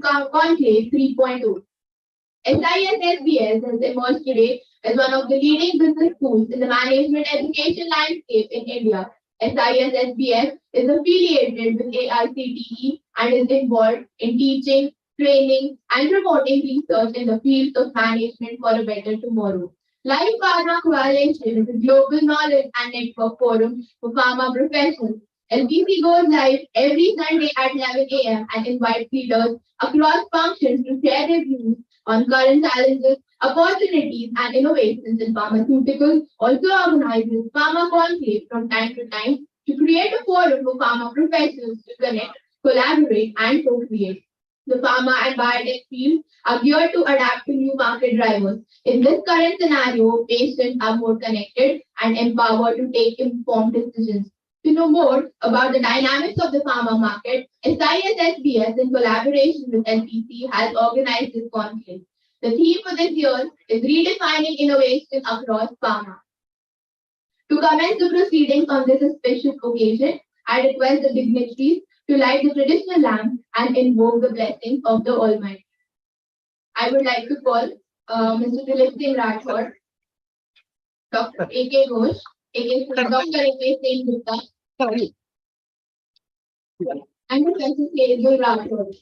Conclave 3.0. SIS-SBS has emerged today as one of the leading business schools in the management education landscape in India. SIS-SBS is affiliated with AICTE and is involved in teaching, training, and promoting research in the field of management for a better tomorrow. Live Pharma Coalition is a global knowledge and network forum for pharma professionals. LPC goes live every Sunday at 11 a.m. and invites leaders across functions to share their views on current challenges, opportunities, and innovations in pharmaceuticals. Also organizes Pharma Conclave from time to time to create a forum for pharma professionals to connect, collaborate, and co-create. The pharma and biotech fields are geared to adapt to new market drivers. In this current scenario, patients are more connected and empowered to take informed decisions. To know more about the dynamics of the pharma market, SIS-SBS in collaboration with LPC has organized this conclave. The theme for this year is redefining innovation across pharma. To commence the proceedings on this auspicious occasion, I request the dignitaries to light the traditional lamp and invoke the blessings of the Almighty. I would like to call Mr. Dilip Singh Rathod, Dr. A.K. Ghosh, Dr. A.K. Singh Gupta, and Professor K.J. Rathod.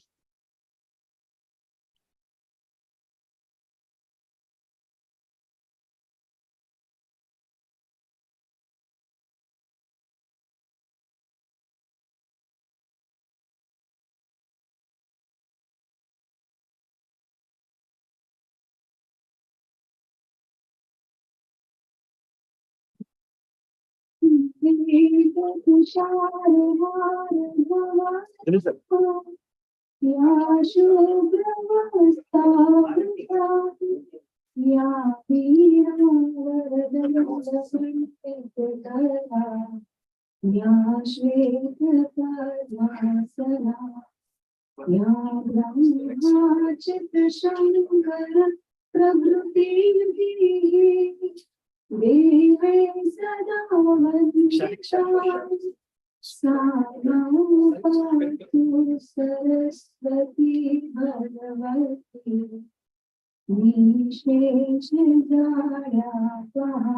Saraswati Bhagavati Nishesh Jaya Paha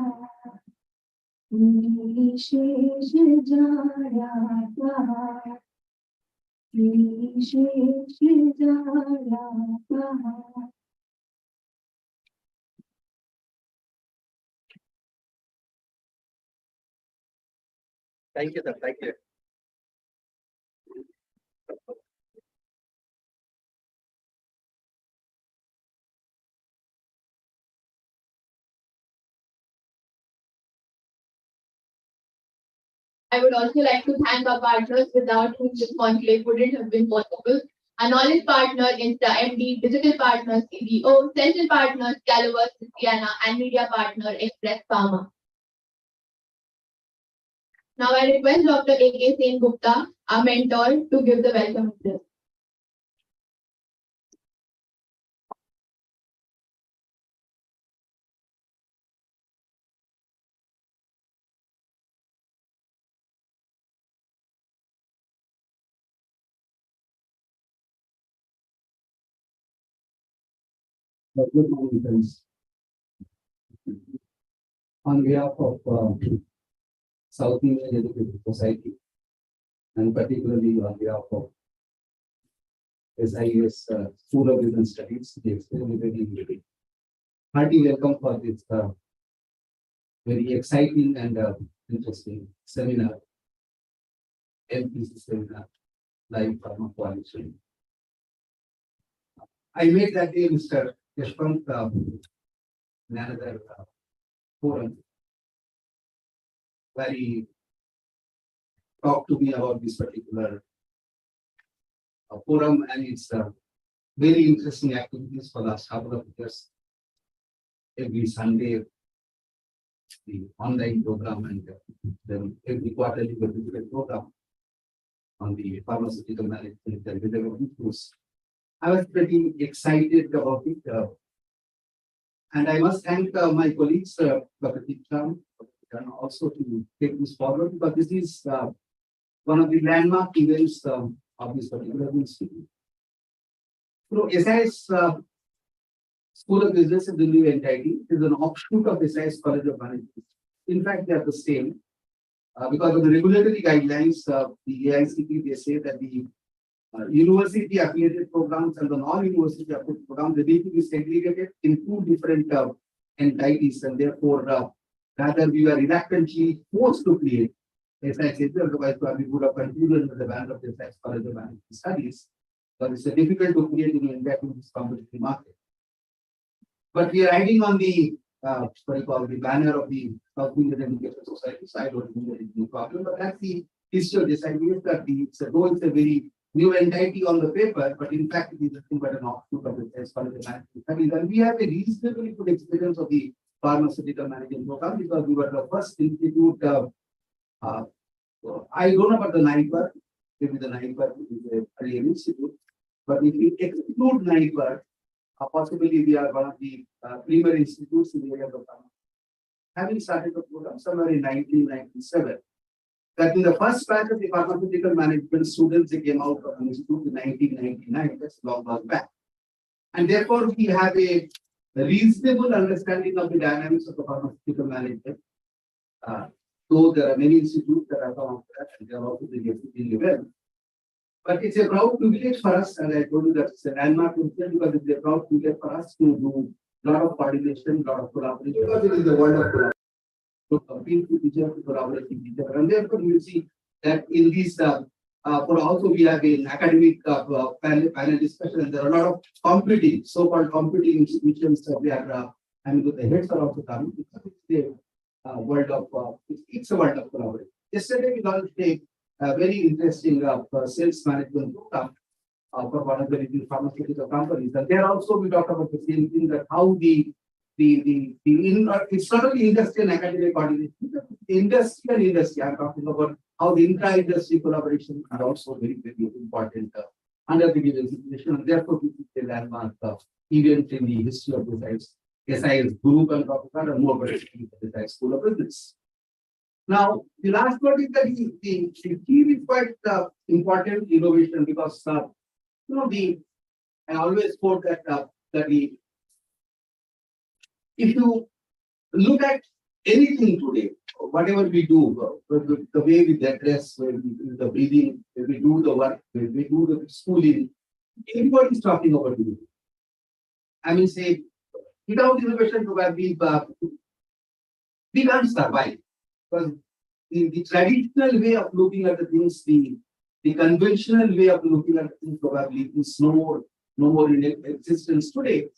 Nishesh Jaya Paha Nishesh Jaya Paha. Thank you, sir. Thank you. I would also like to thank our partners without whom this conclave wouldn't have been possible. Our knowledge partner, Insta MD, digital partners, CDO, central partners, Calibers, Christiana, and media partner, Express Pharma. Now I request Dr. A.K. Singh Gupta, our mentor, to give the welcome address. Good morning, friends. On behalf of South Indian Educated Society, and particularly on behalf of SIS School of Business Studies, the extremely hearty welcome for this very exciting and interesting seminar, LPC seminar, Live Pharma Coalition. I made that day Mr. Yashwant in another forum where he talked to me about this particular forum and its very interesting activities for the last couple of years. Every Sunday, the online program and then every quarterly the digital program on the pharmaceutical management and development tools. I was pretty excited about it. And I must thank my colleagues, Dr. Tikram, also to take this forward, but this is one of the landmark events of this particular institute. SIS School of Business is the new entity. It is an offshoot of SIS College of Management. In fact, they are the same. Because of the regulatory guidelines, the AICP, they say that the university affiliated programs and the non-university affiliated programs, they need to be segregated in two different entities, and therefore, rather we were reluctantly forced to create SIS, otherwise we would have concluded with the ban of the SIS College of Management Studies, but it's difficult to create in India in this competitive market. But we are riding on the the banner of the South Indian Education Society, so I don't think there is no problem. But that's the history of this idea that though it's a very new entity on the paper, but in fact it is nothing but an offshoot of the SIS College of Management Studies. And we have a reasonably good experience of the pharmaceutical management program because we were the first institute. I don't know about the NIPER, maybe the NIPER is a real institute, but if we exclude NIPER, possibly we are one of the premier institutes in the area of pharma. Having started the program somewhere in 1997, that in the first batch of the pharmaceutical management students, they came out of the institute in 1999, that's long back. And therefore, we have a reasonable understanding of the dynamics of the pharmaceutical management. Though there are many institutes that are come that, and they are also doing extremely well. But it's a proud privilege for us, and I told you that it's a landmark incident because it's a proud privilege for us to do a lot of coordination, a lot of collaboration, because it is the world of collaboration. To compete with each other, to collaborate with each other. And therefore, you will see that in these, for also we have an academic panel discussion, and there are a lot of competing, so-called competing institutions that we are, the heads are also coming because it's a world of, it's a world of collaboration. Yesterday, we launched a very interesting sales management program for one of the leading pharmaceutical companies. And there also we talk about the same thing, that how it's not only industry and academic coordination, but industry and industry. I'm talking about how the intra-industry collaboration are also very, very important under the given situation. And therefore, this is a landmark event in the history of the SIS group and more particularly the SIS School of Business. Now, the last one is that the key is quite important innovation because I always quote that if you look at anything today, whatever we do, the way we dress, the breathing, when we do the work, when we do the schooling, everybody is talking about innovation. Say, without innovation, probably we can't survive. Because the traditional way of looking at the things, the conventional way of looking at things probably is no more in existence today.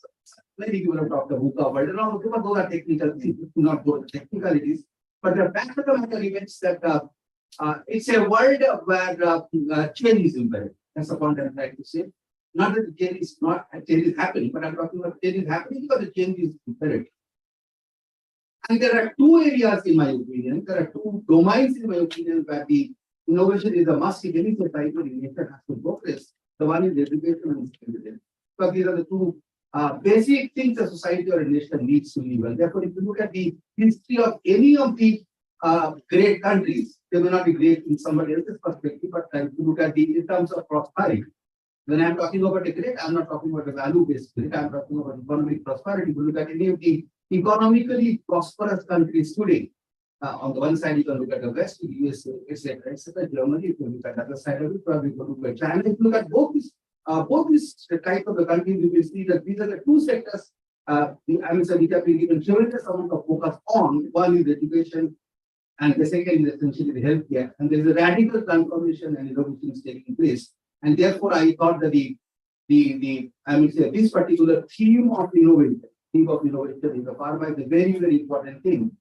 Many people have talked about VUCA world, and those are technical things, not those technicalities. But the fact of the matter is that it's a world where change is imperative. That's the point I'm trying to say. Not that the change is happening, but I'm talking about change is happening because the change is imperative. And there are two areas, in my opinion, there are two domains, in my opinion, where the innovation is a must if any society or nation has to progress. The one is education and skills. Because these are the two basic things a society or a nation needs to live. And therefore, if you look at the history of any of the great countries, they may not be great in somebody else's perspective, but if you look at in terms of prosperity, when I'm talking about a great, I'm not talking about a value-based great, I'm talking about economic prosperity. If you look at any of the economically prosperous countries today, on the one side, you can look at the West, the USA, etc., Germany. If you look at the other side of it, probably you can look at China. If you look at both these type of the countries, you will see that these are the two sectors. We have been given tremendous amount of focus on. One is education, and the second is essentially the healthcare. And there is a radical transformation and innovation is taking place. And therefore, I thought that this particular theme of innovation in the pharma is a very, very important thing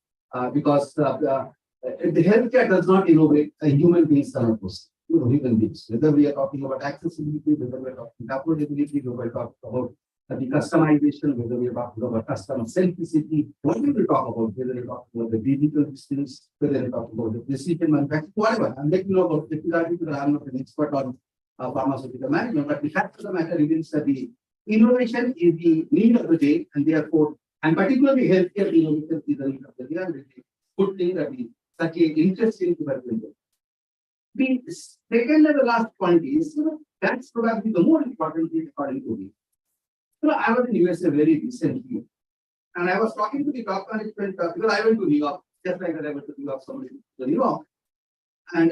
because the healthcare does not innovate, human beings are opposed. Human beings, whether we are talking about accessibility, whether we are talking about affordability, whether we are talking about the customization, whether we are talking about customer centricity, whatever we talk about, whether we are talking about the digital distance, whether we are talking about the precision manufacturing, whatever. I'm letting you know about technology because I'm not an expert on pharmaceutical management, but the fact of the matter remains that the innovation is the need of the day, and therefore, and particularly healthcare innovation is the need of the day. And it's a good thing that we such an interesting development. The second and the last point is that's probably the more important thing according to me. I was in USA very recently, and I was talking to the top management because I went to New York, just like that I went to New York, somebody to New York, and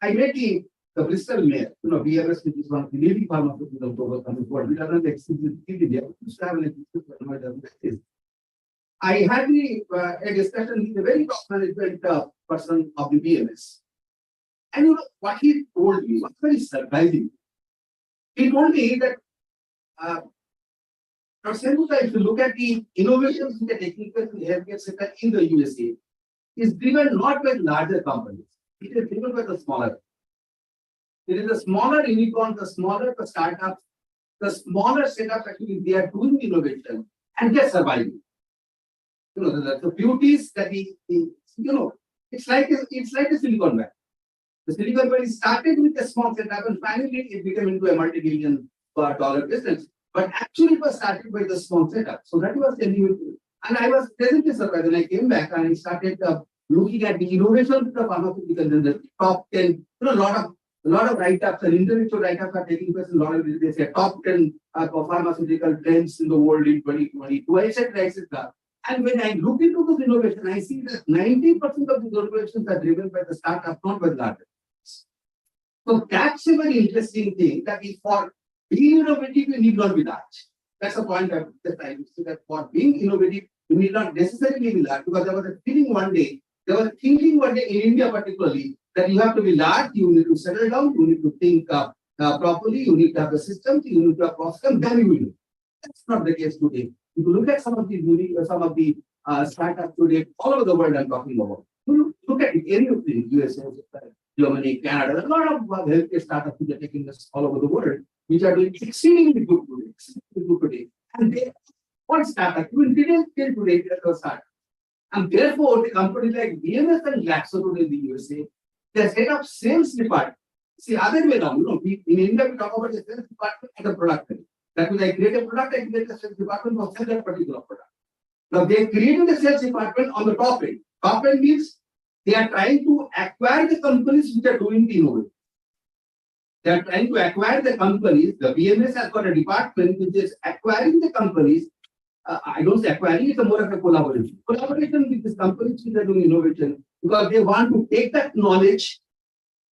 I met the Bristol mayor, BMS, which is one of the leading pharmaceutical companies, but we doesn't exclusively there. We used to have an exclusive. I had a discussion with a very top management person of the BMS. And what he told me was very surprising. He told me that, if you look at the innovations which are taking place in the healthcare sector in the USA, is driven not by larger companies, it is driven by the smaller. It is the smaller unicorns, the smaller startups, the smaller setups actually they are doing innovation and they're surviving. The beauty is that it's like a Silicon Valley. The Silicon Valley started with a small setup and finally it became into a multi-billion dollar business. But actually it was started by the small setup. So that was telling you. And I was pleasantly surprised when I came back and I started looking at the innovation of the pharmaceuticals in the top 10. A lot of write-ups and intellectual write-ups are taking place in a lot of they say top 10 pharmaceutical trends in the world in 2022, etc. And when I look into this innovation, I see that 90% of these innovations are driven by the startup, not by the larger. So that's a very interesting thing that is for being innovative, you need not be large. That's the point that I see that for being innovative, you need not necessarily be large because there was a thinking one day in India particularly that you have to be large, you need to settle down, you need to think properly, you need to have a system, you need to have a process, then you will do. That's not the case today. If you look at some of the startups today all over the world I'm talking about, look at any of the USA, Germany, Canada, there are a lot of healthcare startups which are taking this all over the world, which are doing exceedingly good today. And they all startups, even didn't till today, they are startups. And therefore, the companies like BMS and Glaxo today in the USA, they set up sales department. See, other way around, in India, we talk about the sales department and the product. That means I create a product, I create a sales department for sell that particular product. Now they created a sales department on the top end. Top end means they are trying to acquire the companies which are doing the innovation. They are trying to acquire the companies. The BMS has got a department which is acquiring the companies. I don't say acquiring, it's more of a collaboration. Collaboration with these companies which are doing innovation because they want to take that knowledge.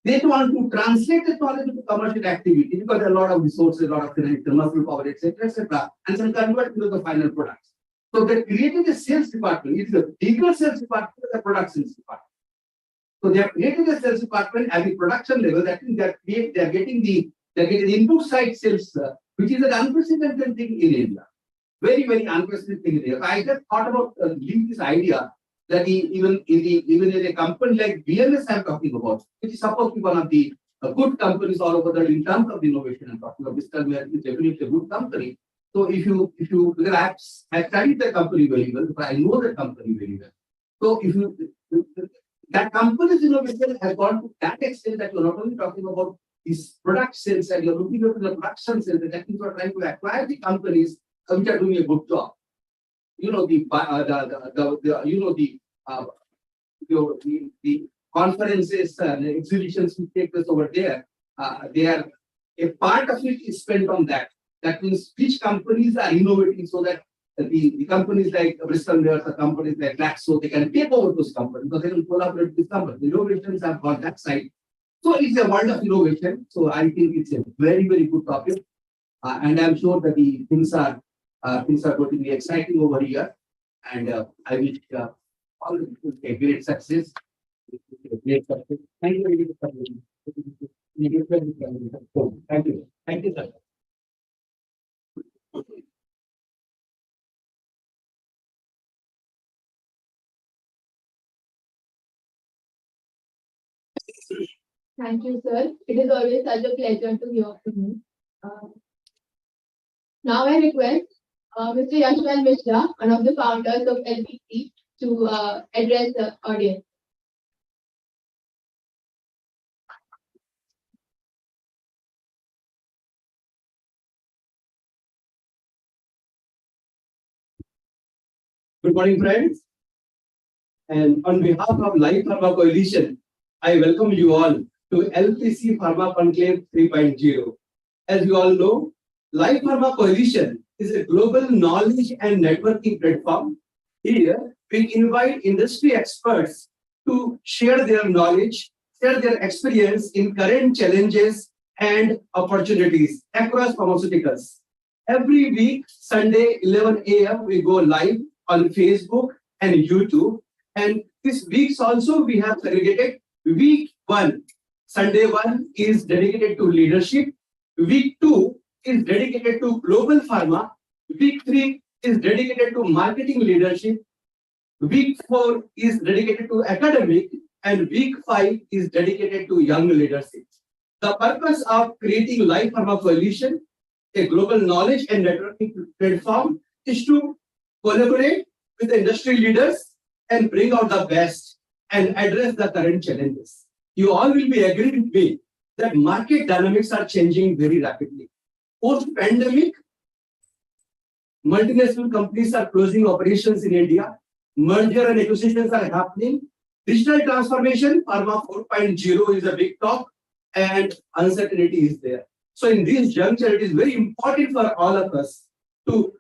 They want to translate the knowledge into commercial activity because there are a lot of resources, a lot of financial muscle power, etc., and then convert into the final products. So they created a sales department. It is a bigger sales department than the product sales department. So they have created a sales department at the production level. That means they are getting the input side sales, which is an unprecedented thing in India. Very, very unprecedented thing in India. I just thought about this idea that even in a company like BMS I'm talking about, which is supposed to be one of the good companies all over the world in terms of innovation and talking about Bristol is definitely a good company. So if you because I studied the company very well, but I know the company very well. So that company's innovation has gone to that extent that you're not only talking about these product sales and you're looking at the production sales, that means you're trying to acquire the companies which are doing a good job. The conferences and exhibitions which take place over there, they are a part of it is spent on that. That means which companies are innovating so that the companies like Bristol, the companies like Glaxo, they can take over those companies because they can collaborate with these companies. The innovations have got that side. So it's a world of innovation. So I think it's a very, very good topic. And I'm sure that the things are going to be exciting over here. And I wish all of you a great success. Great success. Thank you very much. Thank you. Thank you, sir. Thank you, sir. It is always such a pleasure to hear from you. Now I request Mr. Yashwant Mishra, one of the founders of LPC, to address the audience. Good morning, friends. And on behalf of Life Pharma Coalition, I welcome you all to LPC Pharma Conclave 3.0. As you all know, Life Pharma Coalition is a global knowledge and networking platform. Here, we invite industry experts to share their knowledge, share their experience in current challenges and opportunities across pharmaceuticals. Every week, Sunday, 11 a.m., we go live on Facebook and YouTube. And this week's also we have segregated week 1. Sunday 1 is dedicated to leadership. Week 2 is dedicated to global pharma. Week 3 is dedicated to marketing leadership. Week 4 is dedicated to academic. And week 5 is dedicated to young leadership. The purpose of creating Life Pharma Coalition, a global knowledge and networking platform, is to collaborate with industry leaders and bring out the best and address the current challenges. You all will be agreeing with me that market dynamics are changing very rapidly. Post-pandemic, multinational companies are closing operations in India. Merger and acquisitions are happening. Digital transformation, Pharma 4.0 is a big talk, and uncertainty is there. So in this juncture, it is very important for all of us to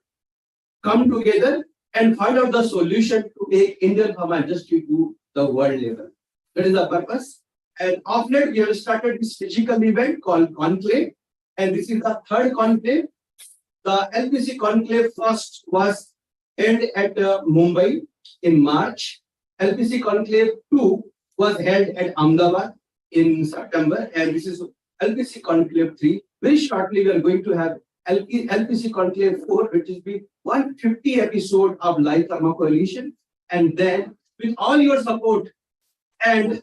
come together and find out the solution to take Indian pharma industry to the world level. That is the purpose. And of late, we have started this physical event called Conclave, and this is the third conclave. The LPC conclave first was held at Mumbai in March. LPC conclave 2 was held at Ahmedabad in September, and this is LPC conclave 3. Very shortly, we are going to have LPC conclave 4, which will be 150 episode of Life Pharma Coalition. And then, with all your support and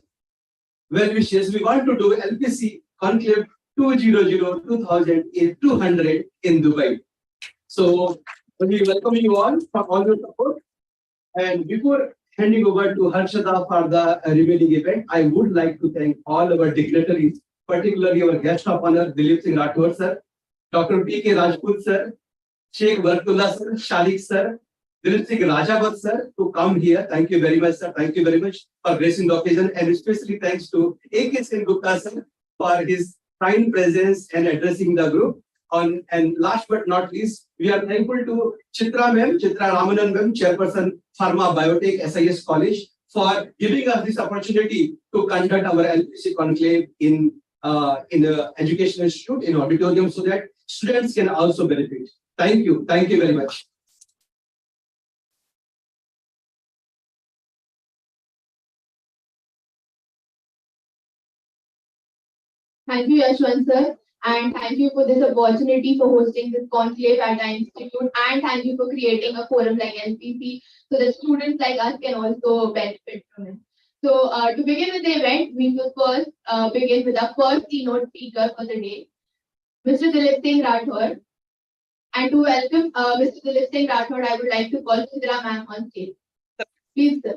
well wishes, we want to do LPC conclave 200 in Dubai. So, we welcome you all for all your support. And before handing over to Harshada for the remaining event, I would like to thank all our dignitaries, particularly our guest of honor, Dilip Singh Rathore sir, Dr. P.K. Rajput sir, Sheikh Bartullah sir, Shalik sir, Dilip Singh Rajavat sir, to come here. Thank you very much, sir. Thank you very much for gracing the occasion, and especially thanks to A.K. Singh Gupta sir for his kind presence and addressing the group. And last but not least, we are thankful to Chitra Ramanan ma'am, Chairperson Pharma Biotech SIS College, for giving us this opportunity to conduct our LPC conclave in the educational institute in auditorium, so that students can also benefit. Thank you. Thank you very much. Thank you, Yashwant sir, and thank you for this opportunity for hosting this conclave at our institute, and thank you for creating a forum like LPC so that students like us can also benefit from it. So to begin with the event, we will first begin with our first keynote speaker for the day, Mr. Dilip Singh Rathore. And to welcome Mr. Dilip Singh Rathore, I would like to call Chitra ma'am on stage. Please, sir.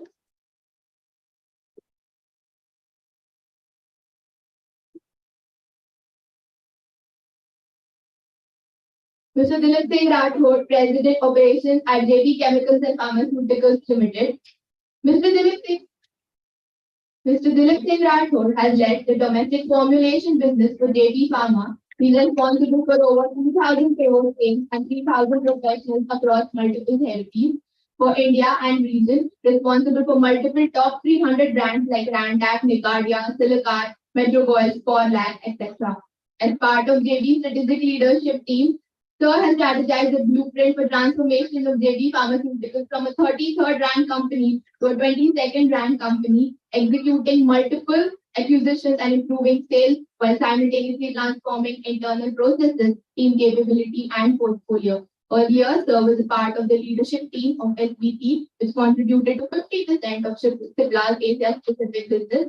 Mr. Dilip Singh Rathore, President Operations at JB Chemicals and Pharmaceuticals Limited. Mr. Dilip Singh Rathore has led the domestic formulation business for JB Pharma. He is responsible for over 2,000 crore sales and 3,000 professionals across multiple therapies for India and region, responsible for multiple top 300 brands like Rantac, Nicardia, Silicar, Metrogold, Sporlac, etc. As part of JB's strategic leadership team, Sir has strategized the blueprint for transformation of JB Pharmaceuticals from a 33rd rank company to a 22nd rank company, executing multiple acquisitions and improving sales while simultaneously transforming internal processes, team capability, and portfolio. Earlier, Sir was a part of the leadership team of SBT, which contributed to 50% of Cipla's Asia Pacific business.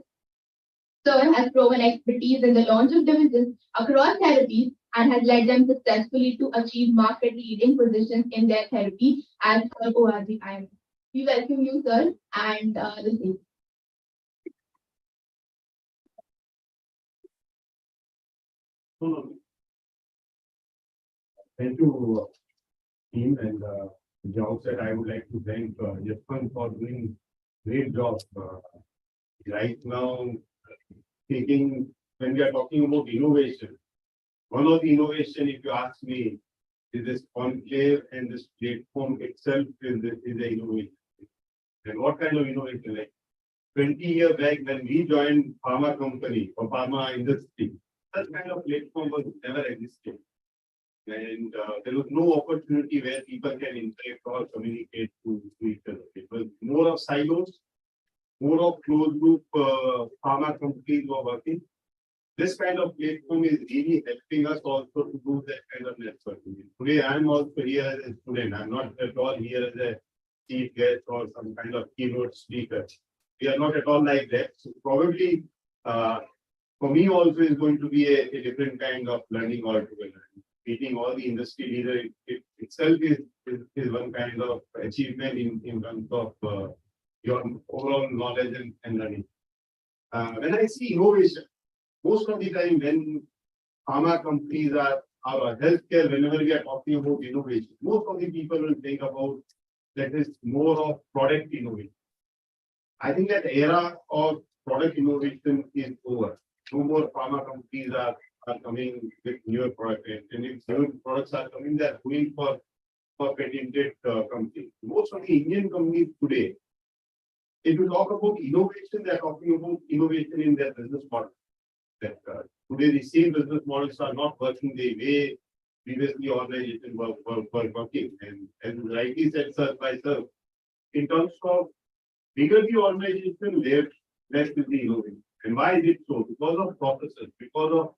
Sir has proven expertise in the launch of divisions across therapies and has led them successfully to achieve market-leading positions in their therapy as per ORG-IM. We welcome you, sir, and the same. Thank you, team, and the outset, I would like to thank Yashwant for doing great job. Right now, when we are talking about innovation, one of the innovation, if you ask me, is this conclave and this platform itself is the innovation. And what kind of innovation? Like 20 years back when we joined pharma company or pharma industry, such kind of platform was never existed. And there was no opportunity where people can interact or communicate to each other. It was more of silos, more of closed loop pharma companies were working. This kind of platform is really helping us also to do that kind of networking. Today, I am also here as a student. I'm not at all here as a chief guest or some kind of keynote speaker. We are not at all like that. So probably for me also is going to be a different kind of learning altogether. Meeting all the industry leaders itself is one kind of achievement in terms of your overall knowledge and learning. When I see innovation, most of the time when pharma companies are healthcare, whenever we are talking about innovation, most of the people will think about that is more of product innovation. I think that era of product innovation is over. No more pharma companies are coming with newer products. And if new products are coming, they are going for patented companies. Most of the Indian companies today, if you talk about innovation, they are talking about innovation in their business model. That today the same business models are not working the way previously organizations were working. And as rightly said, sir, by sir, in terms of bigger the organization, less is the innovation. And why is it so? Because of processes, because of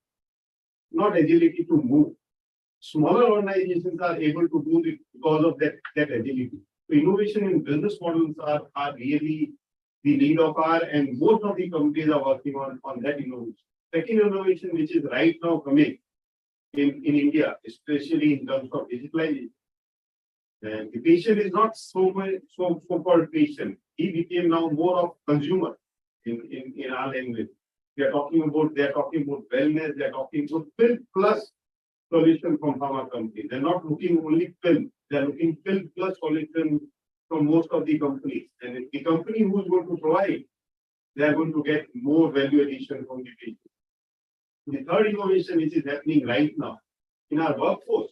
not agility to move. Smaller organizations are able to do it because of that agility. So innovation in business models are really the need of our, and most of the companies are working on that innovation. Second innovation, which is right now coming in India, especially in terms of digitalization. And the patient is not so-called patient. He became now more of consumer in our language. They're talking about wellness, they're talking about pill plus solution from pharma companies. They're not looking only pill, they're looking pill plus solution from most of the companies. And if the company who's going to provide, they're going to get more value addition from the patient. The third innovation which is happening right now in our workforce,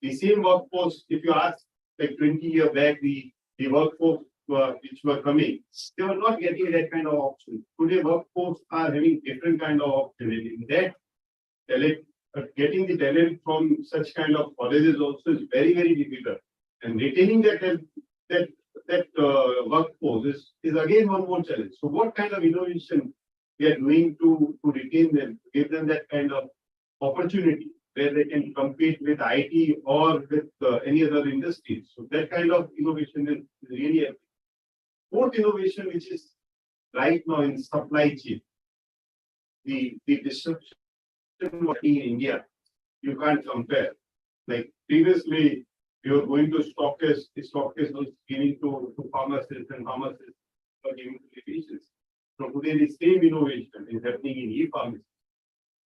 the same workforce, if you ask like 20 years back, the workforce which were coming, they were not getting that kind of option. Today, workforce are having different kind of option. In that, getting the talent from such kind of colleges also is very, very difficult. And retaining that workforce is again one more challenge. So, what kind of innovation we are doing to retain them, to give them that kind of opportunity where they can compete with IT or with any other industries. So that kind of innovation is really a fourth innovation, which is right now in supply chain. The disruption in India, you can't compare. Like previously, you were going to stockists, the stockist was giving to pharmacists and pharmacists were giving to the patients. So today the same innovation is happening in e-pharmacy.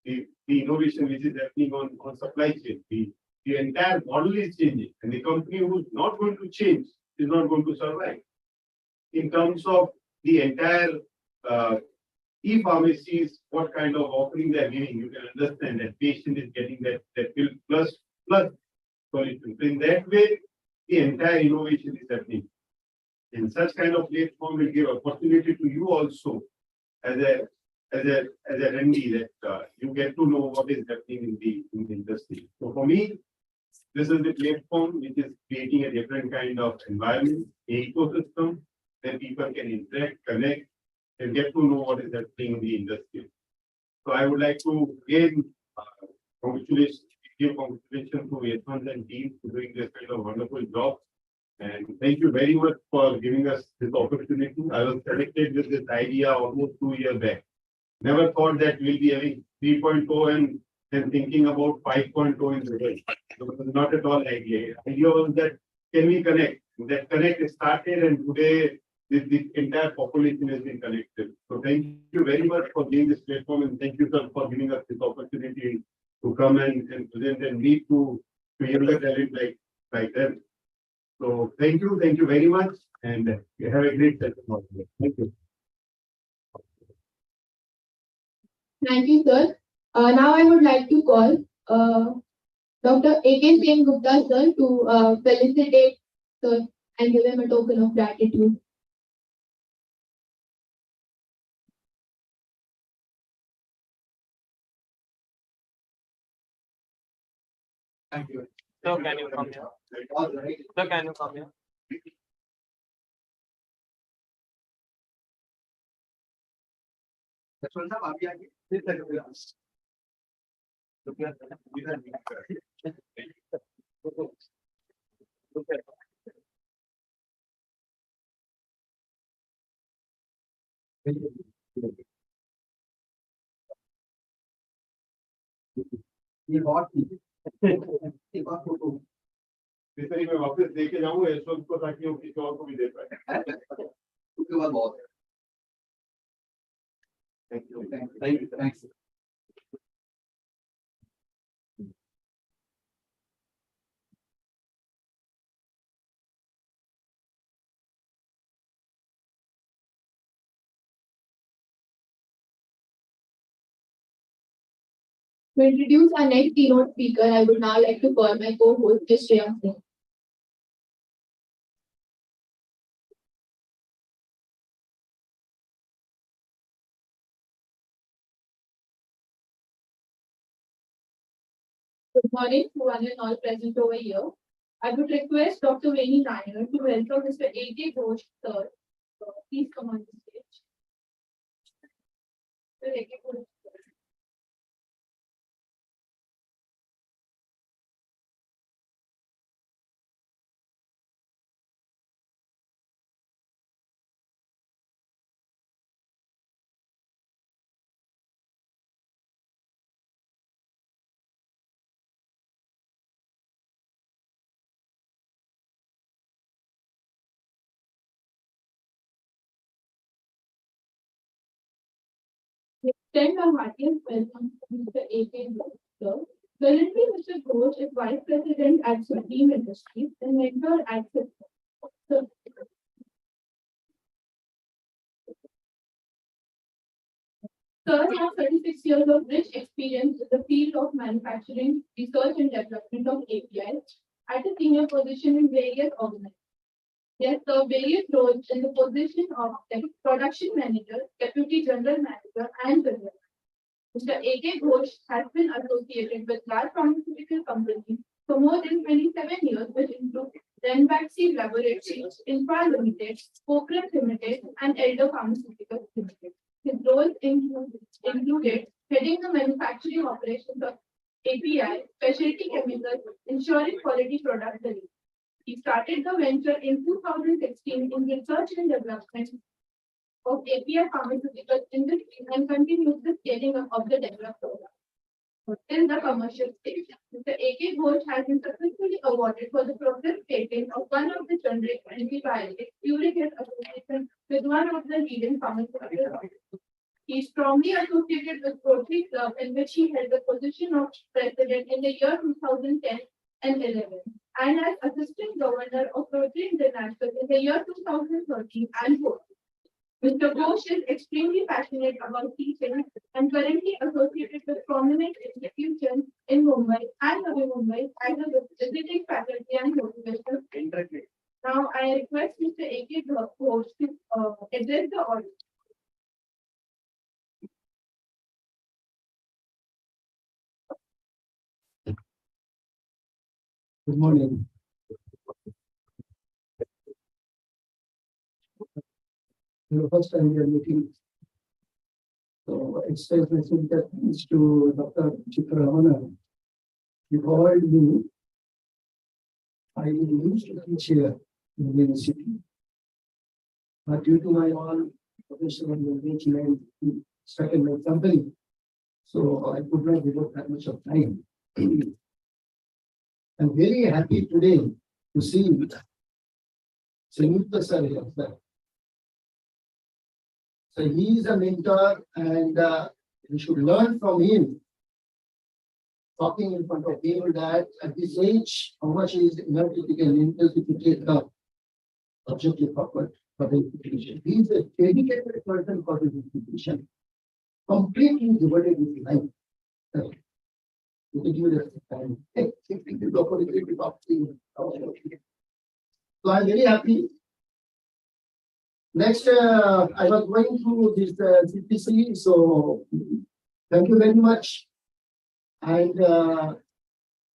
The innovation which is happening on supply chain, the entire model is changing, and the company who's not going to change is not going to survive. In terms of the entire e-pharmacies, what kind of offering they are giving, you can understand that patient is getting that pill plus solution. So in that way, the entire innovation is happening. And such kind of platform will give opportunity to you also as a RMD that you get to know what is happening in the industry. So for me, this is the platform which is creating a different kind of environment, ecosystem where people can interact, connect, and get to know what is happening in the industry. So I would like to again give congratulations to Yashwant and team for doing this kind of wonderful job. And thank you very much for giving us this opportunity. I was selected with this idea almost 2 years back. Never thought that we'll be having 3.0 and thinking about 5.0 in the world. So it was not at all idea. Idea was that can we connect? That connect started, and today the entire population has been connected. So thank you very much for being this platform, and thank you, sir, for giving us this opportunity to come and present and lead to younger talent like them. So thank you very much, and have a great session. Thank you. Thank you, sir. Now I would like to call Dr. A.K. Singh Gupta, sir, to felicitate sir and give him a token of gratitude. Thank you. Sir, can you come here? All right. Sir, can you come here? Lakshman साहब आप भी आइए फिर तक ये बहुत एक और फोटो इसलिए मैं वापस लेके जाऊंगा इस वक्त को ताकि वो किसी और को भी दे पाए। उसके बाद बहुत है thank you. Thank you thanks To introduce our next keynote speaker, I would now like to call my co-host, Ms. Shreya Singh. Good morning to one and all present over here. I would request Dr. Veni Nair to welcome Mr. A.K. Ghosh, sir. Please come on the stage. Sir, A.K. Ghosh, sir. We extend our heartiest welcome to Mr. A.K. Ghosh, sir. Currently, Mr. Ghosh is Vice President at Supreme Industries and Mentor at Cisco. Sir, Sir has 36 years of rich experience in the field of manufacturing, research and development of APIs at a senior position in various organizations. He has served various roles in the position of production manager, deputy general manager, and general manager. Mr. A.K. Ghosh has been associated with large pharmaceutical companies for more than 27 years, which include Ranbaxy Laboratories, Infra Limited, Cochrane Limited, and Elder Pharmaceuticals Limited. His roles included heading the manufacturing operations of API, specialty chemicals, ensuring quality product delivery. He started the venture in 2016 in research and development of API pharmaceutical industry and continues the scaling up of the developed product. In the commercial stage, Mr. A.K. Ghosh has been successfully awarded for the process patent of one of the generic antibiotics, uric acid association with one of the leading pharmaceutical companies. He is strongly associated with Rotary Club, in which he held the position of president in the year 2010 and 11, and as assistant governor of Rotary International in the year 2013 and 14. Mr. Ghosh is extremely passionate about teaching and currently associated with prominent institutions in Mumbai and Navi Mumbai as a visiting faculty and motivational speaker. Now, I request Mr. A.K. Ghosh to address the audience. Good morning. The first time we are meeting. So express my sympathies to Dr. Chitramana. He called me. I used to teach here in the university. But due to my own professional engagement, started my company. So I could not devote that much of time. I'm very happy today to see Sangeeta sir here. So he is a mentor and we should learn from him. Talking in front of people that at this age, how much is energetic and interested to take up objective forward for the institution. He is a dedicated person for the institution, completely devoted his life. You can give it a time. The opportunity to talk to you. So I'm very happy. Next, I was going through this CPC, so thank you very much. And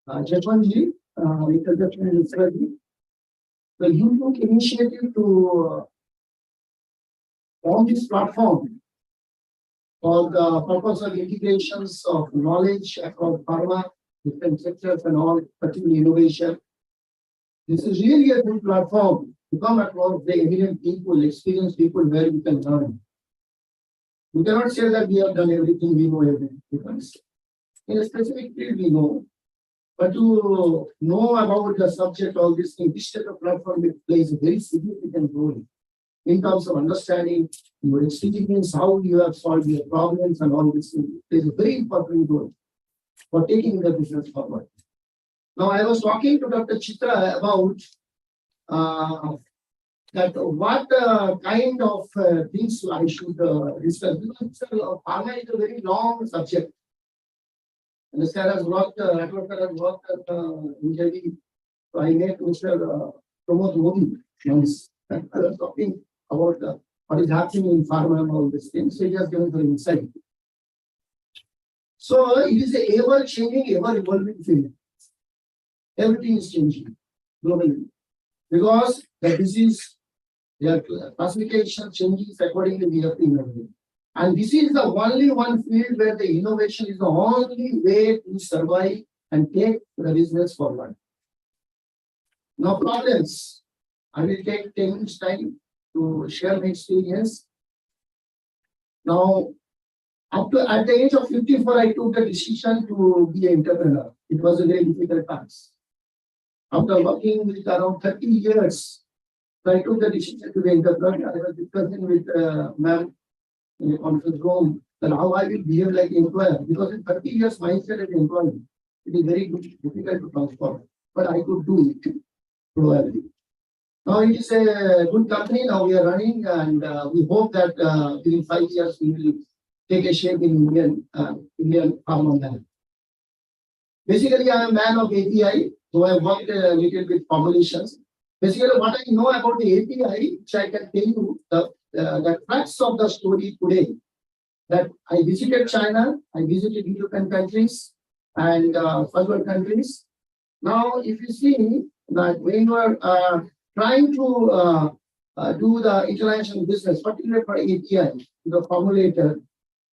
Japanji, introduction and strategy. So you took initiative to form this platform for the purpose of integrations of knowledge across pharma, different sectors and all, particularly innovation. This is really a good platform to come across the eminent people, experienced people where we can learn. We cannot say that we have done everything, we know everything, because in a specific field we know. But to know about the subject, all this thing, this type of platform plays a very significant role in terms of understanding your experience, how you have solved your problems and all this thing. Plays a very important role for taking the business forward. Now, I was talking to Dr. Chitra about that what kind of things I should discuss. Because pharma is a very long subject. And Mr. has worked, Ratwakar has worked at UJD. So I met Mr. Pramod Modi once. I was talking about what is happening in pharma and all these things. So he has given the insight. So it is a ever changing, ever evolving field. Everything is changing globally because the disease, their classification changes accordingly. We have to innovate. And this is the only one field where the innovation is the only way to survive and take the business forward. No problems. I will take 10 minutes time to share my experience. Now, at the age of 54, I took the decision to be an entrepreneur. It was a very difficult task. After working with around 30 years, so I took the decision to be an entrepreneur. I was discussing with ma'am in the conference room that how I will behave like an employer. Because in 30 years mindset as an employee, it is very difficult to transform. But I could do it probably. Now it is a good company. Now we are running, and we hope that within 5 years we will take a shape in Indian pharma man. Basically, I am a man of API, so I worked a little bit formulations. Basically, what I know about the API, which I can tell you, the facts of the story today, that I visited China, I visited European countries and first world countries. Now, if you see that when you are trying to do the international business, particularly for API, the formulator,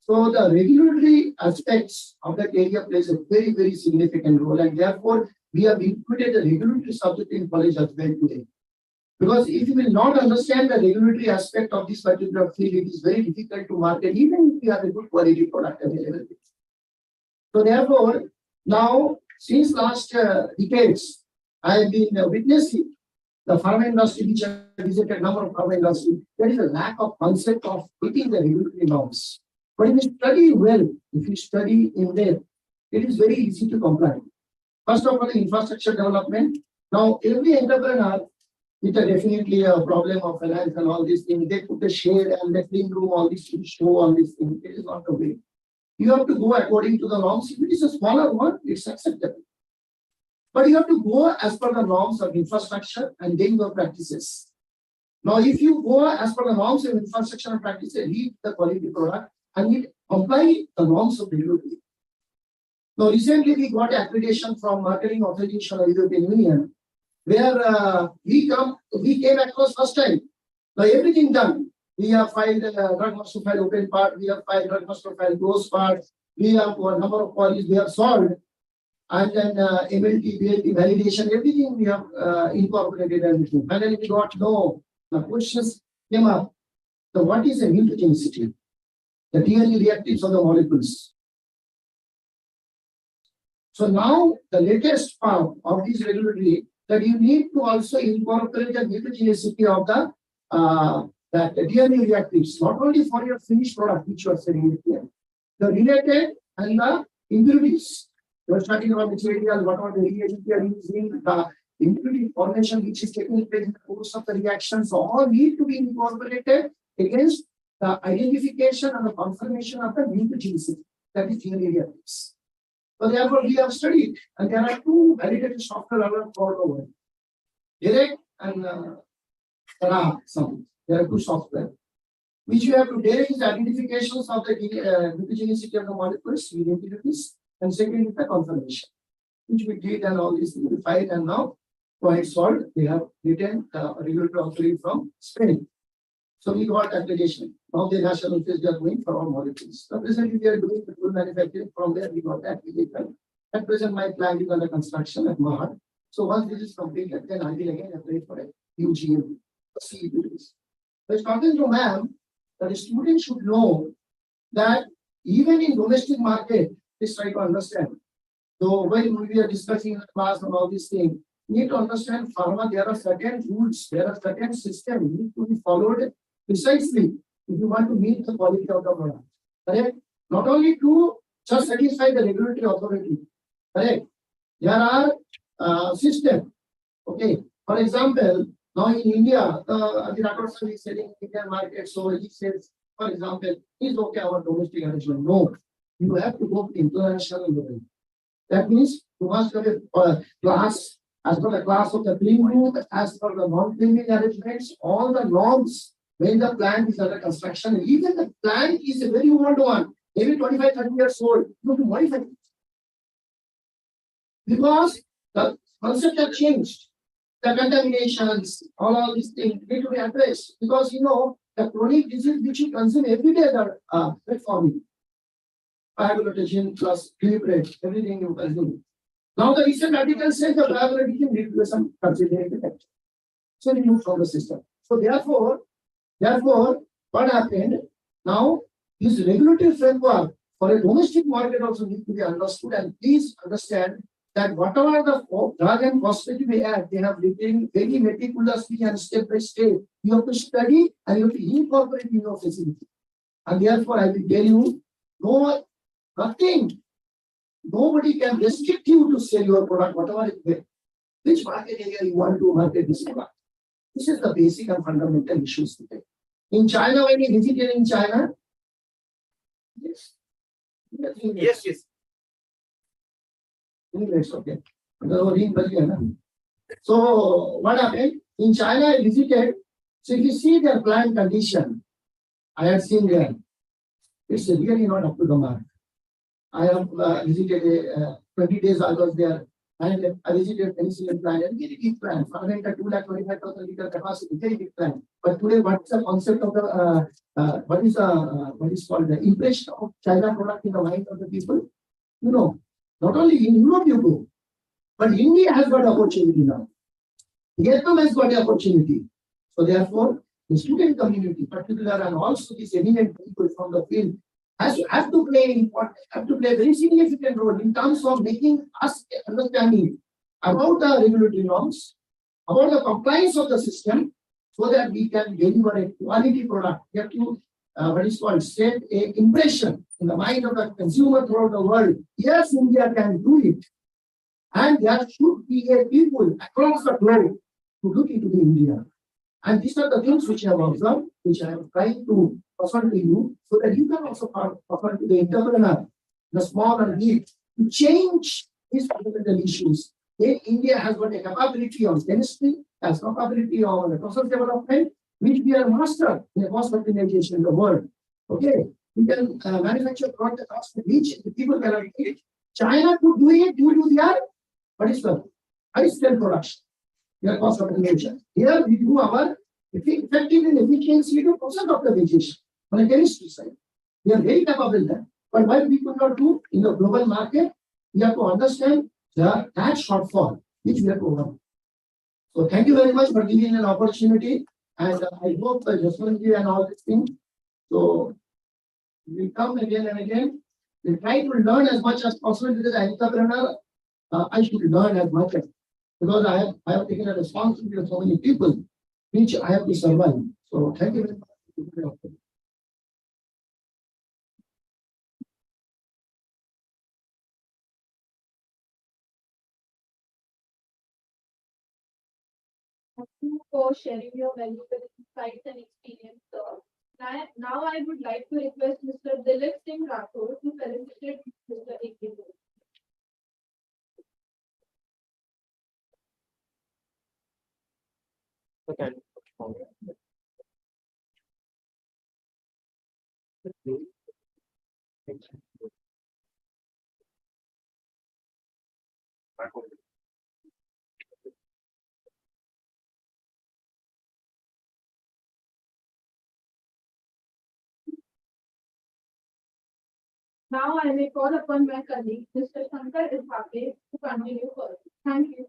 so the regulatory aspects of that area plays a very, very significant role, and therefore we have included the regulatory subject in college as well today. Because if you will not understand the regulatory aspect of this particular field, it is very difficult to market, even if you have a good quality product available. So therefore, now since last decades, I have been witnessing the pharma industry, which I visited a number of pharma industry. There is a lack of concept of hitting the regulatory norms. But if you study well, if you study in depth, it is very easy to comply. First of all, infrastructure development. Now, every entrepreneur with a definitely a problem of finance and all these things, they put a shade and the clean room, all these things, show all these things. It is not the way. You have to go according to the norms. If it is a smaller one, it's acceptable. But you have to go as per the norms of infrastructure and then your practices. Now, if you go as per the norms of infrastructure and practices, read the quality product and you apply the norms of regulatory. Now, recently we got accreditation from Marketing Authorization of European Union, where we came across first time. Now, everything done. We have filed drug master file open part, we have filed drug master file closed part, we have a number of queries we have solved, and then MLT, BLT validation, everything we have incorporated everything. Finally, we got the questions came up. So, what is a mutagenicity? The DNA reactives of the molecules. So now the latest part of this regulatory that you need to also incorporate the mutagenicity of the DNA reactives, not only for your finished product which you are selling here, the related and the impurities. You are starting about material, what are the reagents you are using, the impurity formation which is taking place in the course of the reactions, all need to be incorporated against the identification and the confirmation of the mutagenicity, that is DNA reactives. So therefore, we have studied, and there are two validated software around for the world. Direct and Sarah, some. There are two software. Which you have to direct is identifications of the mutagenicity of the molecules with impurities, and second is the confirmation, which we did and all these things we filed, and now quite solved. We have written a regulatory authority from Spain. So we got accreditation. Now the national office are going for all molecules. So presently we are doing the full manufacturing. From there we got the accreditation. At present my plant is under construction at Mahad. So once this is completed, then I will again apply for a UGM. So it's talking to ma'am that the student should know that even in domestic market, please try to understand. So when we are discussing in the class and all these things, you need to understand pharma, there are certain rules, there are certain systems need to be followed precisely if you want to meet the quality of the product. Correct? Not only to just satisfy the regulatory authority. Correct? There are systems. Okay. For example, now in India, the Rathore sir is selling in Indian market, so he says, for example, is okay our domestic arrangement. No, you have to go to international level. That means you must have a class, as per the class of the clean room, as per the non-cleaning arrangements, all the norms when the plant is under construction. Even the plant is a very old one, maybe 25, 30 years old, you have to modify it. Because the concept has changed. The contaminations, all these things need to be addressed. Because you know, the chronic disease which you consume every day are metformin, pioglitazone plus glycerate, everything you consume. Now the recent article says the pioglitazone need to be some considered effect. So removed from the system. So therefore, what happened? Now this regulatory framework for a domestic market also need to be understood, and please understand that whatever the drug and cosmetic act, they have written very meticulously and step by step. You have to study and you have to incorporate in your facility. And therefore, I will tell you, nothing, nobody can restrict you to sell your product, whatever it may. Which market area you want to market this product. This is the basic and fundamental issues today. In China, when you visited in China, yes. Yes. Anyways, okay. So what happened? In China, I visited. So if you see their plant condition, I had seen there. It's really not up to the mark. I have visited 20 days I was there, and I visited penicillin plant, and very big plant, 225,000 liter capacity, very big plant. But today, what's the concept of the what is called the impression of China product in the mind of the people? You know, not only in Europe you go, but India has got opportunity now. Vietnam has got the opportunity. So therefore, the student community, particular, and also these eminent people from the field, have to play a very significant role in terms of making us understanding about the regulatory norms, about the compliance of the system, so that we can deliver a quality product. We have to set an impression in the mind of the consumer throughout the world. Yes, India can do it. And there should be a people across the globe to look into the India. And these are the things which I have observed, which I am trying to offer to you, so that you can also offer to the entrepreneur, the small and big, to change these fundamental issues. Then India has got a capability on chemistry, has capability on the process development, which we are master in the cost optimization in the world. Okay, we can manufacture products which the people cannot get. China could do it due to their high scale production, their cost optimization. Here we do our effective and efficiency to process optimization on the chemistry side. We are very capable there. But why we could not do in the global market, we have to understand that shortfall which we have to overcome. So thank you very much for giving an opportunity. And I hope Jaswantji and all these things. So we come again and again. We try to learn as much as possible, because as an entrepreneur, I should learn as much as, because I have taken a responsibility of so many people, which I have to survive. So thank you very much. Thank you for sharing your valuable insights and experience, sir. Now I would like to request Mr. Dilip Singh Rathore to felicitate Mr. Ikribu. Now I may call upon my colleague, Mr. Shankar Ishake, to continue further. Thank you.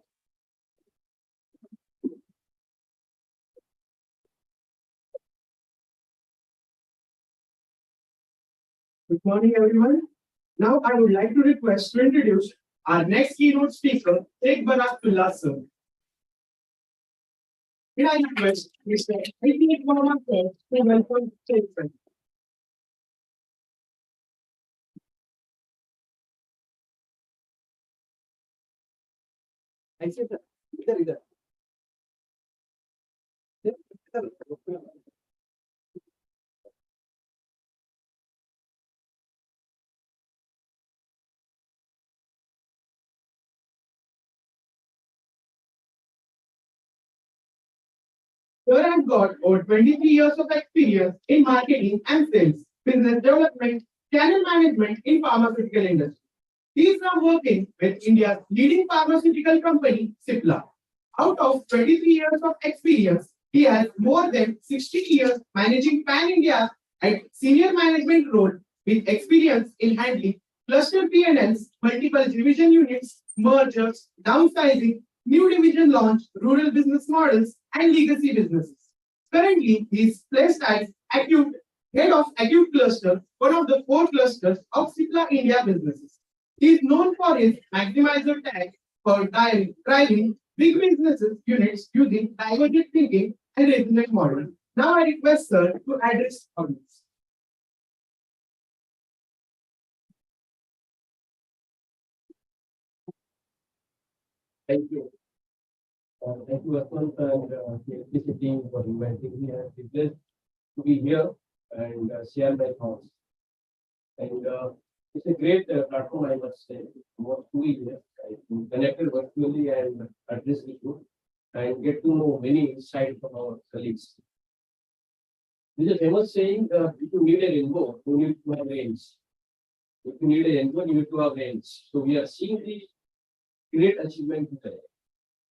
Good morning, everyone. Now I would like to request to introduce our next keynote speaker, Sheikh Baratullah sir. May I request Mr. Ithnik Mohammed sir to welcome Sheikh sir. ऐसे इधर इधर इधर इधर Sir has got over 23 years of experience in marketing and sales, business development, channel management in pharmaceutical industry. He is now working with India's leading pharmaceutical company, Cipla. Out of 23 years of experience, he has more than 60 years managing pan-India at senior management role with experience in handling cluster P&Ls, multiple division units, mergers, downsizing, new division launch, rural business models, and legacy businesses. Currently, he is placed as head of acute cluster, one of the 4 clusters of Cipla India businesses. He is known for his maximizer tag for driving big businesses units using divergent thinking and resonant model. Now I request sir to address audience. Thank you. Thank you, Asman, and the LPC team for inviting me. I'm privileged to be here and share my thoughts. And it's a great platform, I must say. About 2 years, I've been connected virtually and address issue and get to know many insights from our colleagues. There's a famous saying: if you need a rainbow, you need to have rains. If you need a rainbow, you need to have rains. So we are seeing the great achievement today.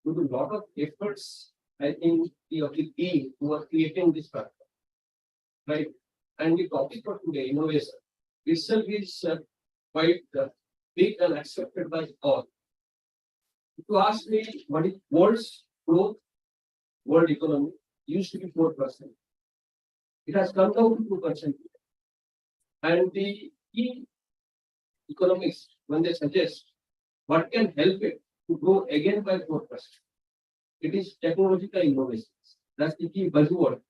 Due to a lot of efforts, I think the team who are creating this platform, right? And the topic for today, innovation, itself is quite big and accepted by all. If you ask me what is world's growth, world economy used to be 4%. It has come down to 2%. And the key economics, when they suggest what can help it to grow again by 4%, it is technological innovations. That's the key buzzword.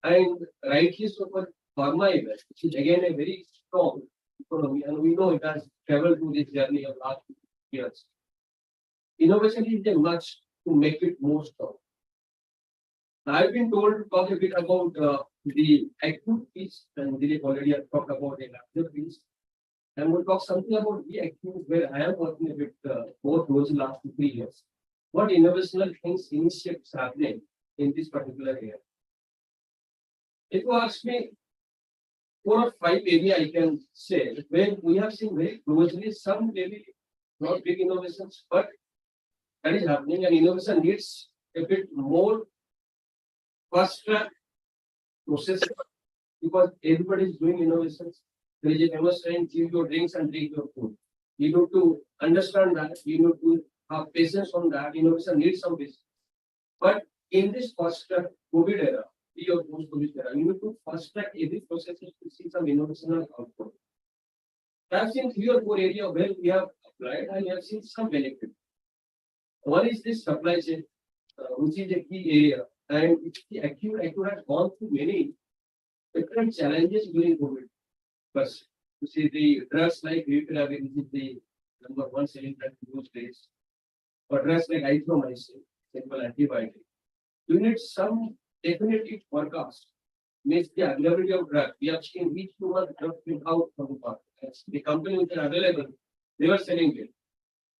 And rightly so for pharma, which is again a very strong economy, and we know it has traveled through this journey of last years. Innovation is a must to make it more strong. I've been told to talk a bit about the acute piece, and Dilip already has talked about a larger piece. And we'll talk something about the acute, where I am working a bit more closely last 2-3 years. What innovational things, initiatives happening in this particular area? If you ask me, 4 or 5 areas I can say where we have seen very closely some maybe not big innovations, but that is happening, and innovation needs a bit more fast track process because everybody is doing innovations. There is a famous saying: give your drinks and drink your food. You need to understand that, you need to have patience on that. Innovation needs some patience. But in this fast track COVID era, or post-COVID era, you need to fast track every process to see some innovational output. I have seen 3 or 4 areas where we have applied and we have seen some benefit. One is this supply chain, which is a key area, and it's the acute has gone through many different challenges during COVID. First, you see the drugs like Vipiravir, which is the number 1 selling drug in those days, or drugs like Azithromycin, simple antibiotic. You need some definitive forecast. Means the availability of drug. We have seen each month drug been out from the market. The company which are available, they were selling it.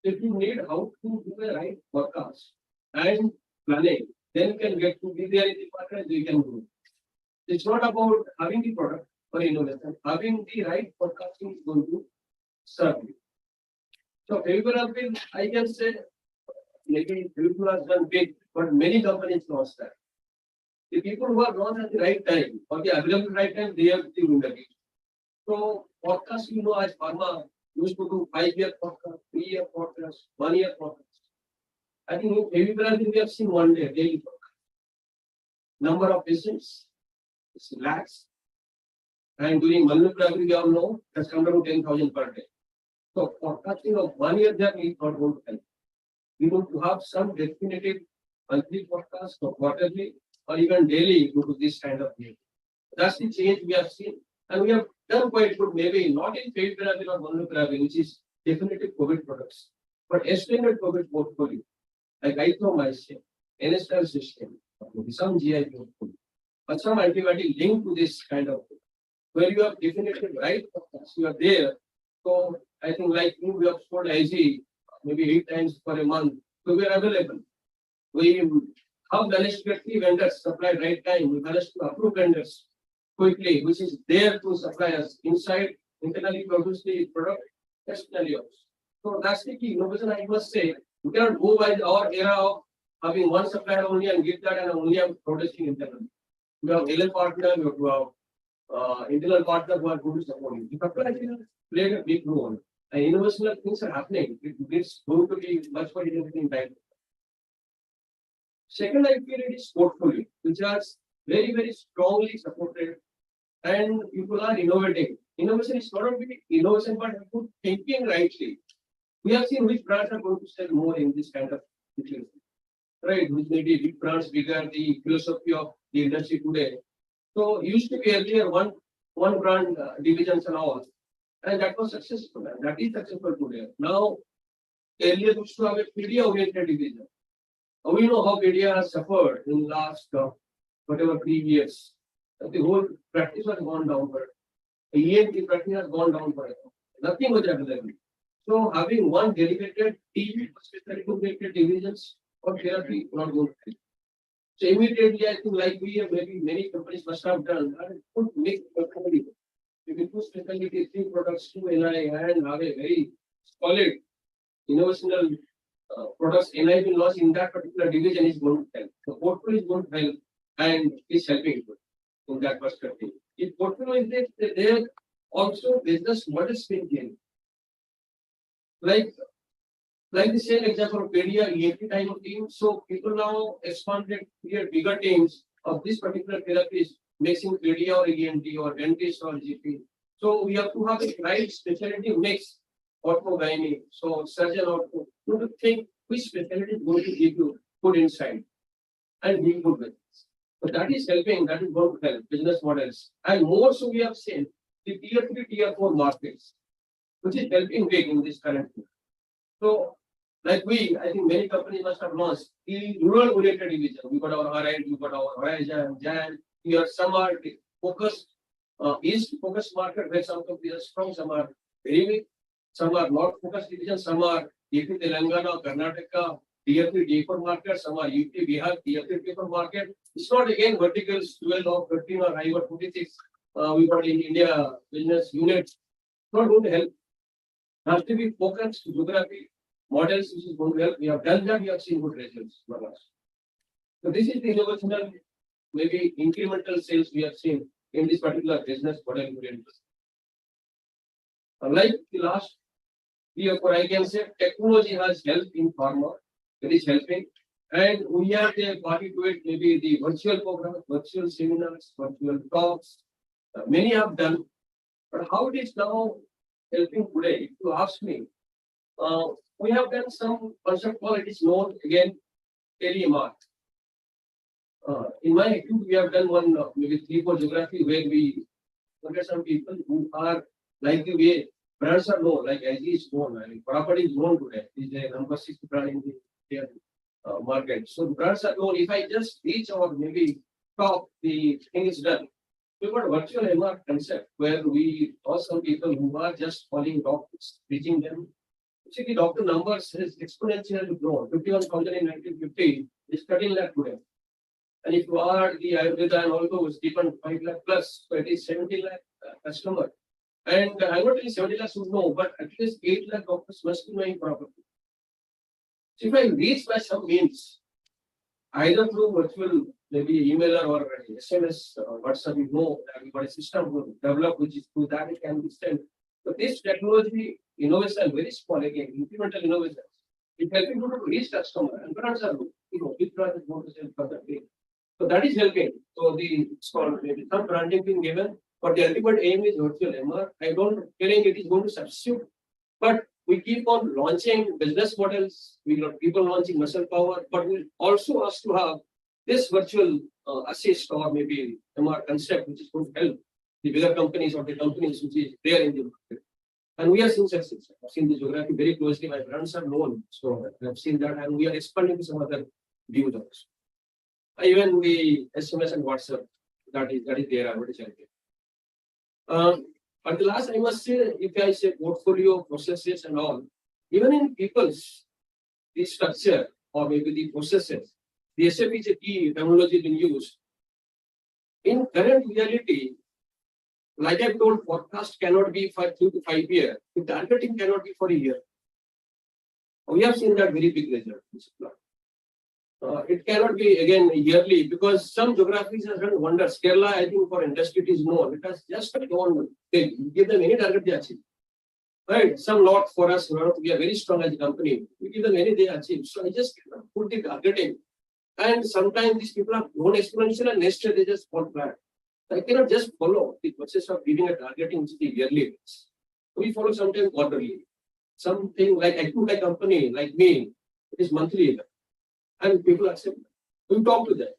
If you need how to do the right forecast and planning, then you can get to be there in the market, you can grow. It's not about having the product or innovation, having the right forecasting is going to serve you. So favorable, I can say, maybe people has done big, but many companies lost that. The people who are not at the right time or the available right time, they have the winner. So forecast, as pharma used to do 5-year forecast, 3-year forecast, 1-year forecast. I think in Brazil we have seen 1 day daily forecast. Number of patients is lakhs. And during Malnutrition, we all know has come down to 10,000 per day. So forecasting of 1 year journey is not going to help. We need to have some definitive monthly forecast or quarterly or even daily due to this kind of thing. That's the change we have seen. And we have done quite good, maybe not in favipiravir or molnupiravir, which is definitive COVID products, but extended COVID portfolio, like ithromycin, NSL system, some GI portfolio, but some antibiotic linked to this kind of thing, where you have definitive right forecast, you are there. So I think like you, we have sold IG maybe 8 times per a month, so we are available. We have managed to get 3 vendors supply right time. We managed to approve vendors quickly, which is there to supply us inside, internally produce the product, externally also. So that's the key innovation, I must say. We cannot go by our era of having one supplier only and give that and only have producing internally. We have LL partner, we have internal partner who are going to support you. The supply chain played a big role. And innovational things are happening. It's going to be much more innovating time. Second, I feel it is portfolio, which is very, very strongly supported, and people are innovating. Innovation is not only innovation, but thinking rightly. We have seen which brands are going to sell more in this kind of situation, right? Which may be big brands, bigger, the philosophy of the industry today. So used to be earlier one brand divisions and all, and that was successful, and that is successful today. Now, earlier used to have a media-oriented division. We know how media has suffered in the last whatever 3 years. The whole practice has gone downward. The ENT practice has gone downward. Nothing was available. So having one dedicated team, specifically divisions for therapy, not going to help. So immediately, I think like we have maybe many companies must have done, and put make specialty. You can put specialty 3 products to NI and have a very solid innovational products NI will launch in that particular division is going to help. The portfolio is going to help and is helping in that perspective. If portfolio is there also business models being changed. Like the same example of media EAP type of team. So people now expanded here bigger teams of this particular therapies, mixing media or ENT or dentist or GP. So we have to have a right specialty mix. Ortho-gynae, so surgeon ortho, to think which specialty is going to give you good insight and give good business. So that is helping, that is going to help business models. And more so we have seen the tier 3, tier 4 markets, which is helping big in this current year. So like I think many companies must have launched the rural oriented division. We got our RID, we got our Horizon, Jan, here some are focused, east focused market where some companies are strong, some are very weak. Some are not focused divisions, some are AP Telangana, Karnataka, tier 3, tier 4 market, some are UP, Bihar, tier 3, tier 4 market. It's not again verticals 12 or 13 or high or 26. We got in India business units. Not going to help. Has to be focused geography models, which is going to help. We have done that, we have seen good results for us. So this is the innovational, maybe incremental sales we have seen in this particular business model. Like the last 3 or 4, I can say technology has helped in pharma. It is helping. And we are the party to it, maybe the virtual programs, virtual seminars, virtual talks. Many have done. But how it is now helping today, if you ask me, we have done some concept called it is known again, telemart. In my activity, we have done one, maybe 3 4 geography where we look at some people who are like the way brands are known, like IG is known, I mean, property is known today. Is a number 6 brand in the market. So the brands are known. If I just reach or maybe talk, the thing is done. We've got a virtual MR concept where we ask some people who are just calling doctors, reaching them. See, the doctor numbers has exponentially grown. 51,000 in 1950 is 13 lakh today. And if you are the Ayurveda and all those, different 5 lakh plus, so it is 70 lakh customer. And I'm not saying 70 lakhs would know, but at least 8 lakh doctors must be knowing properly. So if I reach by some means, either through virtual, maybe emailer or SMS or WhatsApp, you know, that we've got a system to develop, which is through that it can be sent. But this technology innovation, very small again, incremental innovations, it helping people to reach customer and brands are, which brand is going to sell for that day. So that is helping. So the small, maybe some branding being given, but the ultimate aim is virtual MR. I don't telling it is going to substitute, but we keep on launching business models. We got people launching muscle power, but we also ask to have this virtual assist or maybe MR concept, which is going to help the bigger companies or the companies which is there in the market. And we are seeing success. I've seen the geography very closely. My brands are known, so I've seen that, and we are expanding to some other views also. Even the SMS and WhatsApp, that is there. What is helping. At the last, I must say, if I say portfolio, processes and all, even in people's, the structure or maybe the processes, the SAP is a key technology being used. In current reality, like I told, forecast cannot be for 3 to 5 years. The targeting cannot be for a year. We have seen that very big result. It cannot be again yearly because some geographies have done wonders. Kerala, I think for industry it is known. It has just gone big. You give them any target they achieve. Right? Some lot for us, we are very strong as a company. We give them any they achieve. So I just put the targeting. And sometimes these people are grown exponential and next year they just fall flat. I cannot just follow the process of giving a targeting to the yearly. We follow sometimes quarterly. Something like a company like me, it is monthly. And people accept it. We talk to them.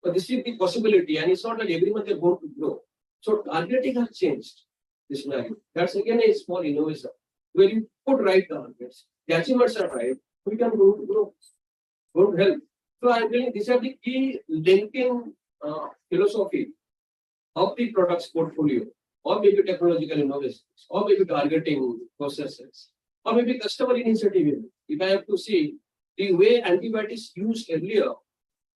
But this is the possibility, and it's not that every month they're going to grow. So targeting has changed this value. That's again a small innovation where you put right targets. The achievements are right, we can go to grow. Go to help. So I'm telling these are the key linking philosophy of the products portfolio, or maybe technological innovations, or maybe targeting processes, or maybe customer initiative. If I have to see the way antibiotics used earlier,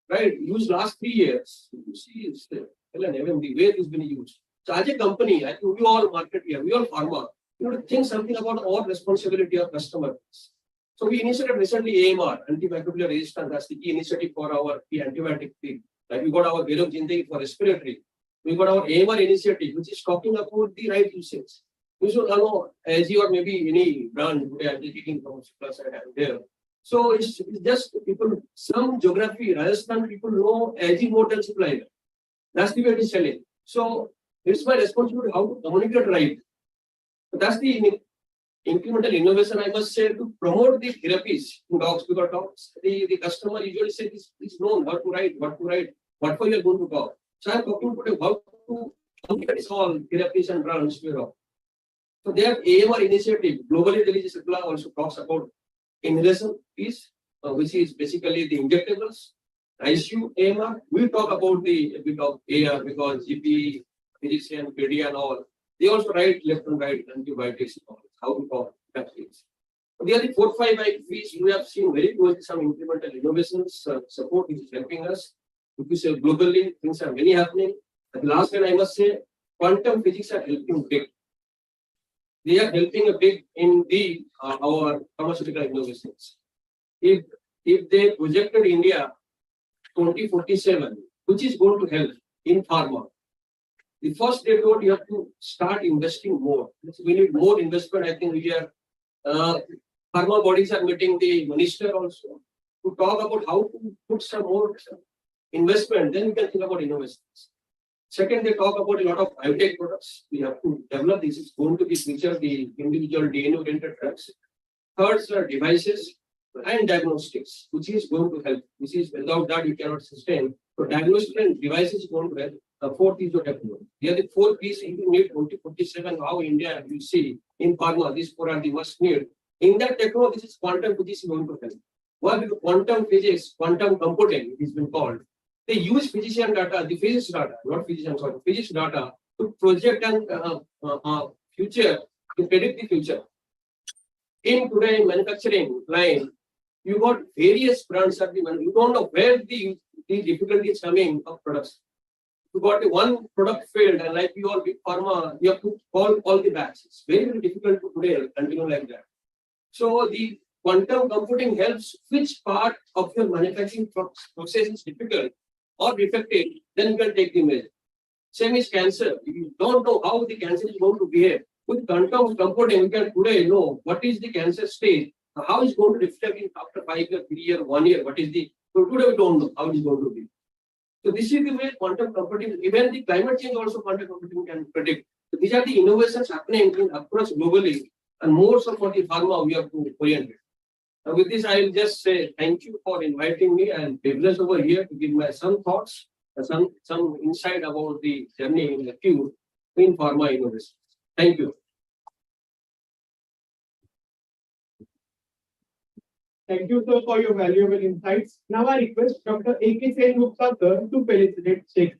right, used last 3 years, you see it's the way it has been used. So as a company, I think we all market here, we all pharma, you know, think something about our responsibility of customers. So we initiated recently AMR, antimicrobial resistance, that's the key initiative for our key antibiotic thing. Like we got our Berok Jindagi for respiratory. We got our AMR initiative, which is talking about the right usage. You should know, as you or maybe any brand today, I'm taking from Plus and there. So it's just people, some geography, Rajasthan people know AG more than supply. That's the way it is selling. So it's my responsibility how to communicate right. That's the incremental innovation, I must say, to promote the therapies to dogs, because dogs, the customer usually says this known what to write, what for you are going to talk. So I'm talking about how to communicate all therapies and brands. So they have AMR initiative. Globally, there is a also talks about inhalation piece, which is basically the injectables. ICU AMR. We talk about the bit of AR because GP, physician, PD and all. They also write left and right antibiotics, how to talk vaccines. The other 4, 5 IPs we have seen very closely some incremental innovations support which is helping us. If you say globally, things are very happening. At last one, I must say, quantum physics are helping big. They are helping a big in the our pharmaceutical innovations. If they projected India 2047, which is going to help in pharma, the first they told you have to start investing more. We need more investment. I think we are pharma bodies are meeting the minister also to talk about how to put some more investment. Then we can think about innovations. Second, they talk about a lot of biotech products. We have to develop this. Is going to be feature the individual DNA-oriented drugs. Third, are devices and diagnostics, which is going to help. Which is without that you cannot sustain. So diagnostics and devices is going to help. The fourth is your technology. The other 4 pieces in the need 2047. How India you see in pharma, these 4 are the must need. In that technology, this is quantum physics is going to help. Why? Because quantum physics, quantum computing, it has been called. They use physician data, the physics data, not physician, sorry, physics data to project and future, to predict the future. In today manufacturing line, you got various fronts at the moment. You don't know where the difficulty is coming of products. You got one product failed, and like you all big pharma, you have to call all the batches. It's very, very difficult to today continue like that. So the quantum computing helps which part of your manufacturing process is difficult or defective, then you can take the measure. Same is cancer. If you don't know how the cancer is going to behave, with quantum computing, we can today know what is the cancer stage, how it's going to reflect in after 5 years, 3 years, 1 year, what is the, so today we don't know how it is going to be. So this is the way quantum computing, even the climate change also quantum computing can predict. So these are the innovations happening across globally, and more so for the pharma we have to orient it. Now with this, I will just say thank you for inviting me and privileged over here to give my some thoughts, some insight about the journey in the field in pharma innovation. Thank you. Thank you, sir, for your valuable insights. Now I request Dr. A.K. Sen Gupta, sir, to felicitate Sheikh.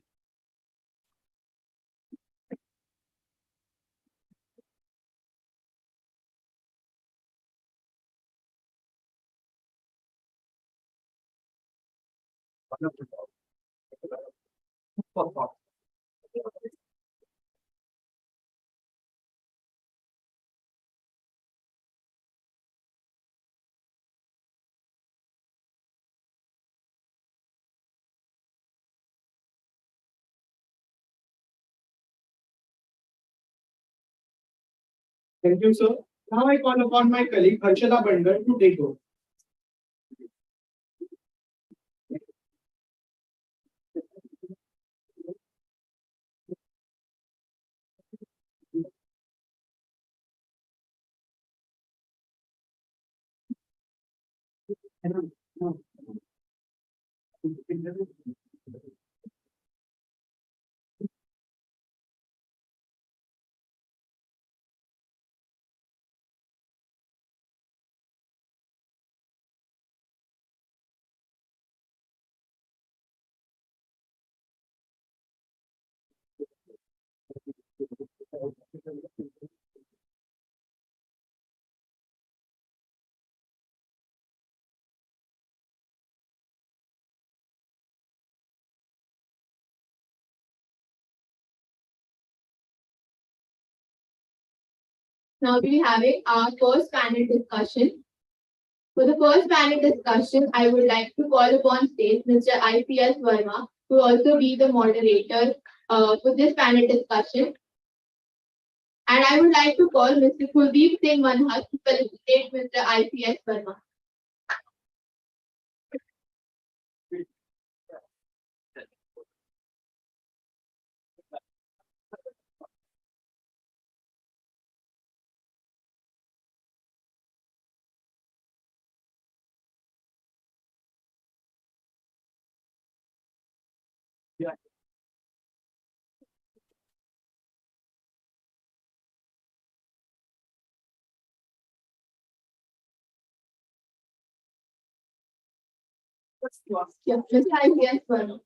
Thank you, sir. Now I call upon my colleague Harshada Bandar to take over. Now we are having our first panel discussion. For the first panel discussion, I would like to call upon stage Mr. IPS Verma, who will also be the moderator for this panel discussion. And I would like to call Mr. Kuldeep Singh Manhas to felicitate Mr. IPS Verma. Yeah, Mr. IPS Verma.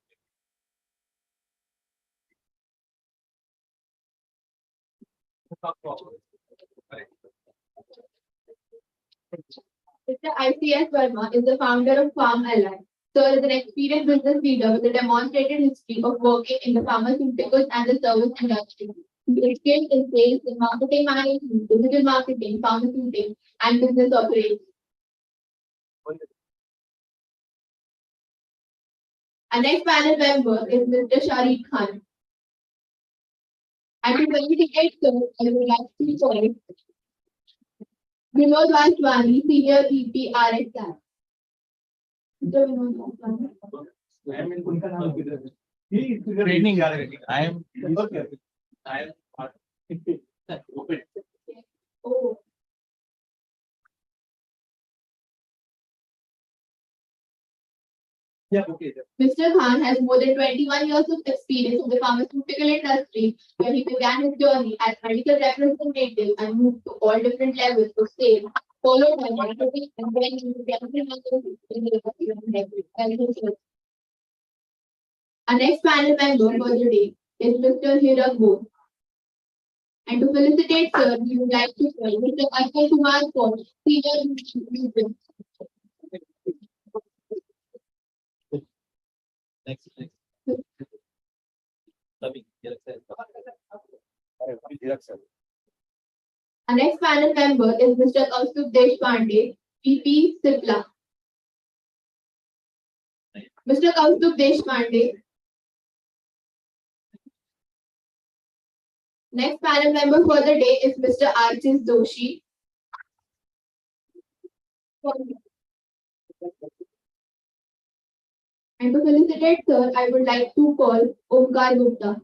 Mr. IPS Verma is the founder of Farm Ally. Sir is an experienced business leader with a demonstrated history of working in the pharmaceuticals and the service industry. He is skilled in sales and marketing management, digital marketing, pharmaceutical, and business operations. Our next panel member is Mr. Sharik Khan. And to felicitate sir, I would like to call Vinod Vaswani, Senior VP RSR. Mr. Vinod Vaswani. Training. I am. Okay. I am. Oh. Yeah, okay. Mr. Khan has more than 21 years of experience in the pharmaceutical industry, where he began his journey as medical representative and moved to all different levels of sales, followed by marketing and then into chemical marketing in the agriculture. Our next panel member for the day is Mr. Hirak Bose. And to felicitate sir, we would like to call Mr. Ajay Kumar Paul, Senior VP. Next. Our next panel member is Mr. Kaustubh Deshpande, VP Cipla. Mr. Kaustubh Deshpande. Next panel member for the day is Mr. Archis Doshi. And to felicitate sir, I would like to call Omkar Gupta.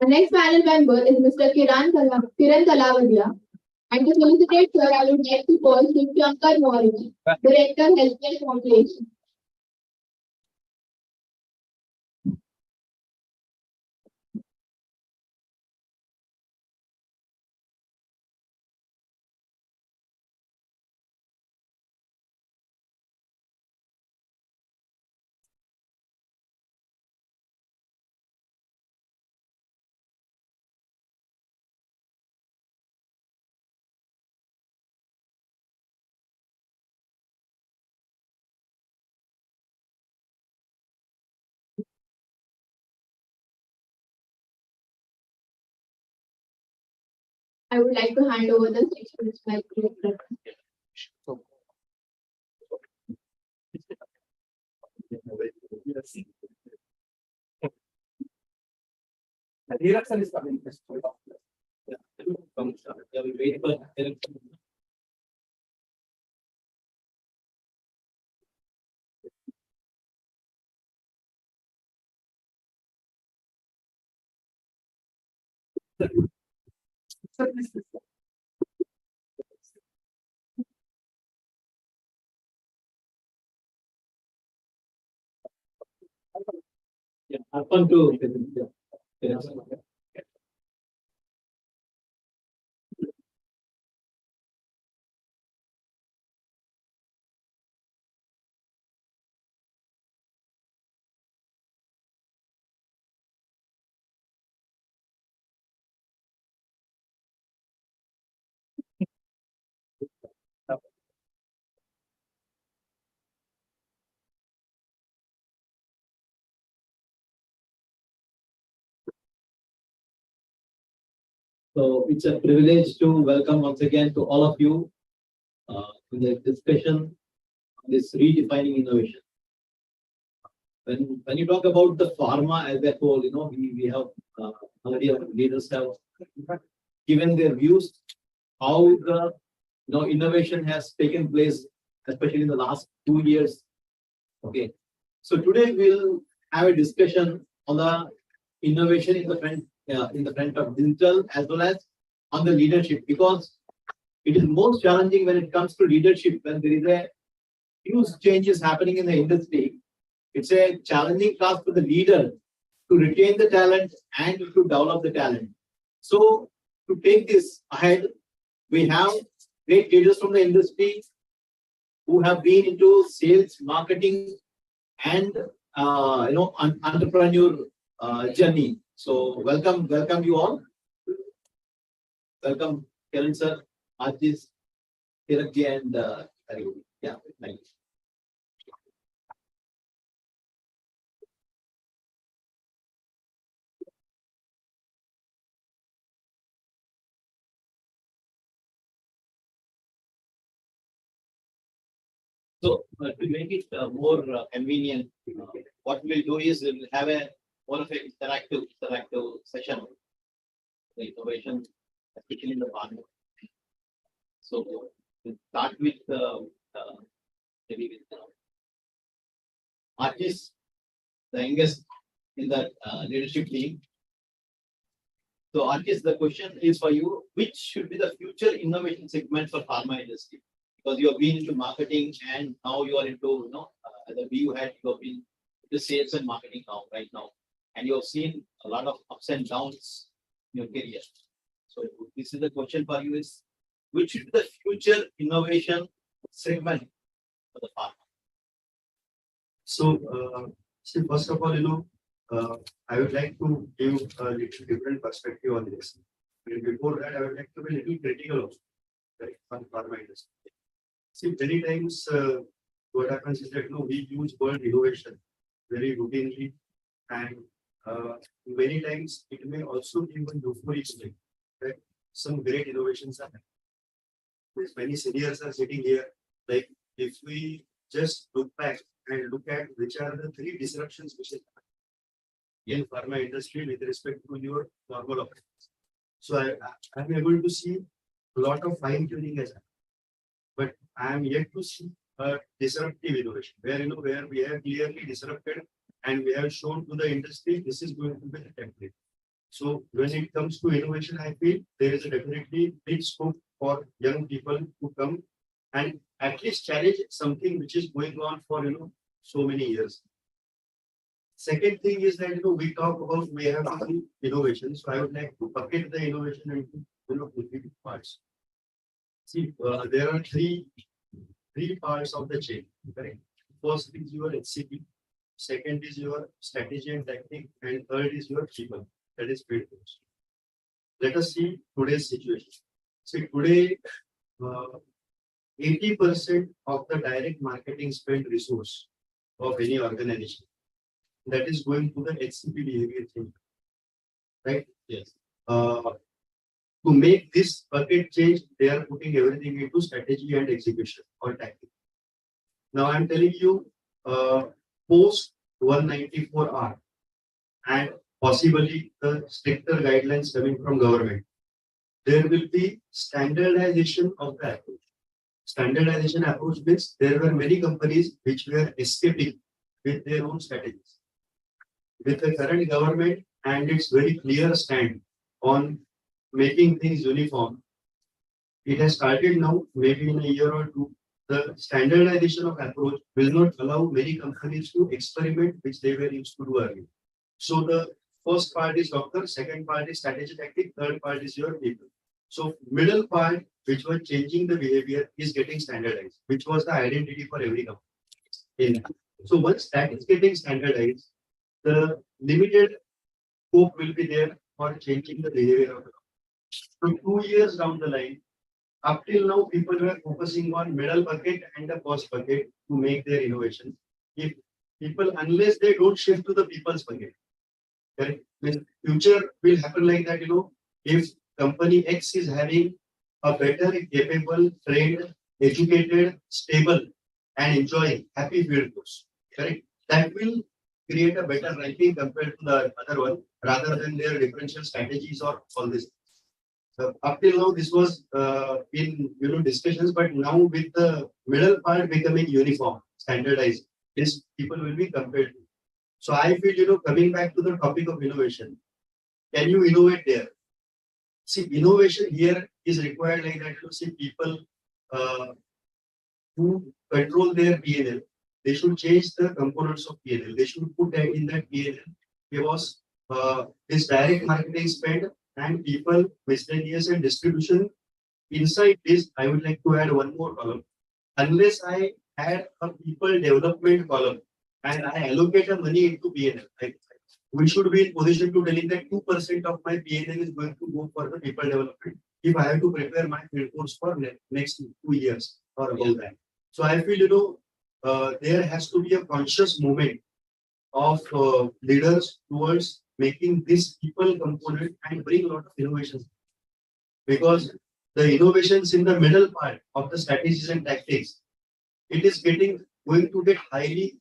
The next panel member is Mr. Kiran Kalavadia. And to felicitate sir, I would like to call Shankar Maurya, Director Healthcare Population. I would like to hand over the stage to Mr. Director. Direction is coming. Yeah, we wait for yeah, happen to yeah. So it's a privilege to welcome once again to all of you to the discussion on this redefining innovation. When you talk about the pharma as a whole, we have already our leaders have given their views how the innovation has taken place, especially in the last 2 years. Okay, so today we'll have a discussion on the innovation in the front of digital as well as on the leadership, because it is most challenging when it comes to leadership when there is a huge changes happening in the industry. It's a challenging task for the leader to retain the talent and to develop the talent. So to take this ahead, we have great leaders from the industry who have been into sales, marketing, and entrepreneur journey. So welcome you all. Welcome, Kiran sir, Archis, Kiranji, and Harry. Yeah, thank you. So to make it more convenient, what we'll do is we'll have a more of an interactive session. The innovation, especially in the farm. So we'll start with maybe with Archis, the youngest in the leadership team. So Archis, the question is for you: which should be the future innovation segment for pharma industry? Because you have been into marketing and now you are into, as a BU head, you have been into sales and marketing right now. And you have seen a lot of ups and downs in your career. So this is the question for you is, which should be the future innovation segment for the pharma? So, first of all, I would like to give a little different perspective on this. And before that, I would like to be a little critical also. right, on pharma industry. See, many times what happens is that we use word innovation very routinely, and many times it may also be even euphoric state, right? Some great innovations are happening. Many seniors are sitting here. Like if we just look back and look at which are the three disruptions which is in pharma industry with respect to your normal operations. So I'm able to see a lot of fine tuning as happened. But I am yet to see a disruptive innovation where where we have clearly disrupted and we have shown to the industry this is going to be the template. So when it comes to innovation, I feel there is a definitely big scope for young people to come and at least challenge something which is going on for so many years. Second thing is that we talk about we have to do innovation. So I would like to bucket the innovation into three parts. See, there are three parts of the chain. Correct. First is your HCP, second is your strategy and tactic, and third is your people. That is field force. Let us see today's situation. See, today, 80% of the direct marketing spend resource of any organization that is going to the HCP behavior change. Right? Yes. To make this bucket change, they are putting everything into strategy and execution or tactic. Now I'm telling you, post 194R and possibly the stricter guidelines coming from government, there will be standardization of the approach. Standardization approach means there were many companies which were escaping with their own strategies. With the current government and its very clear stand on making things uniform, it has started now, maybe in a year or two. The standardization of approach will not allow many companies to experiment, which they were used to do earlier. So the first part is doctor, second part is strategy tactic, third part is your people. So middle part, which was changing the behavior, is getting standardized, which was the identity for every company. So once that is getting standardized, the limited scope will be there for changing the behavior of the company. So 2 years down the line, up till now, people were focusing on middle bucket and the cost bucket to make their innovations. If people, unless they don't shift to the people's bucket, correct? Then future will happen like that. If company X is having a better, capable, trained, educated, stable, and enjoying happy field force, correct? That will create a better ranking compared to the other one, rather than their differential strategies or all this. So up till now, this was in discussions, but now with the middle part becoming uniform, standardized, this people will be compared to. So I feel coming back to the topic of innovation, can you innovate there? See, innovation here is required like that. See, people who control their PNL, they should change the components of PNL. They should put that in that PNL because this direct marketing spend and people, miscellaneous and distribution. Inside this, I would like to add one more column. Unless I add a people development column and I allocate a money into PNL, we should be in position to telling that 2% of my PNL is going to go for the people development if I have to prepare my field force for next 2 years or about that. So I feel there has to be a conscious movement of leaders towards making this people component and bring a lot of innovations. Because the innovations in the middle part of the strategies and tactics, it is going to get highly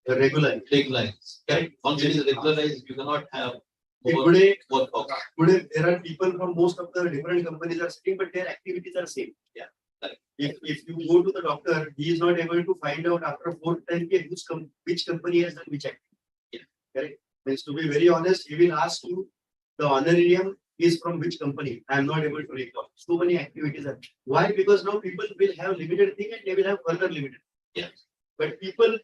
regularized. Correct? Once it is regularized, you cannot have Today, work. there are people from most of the different companies are sitting, but their activities are same. Yeah. Correct. If you go to the doctor, he is not able to find out after 4 10 years which company has done which activity. Yeah. Correct? Means to be very honest, he will ask you the honorarium is from which company. I am not able to recall. So many activities are. Why? Because now people will have limited thing and they will have further limited. Yeah. But people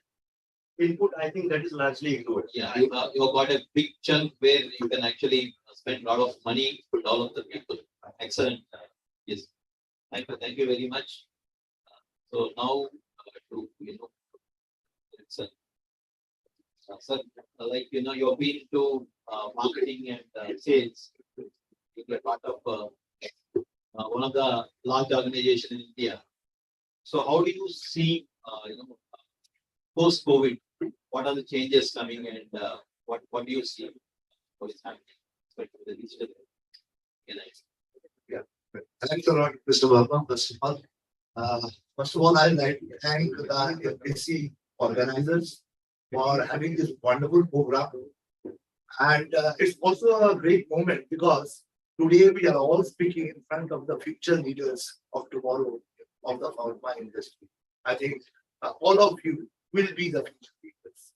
input, I think that is largely ignored. Yeah, you have got a big chunk where you can actually spend a lot of money to develop the people. Excellent. Yes. Thank you very much. So now it's sir, like you've been to marketing and sales. You're part of one of the large organization in India. So how do you see, post-COVID, what are the changes coming and what do you see? What is happening? Especially with the digital organization? Thanks a lot, Mr. Verma. First of all, I'd like to thank the LPC organizers for having this wonderful program. And it's also a great moment because today we are all speaking in front of the future leaders of tomorrow of the pharma industry. I think all of you will be the future leaders.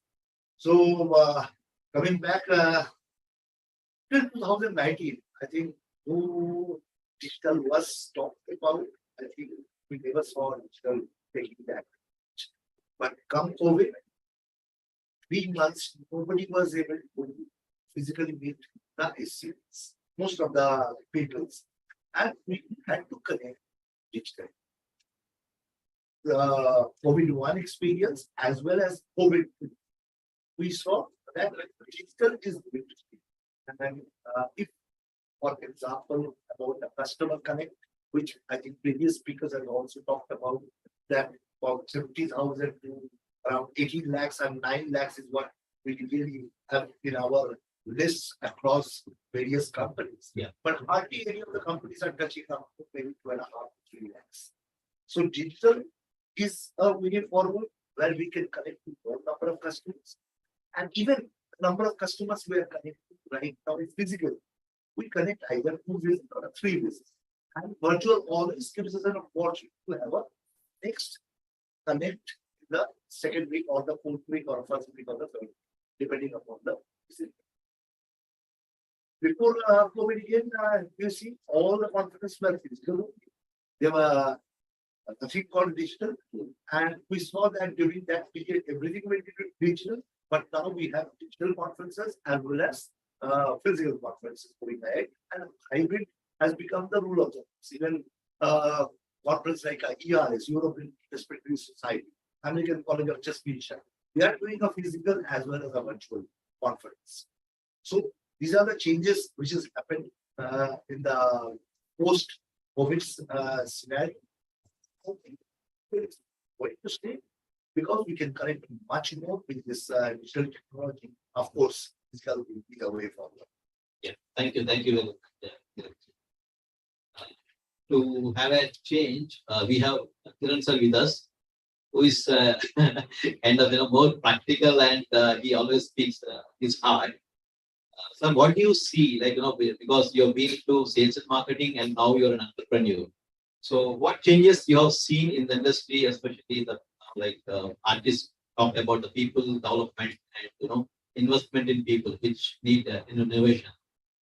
So coming back till 2019, I think who digital was talked about, I think we never saw digital taking that. But come COVID, 3 months, nobody was able to physically meet the students, most of the people, and we had to connect digitally. The COVID-1 experience as well as COVID-2, we saw that digital is going to be. And then if, for example, about the customer connect, which I think previous speakers have also talked about, that about 70,000 to around 18 lakhs and 9 lakhs is what we really have in our lists across various companies. Yeah. But hardly any of the companies are touching up to maybe 2.5 to 3 lakhs. So digital is a way forward where we can connect to more number of customers. And even the number of customers we are connecting right now is physical. We connect either 2 visits or 3 visits. And virtual always gives us an opportunity to have a next connect the second week or the 4th week or first week or the 3rd, depending upon the visit. Before COVID again, you see all the conferences were physical. There were nothing called digital, and we saw that during that period everything went into digital. But now we have digital conferences as well as physical conferences going ahead, and hybrid has become the rule of the even conference like ERS, European Respiratory Society, American College of Chest Physicians. They are doing a physical as well as a virtual conference. So these are the changes which has happened in the post-COVID scenario. It's going to stay because we can connect much more with this digital technology. Of course, physical will be the way forward. Yeah, thank you very much. Yeah. To have a change, we have Kiran sir with us, who is kind of more practical and he always speaks his heart. Sir, what do you see, because you've been to sales and marketing and now you're an entrepreneur. So what changes you have seen in the industry, especially the artists talk about the people development and investment in people which need innovation.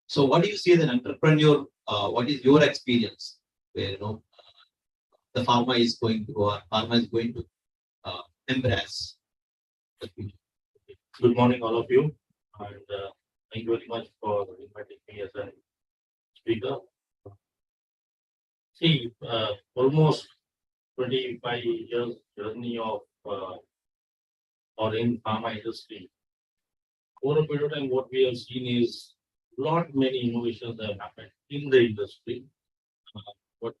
So what do you see as an entrepreneur? What is your experience where the pharma is going to or pharma is going to embrace the future? Good morning, all of you, and thank you very much for inviting me as a speaker. See, almost 25 years journey of or in pharma industry. Over a period of time, what we have seen is many innovations that have happened in the industry. What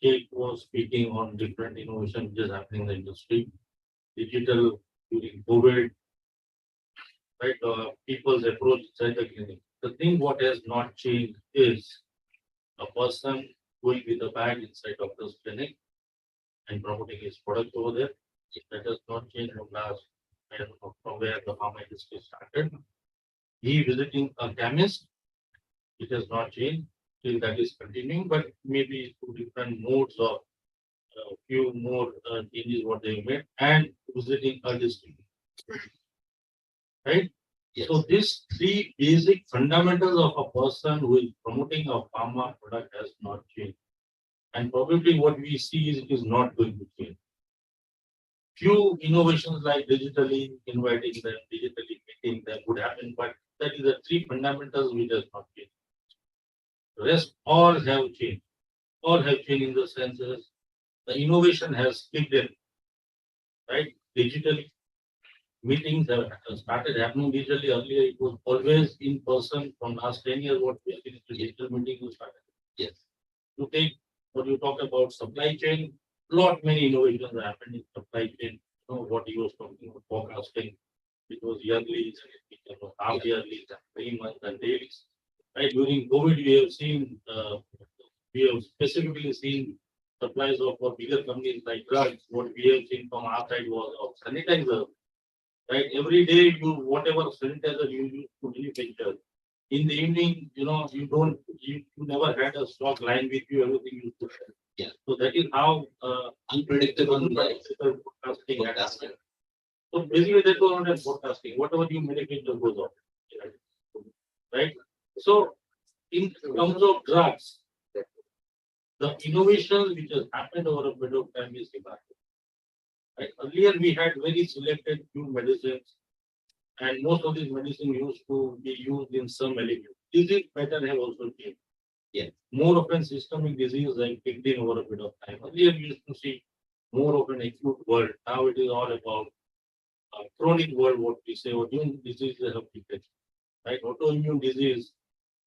Jake was speaking on different innovation which is happening in the industry, digital during COVID, right? People's approach inside the clinic. The thing what has not changed is a person going with a bag inside doctor's clinic and promoting his product over there. That has not changed from last, I don't know, from where the pharma industry started. He visiting a chemist, it has not changed. Still that is continuing, but maybe through different modes or a few more changes what they made, and visiting a district. Right? Yes. So these 3 basic fundamentals of a person who is promoting a pharma product has not changed. And probably what we see is it is not going to change. Few innovations like digitally inviting them, digitally meeting them would happen, but that is the 3 fundamentals which has not changed. The rest all have changed. All have changed in the senses. The innovation has kicked in, right? Digitally. Meetings have started happening digitally. Earlier, it was always in person. From last 10 years, what we have seen is digital meeting was started. Yes. You take what you talk about supply chain, lot many innovations happened in supply chain. You know what you was talking about forecasting, it was yearly, and it became half yearly, and 3 months and days. Right, during COVID, we have specifically seen supplies of for bigger companies like drugs. What we have seen from our side was of sanitizer. Right, every day whatever sanitizer you use to manufacture. In the evening, you never had a stock line with you, everything you put. Yeah. So that is how Unpredictable. forecasting happens. So basically that was not forecasting, whatever you manufacture goes off. Right? So in terms of drugs, the innovation which has happened over a period of time is remarkable. Right? Earlier we had very selected few medicines, and most of these medicines used to be used in some element. Disease pattern have also changed. Yeah. More often systemic disease like kicked in over a bit of time. Earlier we used to see more of an acute world. Now it is all about chronic world, what we say, autoimmune diseases have kicked in. Right? Autoimmune disease,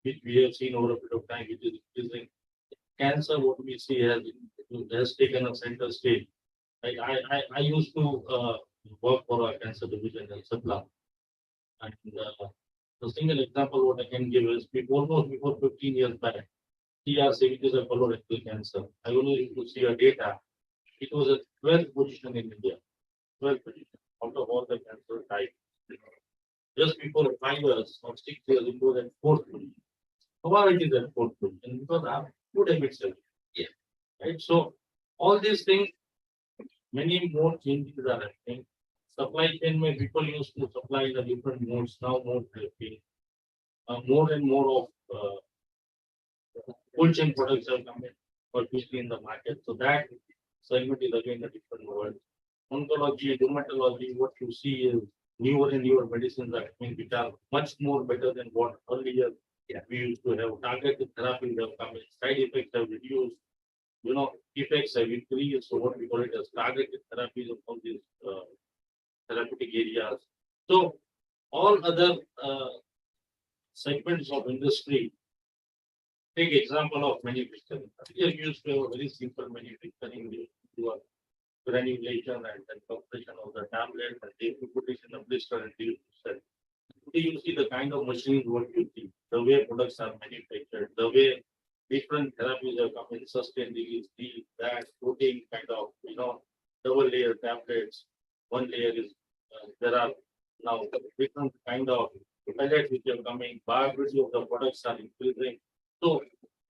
which we have seen over a bit of time, which is increasing. Cancer, what we see has taken a center stage. Like I used to work for a cancer division in Sapla. And the single example what I can give is almost before 15 years back, TRC, which is a colorectal cancer. I only used to see a data. It was a 12th position in India. 12th position out of all the cancer types. Just before 5 years or 6 years, it was at 4th position. Why it is at 4th position? Because I have good habits. Yeah. Right. So all these things, many more changes are happening. Supply chain may people used to supply in the different modes. Now more more and more of cold chain products are coming or quickly in the market. So that segment is again a different world. Oncology, dermatology, what you see is newer and newer medicines are coming which are much more better than what earlier we used to have. Targeted therapies have come in, side effects have reduced, effects have increased. So what we call it as targeted therapies of all these therapeutic areas. So all other segments of industry, take example of manufacturing. Earlier we used to have a very simple manufacturing. We used to do a granulation and then compression of the tablet, and they used to put it in a blister and they used to sell. Today you see the kind of machines what you see, the way products are manufactured, the way different therapies are coming, sustained release, that protein kind of, double layer tablets. One layer is there are now different kind of pellets which are coming, viability of the products are increasing. So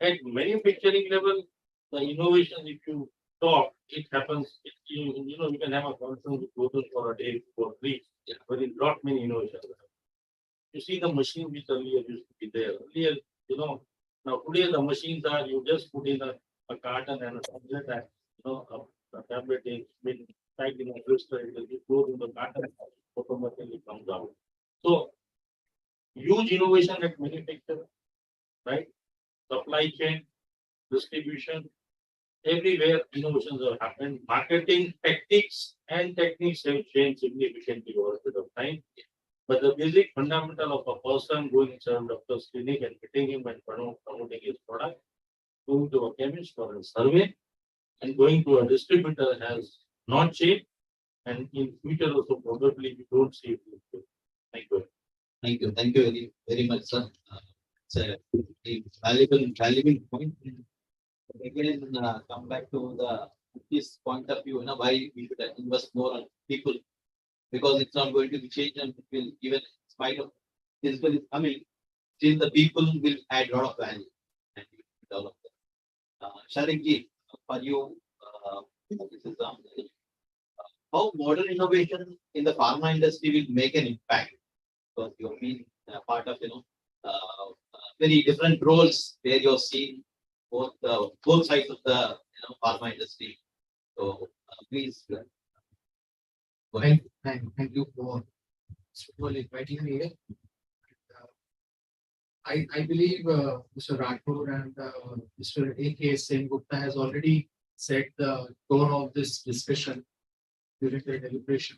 at manufacturing level, the innovation, if you talk, it happens. You can have a conference with Google for a day for free. But in lot many innovations. You see the machine which earlier used to be there. Earlier, now today the machines are you just put in a carton and a tablet and a tablet is been packed in a blister, it will be closed in the carton, automatically comes out. So huge innovation at manufacture, right? Supply chain, distribution, everywhere innovations have happened. Marketing tactics and techniques have changed significantly over a period of time. But the basic fundamental of a person going to a doctor's clinic and getting him and promoting his product, going to a chemist for a survey, and going to a distributor has not changed. And in future also probably we don't see it. Thank you. Thank you. Thank you very, very much, sir. It's a valuable point. Again, come back to this point of view, why we should invest more on people, because it's not going to be changed, and it will, even in spite of physical is coming, still the people will add a lot of value and develop them. Sharik, for you, this is how modern innovation in the pharma industry will make an impact, because you've been part of very different roles where you're seeing both sides of the pharma industry. So please go ahead. Thank you for inviting me here. I believe Mr. Rathore and Mr. A.K. Gupta has already set the tone of this discussion during the deliberation.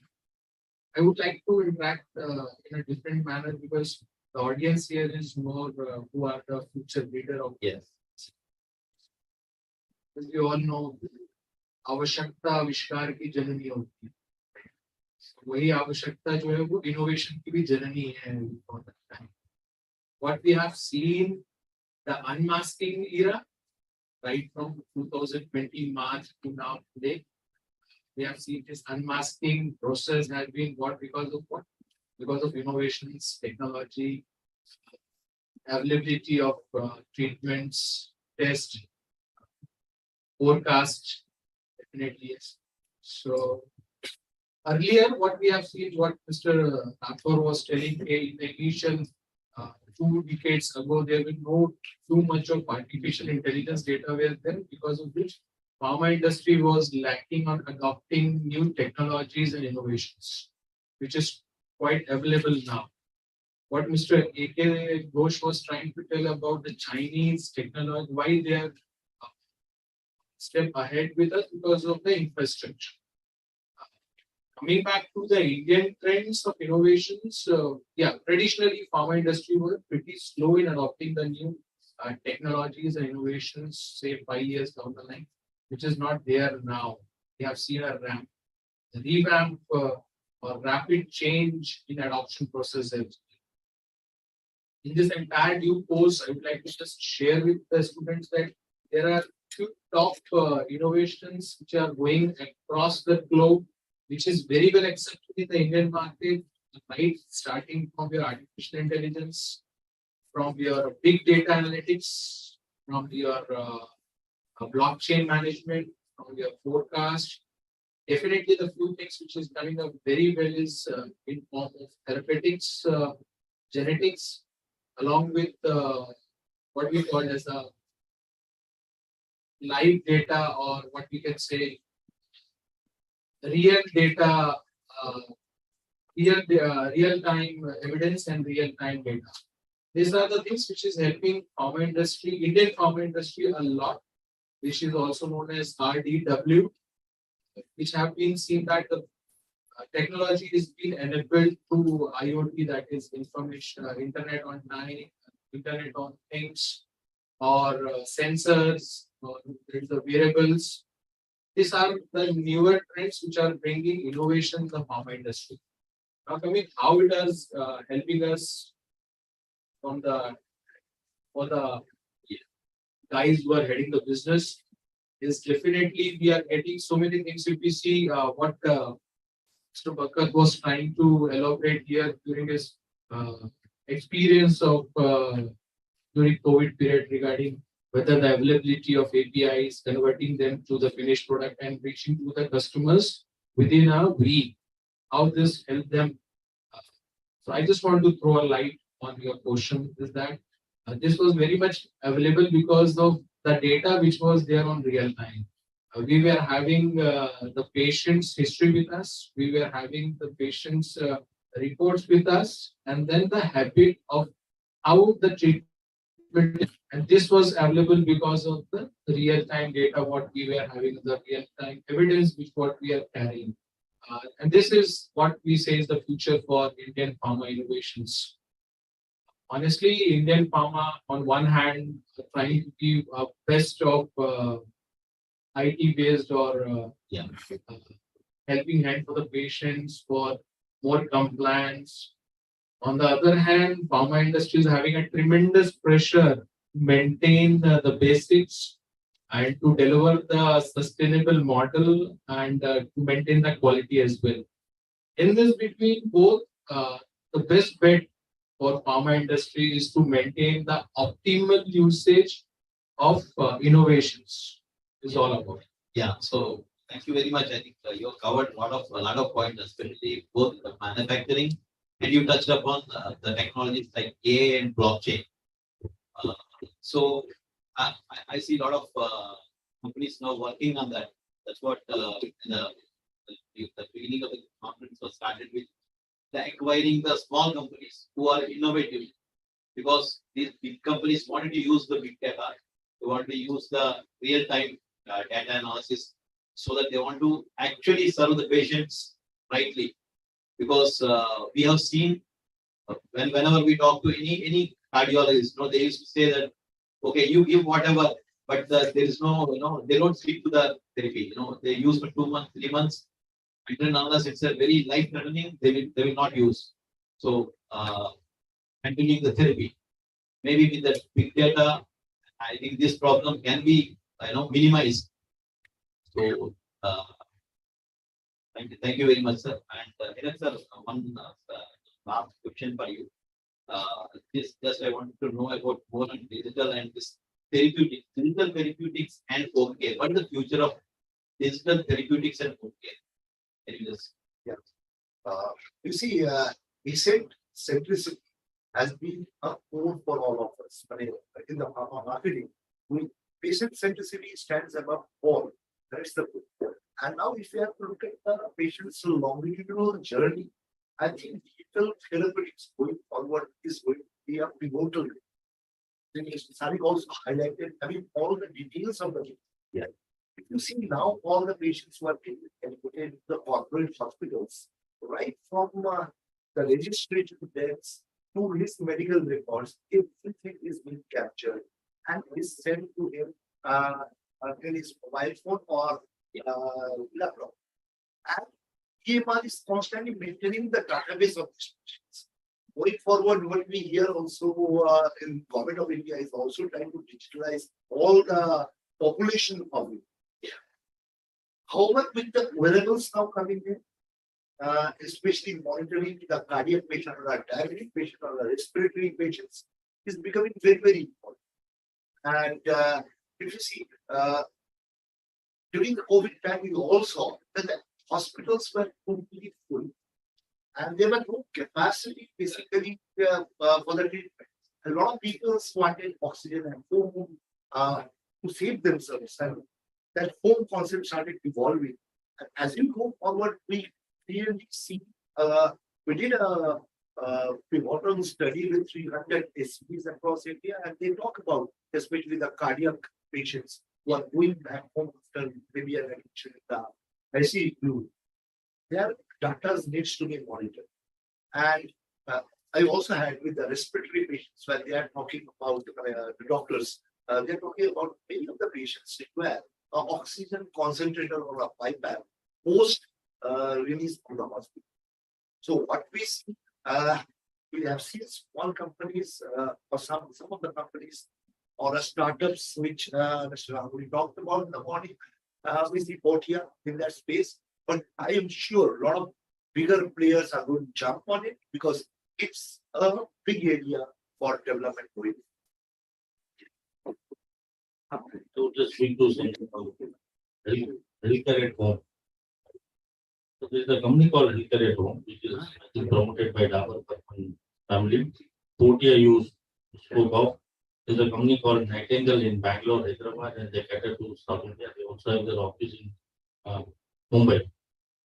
I would like to interact in a different manner, because the audience here is more who are the future leader of Yes. as we all know, आवश्यकता आविष्कार की जननी होती है. वही आवश्यकता जो है वो इनोवेशन की भी जननी है बहुत अच्छा है. What we have seen, the unmasking era, right from 2020 March to now today, we have seen this unmasking process has been what because of what? Because of innovations, technology, availability of treatments, test, forecast, definitely yes. So earlier, what we have seen, what Mr. Thakur was telling in the initial 2 decades ago, there will no too much of artificial intelligence data were there, because of which pharma industry was lacking on adopting new technologies and innovations, which is quite available now. What Mr. A.K. Ghosh was trying to tell about the Chinese technology, why they are step ahead with us because of the infrastructure. Coming back to the Indian trends of innovations, yeah, traditionally pharma industry was pretty slow in adopting the new technologies and innovations, say 5 years down the line, which is not there now. We have seen a revamp or rapid change in adoption processes. In this entire new course, I would like to just share with the students that there are 2 top innovations which are going across the globe, which is very well accepted in the Indian market, right? Starting from your artificial intelligence, from your big data analytics, from your blockchain management, from your forecast. Definitely the few things which is coming up very well is in form of therapeutics, genetics, along with what we call as a live data, or what we can say real data, real time evidence and real time data. These are the things which is helping pharma industry, Indian pharma industry a lot, which is also known as RDW, which have been seen that the technology is being enabled through IoT, that is information, internet on things, or sensors, or the wearables. These are the newer trends which are bringing innovation in the pharma industry. Now, coming how it is helping us for the guys who are heading the business is definitely we are getting so many things. If we see what Mr. Bhakat was trying to elaborate here during his experience of during COVID period regarding whether the availability of APIs, converting them to the finished product and reaching to the customers within a week, how this helped them. So I just want to throw a light on your question is that this was very much available because of the data which was there on real time. We were having the patient's history with us. We were having the patient's reports with us, and then the habit of how the treatment. And this was available because of the real-time data, what we were having, the real-time evidence which what we are carrying. And this is what we say is the future for Indian pharma innovations. Honestly, Indian pharma, on one hand, trying to give a best of IT-based or helping hand for the patients for more compliance. On the other hand, pharma industry is having a tremendous pressure to maintain the basics and to deliver the sustainable model and to maintain the quality as well. In this between both, the best bet for pharma industry is to maintain the optimal usage of innovations. Is all about it. Yeah, so thank you very much. I think you have covered a lot of points, especially both the manufacturing, and you touched upon the technologies like AI and blockchain. So I see a lot of companies now working on that. That's what the beginning of the conference was started with, the acquiring the small companies who are innovative, because these big companies wanted to use the big data. They want to use the real-time data analysis so that they want to actually serve the patients rightly. Because we have seen whenever we talk to any cardiologist, they used to say that, okay, you give whatever, but there is no, they don't stick to the therapy, they use for 2 months, 3 months. Until unless it's a very life threatening, they will not use. So, continuing the therapy, maybe with the big data, I think this problem can be, minimized. So, thank you very much, sir. And Hiren sir, one last question for you. Just I wanted to know about more on digital and this digital therapeutics and home care. What is the future of digital therapeutics and home care? Can you just You see, patient centricity has been a core for all of us. But in the pharma marketing, patient centricity stands above all. That's the core. And now, if you have to look at the patient's longitudinal journey, I think digital therapeutics going forward is going to be a pivotal. Sadiq also highlighted, all the details of the case. Yeah. If you see now, all the patients who are in the corporate hospitals, right from the registration deaths to his medical records, everything is being captured and is sent to him in his mobile phone or laptop. And EMR is constantly maintaining the database of these patients. Going forward, what we hear also in government of India is also trying to digitalize all the population of India. However, with the wearables now coming in, especially monitoring the cardiac patient or a diabetic patient or a respiratory patients is becoming very, very important. And if you see, during the COVID time, we all saw that the hospitals were completely full and there were no capacity basically for the treatment. A lot of people wanted oxygen at home to save themselves, and that home concept started evolving. And as you go forward, we clearly see we did a pivotal study with 300 SCBs across India, and they talk about especially the cardiac patients who are going back home after maybe an admission in the ICU. Their data needs to be monitored. And I also had with the respiratory patients where they are talking about the doctors, they're talking about many of the patients require an oxygen concentrator or a pipe post release from the hospital. So what we see, we have seen small companies or some of the companies or startups which Mr. Rahul talked about in the morning. We see Portia in that space, but I am sure a lot of bigger players are going to jump on it because it's a big area for development going. To just speak to something about healthcare at home. So there is a company called Healthcare at Home, which is promoted by Dabur family. Portia you spoke of. There's a company called Nightingale in Bangalore, Hyderabad, and they cater to South India. They also have their office in Mumbai.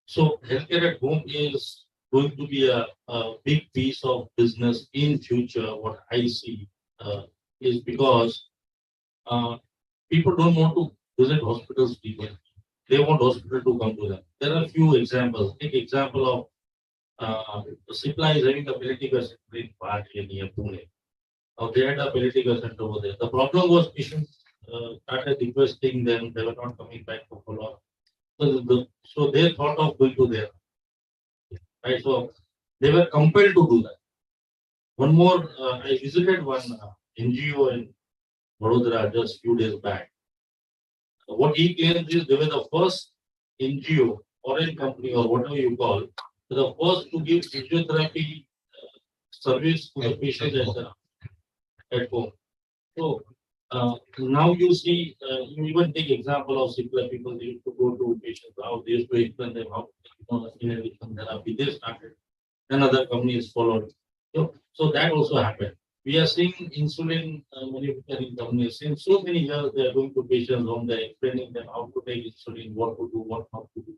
So healthcare at home is going to be a big piece of business in future. What I see is because people don't want to visit hospitals frequently. They want hospital to come to them. There are a few examples. Take example of Cipla is having a political center in Bharti near Pune. They had a political center over there. The problem was patients started requesting them. They were not coming back for follow-up. So they thought of going to there. Right. So they were compelled to do that. One more, I visited one NGO in Vadodara just few days back. What he claims is they were the first NGO, foreign company or whatever you call, the first to give physiotherapy service to the patients at home. So now you see, you even take example of simpler people. They used to go to patients how they used to explain them how inhalation therapy they started. Then other companies followed. So that also happened. We are seeing insulin manufacturing companies since so many years they are going to patients home. They are explaining them how to take insulin, what to do, what not to do.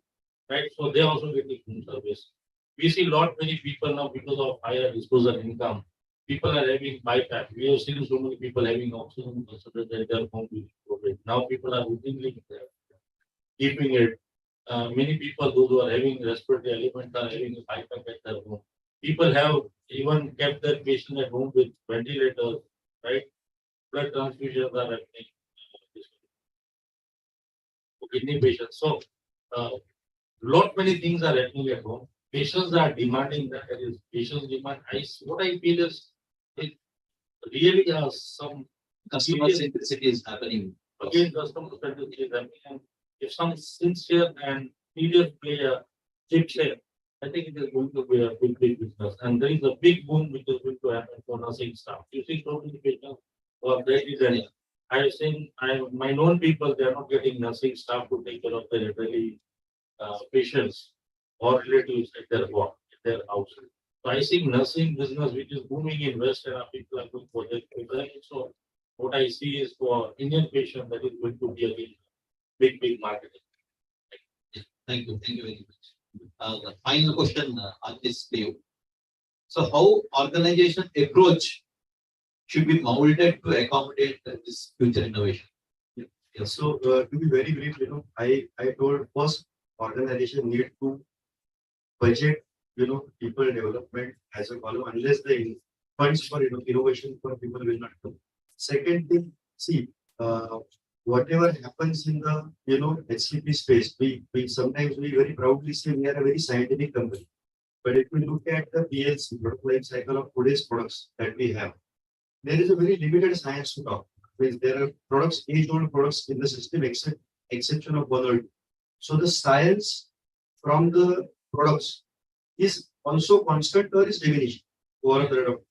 Right. So they also get the home service. We see many people now because of higher disposable income. People are having bypass. We have seen so many people having oxygen concentrated at their home during COVID. Now people are routinely keeping it. Many people, those who are having respiratory element, are having a bypass at their home. People have even kept their patient at home with ventilators, right? Blood transfusions are happening. kidney patients. So, lot many things are happening at home. Patients are demanding that. There is patients demand. What I feel is it really some Customer centricity is happening. again customer centricity is happening. And if some sincere and serious player chips in, I think it is going to be a big business. And there is a big boom which is going to happen for nursing staff. You see so many patients who are very ready. I have seen my known people, they are not getting nursing staff to take care of their elderly patients or relatives at their work, at their house. So I see nursing business which is booming in West and people are going for that. So what I see is for Indian patient that is going to be a big market. Thank you very much. The final question on this to you. So how organization approach should be molded to accommodate this future innovation? So to be very brief, I told first organization need to budget, people development as a column unless the funds for innovation for people will not come. Second thing, see, whatever happens in the HCP space, we sometimes we very proudly say we are a very scientific company. But if we look at the PLC, product life cycle of today's products that we have, there is a very limited science to talk. There are products, age-old products in the system, exception of one or two. So the science from the products is also constant or is diminishing over a period of time.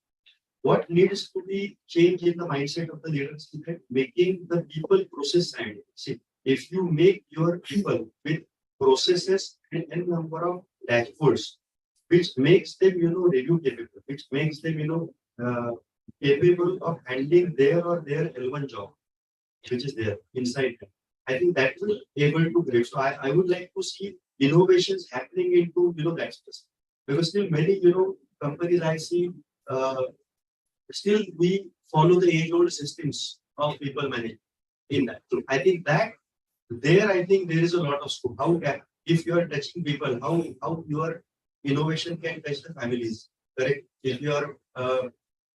What needs to be changed in the mindset of the leaders is that making the people process science. See, if you make your people with processes and n number of dashboards, which makes them, review capable, which makes them, capable of handling their L1 job, which is there inside them. I think that will be able to great. So I would like to see innovations happening into, that space. Because still many, companies I see, still we follow the age-old systems of people management in that. So I think that there is a lot of scope. How can, if you are touching people, how your innovation can touch the families, correct? If you are,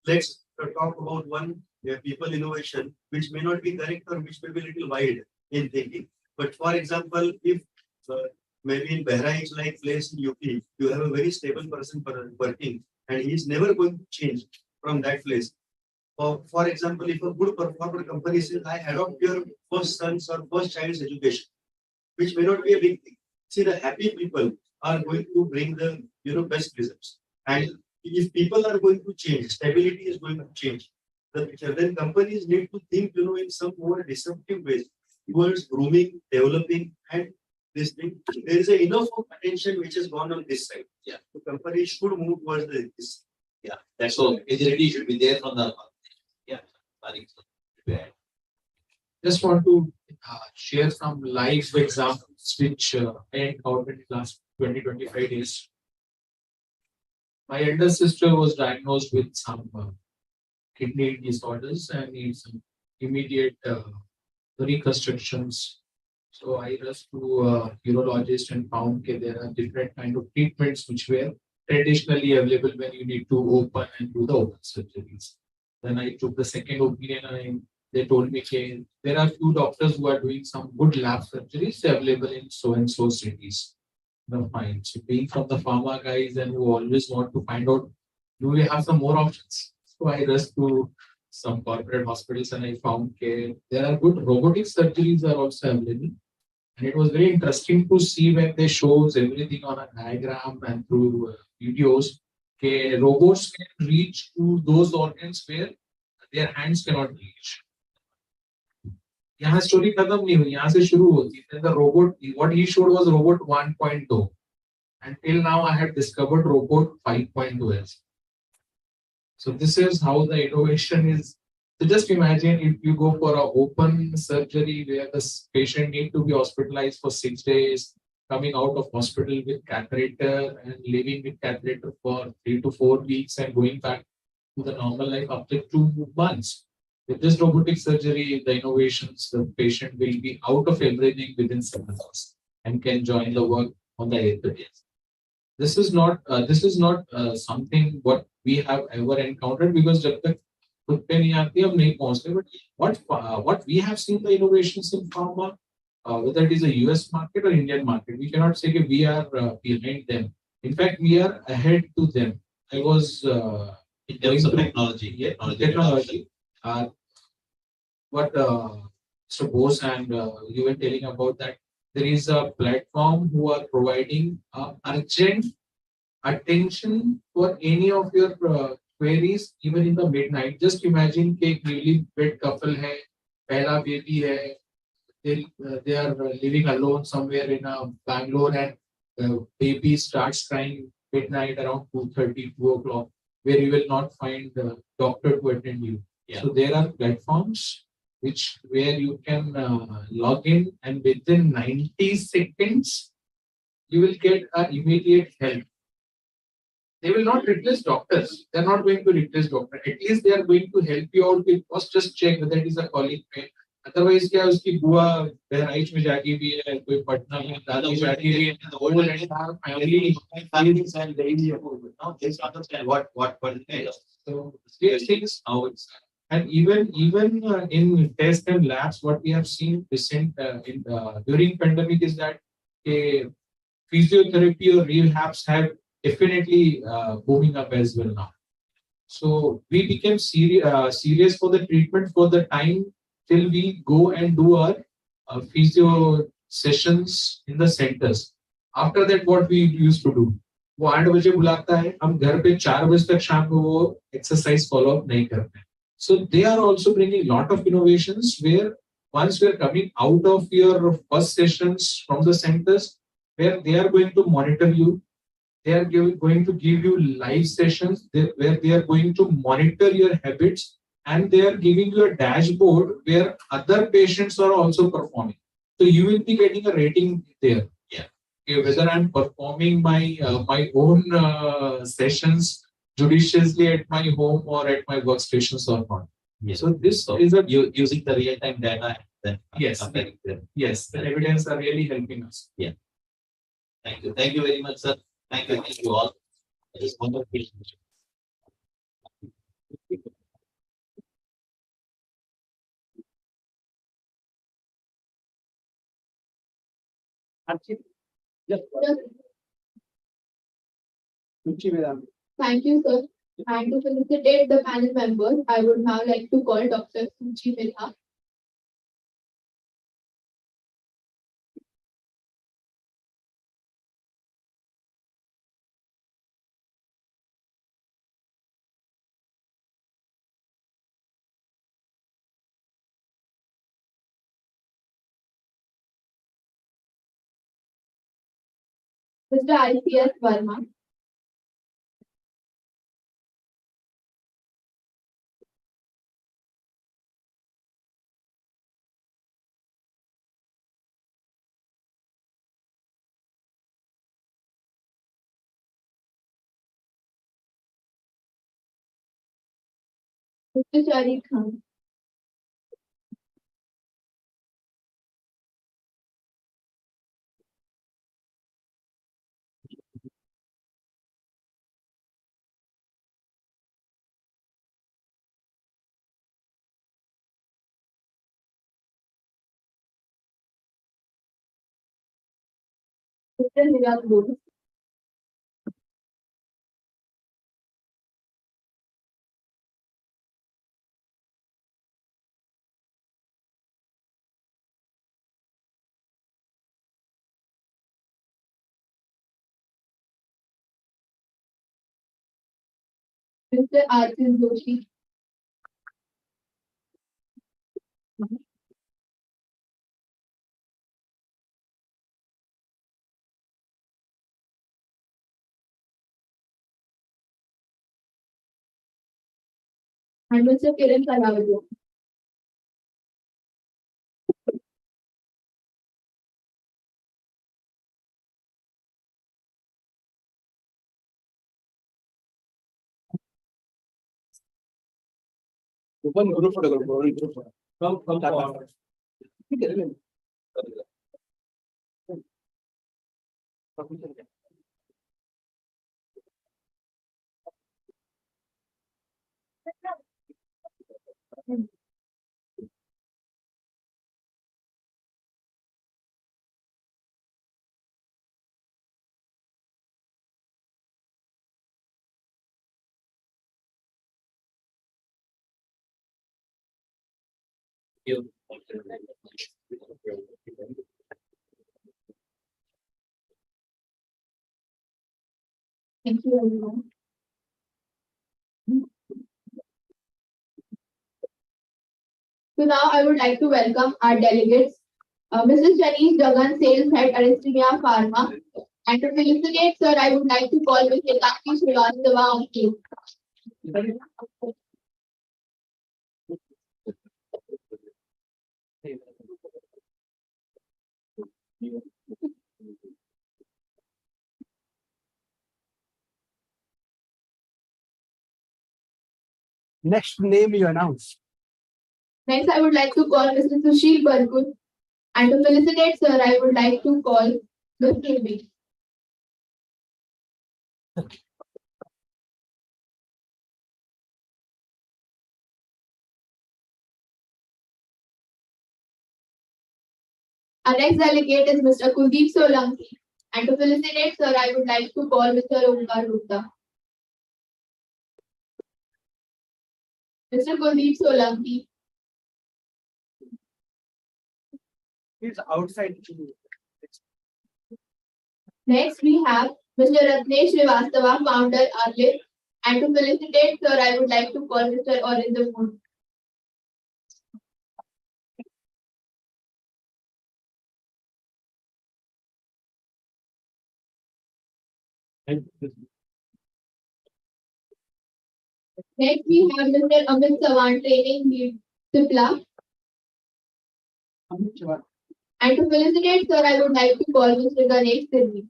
let's talk about one people innovation, which may not be correct or which may be a little wide in thinking. But for example, if maybe in Bahrain, like place in UP, you have a very stable person working and he is never going to change from that place. For example, if a good performer company says, I adopt your first son's or first child's education, which may not be a big thing. See, the happy people are going to bring the best results. And if people are going to change, stability is going to change the picture. Then companies need to think, in some more disruptive ways towards grooming, developing, and this thing. There is enough of attention which has gone on this side. Yeah. The companies should move towards this. Yeah. That's so agility should be there from the yeah. Just want to share some live examples which I encountered in the last 20-25 days. My elder sister was diagnosed with some kidney disorders and needs some immediate reconstructions. So I rushed to a urologist and found that there are different kind of treatments which were traditionally available when you need to open and do the open surgeries. Then I took the second opinion and they told me that there are few doctors who are doing some good lab surgeries available in so and so cities. No, fine. So being from the pharma guys and who always want to find out, do we have some more options? So I rushed to some corporate hospitals and I found there are good robotic surgeries are also available. And it was very interesting to see when they shows everything on a diagram and through videos. Robots can reach to those organs where their hands cannot reach. यहाँ story खत्म नहीं हुई, यहाँ से शुरू होती है. The robot, what he showed was robot 1.0, and till now I have discovered robot 5.0 as. So this is how the innovation is. So just imagine if you go for an open surgery where the patient need to be hospitalized for 6 days, coming out of hospital with catheter and living with catheter for 3 to 4 weeks and going back to the normal life after 2 months. With this robotic surgery, the innovations, the patient will be out of everything within 7 hours and can join the work on the 8th day. This is not something what we have ever encountered because but what we have seen the innovations in pharma, whether it is a US market or Indian market. We cannot say that we are behind them. In fact, we are ahead to them. I was In terms of going through- technology, yeah, technology. What Mr. Bose and you were telling about that there is a platform who are providing urgent attention for any of your queries even in the midnight. Just imagine कि एक newly wed couple है, पहला baby है, they are living alone somewhere in Bangalore and baby starts crying midnight around 2:30, 2 o'clock, where you will not find the doctor to attend you. Yeah. So there are platforms where you can log in and within 90 seconds you will get immediate help. They will not replace doctors. They are not going to replace doctor. At least they are going to help you out with first just check whether it is a colic pain. Otherwise क्या उसकी बुआ बहराइच में जागी हुई है, कोई पटना में दादी जागी हुई है, वो लड़की family Families and the area. Now they understand what it is. so these things how it's and even in test and labs what we have seen recent during pandemic is that physiotherapy or rehabs have definitely booming up as well now. So we became serious for the treatment for the time till we go and do our physio sessions in the centers. After that, what we used to do? वो 8 बजे बुलाता है, हम घर पे 4 बजे तक शाम को वो exercise follow up नहीं करते. So they are also bringing lot of innovations where once we are coming out of your first sessions from the centers, where they are going to monitor you, they are going to give you live sessions where they are going to monitor your habits and they are giving you a dashboard where other patients are also performing. So you will be getting a rating there. Yeah. Okay, whether I'm performing my own sessions judiciously at my home or at my workstations or not. Yes. So this is a Using the real time data. Then Yes. comparing them. yes, the evidence are really helping us. Thank you. Thank you very much, sir. Thank you all. It is wonderful. Thank you, sir. And to felicitate the panel members, I would now like to call Dr. Suchi Milha. Mr. ICS Verma. Mr. Sharik Khan. Mr. Niraj Bose. Mr. Arjun Joshi. And Mr. Kiran Kalavajo. Come forward. Thank you, everyone. So now I would like to welcome our delegates, Mrs. Janice Jagan, Sales Head, Aristomia Pharma. And to felicitate, sir, I would like to call Mr. Kaki Srivastava on stage. Next name you announce. Next, I would like to call Mr. Sushil Barkut. And to felicitate, sir, I would like to call Ms. Kirby. Our next delegate is Mr. Kuldeep Solanki. And to felicitate, sir, I would like to call Mr. Omkar Gupta. Mr. Kuldeep Solanki. He's outside. Next, we have Mr. Ratnesh Srivastava, founder, Arlit. And to felicitate, sir, I would like to call Mr. Orindam. Next, we have Mr. Amit Sawan, training lead, Sipla. And to felicitate, sir, I would like to call Mr. Ganesh Sirvi.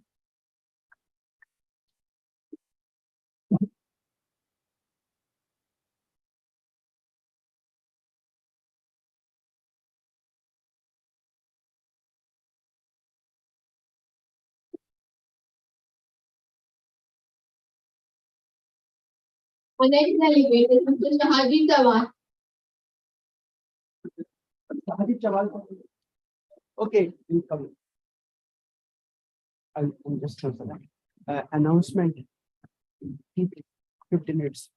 Our next delegate is Mr. Shahajit Sawan. Okay, you come. I'll just announcement. 15 minutes.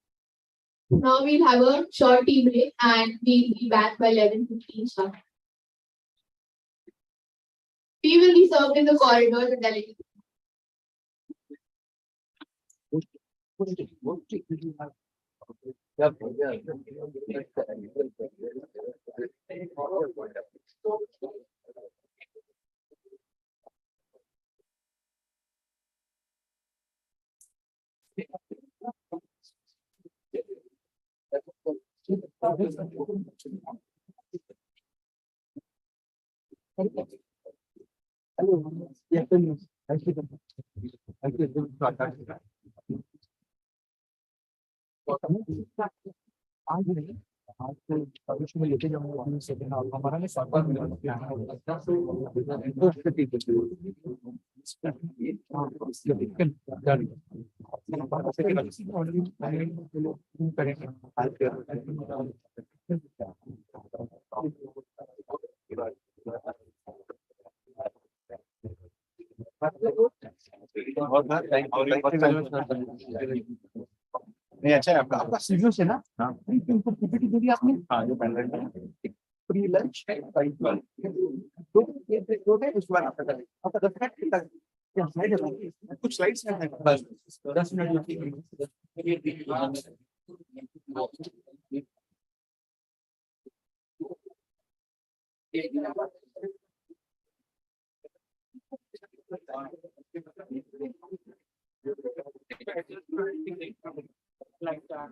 Now we'll have a short tea break and we'll be back by 11:15 sharp. Tea will be served in the corridor, the delegate. भविष्य में लेके जाऊंगा वहाँ से हमारा ने सरकार नहीं अच्छा है आपका आपका सीरियल से ना हाँ उनको पीपीटी दे दी आपने हाँ जो पेंडेंट है फ्री लंच तो ये दो है उस बार आपका करें आपका 10 मिनट तक या स्लाइड है कुछ स्लाइड्स हैं बस 10 minute like that.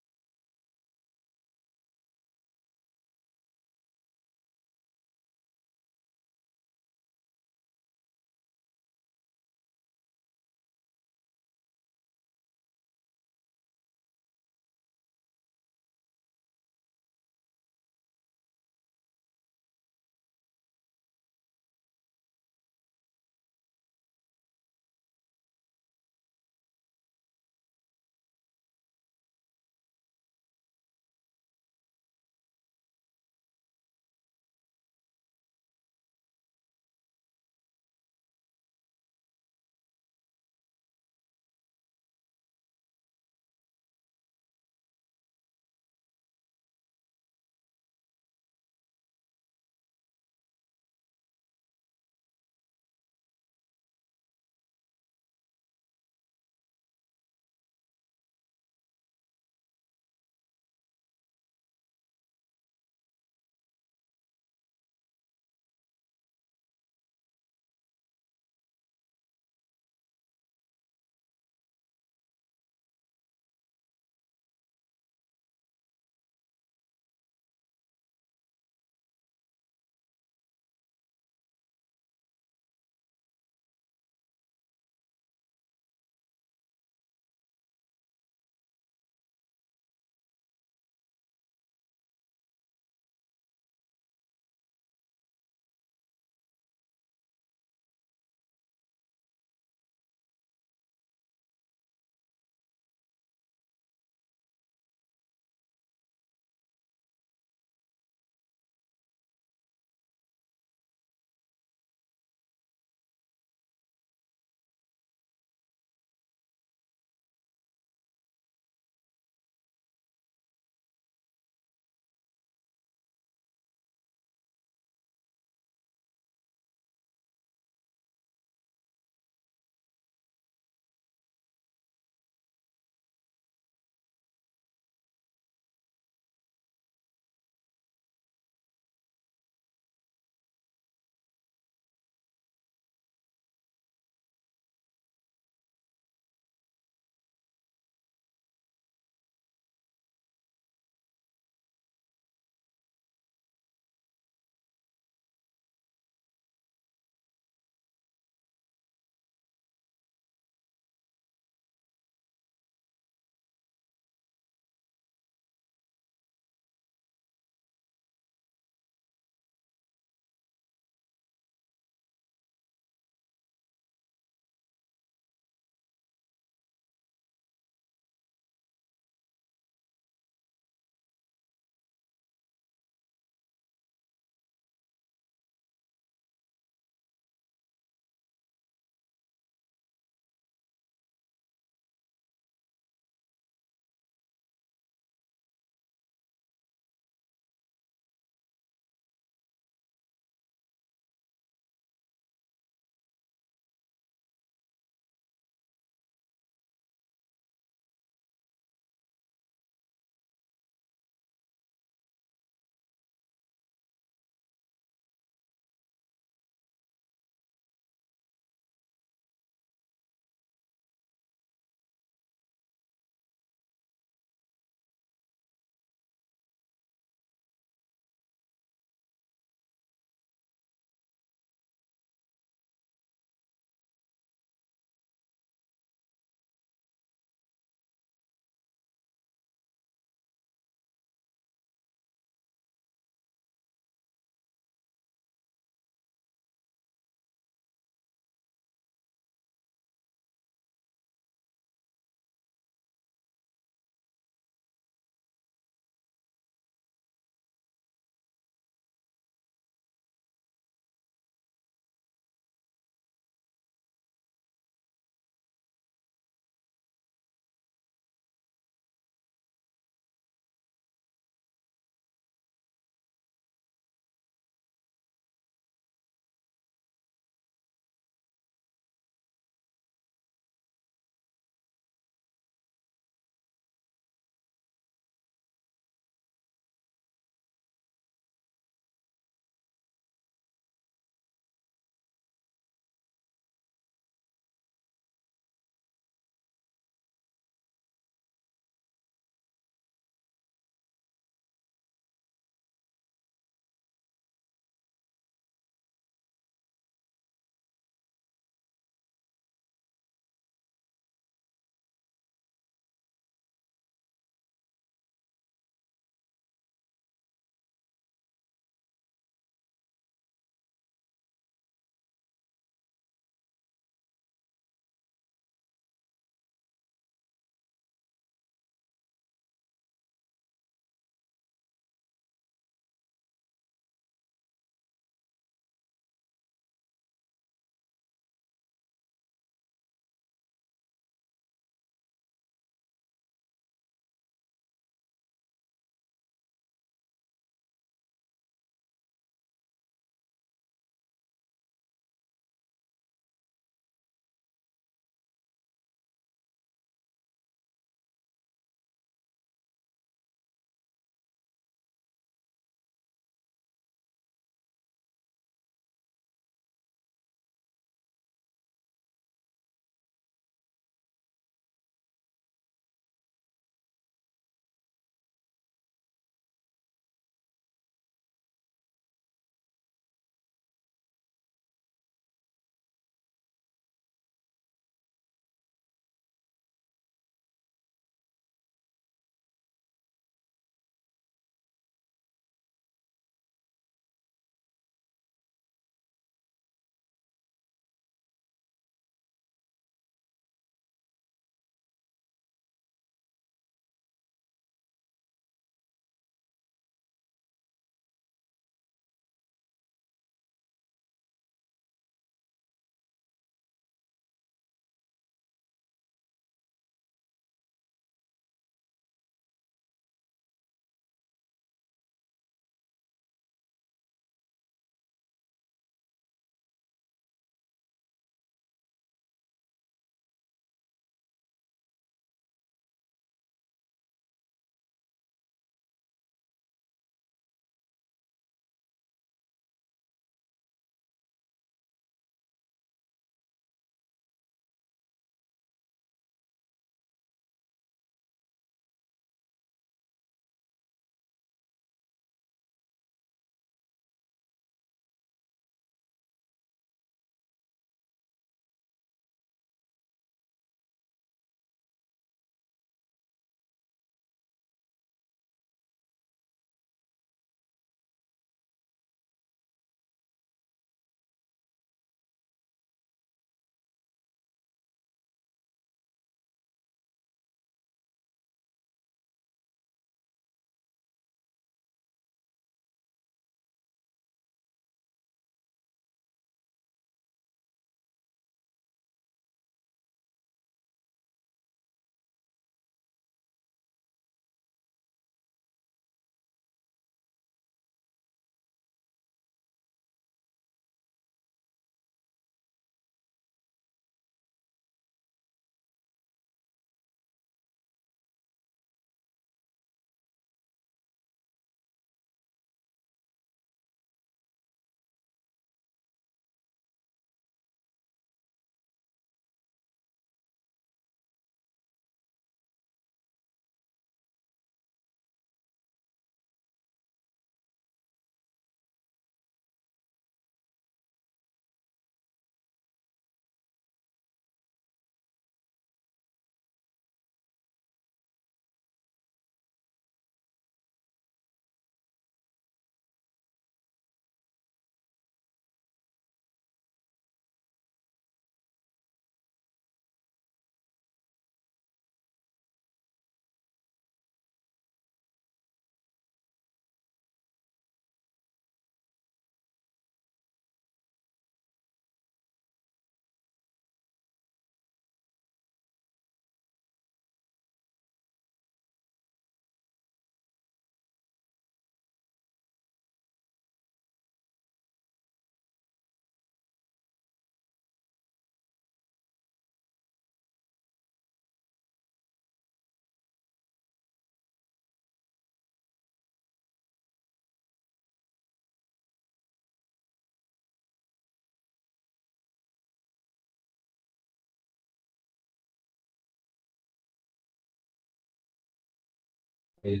Yes.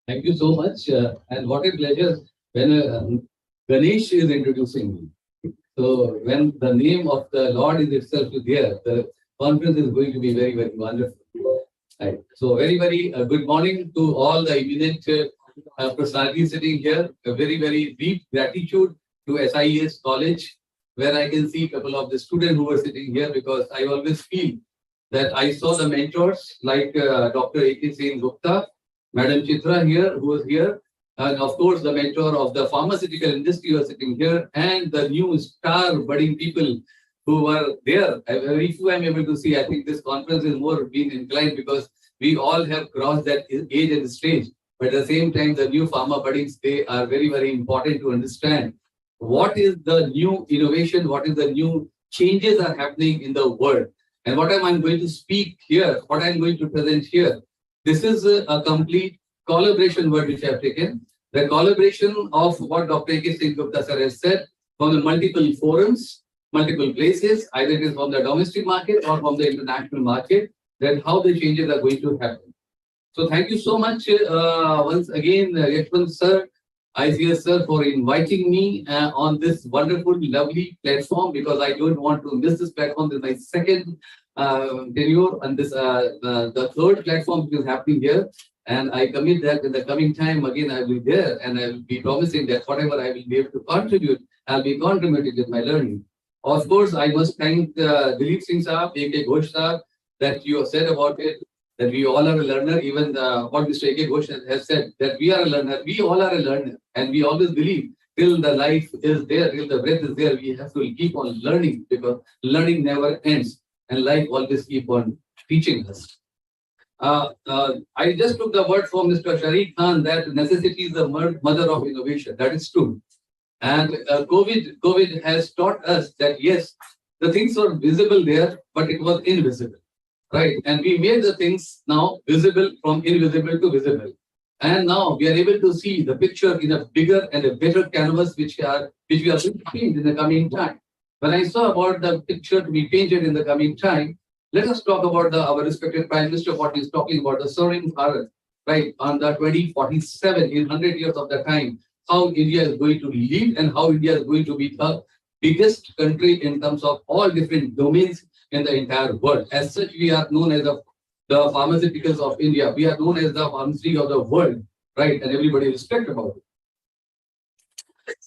Thank you so much. And what a pleasure when Ganesh is introducing me. So when the name of the Lord is itself there, the conference is going to be very, very wonderful. Right. So very good morning to all the eminent personalities sitting here. A very deep gratitude to SIES College, where I can see a couple of the students who were sitting here, because I always feel that I saw the mentors like Dr. A.K. Sen Gupta, Madam Chitra here, who was here, and of course the mentor of the pharmaceutical industry was sitting here, and the new star budding people who were there. Very few I'm able to see. I think this conference is more being inclined because we all have crossed that age and stage. But at the same time, the new pharma buddings, they are very important to understand what is the new innovation, what is the new changes are happening in the world. And what I'm going to speak here, what I'm going to present here, this is a complete collaboration word which I have taken. The collaboration of what Dr. A.K. Singh Gupta sir has said from the multiple forums, multiple places, either it is from the domestic market or from the international market, then how the changes are going to happen. So thank you so much once again, Yashwant sir, ICS sir, for inviting me on this wonderful, lovely platform, because I don't want to miss this platform. This is my second tenure, and this the third platform which is happening here. And I commit that in the coming time, again, I will be there, and I will be promising that whatever I will be able to contribute, I'll be contributing with my learning. Of course, I must thank Dilip Singh Saab, A.K. Ghosh Saab, that you have said about it, that we all are a learner. Even what Mr. A.K. Ghosh has said, that we are a learner. We all are a learner. And we always believe till the life is there, till the breath is there, we have to keep on learning, because learning never ends. And life always keep on teaching us. I just took the word from Mr. Sharik Khan that necessity is the mother of innovation. That is true. And COVID has taught us that yes, the things were visible there, but it was invisible, right? And we made the things now visible from invisible to visible. And now we are able to see the picture in a bigger and a better canvas, which we are going to paint in the coming time. When I saw about the picture to be painted in the coming time, let us talk about our respected Prime Minister, what he's talking about, the Soaring Bharat, right? On the 2047, in 100 years of the time, how India is going to lead and how India is going to be the biggest country in terms of all different domains in the entire world. As such, we are known as the pharmaceuticals of India. We are known as the pharmacy of the world, right? And everybody respect about it.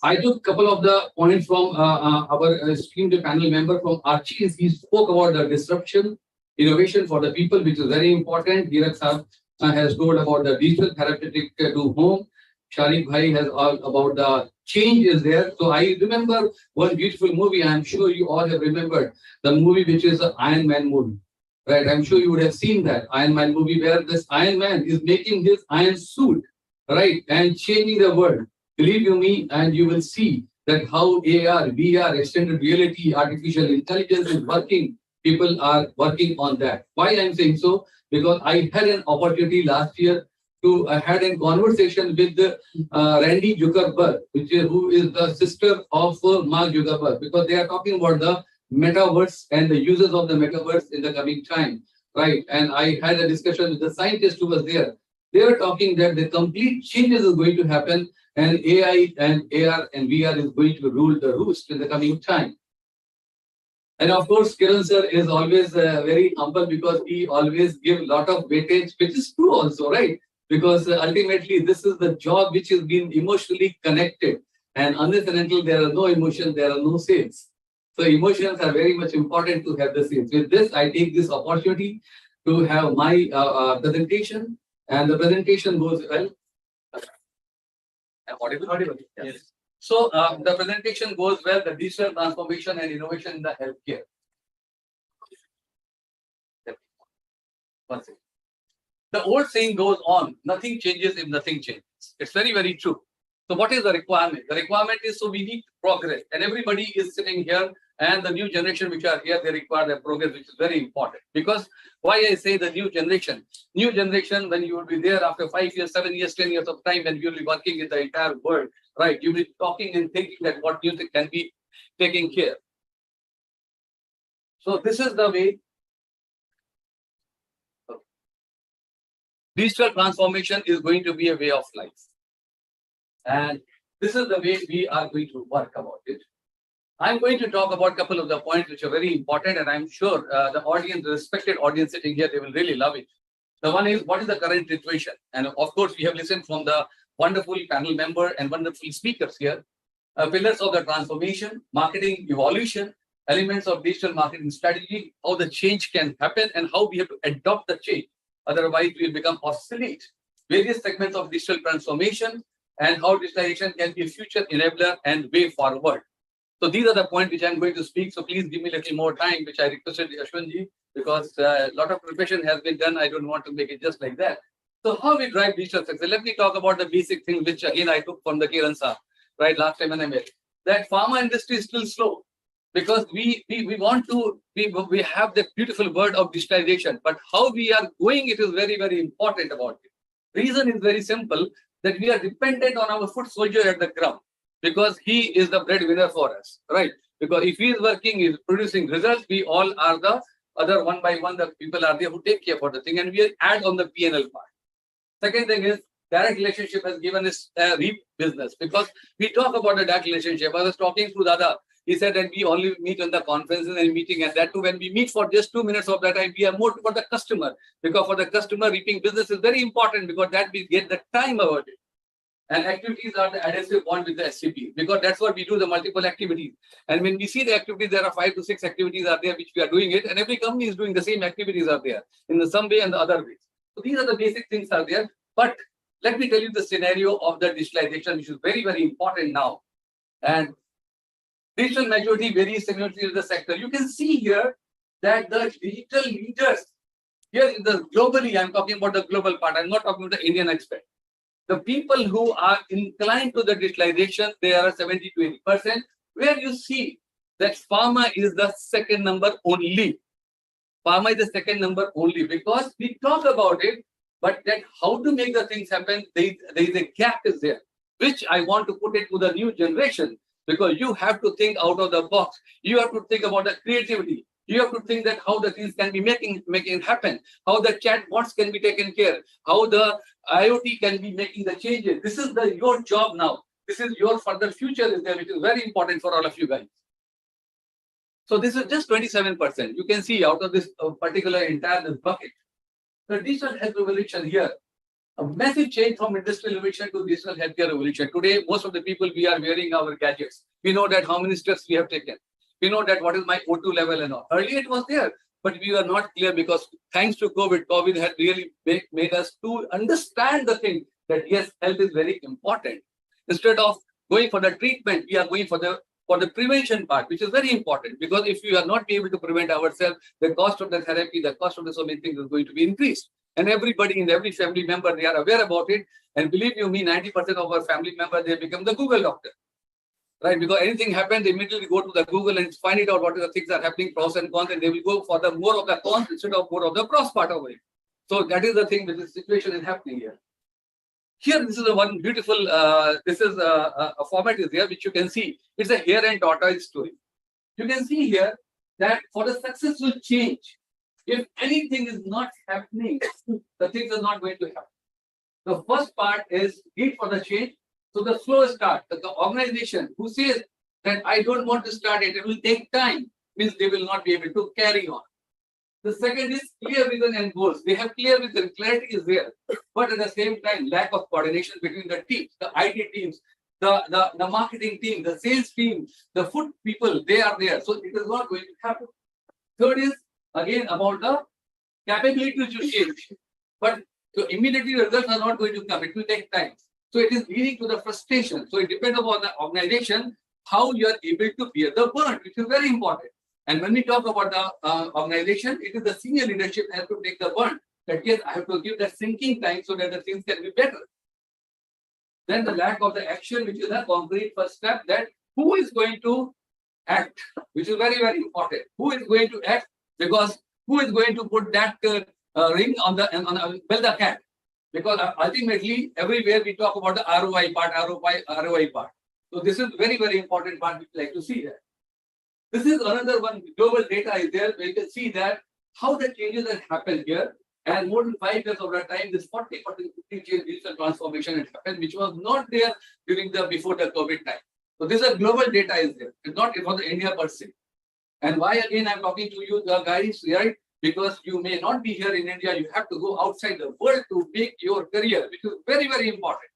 I took a couple of the points from our esteemed panel member from Archie's. He spoke about the disruption, innovation for the people, which is very important. Hirak Saab has told about the digital therapeutic to home. Sharik Bhai has all about the change is there. So I remember one beautiful movie. I'm sure you all have remembered the movie, which is the Iron Man movie, right? I'm sure you would have seen that Iron Man movie where this Iron Man is making his iron suit, right? And changing the world. Believe you me, and you will see that how AR, VR, extended reality, artificial intelligence is working. People are working on that. Why I'm saying so? Because I had an opportunity last year to had a conversation with Randy Zuckerberg, who is the sister of Mark Zuckerberg, because they are talking about the metaverse and the uses of the metaverse in the coming time, right? And I had a discussion with the scientist who was there. They were talking that the complete changes is going to happen, and AI and AR and VR is going to rule the roost in the coming time. And of course, Kiran sir is always very humble, because he always gives a lot of weightage, which is true also, right? Because ultimately, this is the job which is being emotionally connected. And unless and until there are no emotions, there are no sales. So emotions are very much important to have the sales. With this, I take this opportunity to have my presentation. And the presentation goes well. Audible? Yes. So the presentation goes well, the digital transformation and innovation in the healthcare. One second. The old saying goes on, nothing changes if nothing changes. It's very true. So what is the requirement? The requirement is, so we need progress, and everybody is sitting here, and the new generation which are here, they require their progress, which is very important. Because why I say the new generation, when you will be there after 5 years, 7 years, 10 years of time, when you will be working in the entire world, right? You will be talking and thinking that what music can be taking care. So this is the way Digital transformation is going to be a way of life. And this is the way we are going to work about it. I'm going to talk about a couple of the points which are very important, and I'm sure the audience, the respected audience sitting here, they will really love it. The one is, what is the current situation? And of course, we have listened from the wonderful panel member and wonderful speakers here. Pillars of the transformation, marketing evolution, elements of digital marketing strategy, how the change can happen and how we have to adopt the change. Otherwise, we will become obsolete. Various segments of digital transformation and how digitalization can be a future enabler and way forward. So these are the points which I'm going to speak. So please give me a little more time, which I requested Ashwinji, because a lot of preparation has been done. I don't want to make it just like that. So how we drive digital success? Let me talk about the basic thing, which again I took from the Kiran Sir, right, last time when I met. That pharma industry is still slow because we have that beautiful word of digitalization, but how we are going, it is very, very important about it. Reason is very simple, that we are dependent on our foot soldier at the ground, because he is the breadwinner for us, right? Because if he is working, he is producing results, we all are the other one by one, the people are there who take care for the thing, and we add on the P&L part. Second thing is, direct relationship has given us reap business, because we talk about the direct relationship. I was talking to Dada, he said that we only meet on the conferences and meeting, and that too, when we meet for just 2 minutes of that time, we are more for the customer, because for the customer, reaping business is very important, because that we get the time about it. And activities are the adhesive bond with the SCP, because that's what we do, the multiple activities. And when we see the activities, there are 5 to 6 activities are there, which we are doing it, and every company is doing the same activities are there in some way and the other ways. So these are the basic things are there. But let me tell you the scenario of the digitalization, which is very, very important now. And digital maturity varies significantly in the sector. You can see here that the digital leaders, here in the globally, I'm talking about the global part, I'm not talking about the Indian aspect. The people who are inclined to the digitalization, they are 70 to 80%, where you see that pharma is the second number only. Pharma is the second number only, because we talk about it, but that how to make the things happen, there is a gap is there, which I want to put it to the new generation, because you have to think out of the box. You have to think about the creativity. You have to think that how the things can be making it happen, how the chatbots can be taken care, how the IoT can be making the changes. This is your job now. This is your further future is there, which is very important for all of you guys. So this is just 27%. You can see out of this particular entire this bucket. The digital health revolution here, a massive change from industrial revolution to digital healthcare revolution. Today, most of the people, we are wearing our gadgets. We know that how many steps we have taken. We know that what is my O2 level and all. Earlier it was there, but we were not clear, because thanks to COVID had really made us to understand the thing that yes, health is very important. Instead of going for the treatment, we are going for the prevention part, which is very important, because if we are not able to prevent ourselves, the cost of the therapy, the cost of the so many things is going to be increased. And everybody in every family member, they are aware about it. And believe you me, 90% of our family members, they become the Google doctor. Right? Because anything happens, they immediately go to the Google and find it out what are the things are happening, pros and cons, and they will go for the more of the cons instead of more of the pros part of it. So that is the thing that the situation is happening here. Here, this is the one beautiful, this is a format is here, which you can see. It's a hare and tortoise story. You can see here that for the successful change, if anything is not happening, the things are not going to happen. The first part is need for the change. So the slow start, the organization who says that I don't want to start it, it will take time, means they will not be able to carry on. The second is clear vision and goals. They have clear vision, clarity is there, but at the same time, lack of coordination between the teams, the IT teams, the marketing team, the sales team, the food people, they are there. So it is not going to happen. Third is again about the capability to change, but so immediately the results are not going to come. It will take time. So it is leading to the frustration. So it depends upon the organization, how you are able to bear the burn, which is very important. And when we talk about the organization, it is the senior leadership has to take the burn. That yes, I have to give that thinking time so that the things can be better. Then the lack of the action, which is a concrete first step, that who is going to act, which is very, very important. Who is going to act? Because who is going to put that ring on build the cat? Because ultimately, everywhere we talk about the ROI part. So this is very, very important part we like to see that. This is another one, global data is there, where you can see that how the changes that happen here. And more than 5 years of that time, this 40% change digital transformation had happened, which was not there before the COVID time. So this is global data is there. It's not for the India per se. And why again I'm talking to you, the guys, right? Because you may not be here in India, you have to go outside the world to make your career, which is very, very important.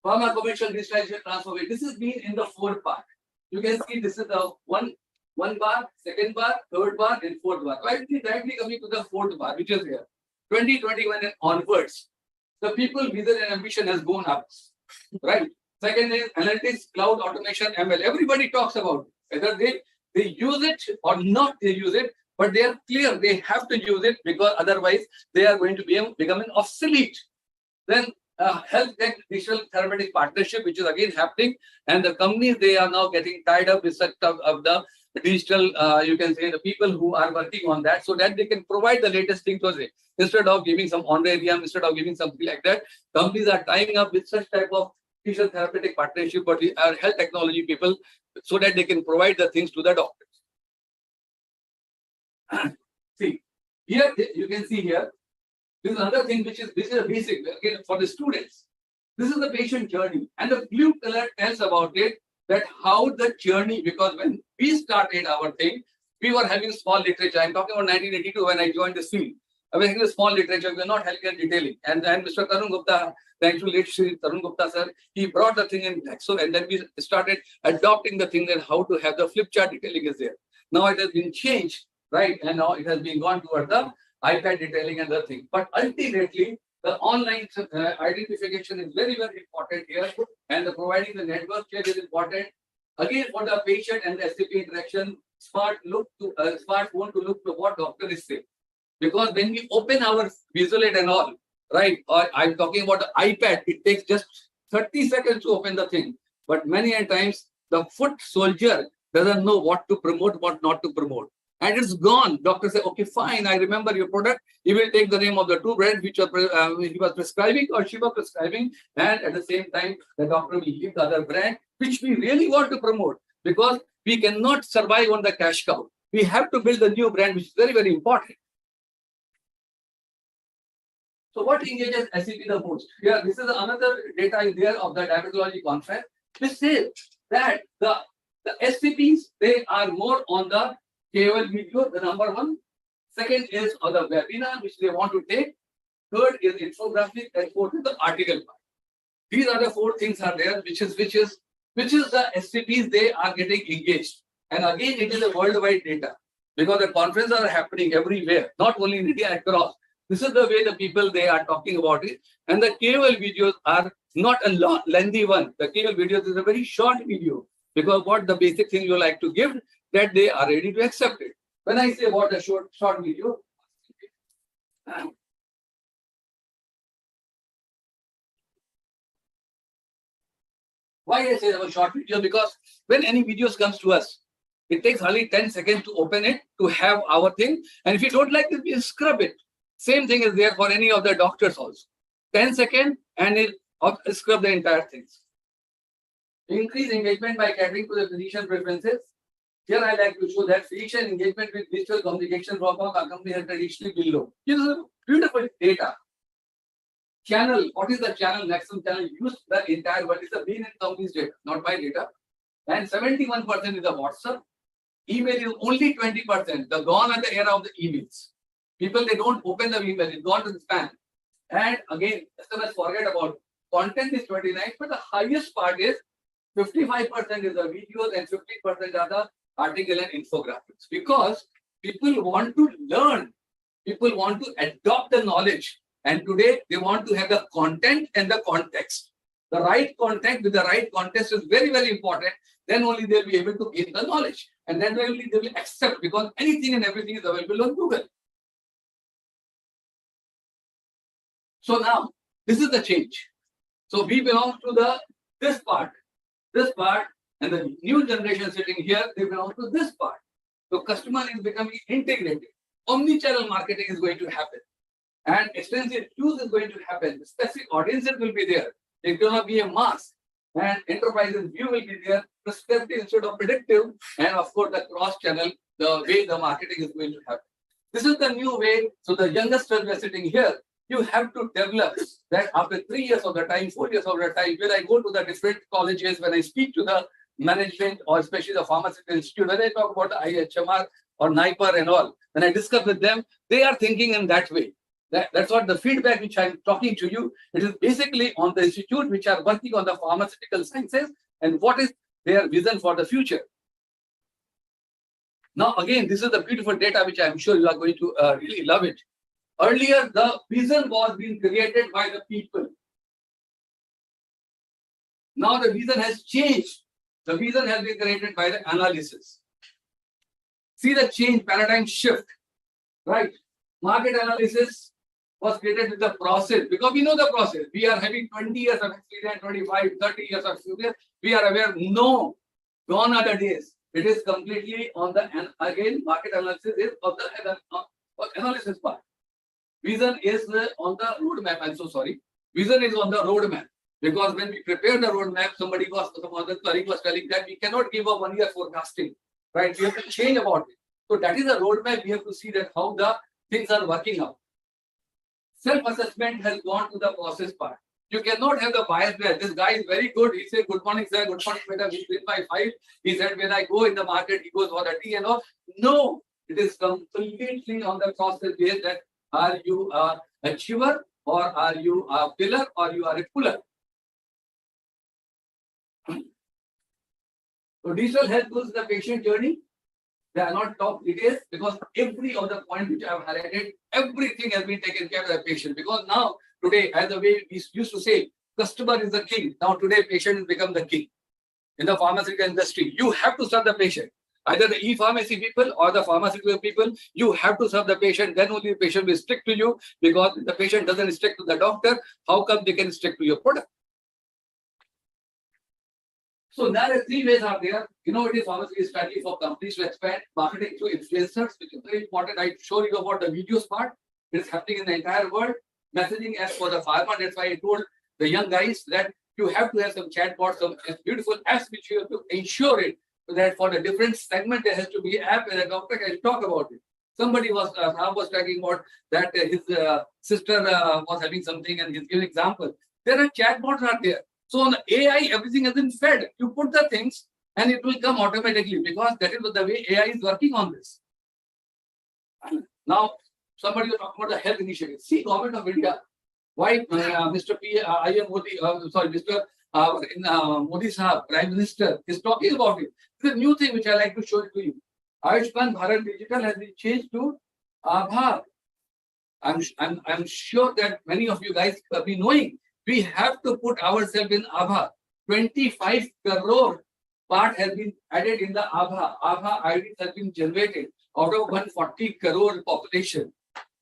Pharma commercial digitalization transformation. This has been in the 4th part. You can see this is the one bar, 2nd bar, 3rd bar, and 4th bar. So I think directly coming to the 4th bar, which is here. 2021 and onwards, the people vision and ambition has gone up. Right? Second is analytics, cloud, automation, ML. Everybody talks about it. Whether they use it or not, they use it, but they are clear they have to use it because otherwise they are going to becoming obsolete. Then health tech digital therapeutic partnership, which is again happening, and the companies they are now getting tied up with such of the digital, you can say the people who are working on that, so that they can provide the latest thing to us. Instead of giving some honorarium, instead of giving something like that, companies are tying up with such type of digital therapeutic partnership, but our health technology people, so that they can provide the things to the doctors. See, here you can see here, this is another thing which is a basic again for the students. This is the patient journey, and the blue color tells about it, that how the journey, because when we started our thing, we were having small literature. I'm talking about 1982 when I joined this field. I was having a small literature, we were not healthcare detailing. And then Mr. Tarun Gupta, thanks to late Shri Tarun Gupta sir, he brought the thing in Excel, and then we started adopting the thing that how to have the flip chart detailing is there. Now it has been changed, right? And now it has been gone toward the iPad detailing and other thing. But ultimately, the online identification is very, very important here, and the providing the network here is important. Again, for the patient and the SCP interaction, smartphone to look to what doctor is saying. Because when we open our Visualate and all, right, or I'm talking about the iPad, it takes just 30 seconds to open the thing. But many a times, the foot soldier doesn't know what to promote, what not to promote. And it's gone. Doctor say, okay, fine, I remember your product. He will take the name of the 2 brands which he was prescribing or she was prescribing. And at the same time, the doctor will give the other brand, which we really want to promote, because we cannot survive on the cash cow. We have to build a new brand, which is very, very important. So what engages SCP the most? Here, this is another data is there of the diabetology conference. This says that the SCPs, they are more on the KOL video, the number 1. Second is on the webinar, which they want to take. Third is infographic, and 4th is the article part. These are the 4 things are there, which is the SCPs they are getting engaged. And again, it is a worldwide data, because the conferences are happening everywhere, not only in India, across. This is the way the people they are talking about it. And the KOL videos are not a lengthy one. The KOL videos is a very short video, because what the basic thing you like to give, that they are ready to accept it. When I say about a short video, why I say about short video? Because when any videos comes to us, it takes only 10 seconds to open it, to have our thing. And if you don't like it, we scrub it. Same thing is there for any of the doctors also. 10 seconds and it scrub the entire things. Increase engagement by catering to the physician preferences. Here I like to show that physician engagement with digital communication from our company has traditionally been low. This is beautiful data. Channel, what is the channel? Maximum channel used the entire world. It's the main company's data, not my data. And 71% is the WhatsApp. Email is only 20%. The gone are the era of the emails. People, they don't open the email, it's gone to the spam. And again, customers forget about content is 29, but the highest part is 55% is the videos and 50% are the article and infographics. Because people want to learn, people want to adopt the knowledge. And today they want to have the content and the context. The right content with the right context is very, very important. Then only they'll be able to gain the knowledge. And then only they will accept, because anything and everything is available on Google. So now, this is the change. So we belong to this part, and the new generation sitting here, they belong to this part. So customer is becoming integrated. Omnichannel marketing is going to happen. And extensive use is going to happen. Specific audiences will be there. It's going to be a mass. And enterprises view will be there. Prescriptive instead of predictive. And of course, the cross-channel, the way the marketing is going to happen. This is the new way. So the youngsters who are sitting here, you have to develop that after 3 years of the time, 4 years of the time, when I go to the different colleges, when I speak to the management or especially the pharmaceutical institute, when I talk about the IHMR or NIPER and all, when I discuss with them, they are thinking in that way. That's what the feedback which I'm talking to you. It is basically on the institute which are working on the pharmaceutical sciences and what is their vision for the future. Now, again, this is the beautiful data which I'm sure you are going to really love it. Earlier, the vision was being created by the people. Now the vision has changed. The vision has been created by the analysis. See the change, paradigm shift, right? Market analysis was created with the process because we know the process. We are having 20 years of experience, 25, 30 years of experience. We are aware, no, gone are the days. It is completely on the, and again, market analysis is of the analysis part. Vision is on the roadmap. I'm so sorry. Vision is on the roadmap because when we prepare the roadmap, some other colleague was telling that we cannot give a 1 year forecasting, right? We have to change about it. So that is a roadmap. We have to see that how the things are working out. Self-assessment has gone to the process part. You cannot have the bias there. This guy is very good. He said, good morning, sir. Good morning, madam. He did my file. He said, when I go in the market, he goes for the tea and all. No, it is completely on the process base that are you a achiever or are you a pillar or you are a puller? So digital health goes the patient journey. They are not top details because every of the point which I have highlighted, everything has been taken care of the patient. Because now, today, as the way we used to say, customer is the king. Now today, patient has become the king. In the pharmaceutical industry, you have to serve the patient. Either the e-pharmacy people or the pharmaceutical people, you have to serve the patient. Then only the patient will stick to you because the patient doesn't stick to the doctor. How come they can stick to your product? So there are 3 ways are there. Innovative pharmaceutical strategy for companies to expand marketing through influencers, which is very important. I showed you about the videos part. It is happening in the entire world. Messaging as for the pharma. That's why I told the young guys that you have to have some chatbots, some beautiful apps which you have to ensure it. So that for the different segment, there has to be an app and a doctor can talk about it. Somebody was talking about that his sister was having something and he's giving example. There are chatbots are there. So on the AI, everything has been fed. You put the things and it will come automatically because that is the way AI is working on this. Now, somebody was talking about the health initiative. See, government of India, why Mr. Modi Sahab, Prime Minister, is talking about it. It's a new thing which I like to show it to you. Ayushman Bharat Digital has been changed to Aadhaar. I'm sure that many of you guys have been knowing. We have to put ourselves in Aadhaar. 25 crore part has been added in the Aadhaar. Aadhaar IDs has been generated out of 140 crore population.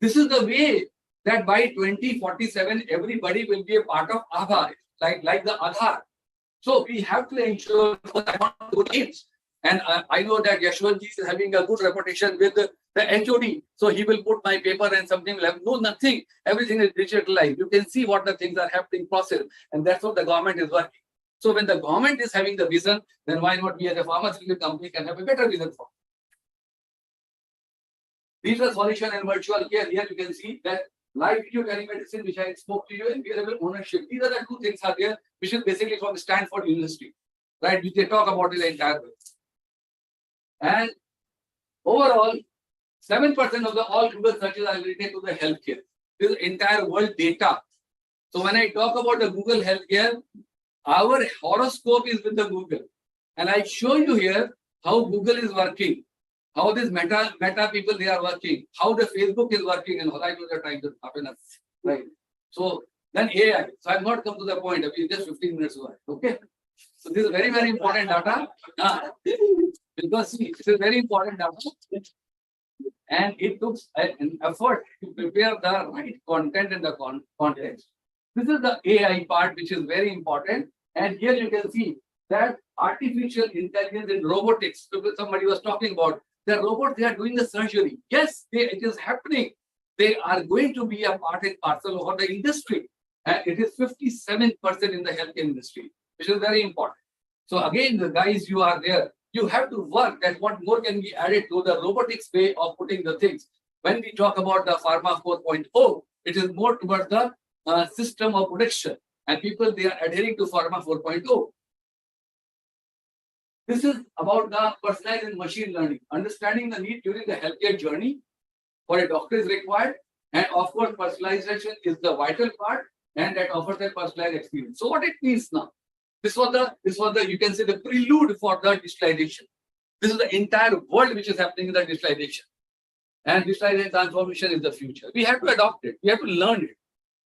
This is the way that by 2047, everybody will be a part of Aadhaar, like the Aadhaar. So we have to ensure that good names. And I know that Yashwantji is having a good reputation with the HOD. So he will put my paper and something will have no, nothing. Everything is digitalized. You can see what the things are happening process. And that's what the government is working. So when the government is having the vision, then why not we as a pharmaceutical company can have a better vision for it. Digital solution and virtual care. Here you can see that live video telemedicine, which I spoke to you, and wearable ownership. These are the 2 things are there, which is basically from Stanford University, right? Which they talk about in the entire world. And overall, 7% of all Google searches are related to the healthcare. This is entire world data. So when I talk about the Google healthcare, our horoscope is with the Google. And I show you here how Google is working, how this meta people they are working, how the Facebook is working, and all I know that time to happen. Right. So then AI. So I've not come to the point. I've been just 15 minutes away. Okay. So this is very, very important data. Because see, this is very important data. And it took an effort to prepare the right content in the context. This is the AI part, which is very important. And here you can see that artificial intelligence in robotics, somebody was talking about, the robots, they are doing the surgery. Yes, it is happening. They are going to be a part and parcel of the industry. And it is 57% in the healthcare industry, which is very important. So again, the guys, you are there. You have to work at what more can be added to the robotics way of putting the things. when we talk about the Pharma 4.0, it is more towards the system of production, and people, they are adhering to Pharma 4.0. This is about the personalized and machine learning, understanding the need during the healthcare journey for a doctor is required, and of course, personalization is the vital part, and that offers a personalized experience. So what it means now? This was the you can say the prelude for the digitalization. This is the entire world which is happening in the digitalization, and digitalization transformation is the future. We have to adopt it. We have to learn it.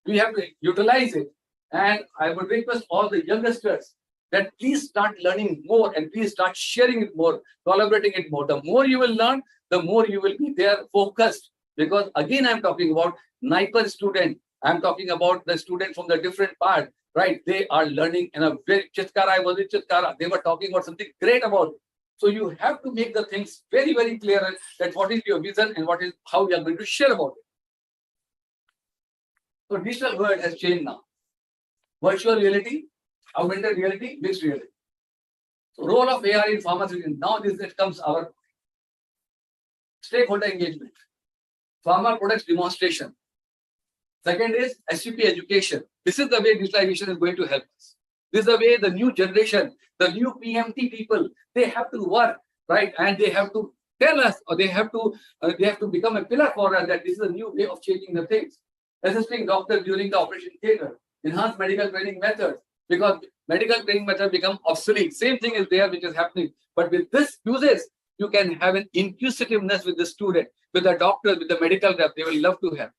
We have to utilize it. And I would request all the youngsters that please start learning more and please start sharing it more, collaborating it more. The more you will learn, the more you will be there focused. Because again, I'm talking about NIPER student. I'm talking about the student from the different part, right? They are learning in a very Chitkara. I was in Chitkara. They were talking about something great about it. So you have to make the things very, very clear that what is your vision and what is how you are going to share about it. So digital world has changed now. Virtual reality, augmented reality, mixed reality. So role of AR in pharmaceutical. Now it comes our stakeholder engagement, pharma products demonstration. Second is SCP education. This is the way digitalization is going to help us. This is the way the new generation, the new PMT people, they have to work, right? And they have to tell us, or they have to become a pillar for us that this is a new way of changing the things. Assisting doctors during the operation theater, enhanced medical training methods, because medical training methods become obsolete. Same thing is there which is happening. But with this uses, you can have an inquisitiveness with the student, with the doctor, with the medical rep. They will love to have.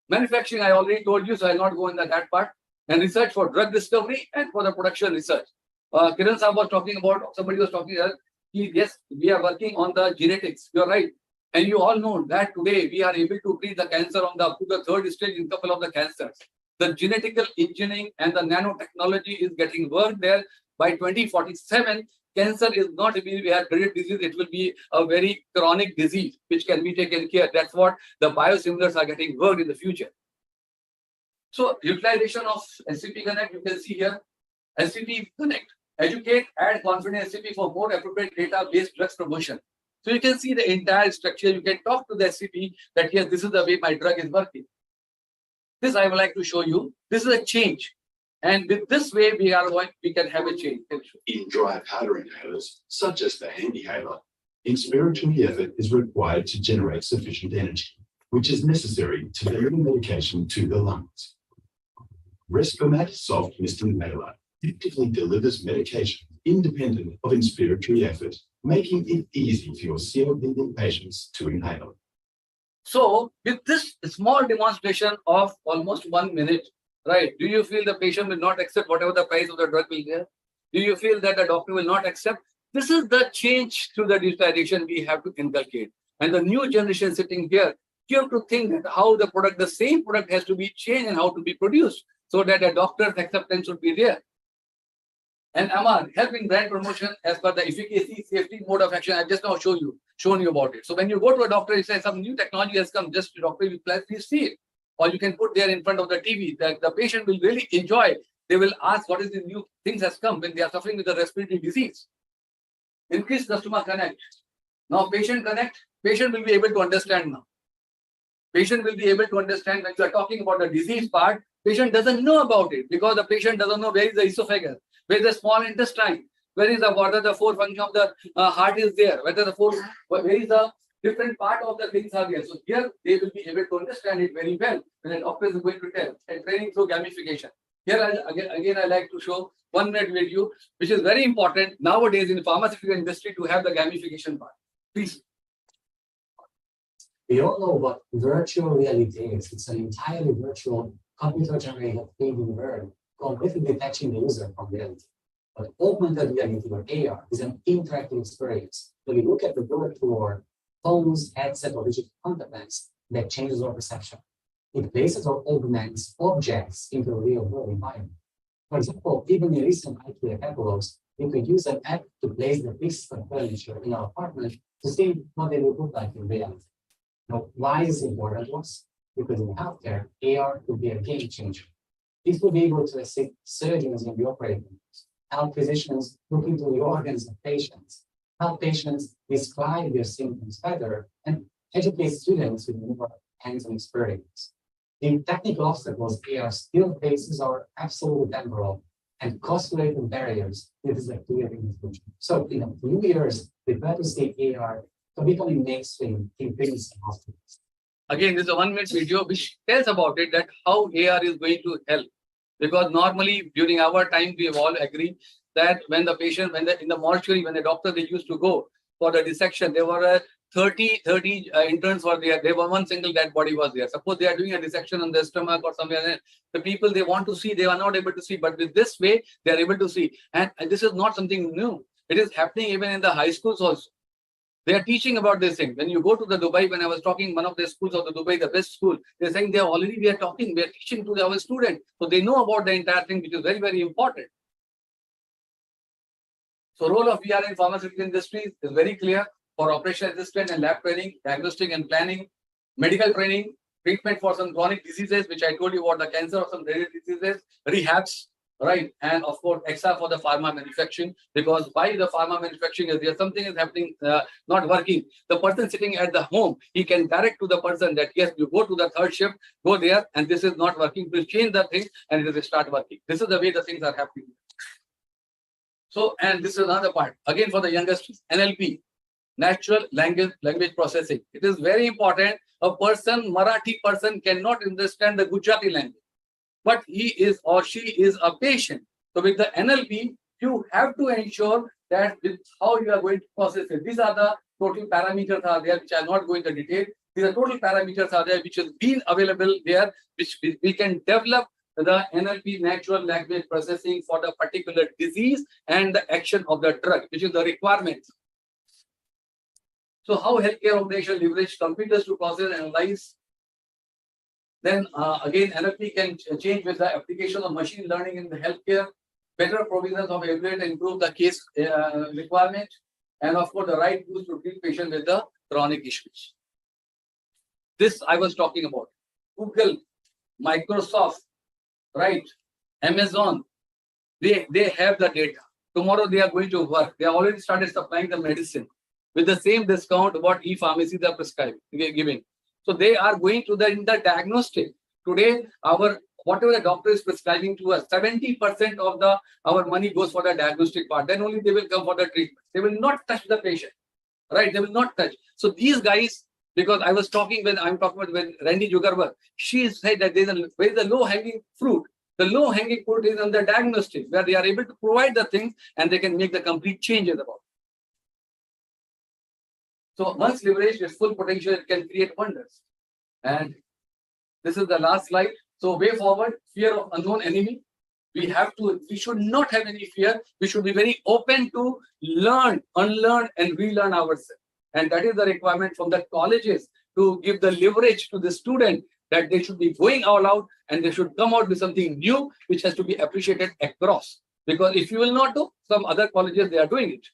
Manufacturing, I already told you, so I'll not go into that part. And research for drug discovery and for the production research. Kiran Saab was talking about, somebody was talking about, yes, we are working on the genetics. You're right. And you all know that today we are able to treat the cancer on up to the third stage in a couple of the cancers. The genetical engineering and the nanotechnology is getting worked there. By 2047, cancer is not to be a dreaded disease, it will be a very chronic disease which can be taken care. That's what the biosimilars are getting worked in the future. So utilization of SCP Connect, you can see here, SCP Connect, educate, add confidence SCP for more appropriate data-based drugs promotion. So you can see the entire structure. You can talk to the SCP that yes, this is the way my drug is working. This I would like to show you. This is a change. And with this way, we can have a change. In dry powder inhalers, such as the HandyHaler, inspiratory effort is required to generate sufficient energy, which is necessary to deliver medication to the lungs. Respimat soft mist inhaler effectively delivers medication independent of inspiratory effort, making it easy for your COPD patients to inhale. So with this small demonstration of almost 1 minute, right, do you feel the patient will not accept whatever the price of the drug will be? Do you feel that the doctor will not accept? This is the change through the digitalization we have to inculcate. And the new generation sitting here, you have to think that how the product, the same product has to be changed and how to be produced so that the doctor's acceptance should be there. And Amar, helping brand promotion as per the efficacy, safety, mode of action. I've just now shown you about it. So when you go to a doctor, you say some new technology has come, just doctor, you please see it. Or you can put there in front of the TV that the patient will really enjoy. They will ask what is the new things has come when they are suffering with a respiratory disease. Increase customer connect. Now patient connect, patient will be able to understand now. Patient will be able to understand when you are talking about the disease part, patient doesn't know about it because the patient doesn't know where is the esophagus, where is the small intestine, where is the whether the four function of the heart is there, where is the different part of the things are there. So here they will be able to understand it very well when the doctor is going to tell and training through gamification. Here again I like to show 1 minute video, which is very important nowadays in the pharmaceutical industry to have the gamification part. Please. We all know what virtual reality is. It's an entirely virtual computer-generated 3D world completely detaching the user from reality. But augmented reality or AR is an interactive experience. When we look at the virtual world, phones, headset, or digital contact lens that changes our perception. It places or augments objects into a real world environment. For example, even in recent IKEA catalogs, you could use an app to place the pieces of furniture in our apartment to see what they would look like in reality. Now, why is it important to us? Because in healthcare, AR could be a game changer. This will be able to assist surgeons in the operating rooms, help physicians look into the organs of patients, help patients describe their symptoms better, and educate students with more hands-on experience. The technical obstacles AR still faces are absolutely temporal and cost-related barriers. This is a clear indication. So in a few years, we plan to see AR to becoming mainstream in clinics and hospitals. Again, this is a 1 minute video which tells about it, that how AR is going to help. Because normally during our time, we have all agreed that when the patient, in the mortuary, when the doctor, they used to go for the dissection, there were 30 interns were there. There were one single dead body was there. Suppose they are doing a dissection on the stomach or somewhere, the people they want to see, they are not able to see. But with this way, they are able to see. And this is not something new. It is happening even in the high schools also. They are teaching about this thing. When you go to the Dubai, when I was talking, one of the schools of the Dubai, the best school, they're saying we are teaching to our students. So they know about the entire thing, which is very, very important. So role of VR in pharmaceutical industry is very clear for operational assistant and lab training, diagnostic and planning, medical training, treatment for some chronic diseases, which I told you about the cancer or some rare diseases, rehabs, right? And of course, extra for the pharma manufacturing, because why the pharma manufacturing is there, something is happening, not working. The person sitting at the home, he can direct to the person that, yes, you go to the third shift, go there, and this is not working. Please change the thing and it will start working. This is the way the things are happening. So, and this is another part, again for the youngest, NLP, natural language processing. It is very important. A person, Marathi person, cannot understand the Gujarati language, but he is or she is a patient. So with the NLP, you have to ensure that with how you are going to process it. These are the total parameters are there, which I am not going to detail. These are total parameters are there, which has been available there, which we can develop the NLP, natural language processing, for the particular disease and the action of the drug, which is the requirement. So how healthcare organizations leverage computers to process and analyze. Then again, NLP can change with the application of machine learning in the healthcare, better provisions of ability to improve the case requirement, and of course the right tools to treat patients with the chronic issues. This I was talking about. Google, Microsoft, right? Amazon, they have the data. Tomorrow they are going to work. They have already started supplying the medicine with the same discount what e-pharmacies are prescribing, giving. So they are going to in the diagnostic. Today, whatever the doctor is prescribing to us, 70% of our money goes for the diagnostic part. Then only they will come for the treatment. They will not touch the patient, right? They will not touch. So these guys, because I'm talking with Randy Jugarwar, she said that there is a low-hanging fruit. The low-hanging fruit is on the diagnostic, where they are able to provide the things and they can make the complete changes about it. So once leveraged its full potential, it can create wonders. And this is the last slide. So way forward, fear of unknown enemy. We should not have any fear. We should be very open to learn, unlearn, and relearn ourselves. And that is the requirement from the colleges, to give the leverage to the student that they should be going all out and they should come out with something new, which has to be appreciated across. Because if you will not do, some other colleges, they are doing it.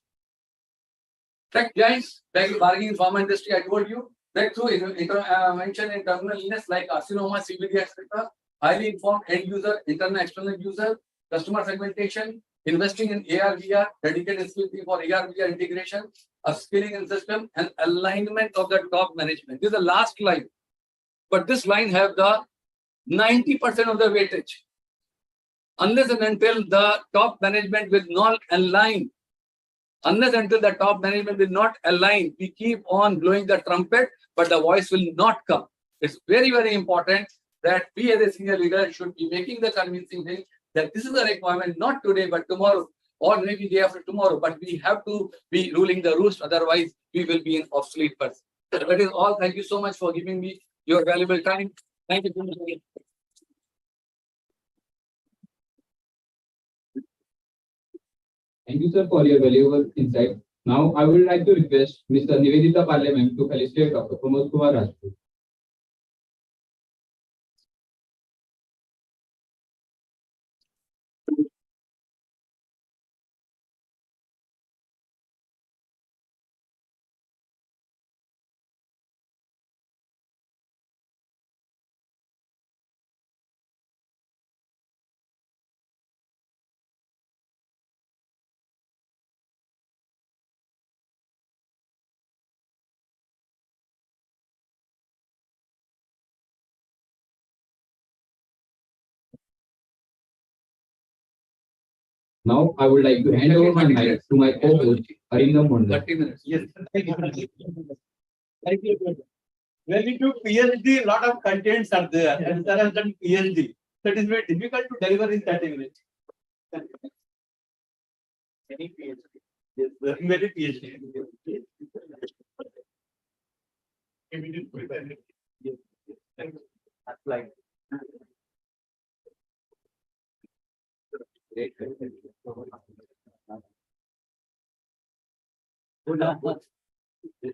Tech giants, like bargaining in pharma industry, I told you, breakthrough intervention in terminal illness like carcinoma, CVD, etc. Highly informed end user, internal external user, customer segmentation, investing in AR, VR, dedicated skill for AR, VR integration, upskilling in system, and alignment of the top management. This is the last line. But this line have the 90% of the weightage. Unless and until the top management will not align, unless until the top management will not align, we keep on blowing the trumpet, but the voice will not come. It's very, very important that we as a senior leader should be making the convincing thing that this is a requirement, not today, but tomorrow, or maybe day after tomorrow, but we have to be ruling the roost, otherwise we will be an obsolete person. That is all. Thank you so much for giving me your valuable time. Thank you so much. Thank you, sir, for your valuable insight. Now, I would like to request Mr. Nivedita Parliament to felicitate Dr. Pramod Kumar Rajput. Now I would like to hand over my mic to my co-host, Arindam Mondal. 30 minutes. Yes. Thank you. When we do PhD, a lot of contents are there, and there has done PhD. So it is very difficult to deliver in 30 minutes. Any PhD? Yes, very PhD. Apply.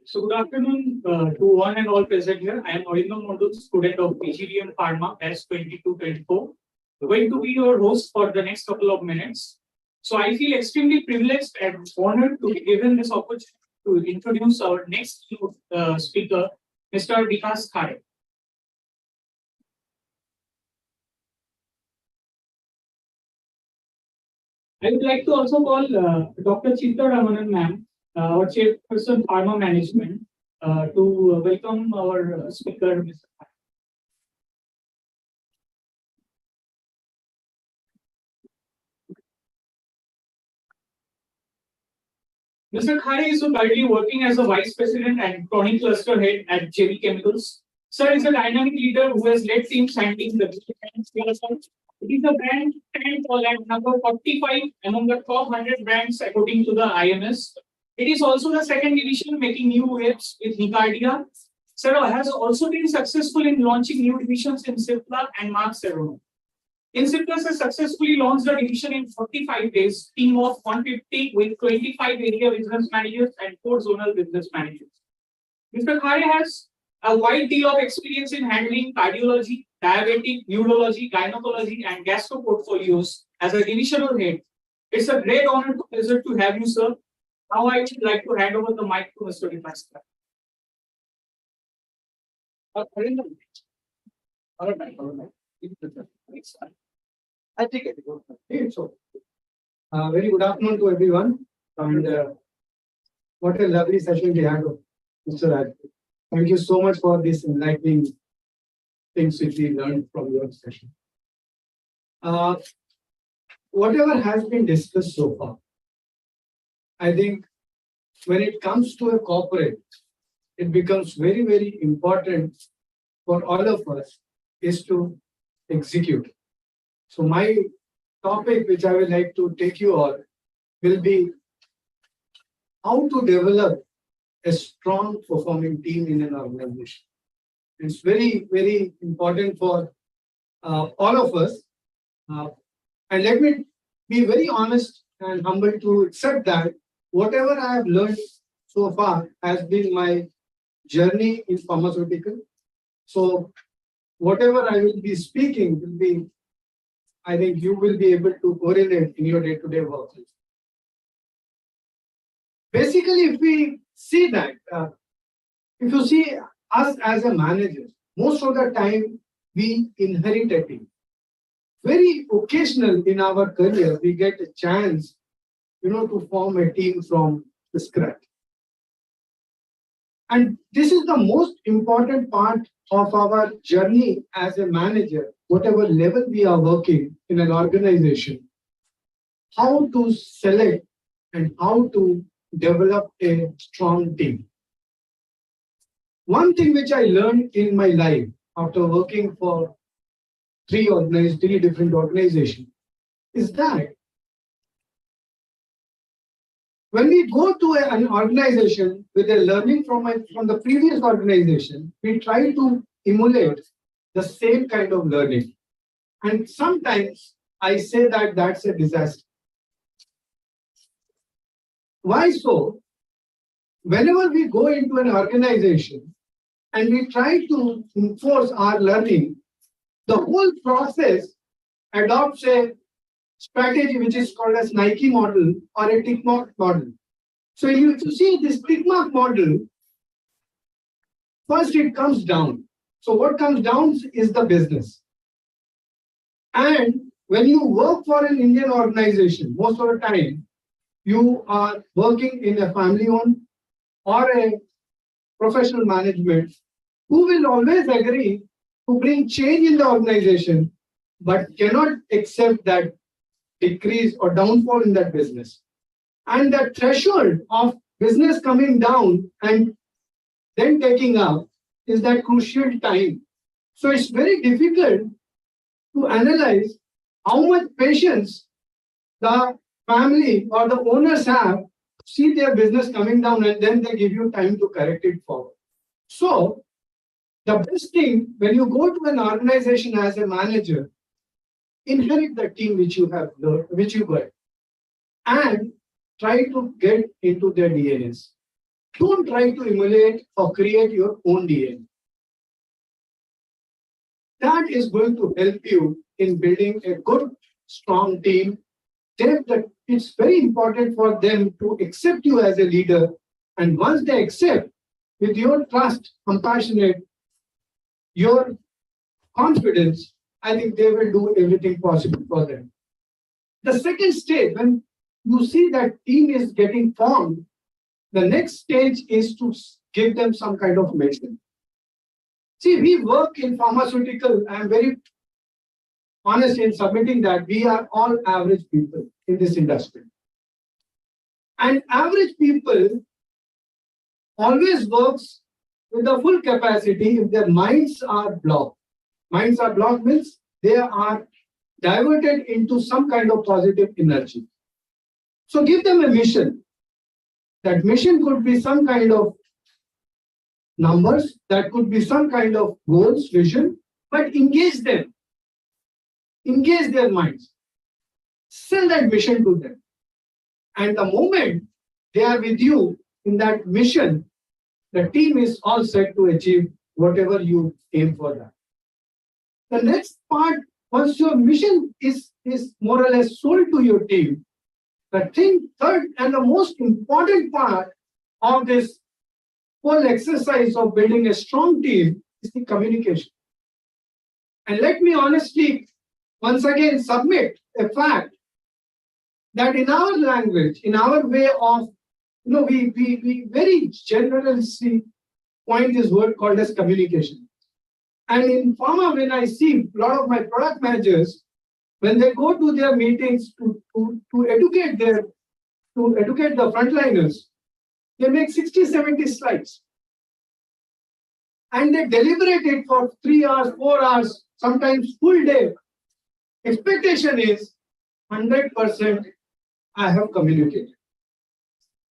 So good afternoon to one and all present here. I am Arindam Mondal, student of PGDM Pharma S2224. Going to be your host for the next couple of minutes. So I feel extremely privileged and honored to be given this opportunity to introduce our next speaker, Mr. Vikas Khare. I would like to also call Dr. Chitra Ramanan ma'am, our chairperson Pharma Management, to welcome our speaker, Mr. Khare. Mr. Khare is currently working as a vice president and chronic cluster head at JV Chemicals. Sir is a dynamic leader who has led teams handling the it is the brand 10 for at number 45 among the top 100 brands according to the IMS. It is also the second division making new waves with Nicardia. Sir has also been successful in launching new divisions in Cipla and Mark Serono. Inciplas has successfully launched the division in 45 days, team of 150 with 25 area business managers and 4 zonal business managers. Mr. Khare has a wide deal of experience in handling cardiology, diabetic, neurology, gynecology, and gastro portfolios as a divisional head. It's a great honor and pleasure to have you, sir. Now I would like to hand over the mic to Mr. Vikas Khare. I take it. So, very good afternoon to everyone, and what a lovely session we had, Mr. Raj. Thank you so much for this enlightening things which we learned from your session. Whatever has been discussed so far, I think when it comes to a corporate, it becomes very, very important for all of us is to execute. So my topic, which I would like to take you on, will be how to develop a strong performing team in an organization. It's very, very important for all of us. And let me be very honest and humble to accept that whatever I have learned so far has been my journey in pharmaceutical. So whatever I will be speaking will be, I think you will be able to correlate in your day-to-day work. Basically, if we see that, if you see us as a manager, most of the time we inherit a team. Very occasional in our career, we get a chance, to form a team from the scratch. And this is the most important part of our journey as a manager, whatever level we are working in an organization, how to select and how to develop a strong team. One thing which I learned in my life after working for three different organizations is that when we go to an organization with a learning from the previous organization, we try to emulate the same kind of learning. And sometimes I say that that's a disaster. Why so? Whenever we go into an organization and we try to enforce our learning, the whole process adopts a strategy which is called as Nike model or a tick mark model. So you see this tick mark model, first it comes down. So what comes down is the business. And when you work for an Indian organization, most of the time, you are working in a family-owned or a professional management who will always agree to bring change in the organization, but cannot accept that decrease or downfall in that business. And the threshold of business coming down and then taking up is that crucial time. So it's very difficult to analyze how much patience the family or the owners have to see their business coming down, and then they give you time to correct it forward. So the best thing when you go to an organization as a manager, inherit the team which you have learned, which you got, and try to get into their DNAs. Don't try to emulate or create your own DNA. That is going to help you in building a good, strong team. It's very important for them to accept you as a leader. And once they accept, with your trust, compassionate, your confidence, I think they will do everything possible for them. The second stage, when you see that team is getting formed, the next stage is to give them some kind of mission. See, we work in pharmaceutical. I am very honest in submitting that we are all average people in this industry. And average people always works with the full capacity if their minds are blocked. Minds are blocked means they are diverted into some kind of positive energy. So give them a mission. That mission could be some kind of numbers, that could be some kind of goals, vision, but engage them. Engage their minds. Sell that mission to them. And the moment they are with you in that mission, the team is all set to achieve whatever you aim for that. The next part, once your mission is more or less sold to your team, the third and the most important part of this whole exercise of building a strong team is the communication. And let me honestly, once again, submit a fact that in our language, in our way of, we very generously point this word called as communication. And in pharma, when I see a lot of my product managers, when they go to their meetings to educate the frontliners, they make 60, 70 slides. And they deliberate it for 3 hours, 4 hours, sometimes full day. Expectation is 100% I have communicated.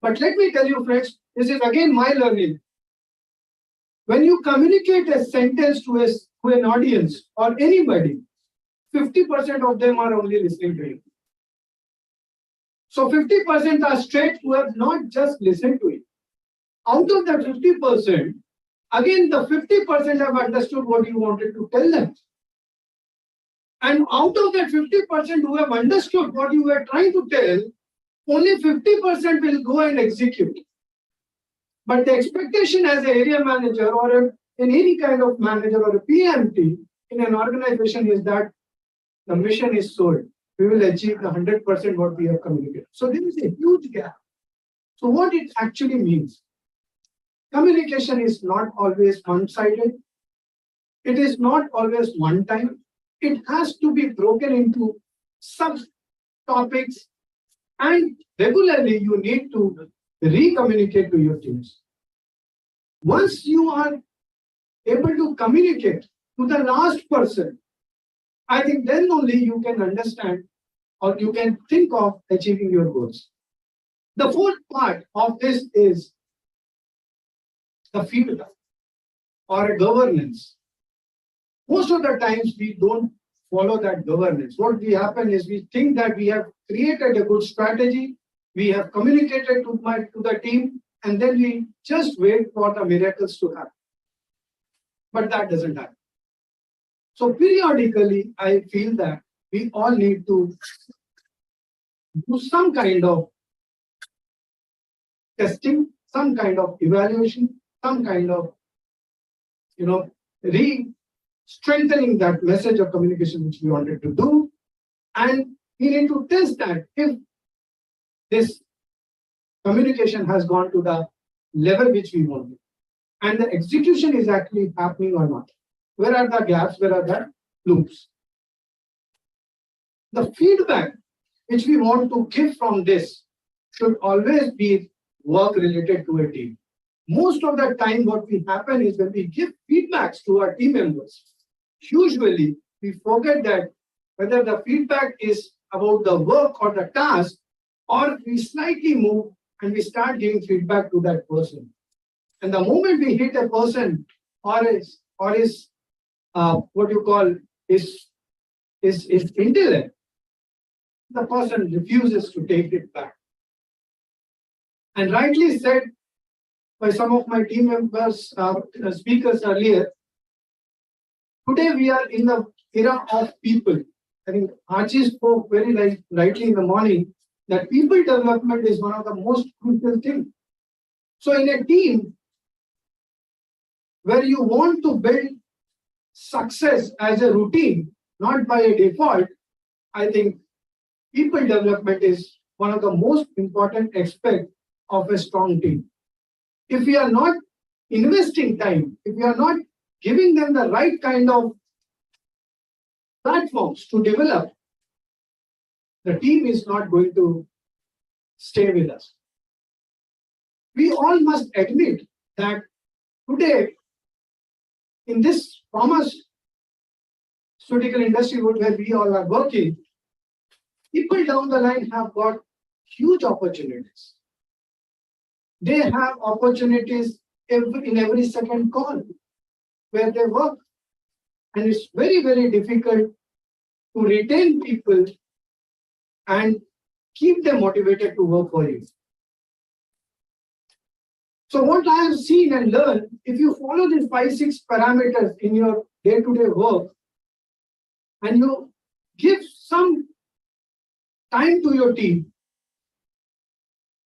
But let me tell you, friends, this is again my learning. When you communicate a sentence to an audience or anybody, 50% of them are only listening to you. So 50% are straight who have not just listened to it. Out of that 50%, again the 50% have understood what you wanted to tell them. And out of that 50% who have understood what you were trying to tell, only 50% will go and execute. But the expectation as an area manager or in any kind of manager or a PMT in an organization is that the mission is sold. We will achieve the 100% what we have communicated. So there is a huge gap. So what it actually means? Communication is not always one-sided. It is not always one time. It has to be broken into sub-topics, and regularly you need to re-communicate to your teams. Once you are able to communicate to the last person, I think then only you can understand or you can think of achieving your goals. The fourth part of this is the feedback or a governance. Most of the times we don't follow that governance. What we happen is we think that we have created a good strategy, we have communicated to the team, and then we just wait for the miracles to happen. But that doesn't happen. So periodically, I feel that we all need to do some kind of testing, some kind of evaluation, some kind of, strengthening that message of communication which we wanted to do. And we need to test that if this communication has gone to the level which we wanted, and the execution is actually happening or not. Where are the gaps? Where are the loops? The feedback which we want to give from this should always be work related to a team. Most of the time, what will happen is when we give feedbacks to our team members, usually we forget that whether the feedback is about the work or the task, or we slightly move and we start giving feedback to that person. And the moment we hit a person or is what you call is intellect, the person refuses to take it back. And rightly said by some of my team members, speakers earlier, today we are in the era of people. I think Archie spoke very rightly in the morning that people development is one of the most crucial things. So in a team where you want to build success as a routine, not by a default, I think people development is one of the most important aspects of a strong team. If we are not investing time, if we are not giving them the right kind of platforms to develop, the team is not going to stay with us. We all must admit that today, in this pharmaceutical industry where we all are working, people down the line have got huge opportunities. They have opportunities in every second call where they work. And it's very, very difficult to retain people and keep them motivated to work for you. So what I have seen and learned, if you follow these 5-6 parameters in your day-to-day work, and you give some time to your team,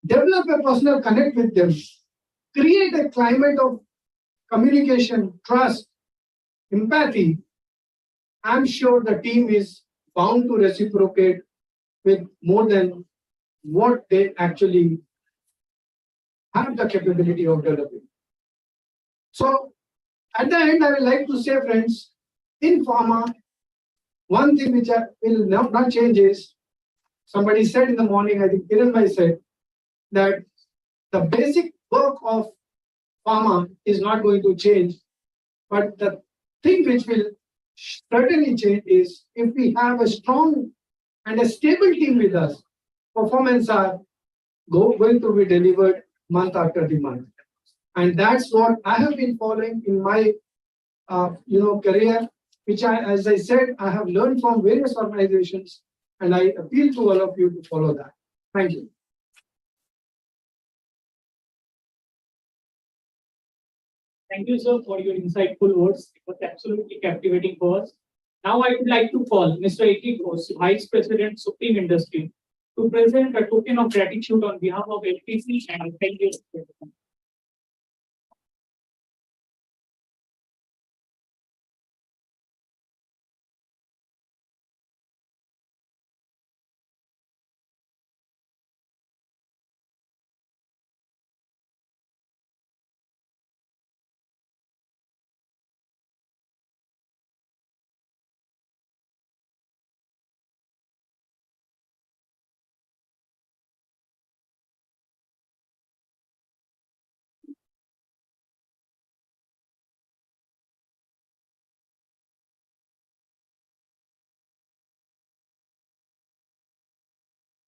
develop a personal connect with them, create a climate of communication, trust, empathy, I'm sure the team is bound to reciprocate with more than what they actually have the capability of developing. So at the end, I would like to say, friends, in pharma, one thing which will not change is, somebody said in the morning, I think Kiran said, that the basic work of pharma is not going to change, but the thing which will certainly change is if we have a strong and a stable team with us, performance are going to be delivered month after the month. And that's what I have been following in my career, which as I said, I have learned from various organizations, and I appeal to all of you to follow that. Thank you. Thank you, sir, for your insightful words. It was absolutely captivating for us. Now I would like to call Mr. A.K. Ghosh, Vice President, Supreme Industry, to present a token of gratitude on behalf of LPC and LPC.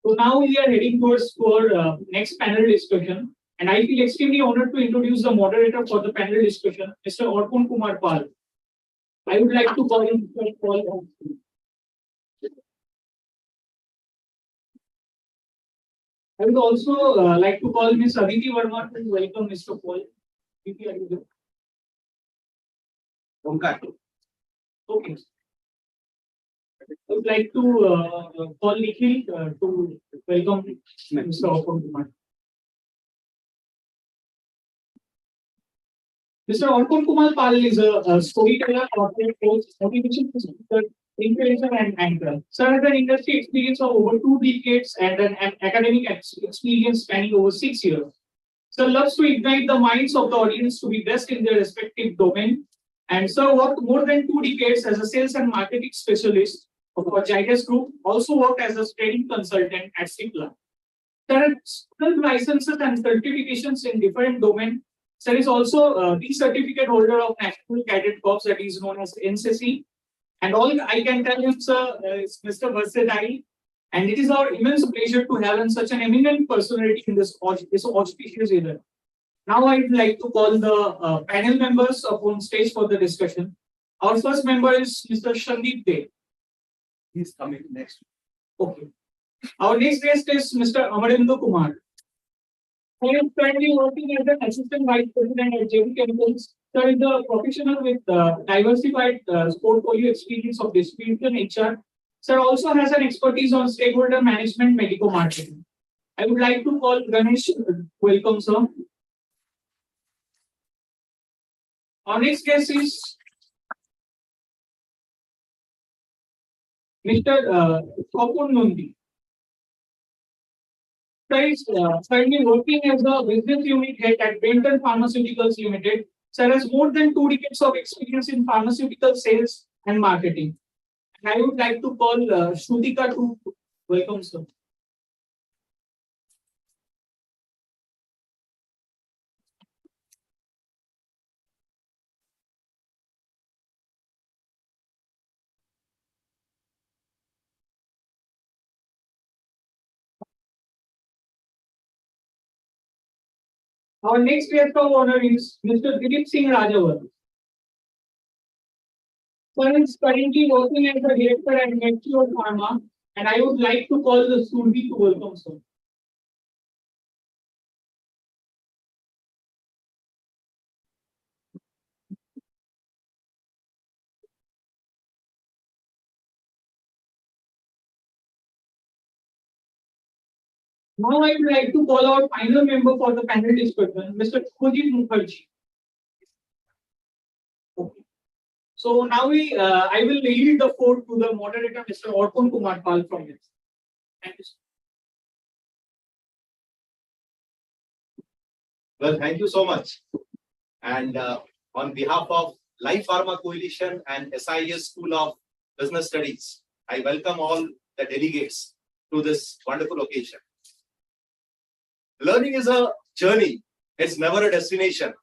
So now we are heading towards our next panel discussion, and I feel extremely honored to introduce the moderator for the panel discussion, Mr. Arpon Kumar Pal. I would like to call him Mr. Paul. I would also like to call Ms. Aditi Verma to welcome Mr. Paul. Aditi, are you there? Okay. I would like to call Nikhil to welcome Mr. Arpon Kumar. Mr. Arpon Kumar Pal is a storyteller, corporate coach, motivation speaker, influencer, and anchor. Sir has an industry experience of over 2 decades and an academic experience spanning over 6 years. Sir loves to ignite the minds of the audience to be best in their respective domain. And Sir worked more than 2 decades as a sales and marketing specialist of our Gyrus Group, also worked as a training consultant at Cipla. There are skilled licenses and certifications in different domains. Sir is also the certificate holder of National Cadet Corps, that is known as NCC. And all I can tell you, sir, is Mr. Versatile. And it is our immense pleasure to have such an eminent personality in this auspicious event. Now I would like to call the panel members up on stage for the discussion. Our first member is Mr. Shandeep Dey. He's coming next. Okay. Our next guest is Mr. Amarendu Kumar. He is currently working as an assistant vice president at JV Chemicals. Sir is a professional with diversified portfolio experience of distribution HR. Sir also has an expertise on stakeholder management, medical marketing. I would like to call Ganesh. Welcome, sir. Our next guest is Mr. Kopun Nundi. Sir is currently working as a business unit head at Benton Pharmaceuticals Limited. Sir has more than 2 decades of experience in pharmaceutical sales and marketing. And I would like to call Shrutika to welcome, sir. Our next guest of honor is Mr. Dilip Singh Rajawat. Sir is currently working as a director at Metro Pharma, and I would like to call the Surbi to welcome, sir. Now I would like to call our final member for the panel discussion, Mr. Kojit Mukherjee. Okay. So now I will lead the floor to the moderator, Mr. Orpon Kumar Pal from this. Thank you, sir. Well, thank you so much. And on behalf of Life Pharma Coalition and SIS School of Business Studies, I welcome all the delegates to this wonderful occasion. Learning is a journey, it's never a destination.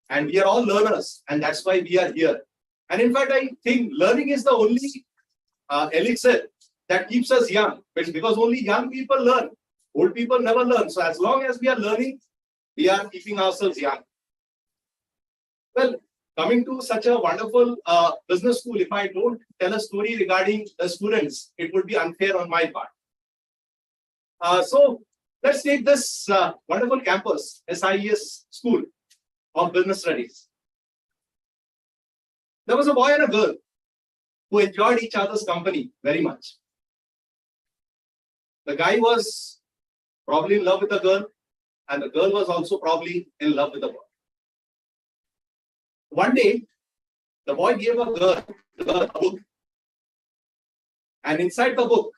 And we are all learners, and that's why we are here. And in fact, I think learning is the only elixir that keeps us young, because only young people learn. Old people never learn. So as long as we are learning, we are keeping ourselves young. Well, coming to such a wonderful business school, if I don't tell a story regarding the students, it would be unfair on my part. So let's take this wonderful campus, SIS School of Business Studies. There was a boy and a girl who enjoyed each other's company very much. The guy was probably in love with the girl, and the girl was also probably in love with the boy. One day, the boy gave the girl a book, and inside the book,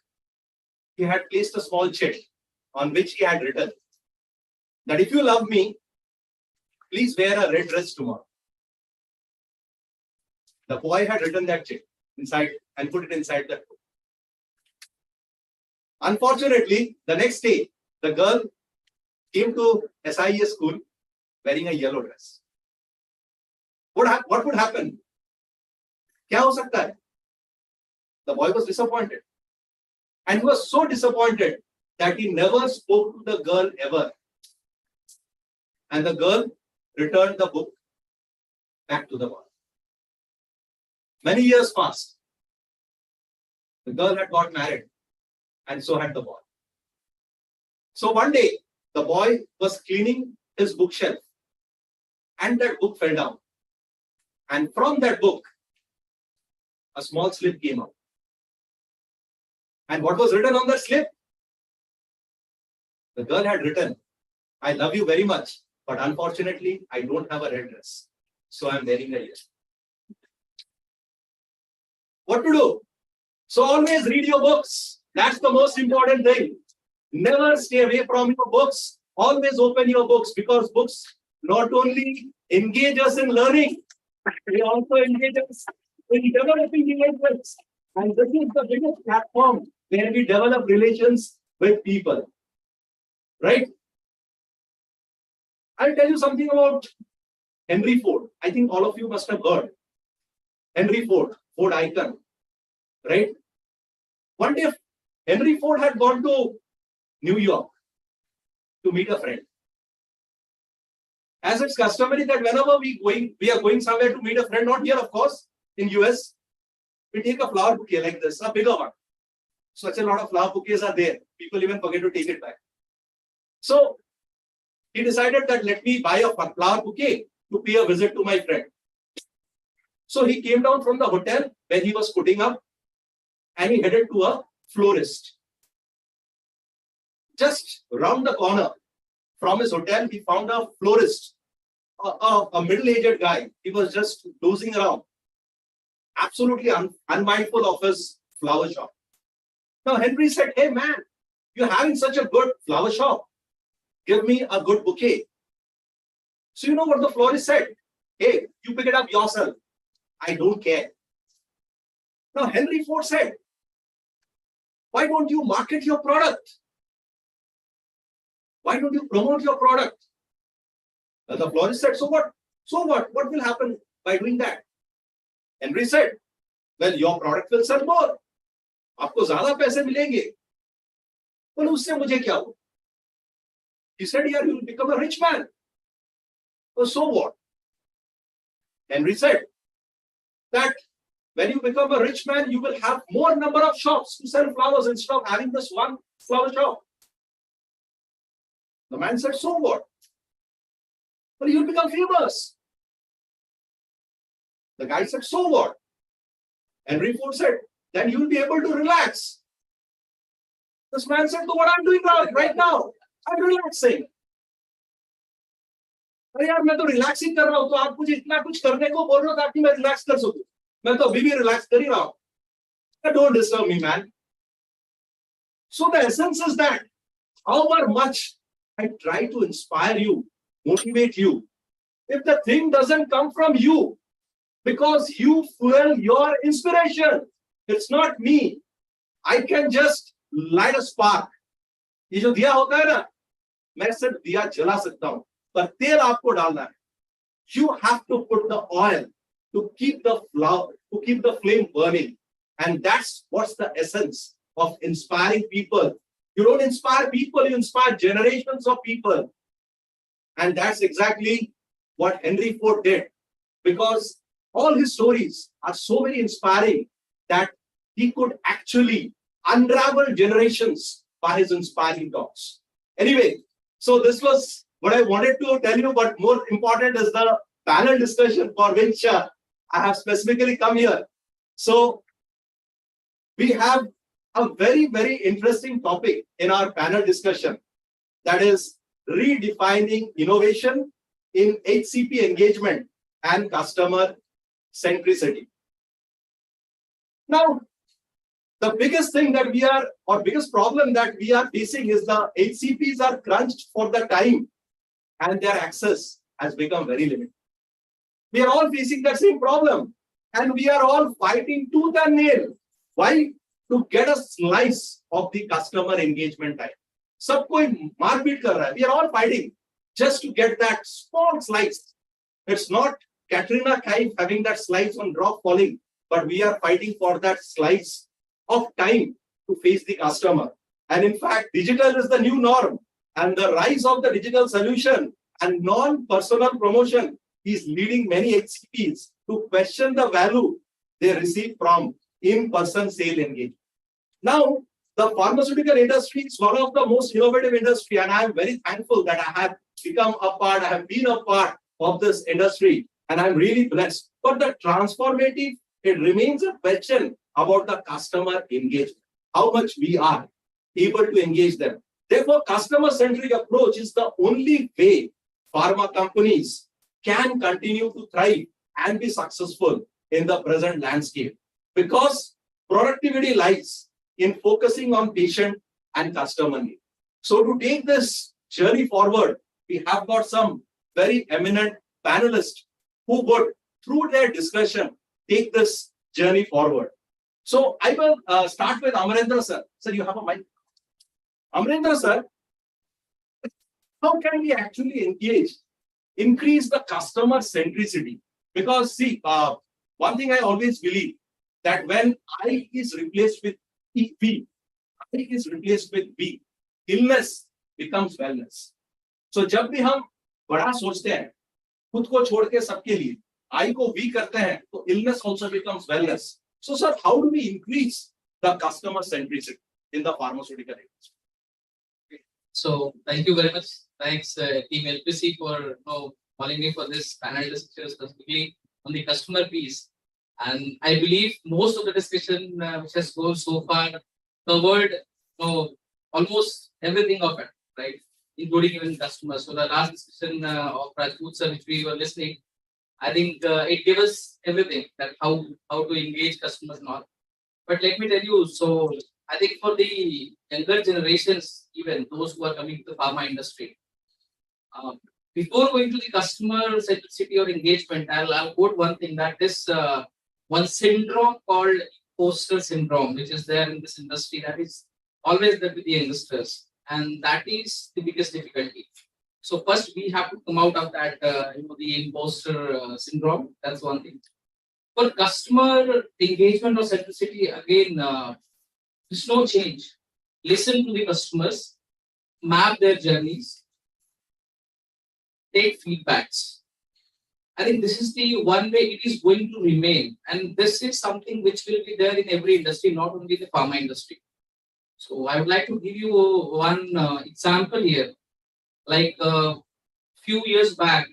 he had placed a small check on which he had written that if you love me, please wear a red dress tomorrow. The boy had written that check inside and put it inside that book. Unfortunately, the next day, the girl came to SIS school wearing a yellow dress. What would happen? Kya ho sakta hai? The boy was disappointed. And he was so disappointed that he never spoke to the girl ever. And the girl returned the book back to the boy. Many years passed. The girl had got married, and so had the boy. So one day, the boy was cleaning his bookshelf, and that book fell down. And from that book, a small slip came out. And what was written on that slip? The girl had written, I love you very much, but unfortunately, I don't have a red dress. So I'm wearing a yellow. What to do? So always read your books. That's the most important thing. Never stay away from your books. Always open your books, because books not only engage us in learning, they also engage us in developing individuals And this is the biggest platform where we develop relations with people. Right? I'll tell you something about Henry Ford. I think all of you must have heard. Henry Ford, Ford icon. Right? One day, Henry Ford had gone to New York to meet a friend. As it's customary that whenever we are going somewhere to meet a friend, not here, of course, in US, we take a flower bouquet like this, a bigger one. Such a lot of flower bouquets are there. People even forget to take it back. So he decided that let me buy a flower bouquet to pay a visit to my friend. So he came down from the hotel where he was putting up and he headed to a florist. Just round the corner from his hotel, he found a florist, a middle-aged guy. He was just dozing around, absolutely unmindful of his flower shop. Now Henry said, "Hey man, you're having such a good flower shop. Give me a good bouquet." So you know what the florist said? "Hey, you pick it up yourself. I don't care." Now Henry Ford said, "Why don't you market your product? Why don't you promote your product?" Now the florist said, "So what? So what? What will happen by doing that?" Henry said, "Well, your product will sell more. आपको ज़्यादा पैसे मिलेंगे." बोले उससे मुझे क्या हो? He said, "Yeah, you will become a rich man." Well, so what? Henry said that when you become a rich man, you will have more number of shops to sell flowers instead of having this one flower shop. The man said, "So what?" Well, you'll become famous. The guy said, "So what?" Henry Ford said, "Then you'll be able to relax." This man said, "So what I'm doing right now, I'm relaxing." अरे यार मैं तो relaxing कर रहा हूं, तो आप मुझे इतना कुछ करने को बोल रहे हो ताकि मैं रिलैक्स कर सकूं. मैं तो अभी भी रिलैक्स कर ही रहा हूं. Don't disturb me, man. So the essence is that however much I try to inspire you, motivate you, if the thing doesn't come from you, because you fuel your inspiration, it's not me. I can just light a spark. ये जो दिया होता है ना, मैं सिर्फ दिया जला सकता हूं, पर तेल आपको डालना है. You have to put the oil to keep the flame burning, and that's what's the essence of inspiring people. You don't inspire people, you inspire generations of people, and that's exactly what Henry Ford did, because all his stories are so very inspiring that he could actually unravel generations by his inspiring talks. Anyway, so this was what I wanted to tell you, but more important is the panel discussion for which I have specifically come here. So we have a very, very interesting topic in our panel discussion, that is redefining innovation in HCP engagement and customer centricity. Now, the biggest thing that biggest problem that we are facing is the HCPs are crunched for the time and their access has become very limited. We are all facing that same problem and we are all fighting tooth and nail. Why? To get a slice of the customer engagement time. सब कोई मारपीट कर रहा है. We are all fighting just to get that small slice. It's not Katrina Kaif having that slice on drop falling, but we are fighting for that slice of time to face the customer. And in fact, digital is the new norm, and the rise of the digital solution and non-personal promotion is leading many HCPs to question the value they receive from in-person sale engagement. Now, the pharmaceutical industry is one of the most innovative industry, and I am very thankful that I have been a part of this industry, and I'm really blessed. But the transformative, it remains a question about the customer engagement, how much we are able to engage them. Therefore, customer-centric approach is the only way pharma companies can continue to thrive and be successful in the present landscape, because productivity lies in focusing on patient and customer need. So to take this journey forward, we have got some very eminent panelists who would, through their discussion, take this journey forward. So I will start with Amarendra sir. Sir, you have a mic. Amarendra sir, how can we actually increase the customer centricity? Because see, one thing I always believe that when I is replaced with V, I is replaced with B, illness becomes wellness. So जब भी हम बड़ा सोचते हैं, खुद को छोड़ के सबके लिए, I को V करते हैं, तो illness also becomes wellness. So sir, how do we increase the customer centricity in the pharmaceutical industry? So thank you very much. Thanks, team LPC for calling me for this panel discussion specifically on the customer piece. And I believe most of the discussion which has gone so far covered almost everything of it, right? Including even customers. So the last discussion of Rajput sir, which we were listening, I think it gave us everything that how to engage customers and all. But let me tell you, so I think for the younger generations, even those who are coming to the pharma industry, before going to the customer centricity or engagement, I'll quote one thing, that this one syndrome called imposter syndrome, which is there in this industry, that is always there with the youngsters, and that is the biggest difficulty. So first we have to come out of that, the imposter syndrome. That's one thing. For customer engagement or centricity, again, there's no change. Listen to the customers, map their journeys, take feedbacks. I think this is the one way it is going to remain. And this is something which will be there in every industry, not only the pharma industry. So I would like to give you one example here. Like a few years back,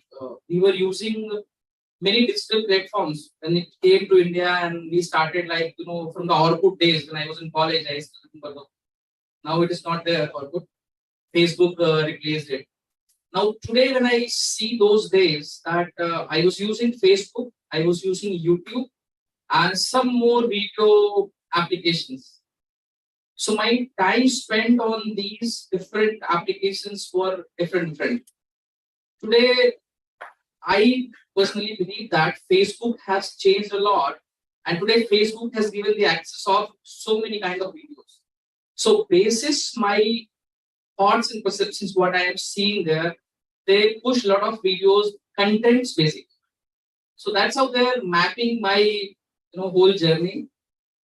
we were using many digital platforms when it came to India, and we started from the Orkut days when I was in college. I still remember. Now it is not there. Orkut, Facebook replaced it. Now today, when I see those days, that I was using Facebook, I was using YouTube, and some more video applications. So my time spent on these different applications were different. Today, I personally believe that Facebook has changed a lot, and today Facebook has given the access of so many kind of videos. So basis my thoughts and perceptions, what I am seeing there, they push a lot of videos, contents basic. So that's how they're mapping my whole journey.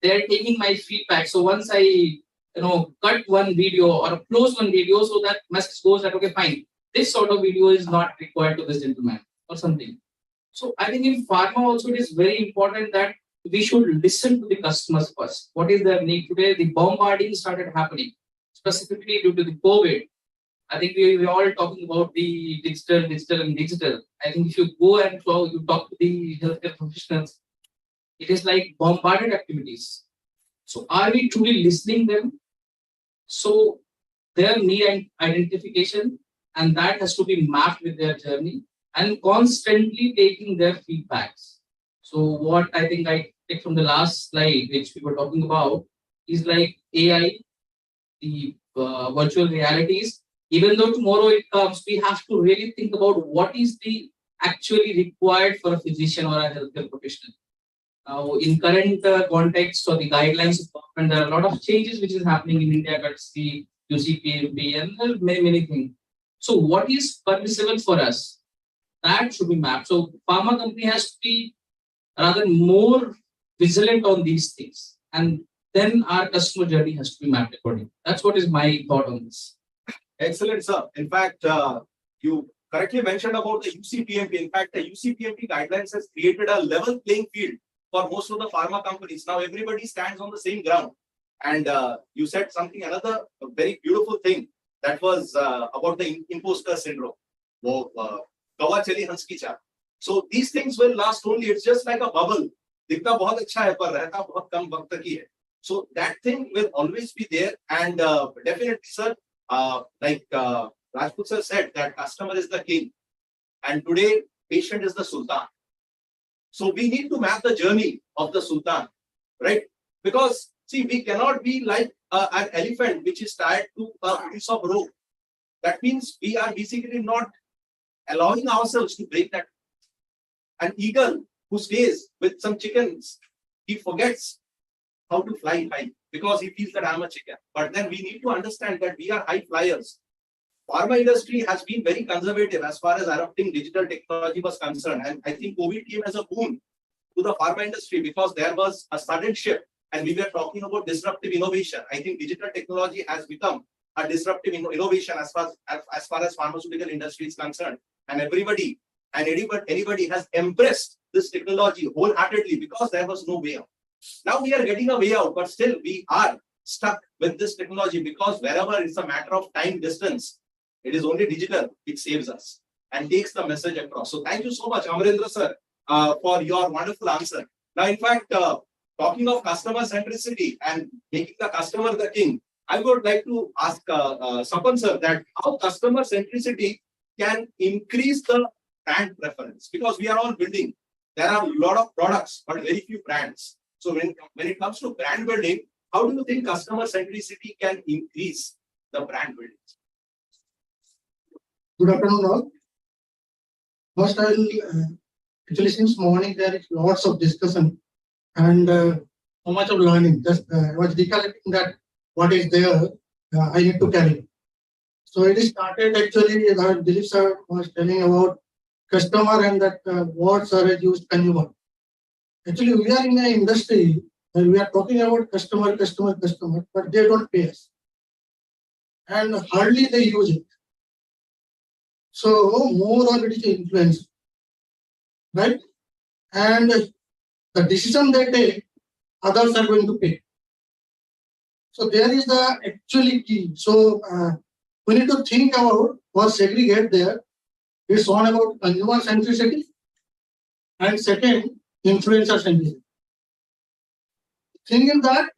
They're taking my feedback. So once I cut one video or close one video, so that message goes that okay, fine, this sort of video is not required to this gentleman or something. So I think in pharma also it is very important that we should listen to the customers first. What is their need today? The bombarding started happening, specifically due to the COVID. I think we're all talking about the digital. I think if you go and you talk to the healthcare professionals, it is like bombarded activities. So are we truly listening them? So their need and identification, and that has to be mapped with their journey and constantly taking their feedbacks. So what I think I take from the last slide, which we were talking about, is like AI, the virtual realities. Even though tomorrow it comes, we have to really think about what is the actually required for a physician or a healthcare professional. Now, in current context or the guidelines of government, there are a lot of changes which is happening in India, that's the UCPMP and many things. So what is permissible for us? That should be mapped. So pharma company has to be rather more vigilant on these things. And then our customer journey has to be mapped accordingly. That's what is my thought on this. Excellent, sir. In fact, you correctly mentioned about the UCPMP. In fact, the UCPMP guidelines has created a level playing field for most of the pharma companies. Now everybody stands on the same ground. And you said something, another very beautiful thing, that was about the imposter syndrome. So these things will last only, it's just like a bubble. So that thing will always be there. And definitely, sir, like Rajput sir said, that customer is the king. And today, patient is the sultan. So we need to map the journey of the sultan, right? Because see, we cannot be like an elephant which is tied to a piece of rope. That means we are basically not allowing ourselves to break that. An eagle who stays with some chickens, he forgets how to fly high because he feels that I'm a chicken. But then we need to understand that we are high flyers. Pharma industry has been very conservative as far as adopting digital technology was concerned. And I think COVID came as a boon to the pharma industry because there was a sudden shift and we were talking about disruptive innovation. I think digital technology has become a disruptive innovation as far as pharmaceutical industry is concerned. And anybody has embraced this technology wholeheartedly because there was no way out. Now we are getting a way out, but still we are stuck with this technology because wherever it's a matter of time distance, it is only digital which saves us and takes the message across. So thank you so much, Amarendra sir, for your wonderful answer. Now, in fact, talking of customer centricity and making the customer the king, I would like to ask Sapan sir that how customer centricity can increase the brand preference because we are all building. There are a lot of products, but very few brands. So when it comes to brand building, how do you think customer centricity can increase the brand building? Good afternoon, all. First, I will actually since morning there is lots of discussion and so much of learning. Just I was recollecting that what is there, I need to carry. So it is started actually. Dilip sir was telling about customer and that words are used consumer. Actually, we are in an industry and we are talking about customer, but they don't pay us, and hardly they use it. So more or it is influence, right? And the decision they take, others are going to pay. So there is the actually key. So we need to think about or segregate there. It's one about consumer centricity and second, influencer centricity. Thing in that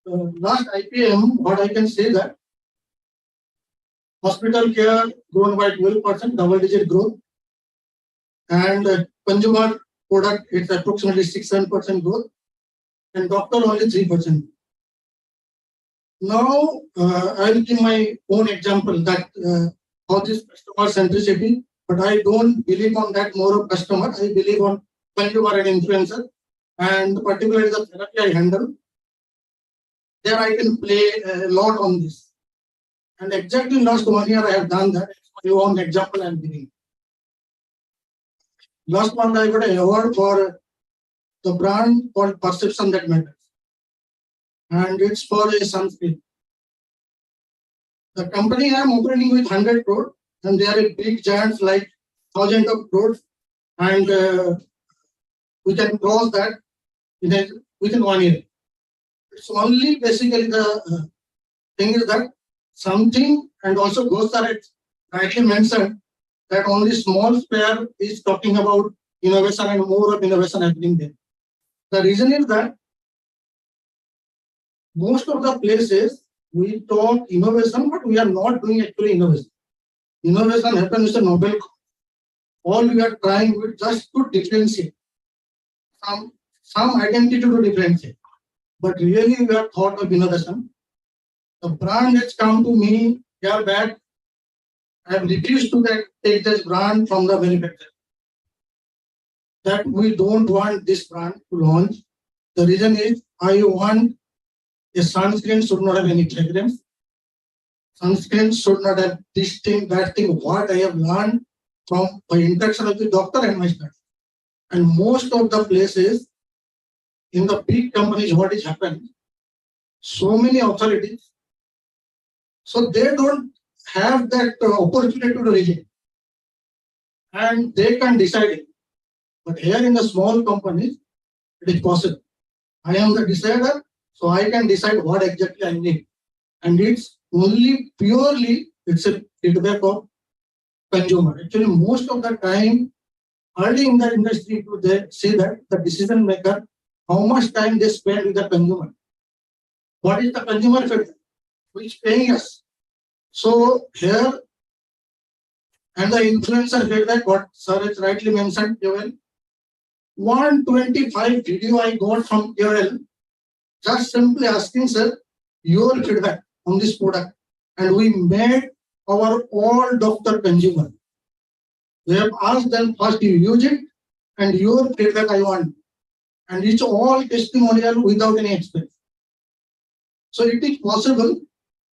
last IPM, what I can say that hospital care grown by 12%, double-digit growth, and consumer product it's approximately 6-7% growth, and doctor only 3%. Now I will give my own example that how this customer centricity, but I don't believe on that more of customer. I believe on consumer and influencer, and particularly the therapy I handle. There I can play a lot on this. And exactly last 1 year I have done that. My own example I am giving. Last month I got an award for the brand called Perception That Matters. And it's for a sunscreen. The company I am operating with 100 crore and they are a big giants like thousands of crores, and we can cross that within 1 year. It's only basically the thing is that something, and also Ghosh sir rightly mentioned that only small player is talking about innovation and more of innovation happening there. The reason is that most of the places we talk innovation, but we are not doing actually innovation. Innovation happens with a Nobel. All we are trying with just to differentiate some identity to differentiate. But really we are thought of innovation. The brand has come to me, they are bad. I have refused to take this brand from the manufacturer. That we don't want this brand to launch. The reason is I want a sunscreen should not have any fragrance. Sunscreen should not have this thing, that thing, what I have learned from my interaction with the doctor and my staff. And most of the places in the big companies, what is happening, so many authorities, so they don't have that opportunity to reject. And they can decide it. But here in the small companies, it is possible. I am the decider, so I can decide what exactly I need. And it's only purely, it's a feedback of consumer. Actually, most of the time, early in the industry, they say that the decision maker, how much time they spend with the consumer. What is the consumer feedback? Which paying us. So here, and the influencer feedback, what sir has rightly mentioned, KOL, 125 video I got from KOL, just simply asking, sir, your feedback on this product. And we made our all doctor consumer. We have asked them first you use it and your feedback I want. and it's all testimonial without any expense. So it is possible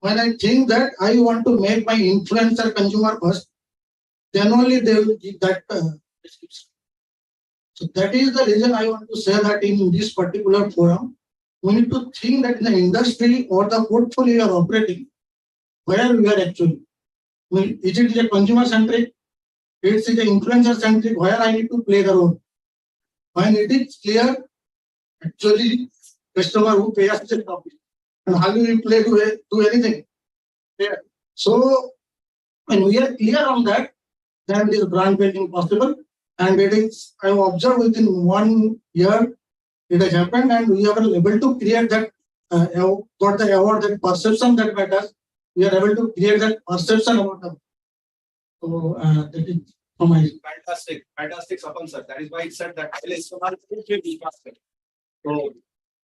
when I think that I want to make my influencer consumer first, then only they will give that description. So that is the reason I want to say that in this particular forum, we need to think that in the industry or the portfolio you are operating, where we are actually. Is it a consumer centric? Is it a influencer centric? Where I need to play the role? When it is clear, actually, customer who pay us the topic. And how do we play to do anything? Yeah. So when we are clear on that, then this brand building possible. And it is, I have observed within 1 year, it has happened, and we are able to create that, got the award, that perception that matters. We are able to create that perception about them. So that is from my. Fantastic, fantastic, Sapan sir. That is why it said that so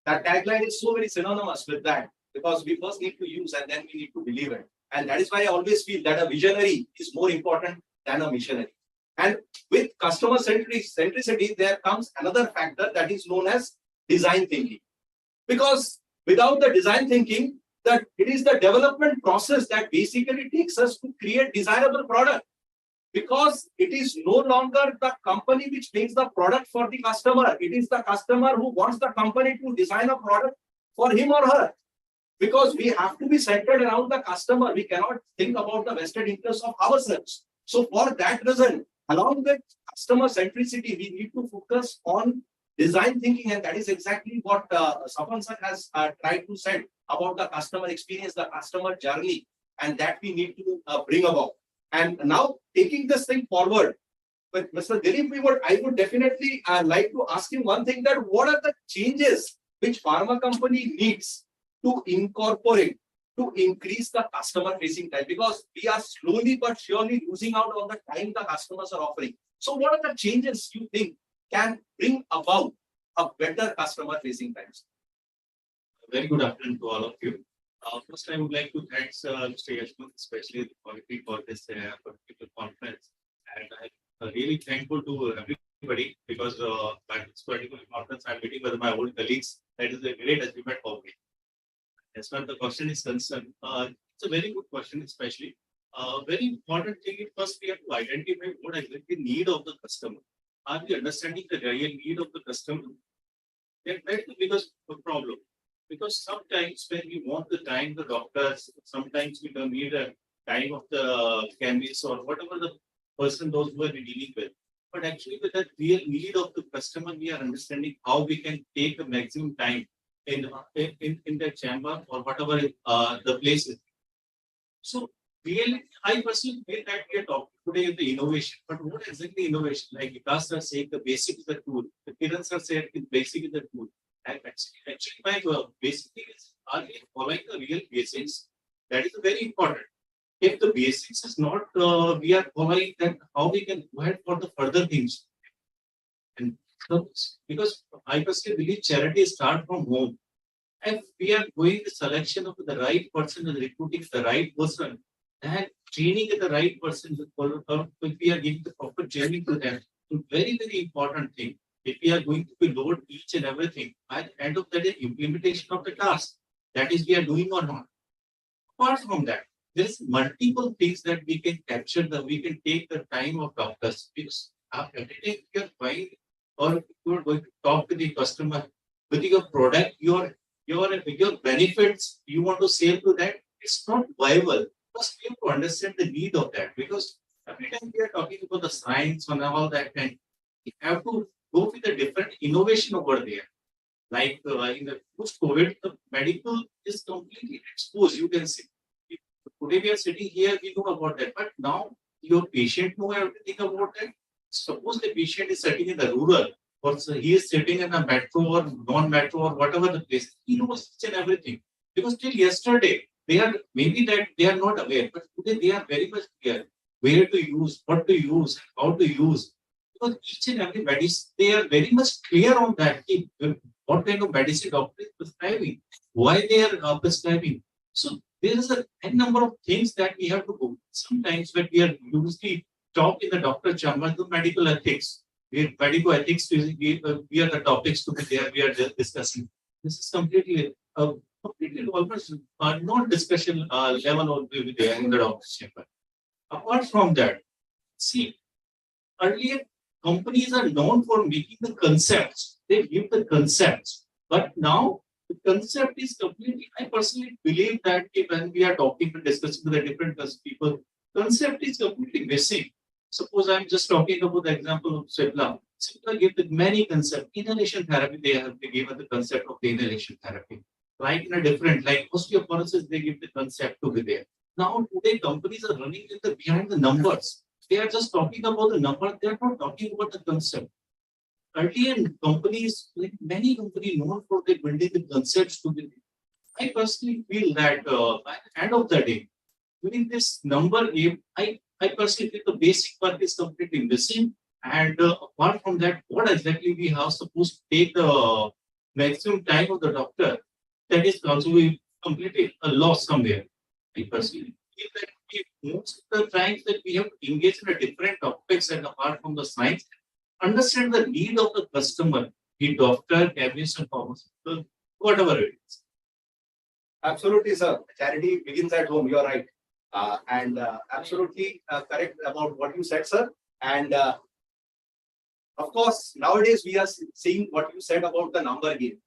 that tagline is so very synonymous with that, because we first need to use and then we need to believe it. And that is why I always feel that a visionary is more important than a missionary. And with customer centricity, there comes another factor that is known as design thinking. Because without the design thinking, that it is the development process that basically takes us to create desirable product. Because it is no longer the company which makes the product for the customer. It is the customer who wants the company to design a product for him or her. Because we have to be centered around the customer. We cannot think about the vested interest of ourselves. So for that reason, along with customer centricity, we need to focus on design thinking. And that is exactly what Sapan sir has tried to say about the customer experience, the customer journey, and that we need to bring about. And now taking this thing forward, with Mr. Dilip, I would definitely like to ask him one thing, that what are the changes which pharma company needs to incorporate to increase the customer facing time? Because we are slowly but surely losing out on the time the customers are offering. So what are the changes you think can bring about a better customer facing times? Very good afternoon to all of you. First, I would like to thank Mr. Yashwant, especially the committee, for this particular conference. And I'm really thankful to everybody, because at this particular conference, I'm meeting with my old colleagues. That is a great achievement for me. As far as the question is concerned, it's a very good question, especially. Very important thing is, first we have to identify what exactly need of the customer. Are we understanding the real need of the customer? That's the biggest problem. Because sometimes when we want the time, the doctors, sometimes we don't need a time of the chemist or whatever the person, those who are dealing with. But actually with that real need of the customer, we are understanding how we can take the maximum time in the chamber or whatever the place is. So really, I personally feel that we are talking today in the innovation, but what exactly innovation? Like Vikas sir saying the basic is the tool, the Kiran sir said the basic is the tool. And actually my basic thing is, are we following the real basics? That is very important. If the basics is not, we are following, then how we can go ahead for the further things? And so, because I personally believe charity starts from home. If we are going the selection of the right person and recruiting the right person, and training the right person, if we are giving the proper training to them, so very, very important thing. If we are going to be load each and everything, at the end of the day, implementation of the task, that is we are doing or not. Apart from that, there is multiple things that we can capture, that we can take the time of doctors. Because every time you are buying or you are going to talk to the customer with your product, your benefits you want to sell to that, it's not viable. First, we have to understand the need of that, because every time we are talking about the science and all that, and we have to go with a different innovation over there. Like in the post-COVID, the medical is completely exposed, you can see. Today we are sitting here, we know about that, but now your patient know everything about that. Suppose the patient is sitting in the rural, or he is sitting in a metro or non-metro or whatever the place, he knows each and everything. Because till yesterday, they are maybe that they are not aware, but today they are very much clear where to use, what to use, how to use. Because each and every medicine, they are very much clear on that. What kind of medicine doctor is prescribing, why they are prescribing. So there is a number of things that we have to do. Sometimes when we are usually talk in the doctor chamber, the medical ethics. medical ethics, we are the topics to be there, we are just discussing. This is completely almost not discussion level will be there in the doctor's chamber. Apart from that, see, earlier companies are known for making the concepts. They give the concepts, but now the concept is completely. I personally believe that when we are talking and discussing with the different people, concept is completely missing. Suppose I'm just talking about the example of Cipla. Cipla gave the many concepts. Inhalation therapy, they gave the concept of the inhalation therapy. Like in a different, like osteoporosis, they give the concept to be there. Now today companies are running in the behind the numbers. They are just talking about the number. They are not talking about the concept. Earlier companies, like many companies known for their building the concepts to be there. I personally feel that at the end of the day, during this number game, I personally feel the basic work is completely missing. And apart from that, what exactly we have supposed to take the maximum time of the doctor, that is also we completely a loss somewhere. I personally feel that most of the times that we have to engage in a different topics and apart from the science, understand the need of the customer, the doctor, chemist, and pharmaceutical, whatever it is. Absolutely, sir. Charity begins at home. You're right. And absolutely correct about what you said, sir. And of course, nowadays we are seeing what you said about the number game.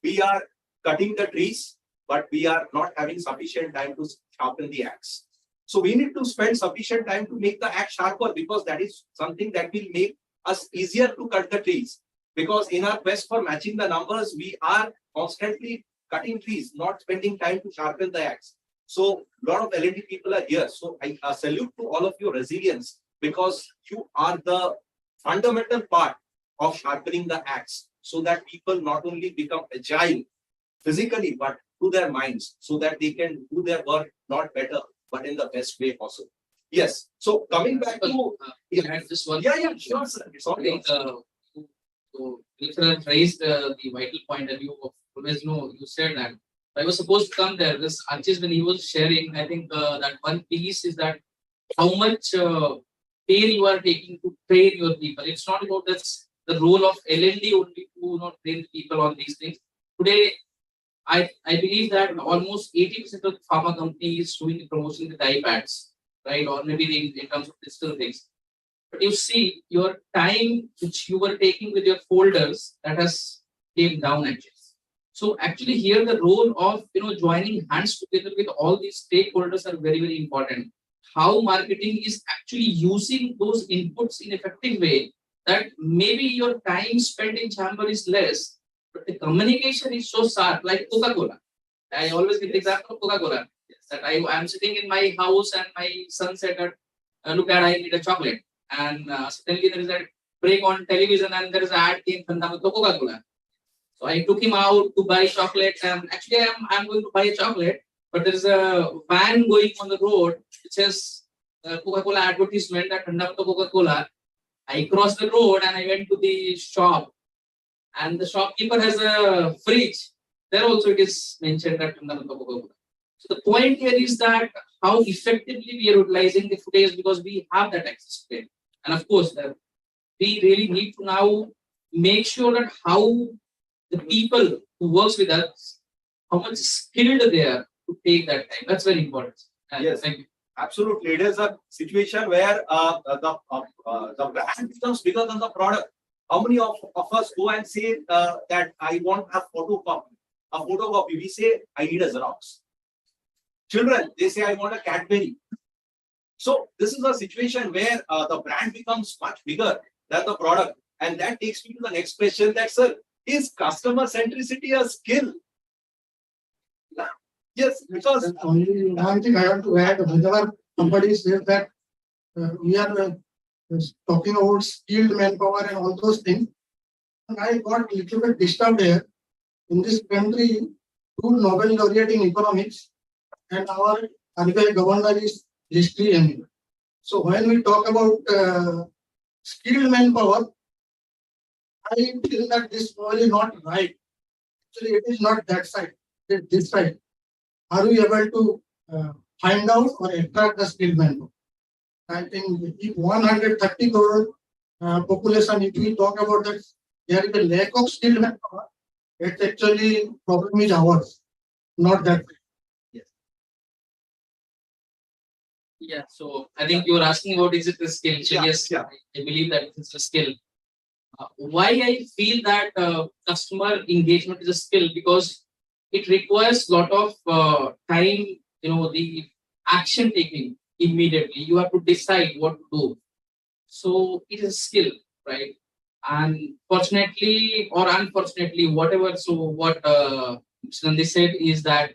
We are cutting the trees, but we are not having sufficient time to sharpen the axe. So we need to spend sufficient time to make the axe sharper, because that is something that will make us easier to cut the trees. Because in our quest for matching the numbers, we are constantly cutting trees, not spending time to sharpen the axe. So a lot of L&D people are here. So I salute to all of your resilience, because you are the fundamental part of sharpening the axe, so that people not only become agile physically, but to their minds, so that they can do their work not better, but in the best way possible. Yes. So coming back to Just one. yeah, sure, sir. It's all yours. So Nikhil raised the vital point, and you always know, you said that I was supposed to come there. This Archis, when he was sharing, I think that one piece is that how much pain you are taking to train your people. It's not about this, the role of L&D only to not train people on these things. Today, I believe that almost 80% of the pharma company is doing the promotion with iPads, right? Or maybe in terms of digital things. But you see, your time which you were taking with your folders, that has came down actually. So actually here the role of joining hands together with all these stakeholders are very, very important. How marketing is actually using those inputs in effective way, that maybe your time spent in chamber is less, but the communication is so sharp, like Coca-Cola. I always give the example of Coca-Cola. That I am sitting in my house and my son said that, look at, I need a chocolate. And suddenly there is a break on television and there is an ad came from Coca-Cola. So I took him out to buy chocolate, and actually I'm going to buy a chocolate, but there is a van going on the road which has Coca-Cola advertisement that Coca-Cola. I crossed the road and I went to the shop, and the shopkeeper has a fridge. There also it is mentioned that Coca-Cola. So the point here is that how effectively we are utilizing the footage, because we have that access to it. And of course, we really need to now make sure that how the people who works with us, how much skilled they are to take that time. That's very important. Yes, thank you. Absolutely. It is a situation where the brand becomes bigger than the product. How many of us go and say that I want a photocopy? We say I need a Xerox. Children, they say I want a Cadbury. So this is a situation where the brand becomes much bigger than the product. And that takes me to the next question, that, sir, is customer centricity a skill? Yes, because only one thing I have to add, whenever somebody says that we are talking about skilled manpower and all those things, and I got a little bit disturbed here. In this country, 2 Nobel laureate in economics and our RBI governor is history MA. So when we talk about skilled manpower, I feel that this is probably not right. Actually, it is not that side, it is this side. Are we able to find out or attract the skilled manpower? I think if 130 crore population, if we talk about that, there is a lack of skilled manpower. It's actually problem is ours, not that. Yeah, so I think you were asking about is it a skill? So Yeah, yes, yeah. I believe that it's a skill. Why I feel that customer engagement is a skill because it requires a lot of time, the action taking immediately. You have to decide what to do. So it is a skill, right? And fortunately or unfortunately, whatever, so what Mr. Nandi said is that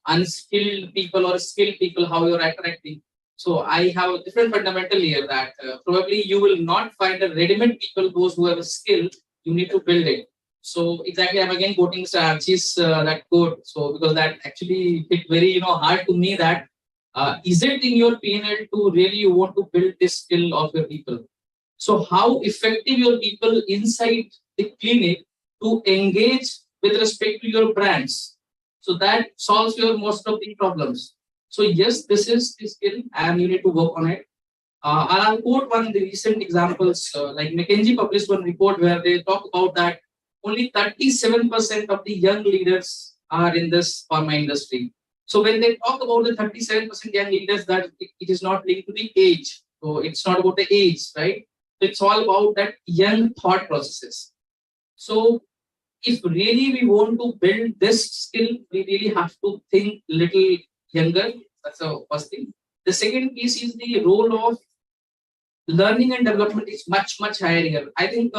unskilled people or skilled people, how you're attracting. So I have a different fundamental here that probably you will not find a ready-made people, those who have a skill, you need to build it. So exactly, I'm again quoting Archie's that quote. So because that actually hit very hard to me that is it in your P&L to really you want to build this skill of your people? So how effective your people inside the clinic to engage with respect to your brands. So that solves your most of the problems. So yes, this is the skill and you need to work on it. I'll quote one of the recent examples, like McKinsey published one report where they talk about that only 37% of the young leaders are in this pharma industry. So when they talk about the 37% young leaders, that it is not linked to the age. So it's not about the age, right? It's all about that young thought processes. So if really we want to build this skill, we really have to think little younger. That's the first thing. The second piece is the role of learning and development is much, much higher here. I think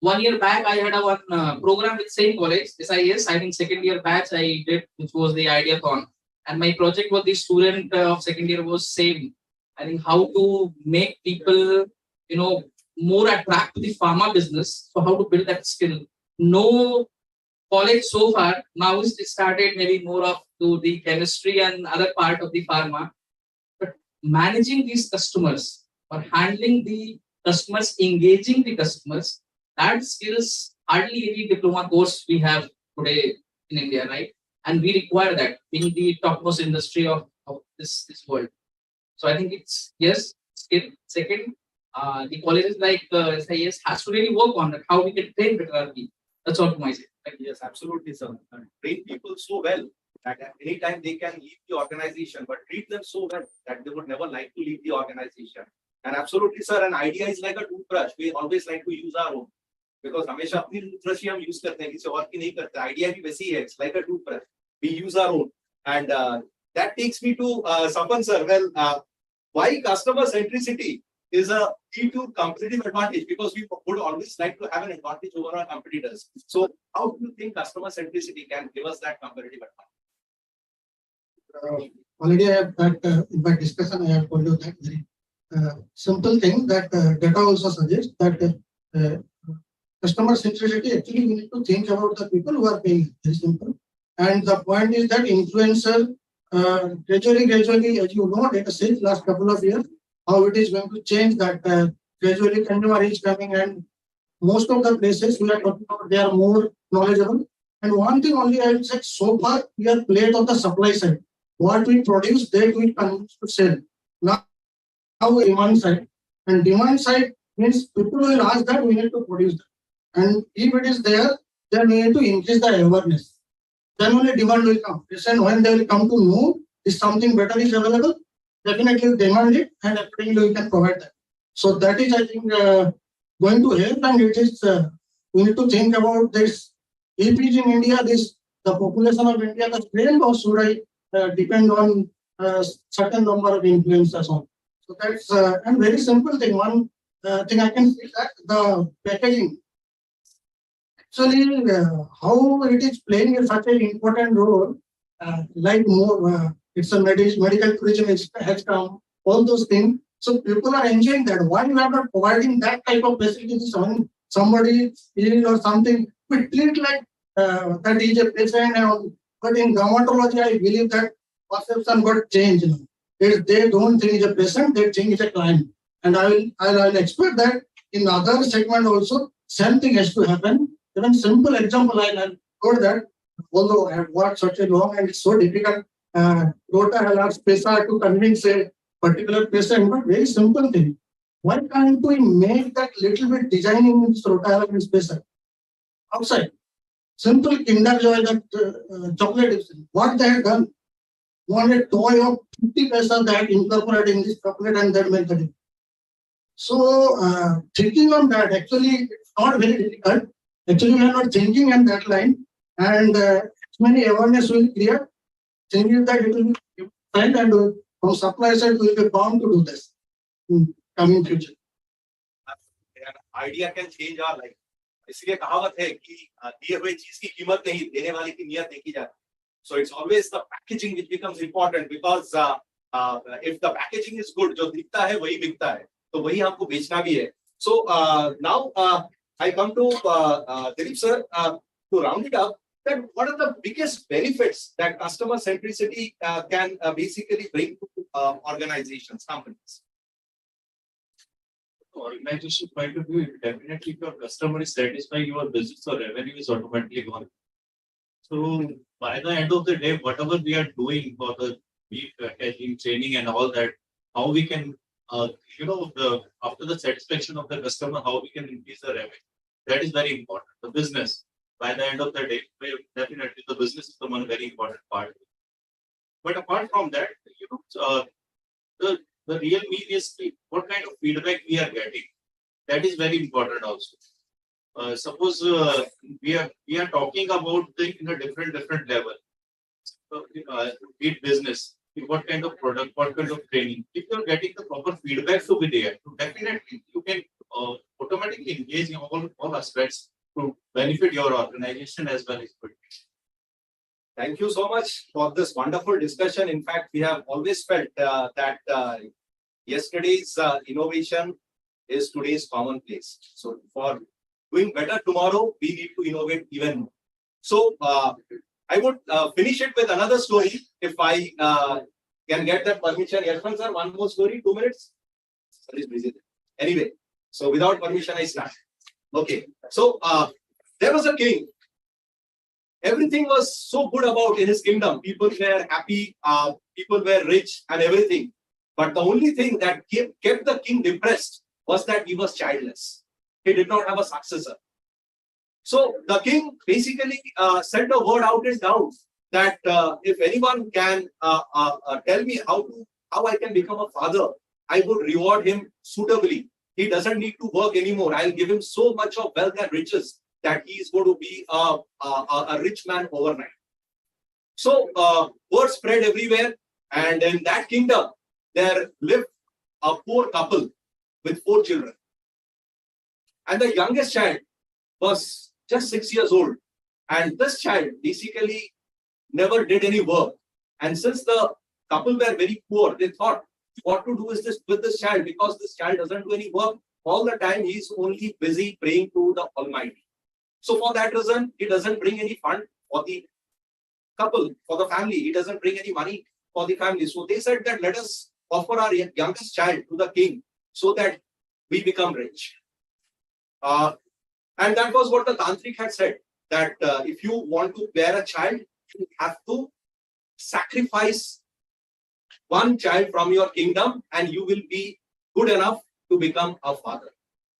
1 year back, I had a one program with same college, SIS. I think second year batch I did, which was the Ideathon. And my project was the student of second year was same. I think how to make people, more attract to the pharma business. So how to build that skill. No college so far, now it started maybe more of to the chemistry and other part of the pharma. But managing these customers or handling the customers, engaging the customers, that skills hardly any diploma course we have today in India, right? And we require that being the topmost industry of this world. So I think it's yes, skill. Second, the colleges like SIS has to really work on that, how we can train better our people. That's all to my side. Yes, absolutely, sir. And train people so well that at any time they can leave the organization, but treat them so well that they would never like to leave the organization. And absolutely, sir, an idea is like a toothbrush. We always like to use our own. Because हमेशा अपनी toothbrush ही हम use करते हैं, किसी और की नहीं करते. Idea भी वैसी है. It's like a toothbrush. We use our own. And that takes me to Sapan, sir. Well, why customer centricity is a key to competitive advantage, because we would always like to have an advantage over our competitors. So how do you think customer centricity can give us that competitive advantage? Already I have that in my discussion, I have told you that very simple thing that data also suggests that customer centricity, actually we need to think about the people who are paying. Very simple. And the point is that influencer gradually, as you know, data says last couple of years, how it is going to change that gradually consumer is coming, and most of the places we are talking about, they are more knowledgeable. And one thing only I will say, so far we are played on the supply side. What we produce, that we can to sell. Now demand side. And demand side means people will ask that we need to produce that. And if it is there, then we need to increase the awareness. Then only demand will come. And when they will come to know if something better is available, definitely demand it, and accordingly we can provide that. So that is, I think, going to help, and it is we need to think about this. If it is in India, the population of India, the trend, or should I depend on certain number of influencers on? So that's and very simple thing. One thing I can say that the packaging. Actually, how it is playing such an important role, like more, it's a medical tourism has come, all those things. So people are enjoying that. Why we are not providing that type of facilities when somebody is or something? We treat like that is a patient. But in dermatology, I believe that perception got changed. They don't think it's a patient, they think it's a client. And I'll expect that in other segment also, same thing has to happen. Even simple example, I'll go that, although I have worked such a long and it's so difficult, Rota has asked Pesa to convince a particular patient, but very simple thing. Why can't we make that little bit designing in Rhode Island spacer outside? Simple Kinder Joy, that chocolate is what they have done. Want a toy of 50 paisa that incorporated in this chocolate and that make it. So thinking on that, actually it's not very difficult. Actually, we are not thinking on that line, and many awareness will create. Thinking that it will be fine, and from supply side we will be bound to do this in coming future. Idea can change our life. इसलिए कहावत है कि दिए हुए चीज की कीमत नहीं, देने वाले की नियत देखी जाती. So it's always the packaging which becomes important, because if the packaging is good, जो दिखता है वही बिकता है, तो वही हमको बेचना भी है. So now I come to Dilip sir to round it up. That what are the biggest benefits that customer centricity can basically bring to organizations, companies? Organization point of view, definitely if your customer is satisfied, your business or revenue is automatically gone. So by the end of the day, whatever we are doing for the packaging, training and all that, how we can, after the satisfaction of the customer, how we can increase the revenue. That is very important. The business, by the end of the day, definitely the business is the one very important part. But apart from that, the real mean is what kind of feedback we are getting. That is very important also. Suppose we are talking about things in a different level. Be it business, what kind of product, what kind of training. If you are getting the proper feedback to be there, so definitely you can automatically engage in all aspects to benefit your organization as well as good. Thank you so much for this wonderful discussion. In fact, we have always felt that yesterday's innovation is today's commonplace. So for doing better tomorrow, we need to innovate even more. So I would finish it with another story, if I can get that permission. Yashwan sir, one more story, 2 minutes. Anyway, so without permission, I start. Okay, so there was a king. Everything was so good about in his kingdom. People were happy, people were rich and everything. But the only thing that kept the king depressed was that he was childless. He did not have a successor. So the king basically sent a word out and down that if anyone can tell me how I can become a father, I would reward him suitably. He doesn't need to work anymore. I'll give him so much of wealth and riches that he is going to be a rich man overnight. So word spread everywhere, and in that kingdom there lived a poor couple with 4 children. And the youngest child was just 6 years old. And this child basically never did any work. And since the couple were very poor, they thought, what to do is this with this child, because this child doesn't do any work. All the time he's only busy praying to the Almighty. So for that reason, he doesn't bring any fund for the couple, for the family. He doesn't bring any money for the family. So they said that let us offer our youngest child to the king so that we become rich. And that was what the Tantric had said, that if you want to bear a child, you have to sacrifice one child from your kingdom and you will be good enough to become a father.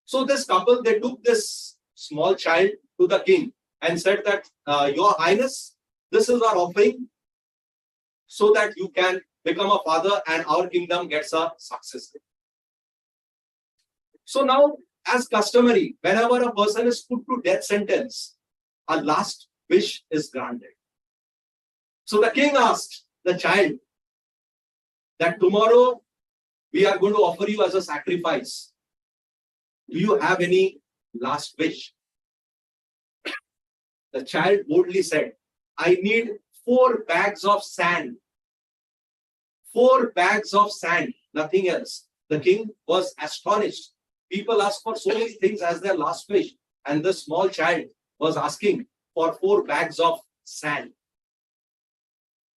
So this couple, they took this small child to the king and said that, Your Highness, this is our offering so that you can become a father and our kingdom gets a success. So now, as customary, whenever a person is put to death sentence, a last wish is granted. So the king asked the child that tomorrow we are going to offer you as a sacrifice. Do you have any last wish? The child boldly said, I need 4 bags of sand. 4 bags of sand, nothing else. The king was astonished. People ask for so many things as their last wish. And the small child was asking for 4 bags of sand.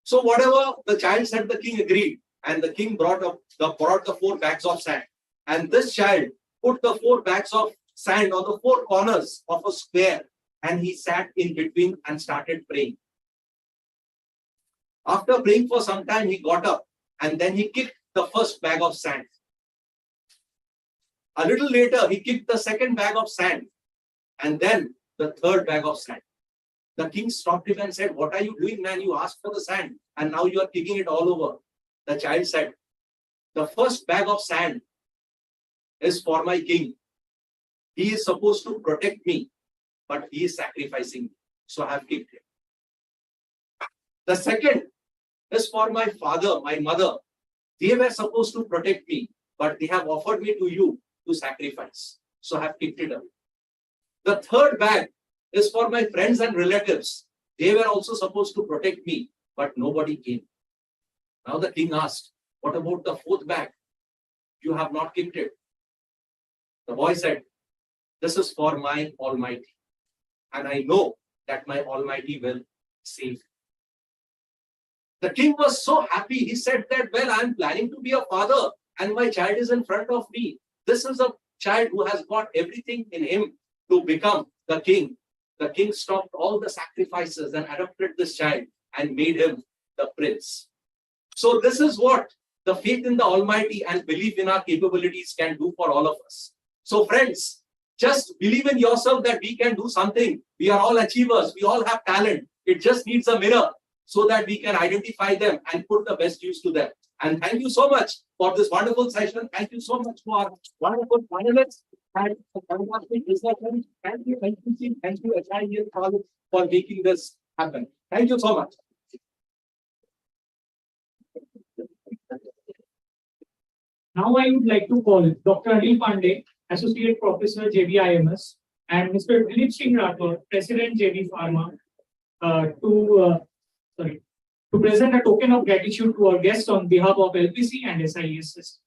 So whatever the child said, the king agreed. And the king brought the 4 bags of sand. And this child put the 4 bags of sand on the 4 corners of a square. And he sat in between and started praying. After praying for some time, he got up and then he kicked the first bag of sand. A little later, he kicked the second bag of sand and then the third bag of sand. The king stopped him and said, "What are you doing, man? You asked for the sand and now you are kicking it all over." The child said, "The first bag of sand is for my king. He is supposed to protect me, but he is sacrificing me. So I have kicked him. The second is for my father, my mother. They were supposed to protect me, but they have offered me to you to sacrifice. So I have kicked it away. The third bag is for my friends and relatives. They were also supposed to protect me, but nobody came." Now the king asked, "What about the fourth bag? You have not kicked it." The boy said, "This is for my Almighty, and I know that my Almighty will save me." The king was so happy. He said that, "Well, I am planning to be a father and my child is in front of me. This is a child who has got everything in him to become the king." The king stopped all the sacrifices and adopted this child and made him the prince. So this is what the faith in the Almighty and belief in our capabilities can do for all of us. So friends, just believe in yourself that we can do something. We are all achievers. We all have talent. It just needs a mirror so that we can identify them and put the best use to them. And thank you so much for this wonderful session. Thank you so much for our wonderful panelists and fantastic discussion. Thank you, LPC. Thank you, HIEL College, for making this happen. Thank you so much. Now I would like to call Dr. Anil Pandey, Associate Professor, JBIMS, and Mr. Dilip Singh Rathore, President, JB Pharma, to present a token of gratitude to our guests on behalf of LPC and SIES systems.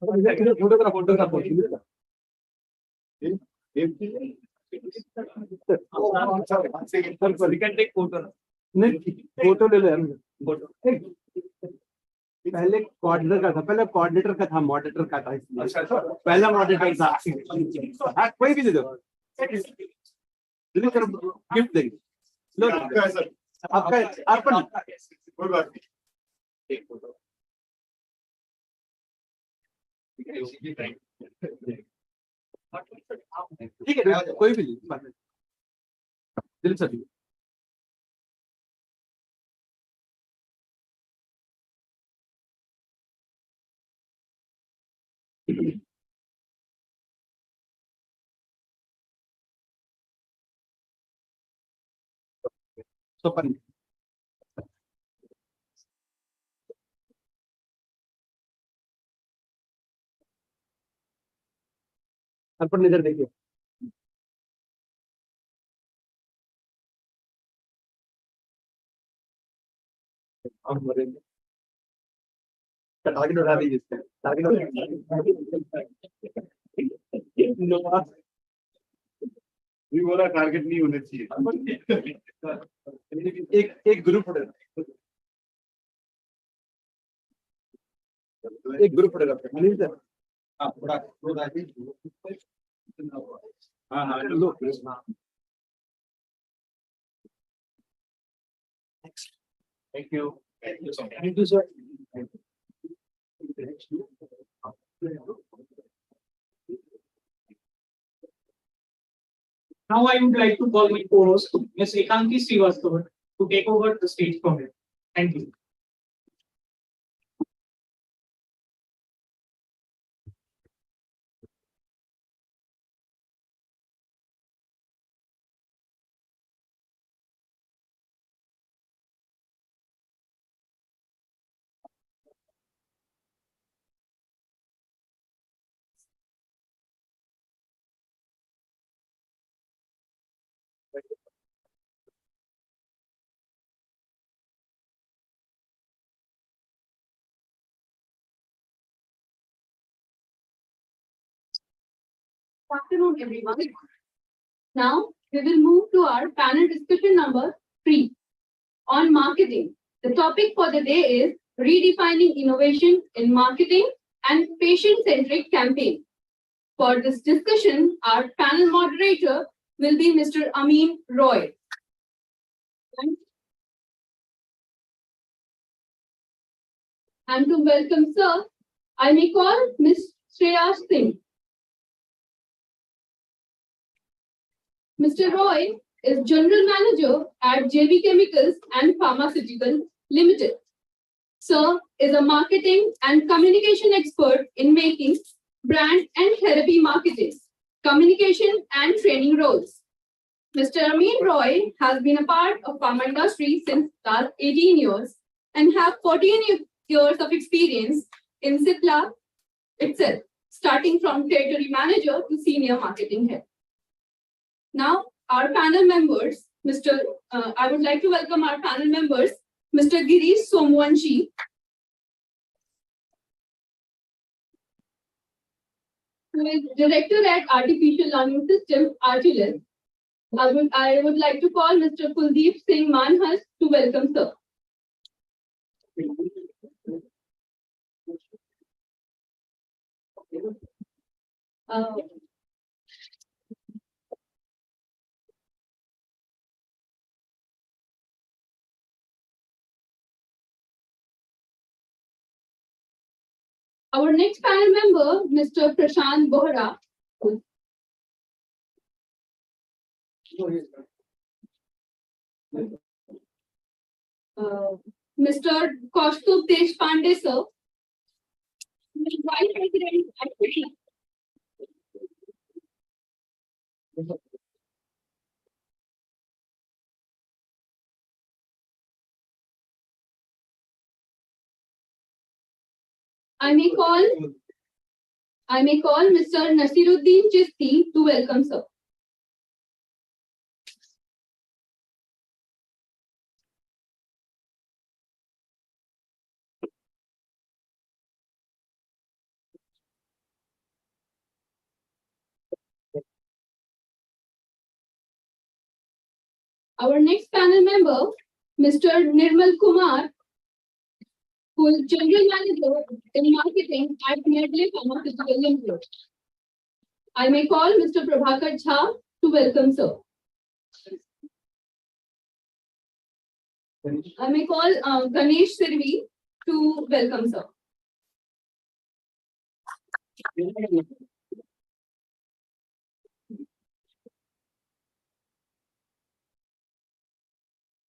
We can take photo. Photo ले लो पहले coordinator का था moderator का था इसलिए पहला moderator था हाँ, कोई भी दे दो गिफ्ट देंगे लो आपका अर्पण कोई बात नहीं ठीक है कोई भी दिल से Sopan. अर्पण इधर देखिए टारगेट उठा दीजिए टारगेट भी बोला टारगेट नहीं होने चाहिए एक ग्रुप फोटोग्राफ अनिल सर हाँ हाँ लो Thank you. Thank you, sir. Now I would like to call my co-host, Ms. Ekanki Srivastava, to take over the stage from here. Thank you. Good afternoon, everyone. Now, we will move to our panel discussion number 3 on marketing. The topic for the day is redefining innovation in marketing and patient-centric campaign. For this discussion, our panel moderator will be Mr. Amin Roy. And to welcome sir, I may call Ms. Shreya Singh. Mr. Roy is General Manager at JB Chemicals and Pharmaceutical Limited. Sir is a marketing and communication expert in making brand and therapy marketing, communication and training roles. Mr. Amin Roy has been a part of pharma industry since last 18 years and have 14 years of experience in Cipla itself, starting from territory manager to senior marketing head. Now, our panel members, I would like to welcome our panel members, Mr. Girish Somwanshi, who is Director at Artificial Learning System, Artilis. I would like to call Mr. Kuldeep Singh Manhas to welcome sir. Our next panel member, Mr. Prashant Bohra. Mr. Kaustubh Deshpande, sir. Vice President at Cipla. I may call Mr. Nasiruddin Chisti to welcome sir. Our next panel member, Mr. Nirmal Kumar, who is General Manager in Marketing at Medley Pharmaceutical Limited. I may call Mr. Prabhakar Jha to welcome sir. I may call Ganesh Sirvi to welcome sir.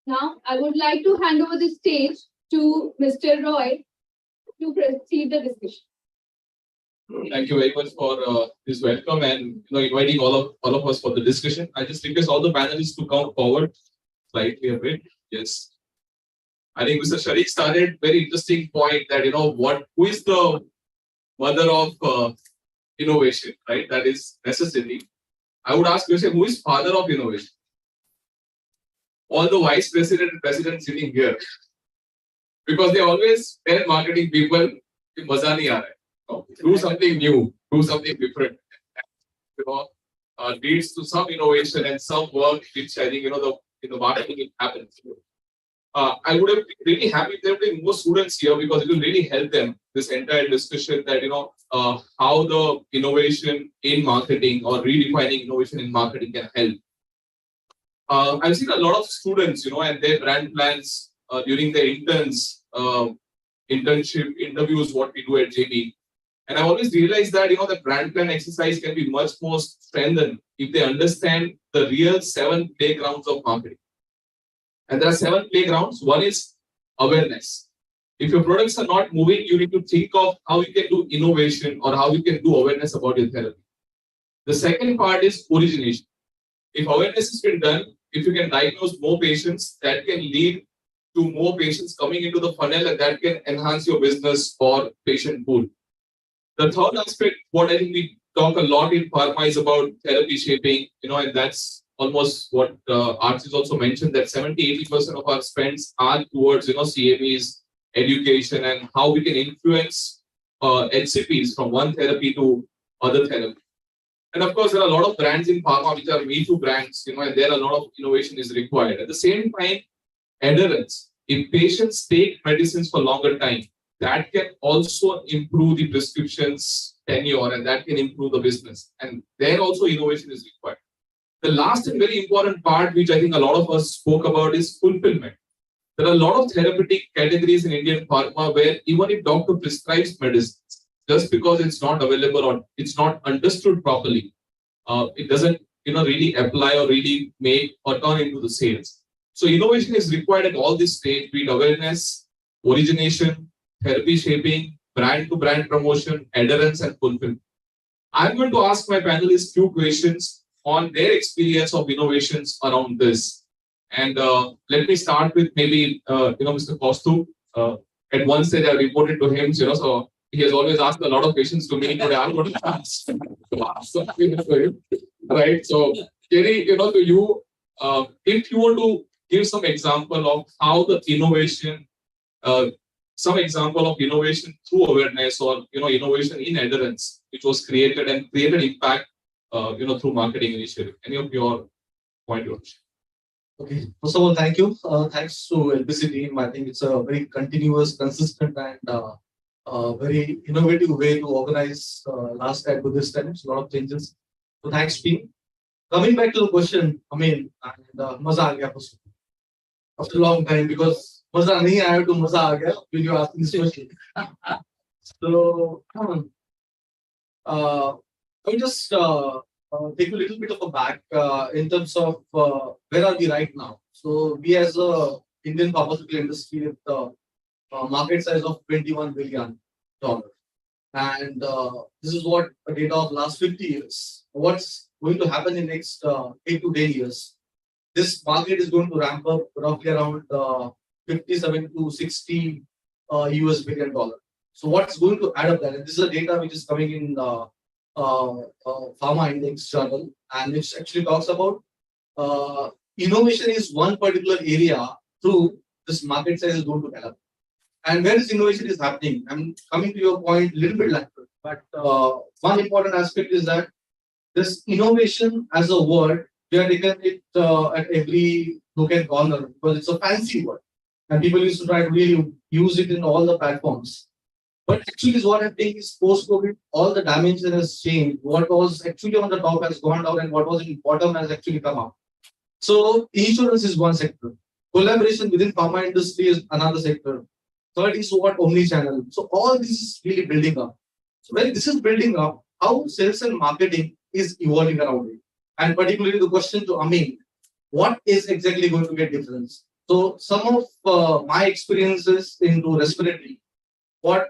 Now, I would like to hand over the stage to Mr. Roy to proceed the discussion. Thank you very much for this welcome and inviting all of us for the discussion. I just request all the panelists to come forward slightly a bit. Yes. I think Mr. Sharik started very interesting point that who is the mother of innovation, right? That is necessity. I would ask you, who is father of innovation? All the vice president and president sitting here, because they always tell marketing people, "Maza nahi aa raha hai. Do something new, do something different." Leads to some innovation and some work which I think the marketing happens. I would have been really happy if there were more students here because it will really help them this entire discussion that how the innovation in marketing or redefining innovation in marketing can help. I've seen a lot of students, and their brand plans during their internship interviews, what we do at JB. And I always realized that, the brand plan exercise can be much more strengthened if they understand the real 7 playgrounds of marketing. And there are 7 playgrounds. One is awareness. If your products are not moving, you need to think of how you can do innovation or how you can do awareness about your therapy. The second part is origination. If awareness has been done, if you can diagnose more patients, that can lead to more patients coming into the funnel and that can enhance your business or patient pool. The third aspect, what I think we talk a lot in pharma is about therapy shaping, and that's almost what Archie's also mentioned, that 70-80% of our spends are towards, CMEs, education, and how we can influence HCPs from one therapy to other therapy. And of course, there are a lot of brands in pharma which are me too brands, and there a lot of innovation is required. At the same time, adherence. If patients take medicines for longer time, that can also improve the prescriptions tenure and that can improve the business. And there also innovation is required. The last and very important part, which I think a lot of us spoke about, is fulfillment. There are a lot of therapeutic categories in Indian pharma where even if doctor prescribes medicines, just because it's not available or it's not understood properly, it doesn't really apply or really make or turn into the sales. So innovation is required at all this stage, be it awareness, origination, therapy shaping, brand to brand promotion, adherence and fulfillment. I'm going to ask my panelists few questions on their experience of innovations around this. And let me start with maybe Mr. Kaustup. At one stage I reported to him, so he has always asked a lot of questions to me. Today I'm going to ask something to him. Right. So Jerry, to you, if you want to give some example of how the innovation, some example of innovation through awareness or innovation in adherence, which was created and created impact, through marketing initiative. Any of your point of view? Okay, first of all, thank you. Thanks to LPC team. I think it's a very continuous, consistent, and very innovative way to organize last time to this time. It's a lot of changes. So thanks, team. Coming back to the question, maza aa gaya after a long time because maza nahi aaya to maza aa gaya when you ask this question. So, I will just take a little bit of a back in terms of where are we right now. So we as a Indian pharmaceutical industry with the market size of $21 billion. And this is what data of last 50 years. What's going to happen in next 8 to 10 years? This market is going to ramp up roughly around 57 to 60 US billion dollar. So what's going to add up that? And this is a data which is coming in Pharma Index journal, and which actually talks about innovation is one particular area through this market size is going to develop. And where this innovation is happening, I'm coming to your point a little bit later, but one important aspect is that this innovation as a word, we are taking it at every nook and corner because it's a fancy word. And people used to try to really use it in all the platforms. But actually, is what happening is post-COVID, all the dimension has changed. What was actually on the top has gone down, and what was in the bottom has actually come up. So, insurance is one sector. Collaboration within pharma industry is another sector. Third is what omni-channel. So, all this is really building up. So, when this is building up, how sales and marketing is evolving around it. And particularly the question to Amin, what is exactly going to get difference? So, some of my experiences into respiratory, what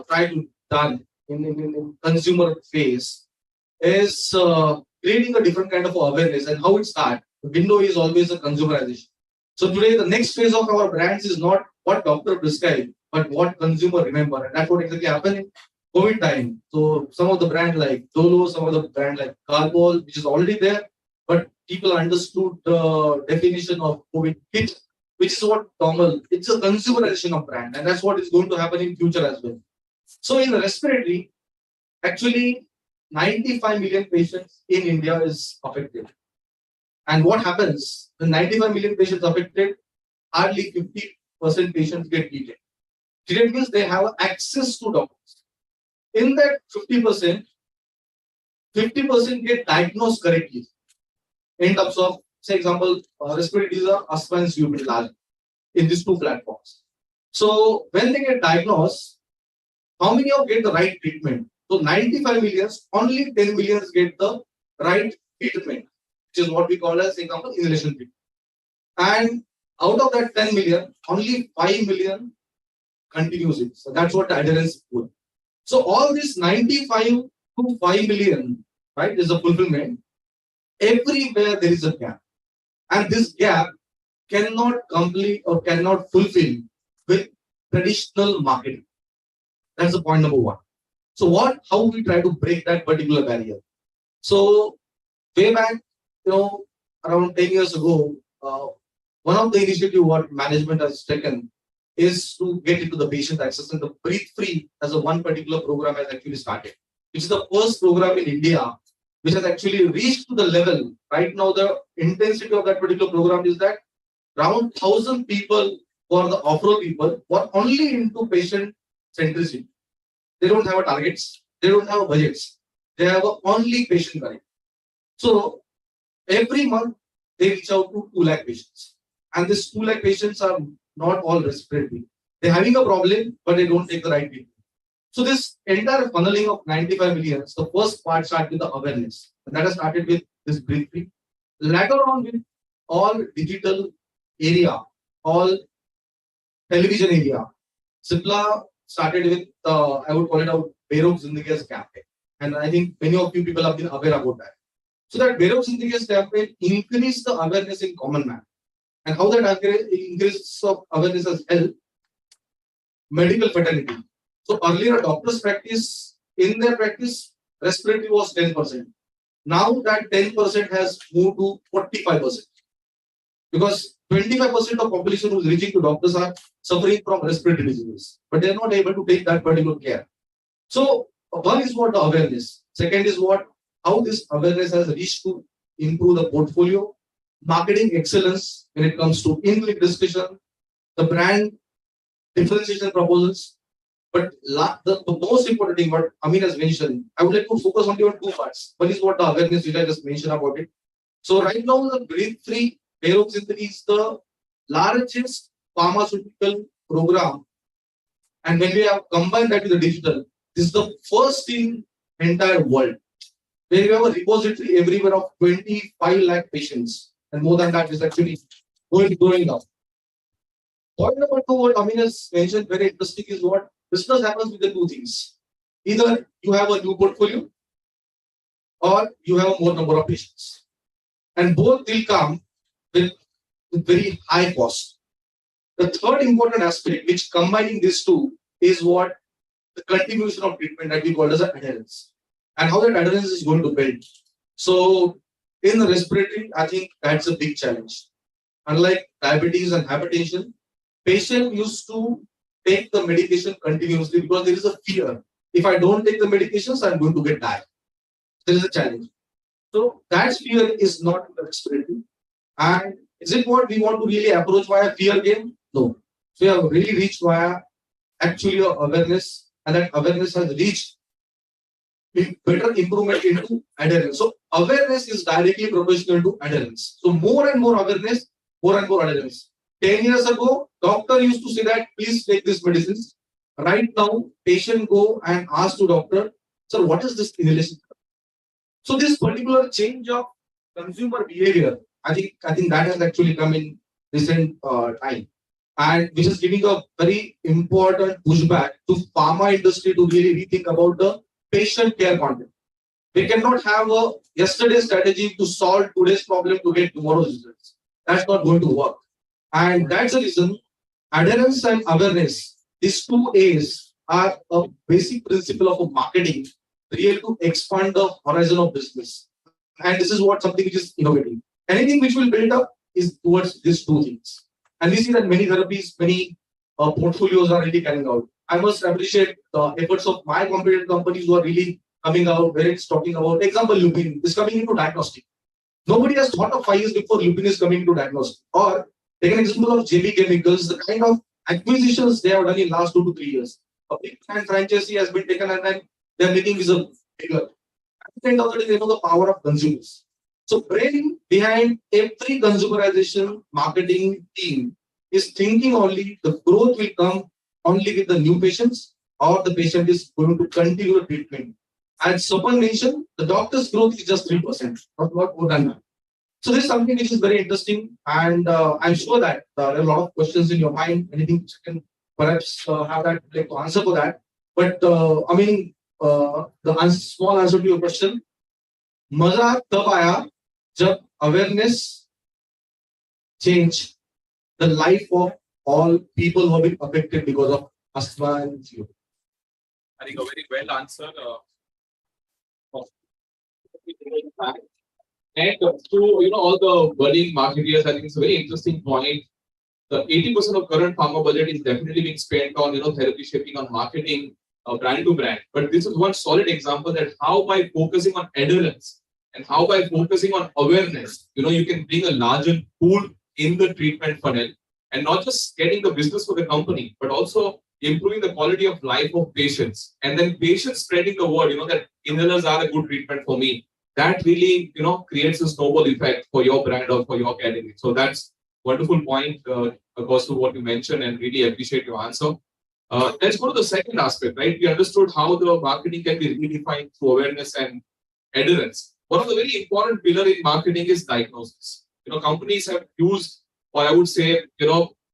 try to done in consumer phase is creating a different kind of awareness. And how it starts, the window is always a consumerization. So today the next phase of our brands is not what doctor prescribed, but what consumer remember. And that's what exactly happened in COVID time. So some of the brand like Dolo, some of the brand like Carbol, which is already there, but people understood the definition of COVID hit, which is what normal. It's a consumerization of brand, and that's what is going to happen in future as well. So in respiratory, actually 95 million patients in India is affected. And what happens when 95 million patients affected, hardly 50% patients get treated. Treated means they have access to doctors. In that 50%, 50% get diagnosed correctly. In terms of, say, example, respiratory disease or asthma and COPD large in these two platforms. So when they get diagnosed, how many of get the right treatment? So 95 millions, only 10 millions get the right treatment, which is what we call as example inhalation treatment. And out of that 10 million, only 5 million continues it. So that's what the adherence would. So all this 95 to 5 million, right, is a fulfillment. Everywhere there is a gap. And this gap cannot complete or cannot fulfill with traditional marketing. That's the point number one. So how we try to break that particular barrier? So way back, around 10 years ago, one of the initiatives what management has taken is to get into the patient access, and the Breathe Free as a one particular program has actually started. Which is the first program in India which has actually reached to the level. Right now, the intensity of that particular program is that around 1,000 people for the off-road people were only into patient centricity. They don't have a targets, they don't have budgets, they have a only patient connect. So every month they reach out to 2 lakh patients. And these 2 lakh patients are not all respiratory. They're having a problem, but they don't take the right treatment. So this entire funneling of 95 million, the first part started with the awareness. And that has started with this breathe free. Later on with all digital area, all television area. Cipla started with, I would call it out, Berok Zindagi's campaign. And I think many of you people have been aware about that. So that Berok Zindagi's campaign increased the awareness in common man. And how that increase of awareness has helped medical fraternity. So earlier doctors practice, in their practice, respiratory was 10%. Now that 10% has moved to 45%. Because 25% of population who is reaching to doctors are suffering from respiratory diseases, but they are not able to take that particular care. So one is what the awareness. Second is what how this awareness has reached to improve the portfolio, marketing excellence when it comes to in-click discussion, the brand differentiation proposals. But the most important thing what Amin has mentioned, I would like to focus only on 2 parts. One is what the awareness which I just mentioned about it. So right now the breathe free Paroxysmal is the largest pharmaceutical program. And when we have combined that with the digital, this is the first in entire world where we have a repository everywhere of 25 lakh patients. And more than that is actually growing up. Point number 2, what Amin has mentioned, very interesting, is what business happens with the 2 things. Either you have a new portfolio or you have a more number of patients. And both will come with very high cost. The third important aspect, which combining these 2, is what the continuation of treatment that we call as adherence. And how that adherence is going to build. So in the respiratory, I think that's a big challenge. Unlike diabetes and hypertension, patient used to take the medication continuously because there is a fear. If I don't take the medications, I'm going to get died. There is a challenge. So that fear is not respiratory. And is it what we want to really approach via fear game? No. So we have really reached via actually awareness, and that awareness has reached better improvement into adherence. So awareness is directly proportional to adherence. So more and more awareness, more and more adherence. 10 years ago, doctor used to say that please take these medicines. Right now, patient go and ask to doctor, sir, what is this inhalation? So this particular change of consumer behavior, I think that has actually come in recent time, and which is giving a very important pushback to pharma industry to really rethink about the patient care content. We cannot have a yesterday's strategy to solve today's problem to get tomorrow's results. That's not going to work. And that's the reason adherence and awareness, these 2 A's are a basic principle of marketing, really to expand the horizon of business. And this is what something which is innovative. Anything which will build up is towards these 2 things. And we see that many therapies, many portfolios are really carrying out. I must appreciate the efforts of my competitor companies who are really coming out where it's talking about, example, lupin is coming into diagnostic. Nobody has thought of 5 years before lupin is coming into diagnostic. Or take an example of JB Chemicals, the kind of acquisitions they have done in last 2 to 3 years. A big franchisee has been taken and then they are making visible bigger. At the end of the day, they know the power of consumers. So brain behind every consumerization marketing team is thinking only the growth will come only with the new patients or the patient is going to continue the treatment. As Sopan mentioned, the doctor's growth is just 3%, not more than that. So this is something which is very interesting, and I'm sure that there are a lot of questions in your mind. Anything which you can perhaps have that like to answer for that. But I mean, the small answer to your question, मजा तब आया जब awareness change the life of all people who have been affected because of asthma and COPD. I think a very well answered. And to all the budding marketeers, I think it's a very interesting point. The 80% of current pharma budget is definitely being spent on therapy shaping, on marketing, brand to brand. But this is one solid example that how by focusing on adherence, and how by focusing on awareness, you can bring a larger pool in the treatment funnel and not just getting the business for the company, but also improving the quality of life of patients. And then patients spreading the word, that inhalers are a good treatment for me. That really, creates a snowball effect for your brand or for your category. So that's wonderful point, goes to what you mentioned, and really appreciate your answer. Let's go to the second aspect, right? We understood how the marketing can be redefined through awareness and adherence. One of the very important pillar in marketing is diagnosis. Companies have used, or I would say,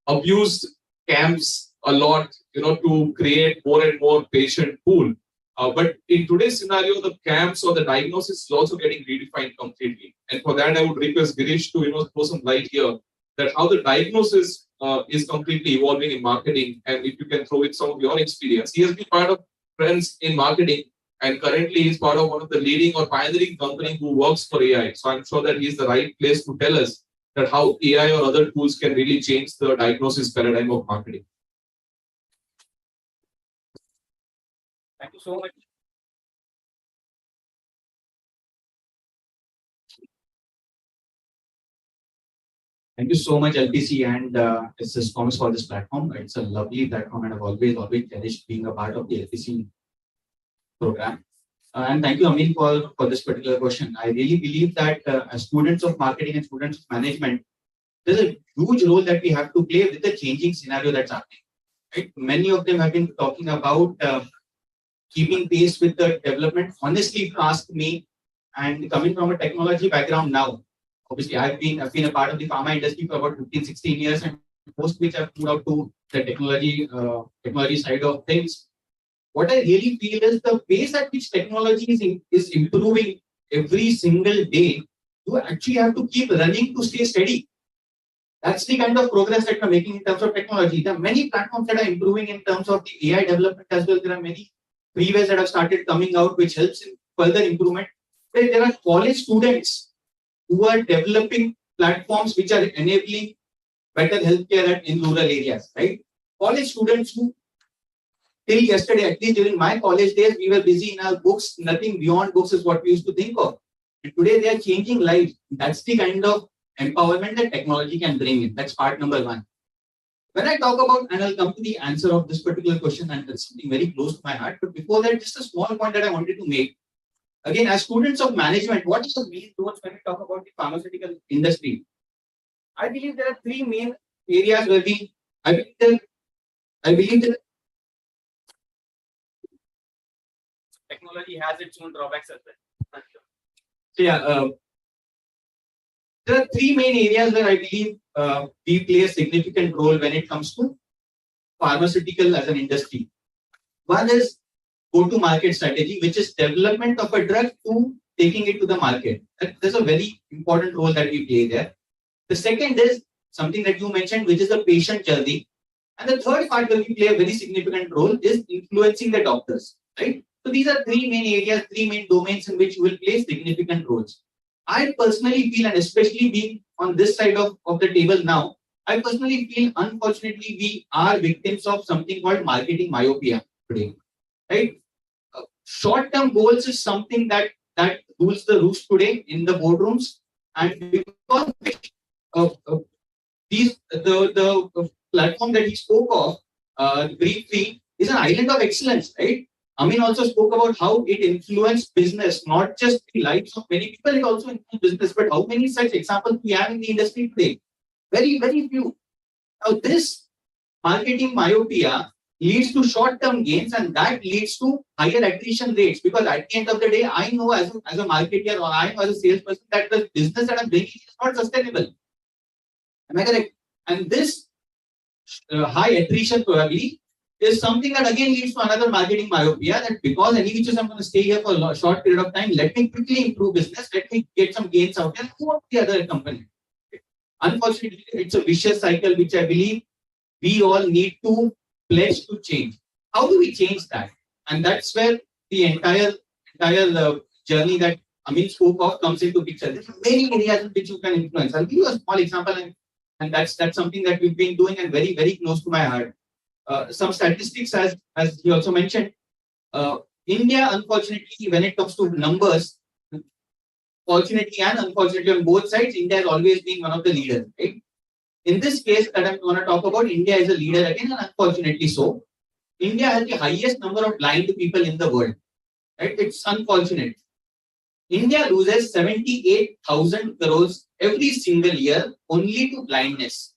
abused camps a lot, to create more and more patient pool. But in today's scenario, the camps or the diagnosis is also getting redefined completely. And for that, I would request Girish to, throw some light here that how the diagnosis is completely evolving in marketing. And if you can throw in some of your experience, he has been part of Friends in marketing, and currently he's part of one of the leading or pioneering company who works for AI. So I'm sure that he's the right place to tell us that how AI or other tools can really change the diagnosis paradigm of marketing. Thank you so much. Thank you so much, LPC and SS Thomas for this platform. It's a lovely platform, and I've always cherished being a part of the LPC program. And thank you, Amin, for this particular question. I really believe that as students of marketing and students of management, there's a huge role that we have to play with the changing scenario that's happening. Right? Many of them have been talking about keeping pace with the development. Honestly, if you ask me, and coming from a technology background now, obviously I've been a part of the pharma industry for about 15, 16 years, and post which I've moved out to the technology side of things. What I really feel is the pace at which technology is improving every single day. You actually have to keep running to stay steady. That's the kind of progress that we're making in terms of technology. There are many platforms that are improving in terms of the AI development as well. There are many freeways that have started coming out, which helps in further improvement. There are college students who are developing platforms which are enabling better healthcare in rural areas, right? College students who, till yesterday, at least during my college days, we were busy in our books. Nothing beyond books is what we used to think of. And today they are changing lives. That's the kind of empowerment that technology can bring in. That's part number one. When I talk about, and I'll come to the answer of this particular question, and it's something very close to my heart. But before that, just a small point that I wanted to make. Again, as students of management, what is the main roles when we talk about the pharmaceutical industry? I believe there are three main areas where I believe that technology has its own drawbacks as well. So yeah, there are three main areas where I believe we play a significant role when it comes to pharmaceutical as an industry. One is go-to-market strategy, which is development of a drug to taking it to the market. There's a very important role that we play there. The second is something that you mentioned, which is the patient journey. And the third part where we play a very significant role is influencing the doctors, right? So these are three main areas, three main domains in which we will play significant roles. I personally feel, and especially being on this side of the table now, I personally feel, unfortunately, we are victims of something called marketing myopia today, right? Short-term goals is something that rules the roost today in the boardrooms, and because the platform that he spoke of briefly is an island of excellence, right? Amin also spoke about how it influenced business, not just the lives of many people, it also influenced business. But how many such examples we have in the industry today? Very, very few. Now, this marketing myopia leads to short-term gains, and that leads to higher attrition rates, because at the end of the day, I know as a marketer, or I know as a salesperson that the business that I'm bringing is not sustainable. Am I correct? And this high attrition probably is something that again leads to another marketing myopia, that because any which is I'm going to stay here for a short period of time, let me quickly improve business, let me get some gains out there, move on to the other company. Unfortunately, it's a vicious cycle which I believe we all need to pledge to change. How do we change that? And that's where the entire journey that Amin spoke of comes into picture. There are many areas in which you can influence. I'll give you a small example, and that's something that we've been doing and very, very close to my heart. Some statistics, as he also mentioned, India, unfortunately, when it comes to numbers, fortunately and unfortunately on both sides, India has always been one of the leaders, right? In this case that I'm going to talk about, India is a leader again, and unfortunately so. India has the highest number of blind people in the world, right? It's unfortunate. India loses 78,000 crores every single year only to blindness.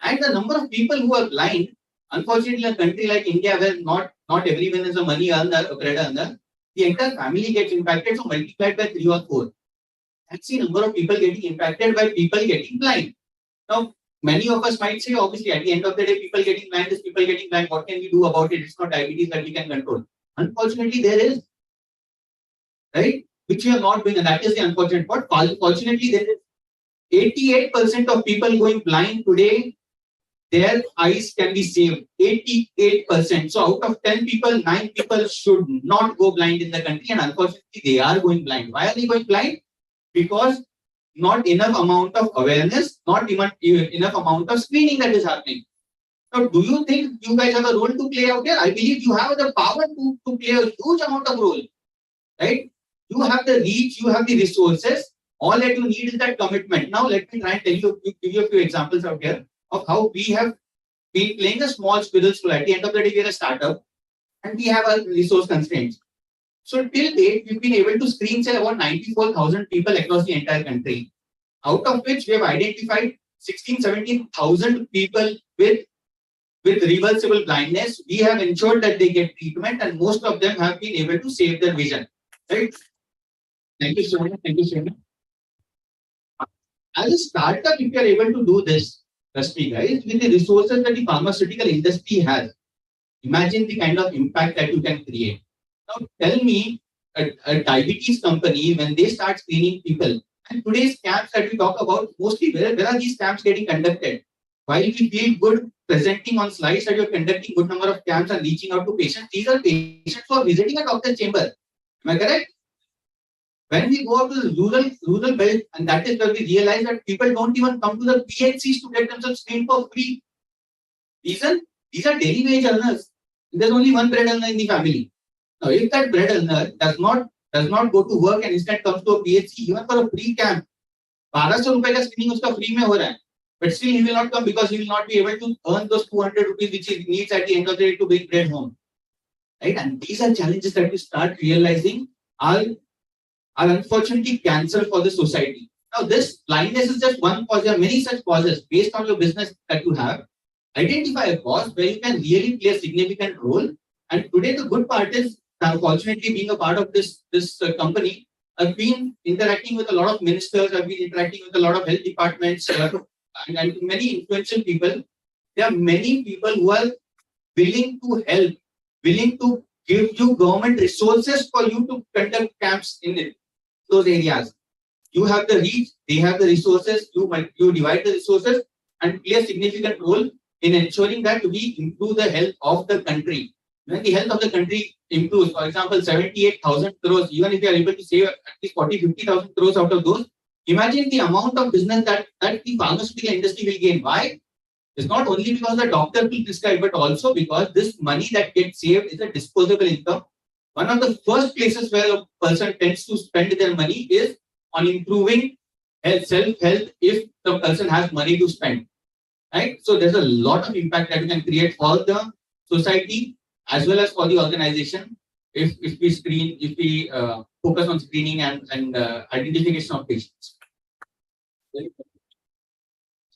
And the number of people who are blind, unfortunately, in a country like India, where not everyone is a money earner, a bread earner, the entire family gets impacted, so multiplied by 3 or 4. That's the number of people getting impacted by people getting blind. Now, many of us might say, obviously, at the end of the day, people getting blind is people getting blind. What can we do about it? It's not diabetes that we can control. Unfortunately, there is, right? Which we are not doing, and that is the unfortunate part. Fortunately, there is 88% of people going blind today, their eyes can be saved. 88%. So out of 10 people, 9 people should not go blind in the country, and unfortunately, they are going blind. Why are they going blind? Because not enough amount of awareness, not even enough amount of screening that is happening. Now, do you think you guys have a role to play out here? I believe you have the power to play a huge amount of role, right? You have the reach, you have the resources. All that you need is that commitment. Now, let me try and give you a few examples out here of how we have been playing a small squirrel's role. At the end of the day, we are a startup and we have our resource constraints. So till date, we've been able to screen say about 94,000 people across the entire country, out of which we have identified 17,000 people with reversible blindness. We have ensured that they get treatment, and most of them have been able to save their vision. Right? Thank you so much. Thank you so much. As a startup, if you are able to do this, trust me, guys, with the resources that the pharmaceutical industry has, imagine the kind of impact that you can create. Now, tell me, a diabetes company, when they start screening people, and today's camps that we talk about, mostly where are these camps getting conducted? While we feel good presenting on slides that you're conducting good number of camps and reaching out to patients, these are patients who are visiting a doctor's chamber. Am I correct? When we go out to the rural belt, and that is where we realize that people don't even come to the PHCs to get themselves screened for free. Reason? These are daily wage earners. There's only one bread earner in the family. Now, if that bread earner does not go to work and instead comes to a PHC even for a free camp, 1200 रुपए का screening उसका free में हो रहा है, but still he will not come because he will not be able to earn those 200 rupees which he needs at the end of the day to bring bread home. Right? And these are challenges that we start realizing are unfortunately cancer for the society. Now, this blindness is just one cause. There are many such causes based on your business that you have. Identify a cause where you can really play a significant role. And today, the good part is, unfortunately, being a part of this company, I've been interacting with a lot of ministers. I've been interacting with a lot of health departments and many influential people. There are many people who are willing to help, willing to give you government resources for you to conduct camps in those areas. You have the reach, they have the resources, you divide the resources and play a significant role in ensuring that we improve the health of the country. When the health of the country improves, for example, 78,000 crores, even if you are able to save at least 40,000-50,000 crores out of those, imagine the amount of business that the pharmaceutical industry will gain. Why? It's not only because the doctor will prescribe, but also because this money that gets saved is a disposable income. One of the first places where a person tends to spend their money is on improving self-health if the person has money to spend. Right? So there's a lot of impact that we can create for the society as well as for the organization if we focus on screening and identification of patients.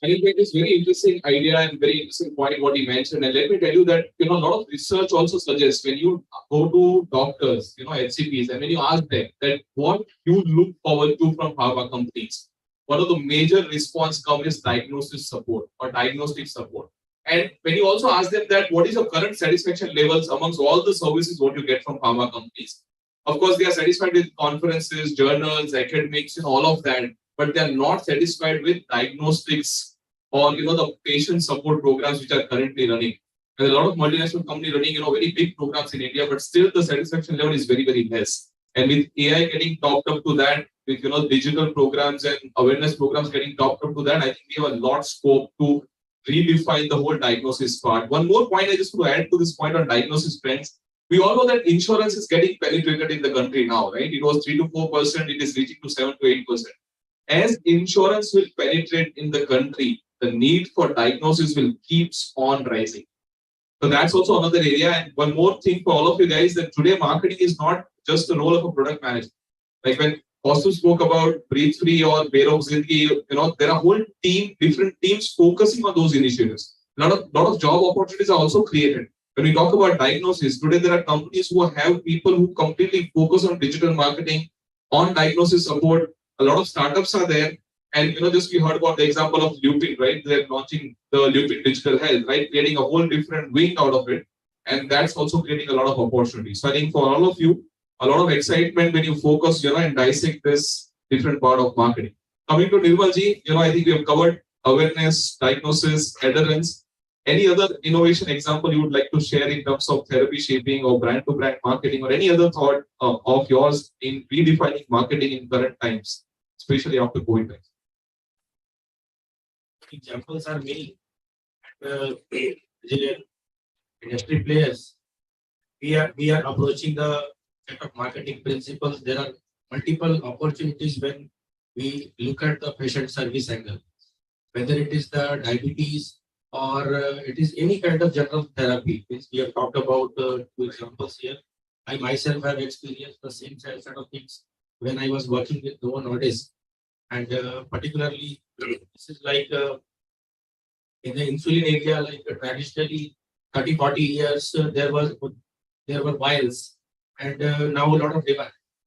I think it is very interesting idea and very interesting point what he mentioned. And let me tell you that a lot of research also suggests when you go to doctors, HCPs, and when you ask them that what you look forward to from pharma companies, one of the major response comes is diagnosis support or diagnostic support. And when you also ask them that what is your current satisfaction levels amongst all the services what you get from pharma companies, of course they are satisfied with conferences, journals, academics, and all of that, but they are not satisfied with diagnostics or the patient support programs which are currently running. There's a lot of multinational companies running very big programs in India, but still the satisfaction level is very, very less. And with AI getting topped up to that, with digital programs and awareness programs getting topped up to that, I think we have a lot of scope to redefine the whole diagnosis part. One more point I just want to add to this point on diagnosis trends. We all know that insurance is getting penetrated in the country now, right? It was 3 to 4%, it is reaching to 7 to 8%. As insurance will penetrate in the country, the need for diagnosis will keeps on rising. So that's also another area. And one more thing for all of you guys, that today marketing is not just the role of a product manager. Like when Kaustuv spoke about Breathe Free or Bear Zindagi, there are whole different teams focusing on those initiatives. Lot of job opportunities are also created. When we talk about diagnosis, today there are companies who have people who completely focus on digital marketing, on diagnosis support. A lot of startups are there. And just we heard about the example of Lupin, right? They're launching the Lupin Digital Health, right? Creating a whole different wing out of it. And that's also creating a lot of opportunities. So I think for all of you, a lot of excitement when you focus, and dissect this different part of marketing. Coming to Nirmalji, I think we have covered awareness, diagnosis, adherence. Any other innovation example you would like to share in terms of therapy shaping or brand-to-brand marketing, or any other thought of yours in redefining marketing in current times, especially after COVID times? Examples are many. Industry players, we are approaching the set of marketing principles. There are multiple opportunities when we look at the patient service angle, whether it is the diabetes or it is any kind of general therapy. We have talked about 2 examples here. I myself have experienced the same set of things when I was working with Novo Nordisk, and particularly this is like in the insulin area, like traditionally 30-40 years there were vials, and now a lot of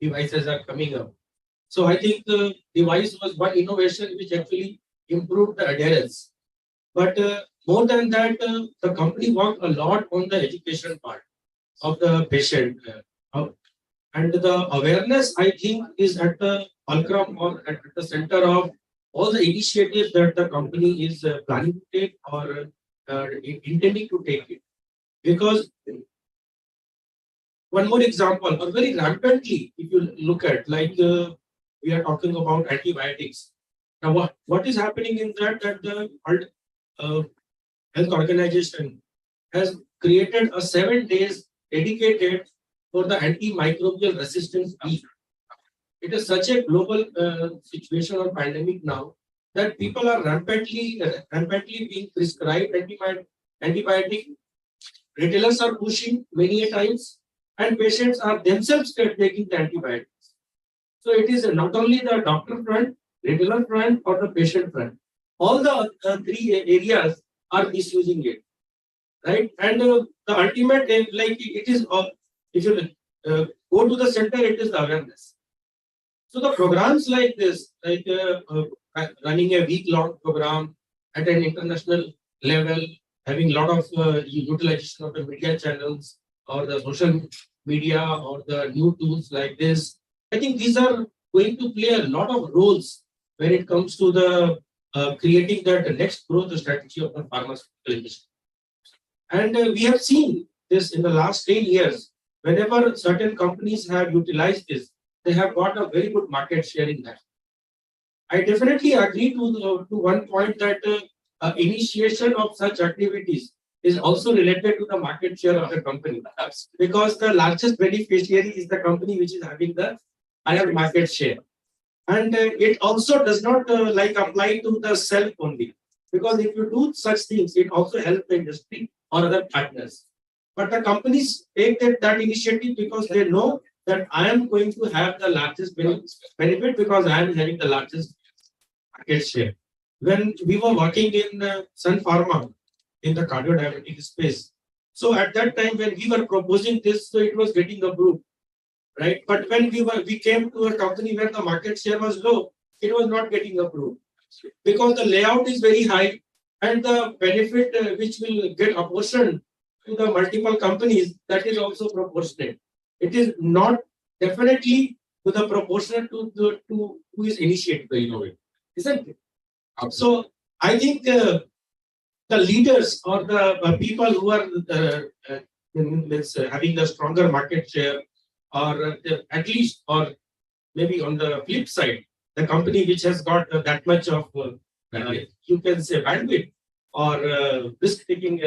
devices are coming up. So I think the device was one innovation which actually improved the adherence. But more than that, the company worked a lot on the education part of the patient. And the awareness, I think, is at the fulcrum or at the center of all the initiatives that the company is planning to take or intending to take it. Because one more example, or very rampantly, if you look at, like we are talking about antibiotics. Now, what is happening in that the World Health Organization has created a 7 days dedicated for the antimicrobial resistance week. It is such a global situation or pandemic now that people are rampantly being prescribed antibiotic. Retailers are pushing many a times, and patients are themselves taking the antibiotics. So it is not only the doctor front, retailer front, or the patient front. All the 3 areas are misusing it, right? And the ultimate, like it is, if you go to the center, it is the awareness. So the programs like this, like running a week-long program at an international level, having a lot of utilization of the media channels or the social media or the new tools like this, I think these are going to play a lot of roles when it comes to the creating that next growth strategy of the pharmaceutical industry. And we have seen this in the last 10 years. Whenever certain companies have utilized this, they have got a very good market share in that. I definitely agree to one point that initiation of such activities is also related to the market share of the company, because the largest beneficiary is the company which is having the higher market share. And it also does not apply to the self only, because if you do such things, it also helps the industry or other partners. But the companies take that initiative because they know that I am going to have the largest benefit because I am having the largest market share. When we were working in Sun Pharma in the cardiodiabetic space, so at that time when we were proposing this, so it was getting approved, right? But when we came to a company where the market share was low, it was not getting approved because the layout is very high and the benefit which will get apportioned to the multiple companies, that is also proportionate. It is not definitely to the proportion to who is initiating the innovation, isn't it? So I think the leaders or the people who are having the stronger market share, or at least, or maybe on the flip side, the company which has got that much of you can say bandwidth or risk-taking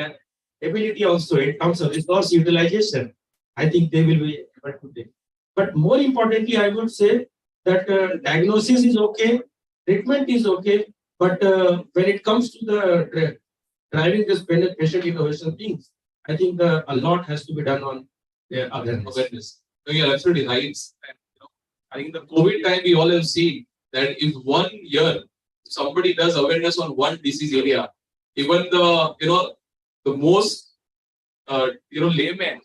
ability also in terms of resource utilization, I think they will be able to take. But more importantly, I would say that diagnosis is okay, treatment is okay, but when it comes to the driving this patient innovation things, I think a lot has to be done on awareness. No, you're absolutely right. And, I think the COVID time we all have seen that if 1 year somebody does awareness on one disease area, even the most layman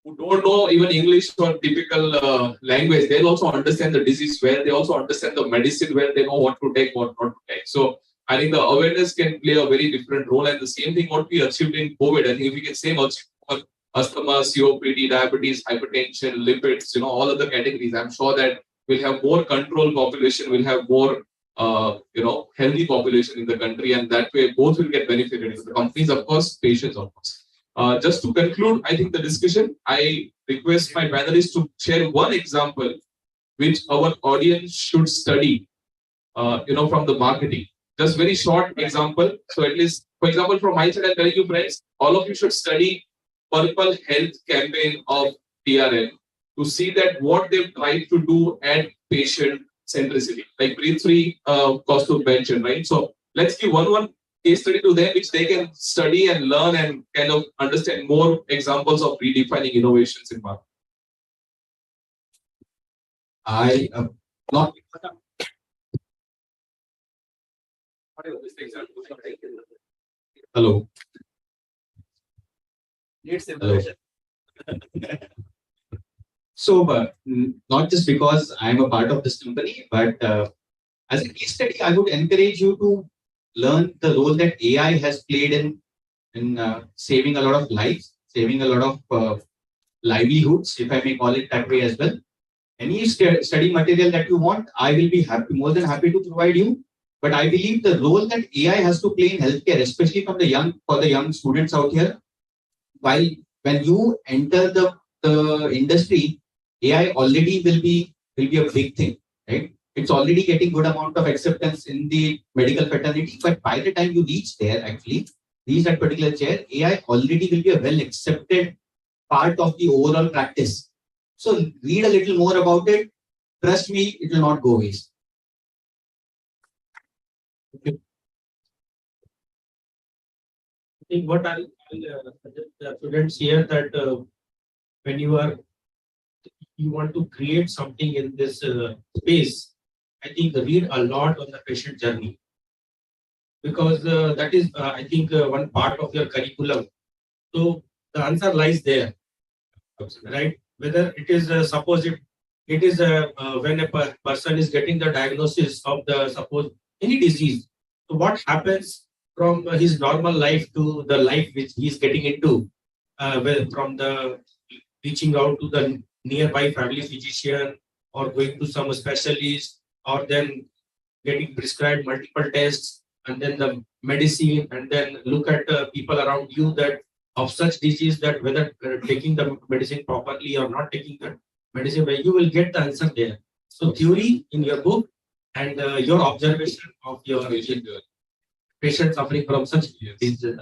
who don't know even English or typical language, they'll also understand the disease where they also understand the medicine where they know what to take, what not to take. So I think the awareness can play a very different role, and the same thing what we achieved in COVID. I think if we can same achieve for asthma, COPD, diabetes, hypertension, lipids, all other categories, I'm sure that we'll have more controlled population, we'll have more healthy population in the country, and that way both will get benefited. The companies, of course, patients, of course. Just to conclude, I think the discussion, I request my panelists to share one example which our audience should study, from the marketing. Just very short example. So at least, for example, from my side, I'm telling you, friends, all of you should study Purple Health campaign of TRM to see that what they've tried to do at patient centricity, like Prithvi Kaustubh mentioned, right? So let's give one case study to them, which they can study and learn and kind of understand more examples of redefining innovations in marketing. I not hello. Hello. So, not just because I'm a part of this company, but as a case study, I would encourage you to learn the role that AI has played in saving a lot of lives, saving a lot of livelihoods, if I may call it that way as well. Any study material that you want, I will be more than happy to provide you. But I believe the role that AI has to play in healthcare, especially for the young students out here, while when you enter the industry, AI already will be a big thing, right? It's already getting good amount of acceptance in the medical fraternity, but by the time you reach that particular chair, AI already will be a well accepted part of the overall practice. So read a little more about it. Trust me, it will not go waste. I think what I'll suggest the students here that when you want to create something in this space, I think read a lot on the patient journey, because that is I think one part of your curriculum. So the answer lies there, right? Whether it is suppose it is when a person is getting the diagnosis of the suppose any disease. So what happens from his normal life to the life which he is getting into, from the reaching out to the nearby family physician or going to some specialist, or then getting prescribed multiple tests and then the medicine, and then look at people around you that of such disease that whether taking the medicine properly or not taking the medicine, where you will get the answer there. So theory in your book and your observation of your patient suffering from such diseases.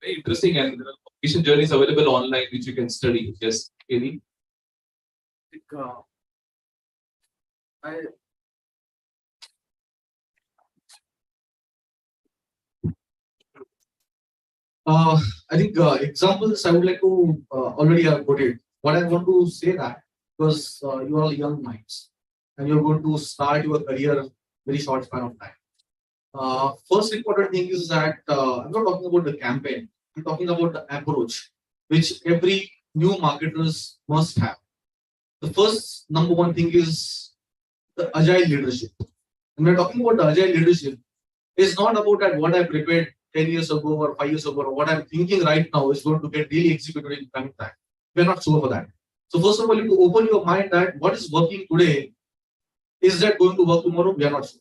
Very interesting, and patient journey is available online, which you can study. Yes, Amy? I think examples I would like to already have put it. What I want to say that because you are all young minds and you're going to start your career in very short span of time. First important thing is that I'm not talking about the campaign. I'm talking about the approach which every new marketers must have. The first number one thing is the agile leadership. When we're talking about the agile leadership, it's not about that what I prepared 10 years ago or 5 years ago, or what I'm thinking right now is going to get really executed in coming time. We're not sure for that. So first of all, you need to open your mind that what is working today, is that going to work tomorrow? We are not sure.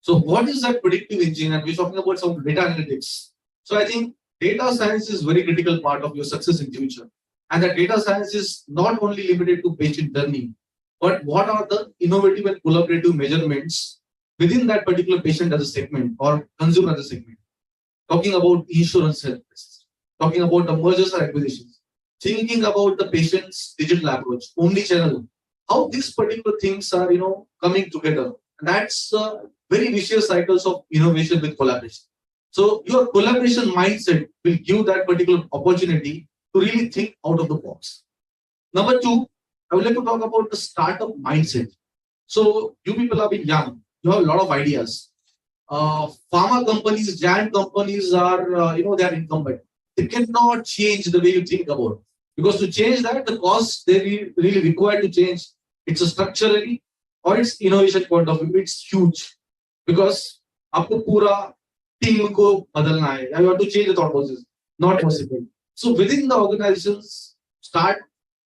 So what is that predictive engine? And we're talking about some data analytics. So I think data science is very critical part of your success in future. And that data science is not only limited to patient journey, but what are the innovative and collaborative measurements within that particular patient as a segment or consumer as a segment. Talking about insurance health risks, talking about the mergers or acquisitions. thinking about the patient's digital approach, omni-channel, how these particular things are, coming together. And that's very vicious cycles of innovation with collaboration. So your collaboration mindset will give that particular opportunity to really think out of the box. Number two, I would like to talk about the startup mindset. So you people have been young, you have a lot of ideas. Pharma companies, giant companies are, they are incumbent. They cannot change the way you think about it. Because to change that, the cost they really require to change, it's a structurally or it's innovation point of view, it's huge. Because आपको पूरा team को बदलना है, I want to change the thought process, not possible. So within the organizations, start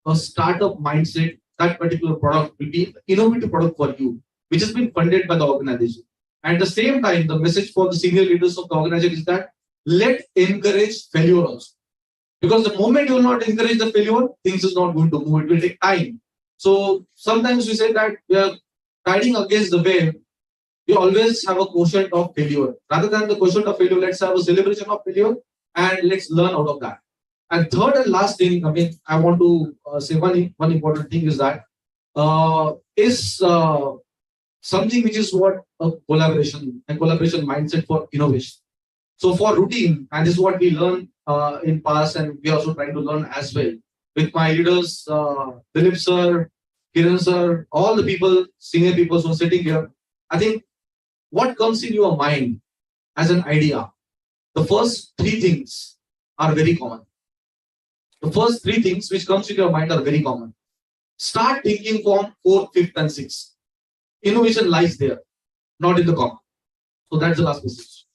a startup mindset. That particular product will be innovative product for you, which has been funded by the organization. At the same time, the message for the senior leaders of the organization is that let encourage failure also. Because the moment you will not encourage the failure, things is not going to move. It will take time. So sometimes we say that we are riding against the wave. We always have a quotient of failure. Rather than the quotient of failure, let's have a celebration of failure and let's learn out of that. And third and last thing, I want to say one important thing is that something which is what a collaboration and collaboration mindset for innovation. So for routine, and this is what we learned in past, and we are also trying to learn as well with my leaders, Dilip sir, Kiran sir, all the people, senior people who are sitting here. I think what comes in your mind as an idea, the first three things are very common. The first three things which comes in your mind are very common. Start thinking from 4th, 5th, and 6th. Innovation lies there, not in the common. So that's the last message.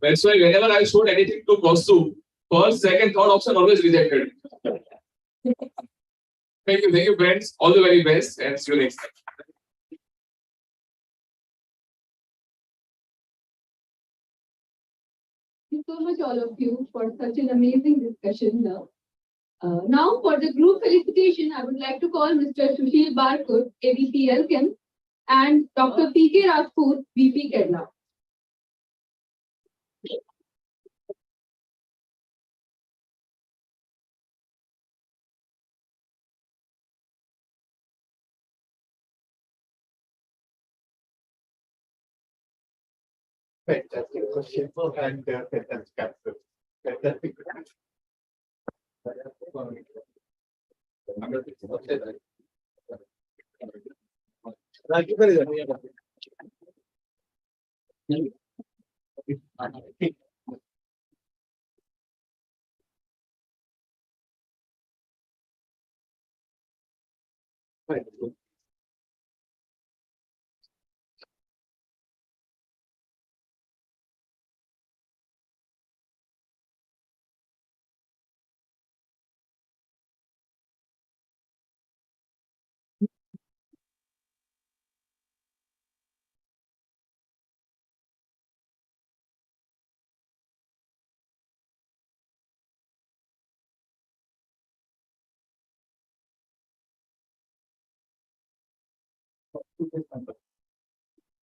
That's why whenever I showed anything to Kaustu, first, second, third option always rejected. Thank you, friends. All the very best, and see you next time. Thank you so much, all of you, for such an amazing discussion here. Now, for the group felicitation, I would like to call Mr. Sushil Barkut, AVP Elkem, and Dr. P.K. Rajput, VP Kerala. Fantastic question and fantastic capture. Fantastic.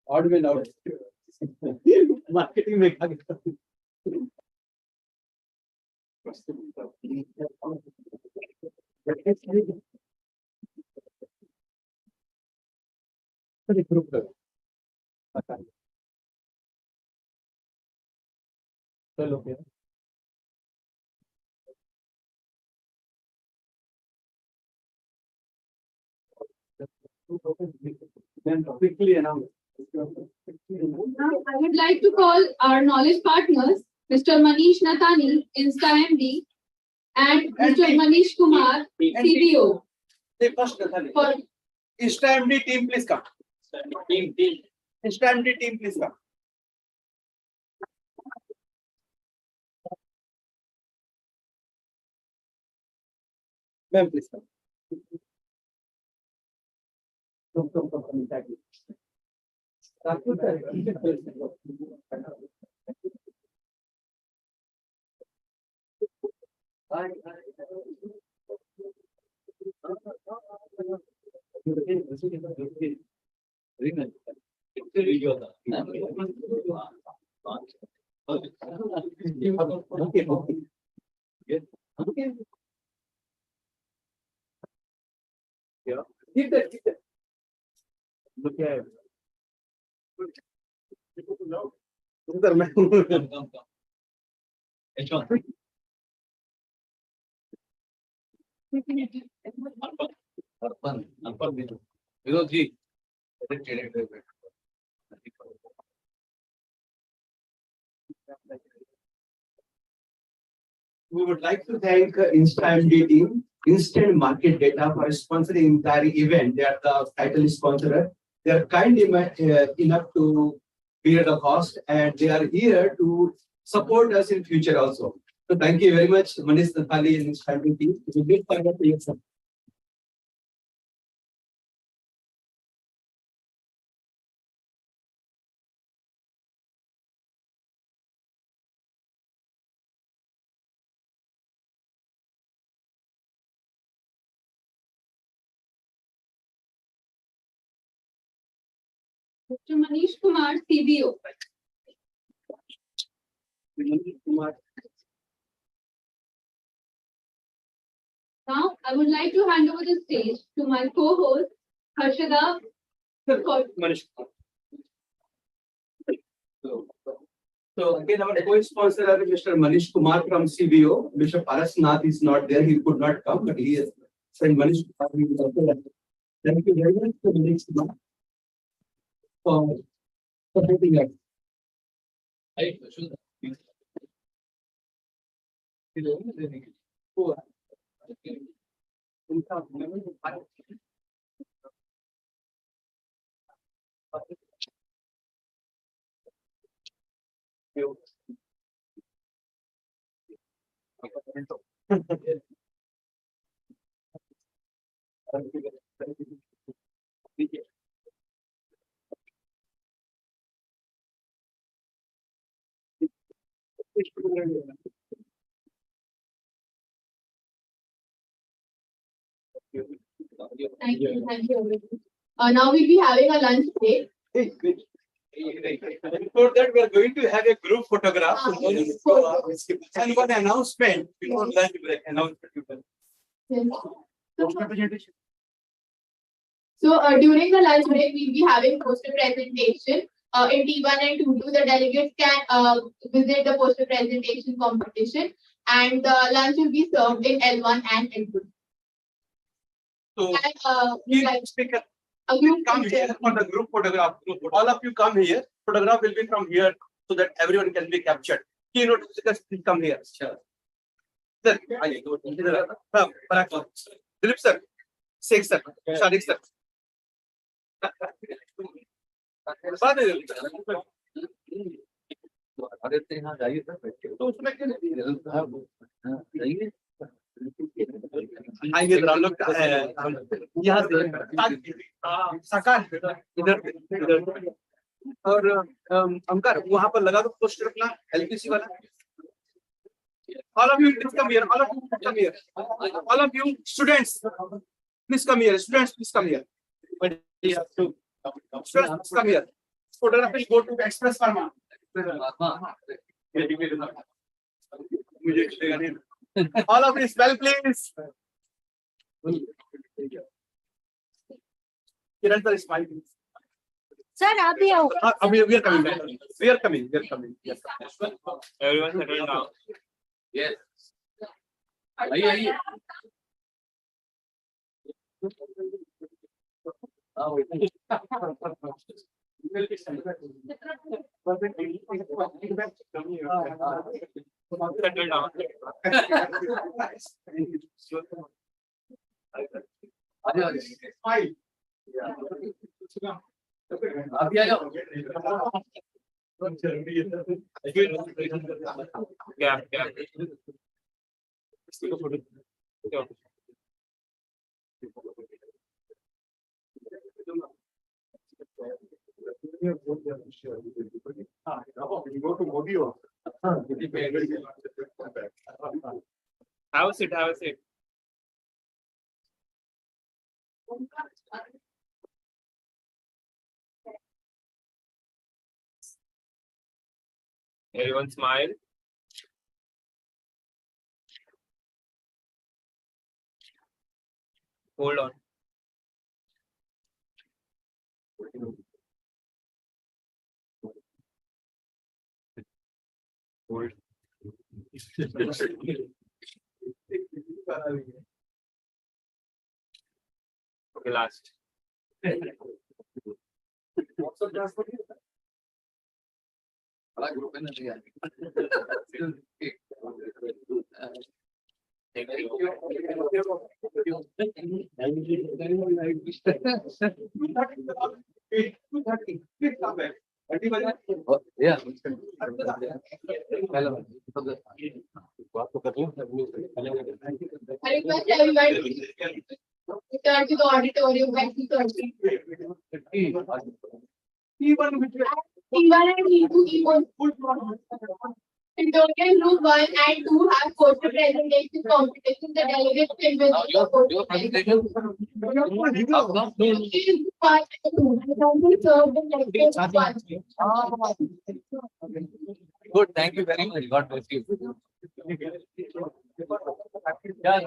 Odd win out. Marketing में क्या चलो then quickly announce. Now, I would like to call our knowledge partners, Mr. Manish Nathani, Insta MD, and Mr. Manish Kumar, CBO. For Insta MD team, please come. Insta MD team, please come. Ma'am, please come. Okay, okay. Yes. Okay. Yeah. Keep that, keep that. Look at it. उधर मैं Vinod ji We would like to thank InstaMD team, Instant Market Data, for sponsoring entire event. They are the title sponsor. They are kind enough to bear the cost, and they are here to support us in future also. So thank you very much, Manish Nathali and InstaMD team. It's a great part of the year. Mr. Manish Kumar, CBO. Now, I would like to hand over the stage to my co-host, Harshada. Manish. So again, our co-sponsor is Mr. Manish Kumar from CBO. Mr. Paras Nath is not there; he could not come, but he is saying Manish Kumar. Thank you very much to Manish Kumar for supporting us. Thank you. Thank you, everyone. Now we'll be having a lunch break. Before that, we are going to have a group photograph. And one announcement before lunch break. Announcement. So during the lunch break, we'll be having poster presentation. In T1 and T2, the delegates can visit the poster presentation competition, and lunch will be served in L1 and L2. So, And, speaker, a group come here for the group photograph. All of you come here. Photograph will be from here so that everyone can be captured. Keynote speakers, please come here. Sure. Sir, Dilip sir, Sheikh sir, Sharik sir. तो उसमें क्या जाइए आएंगे हम लोग यहाँ से साकार इधर और अंकर वहां पर लगा दो पोस्टर अपना LPC वाला all of you please come here all of you come here all of you students please come here students please come here but you have to students please come here photograph will go to Express Pharma all of you smell please Kiran sir smile please Sir, आप भी आओ. We are coming back. We are coming. Yes. Everyone settle down. Yes. आइए Settle down. Smile. अभी आ जाओ क्या Go to Modi also. Have a seat, have a seat. Everyone smile. Hold on. Hold. Okay, last. Yeah. I request everybody to return to the auditorium by 2:30. T1 and T2 Tutorial Group 1 and 2 have photo presentation competition. The delegates can visit the photo presentation. Part 2. Served in lecture 1. Good, thank you very much. God bless you. Yeah.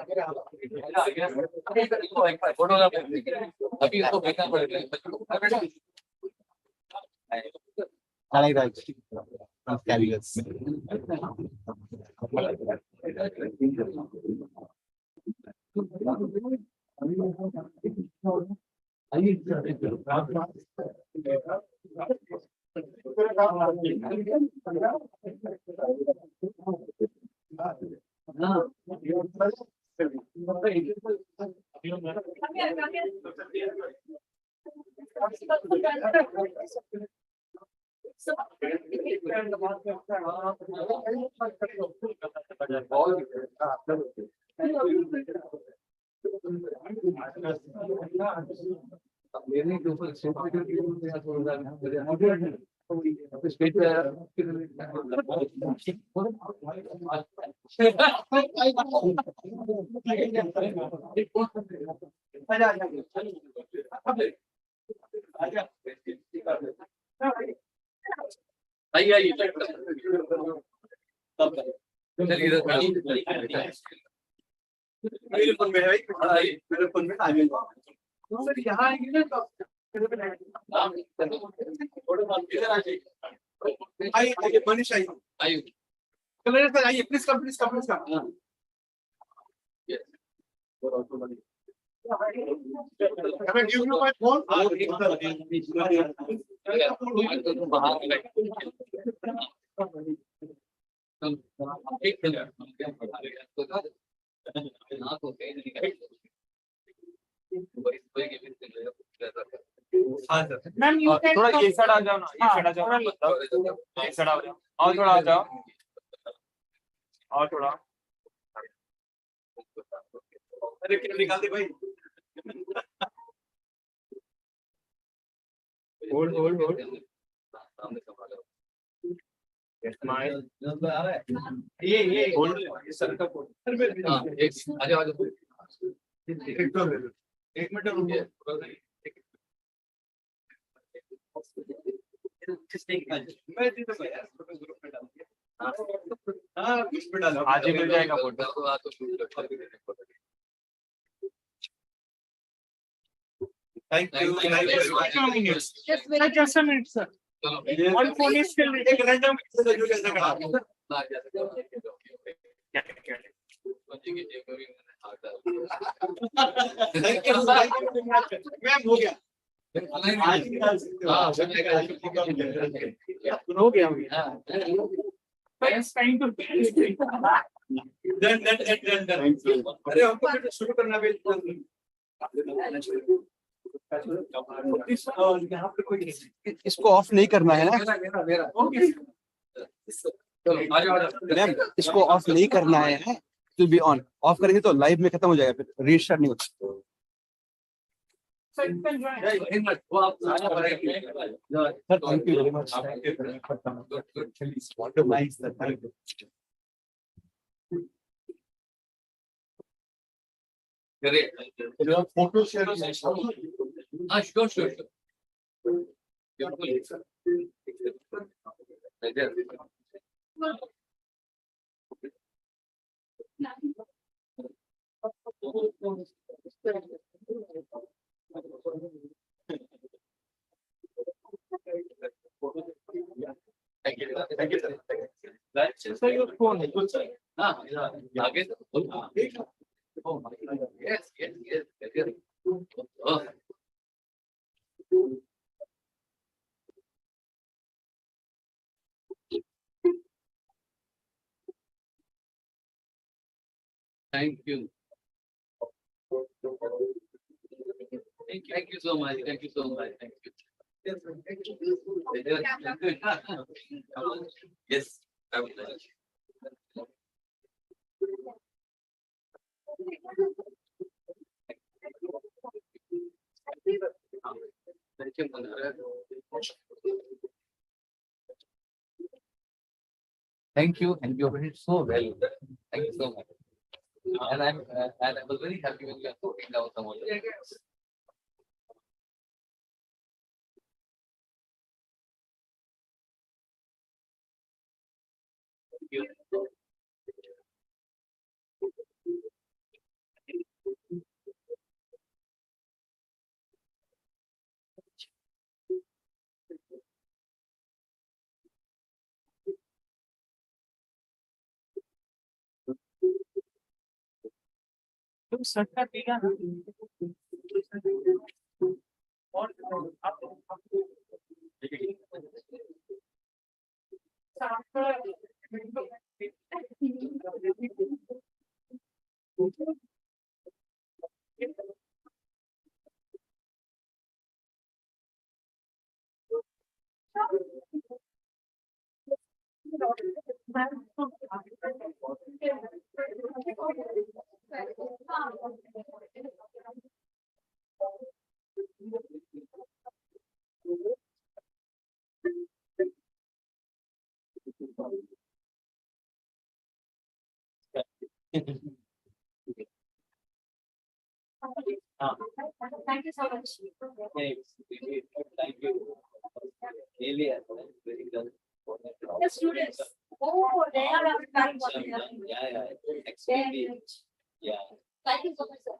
अभी इसको देखना पड़ेगा. आइए चलिए मेरे phone में है मेरे फोन में आइए सर यहाँ आएंगे ना तो आइए मनीष आइए कलर सर आइए please come Can I give you my phone? Ma'am थोड़ा ये साइड आ जाओ ना, ये साइड आ जाओ, ये साइड आ जाओ, और थोड़ा आ जाओ, और थोड़ा. अरे क्या निकाल दे भाई. Hold. Smile. ये Hold. ये सर का फोन. आ जाओ एक मिनट रुकिए. मैं जी तो यार ग्रुप में डाल दिया. हाँ ग्रुप में डालो. आज ही मिल जाएगा photo. Thank you. Just a minute, sir. One phone is still एक random जो कैसे करा. Thank you. मैम हो गया. हो गया. It's time to Done. अरे हमको फिर शुरू करना भी. यहाँ पे कोई इसको ऑफ नहीं करना है ना मैम. इसको ऑफ नहीं करना है टू बी ऑन. ऑफ करेंगे तो लाइव में खत्म हो जाएगा फिर रीस्टार्ट नहीं होता. Sir, you can join. Sir, thank you very much. Great. Photo share. Sure. Thank you. Thank you, sir. That's just like your phone. Good, sir. Yeah. Again. Oh, my God. Yes, yes, yes. Yes. Oh. Thank you. Thank you so much. Thank you so much. Thank you. Yes, I would like. Thank you, Manara. Thank you, and you did so well. Thank you so much. And I was very happy when you are putting down some of the. Thank you. तुम सट्टा पीला ना और Thank you so much. Thank you. Really, very good. The students. Oh, they are our time. Yeah, yeah. Extremely. Yeah. Thank you so much, sir.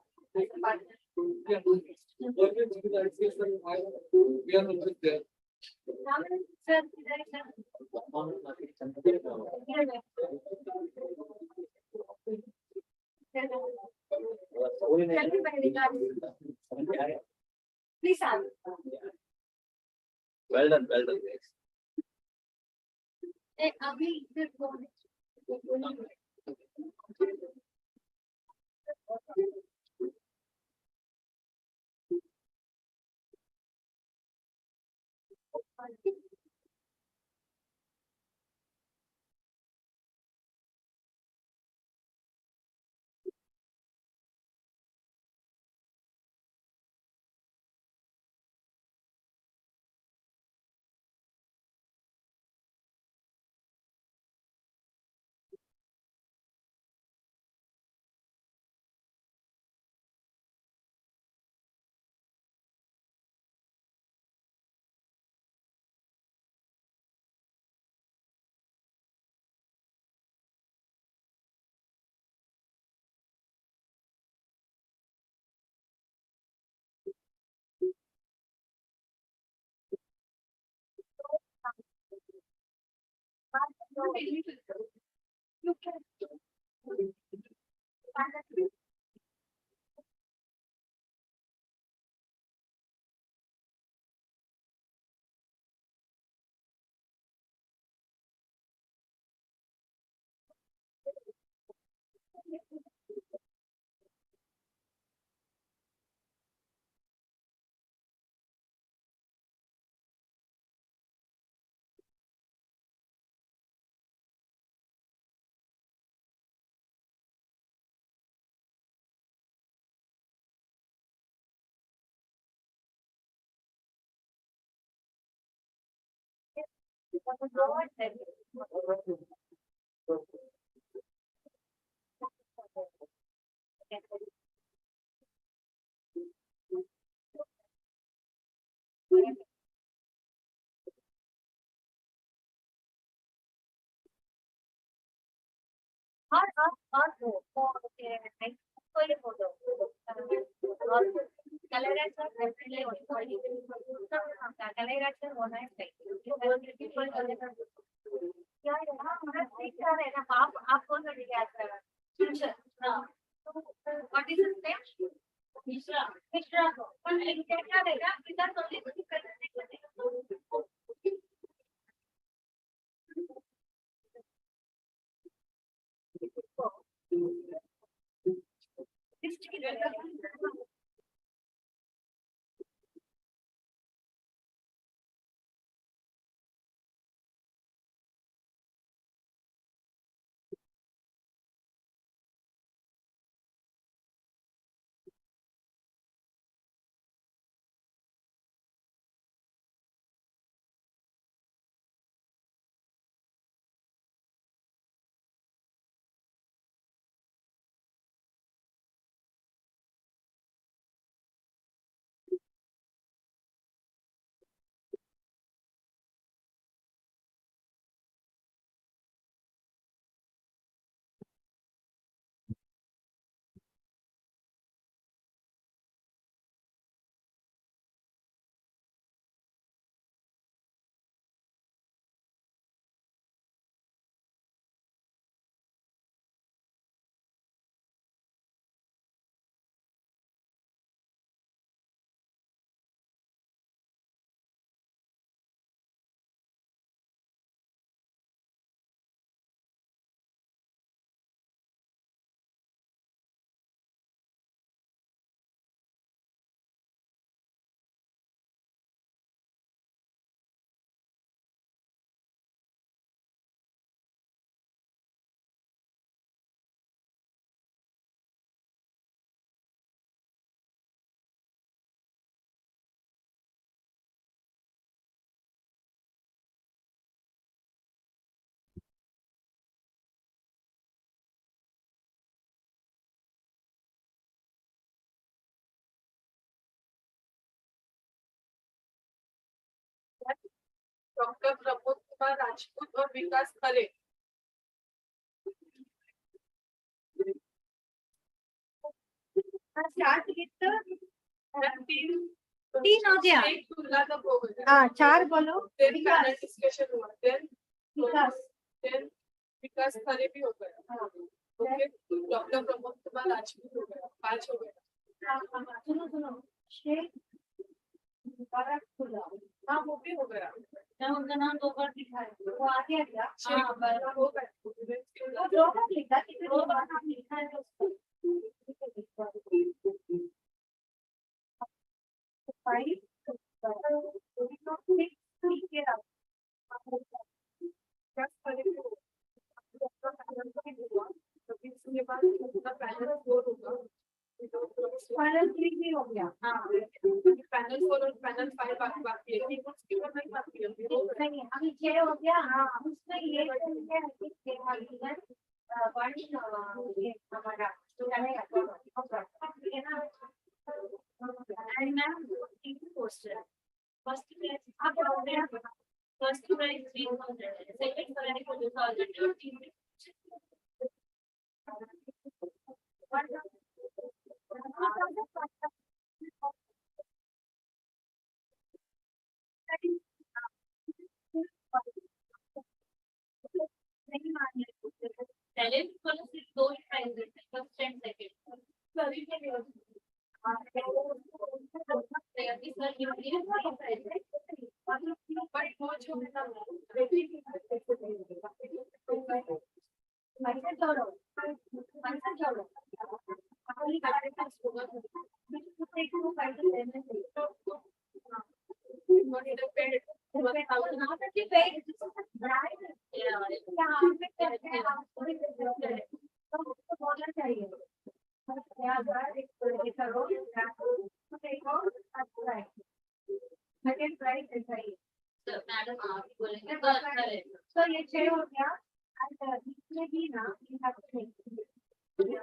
we are not there. Sir, please, sir. Well done, well done. Abhi, you can. और वो कोई photo और colour definitely colour होना है क्या है ना आप कौन सा डिजाइन कर रहा है what is his name Mishra पण क्या रहेगा विदाउट ओनली कुछ करने डॉक्टर प्रमोद कुमार राजपूत और विकास खरे तीन हो गया हाँ 4 बोलो डिस्कशन हुआ विकास विकास खरे भी हो गया ओके डॉक्टर प्रमोद कुमार राजपूत हो गया 5 हो गया सुनो हाँ वो भी हो गया उनका नाम 2 बार लिखा है वो आ गया क्या हाँ हो गया वो 2 बार लिखा कितने 2 बार नाम लिखा है उसको फाइनल 3 भी हो गया हाँ पैनल 4 और पैनल 5 बाकी है उसकी और नहीं बाकी है नहीं अभी 6 हो गया हाँ उसमें ये हमारा poster first prize 3000 second prize 2000 talent वाला सिर्फ 2 ही प्राइज है फर्स्ट एंड सेकंड सभी के लिए चाहिए सेकंड प्राइज ऐसा ही मैडम आप बोलेंगे तो अच्छा रहेगा तो ये 6 हो गया और इसमें भी ना ये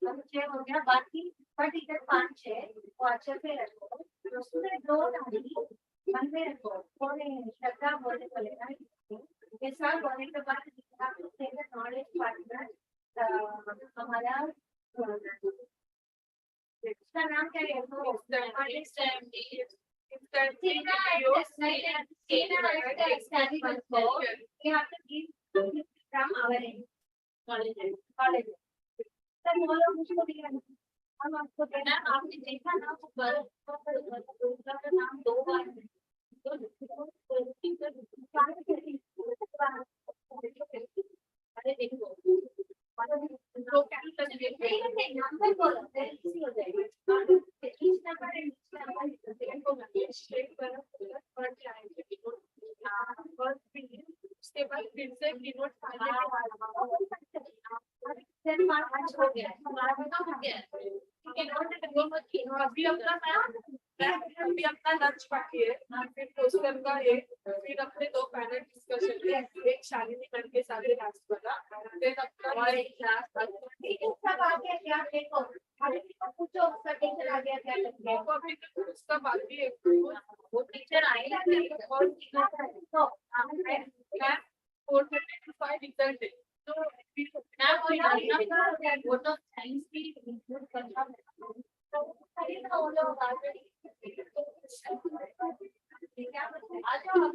सब 6 हो गया बाकी बट इधर 5 है वो अच्छे से रखो उसमें 2 डाली मन में रखो बोले श्रद्धा बोले चलेगा ये साल बोलने के बाद We have to give from our end. College. Sir मोलो मुझको दिया हम आपको देना आपने देखा ना पर उसका नाम दो बार है अरे देखो तो कैंपस में नंबर बोलो इजी हो जाएगा इस नंबर को स्ट्रेट पर पढ़ जाएंगे उसके बाद फिर से डिनोट फिर मार्च हो गया हमारा हो गया ठीक है अभी अपना अभी अपना लंच बाकी है फिर पोस्टर का है फिर अपने दो पैनल डिस्कशन है एक शालिनी मैम के साथ लास्ट वाला फिर अपना और एक क्लास सब आ गया क्या देखो पूछो उसका टीचर आ गया क्या देखो अभी तक उसका बाकी है वो टीचर आएगा और तो मैं 4:35 रिजल्ट है तो मैं वो तो साइंस भी इंक्लूड करना है तो खरीदना वो लोग ऑलरेडी क्या आ जाओ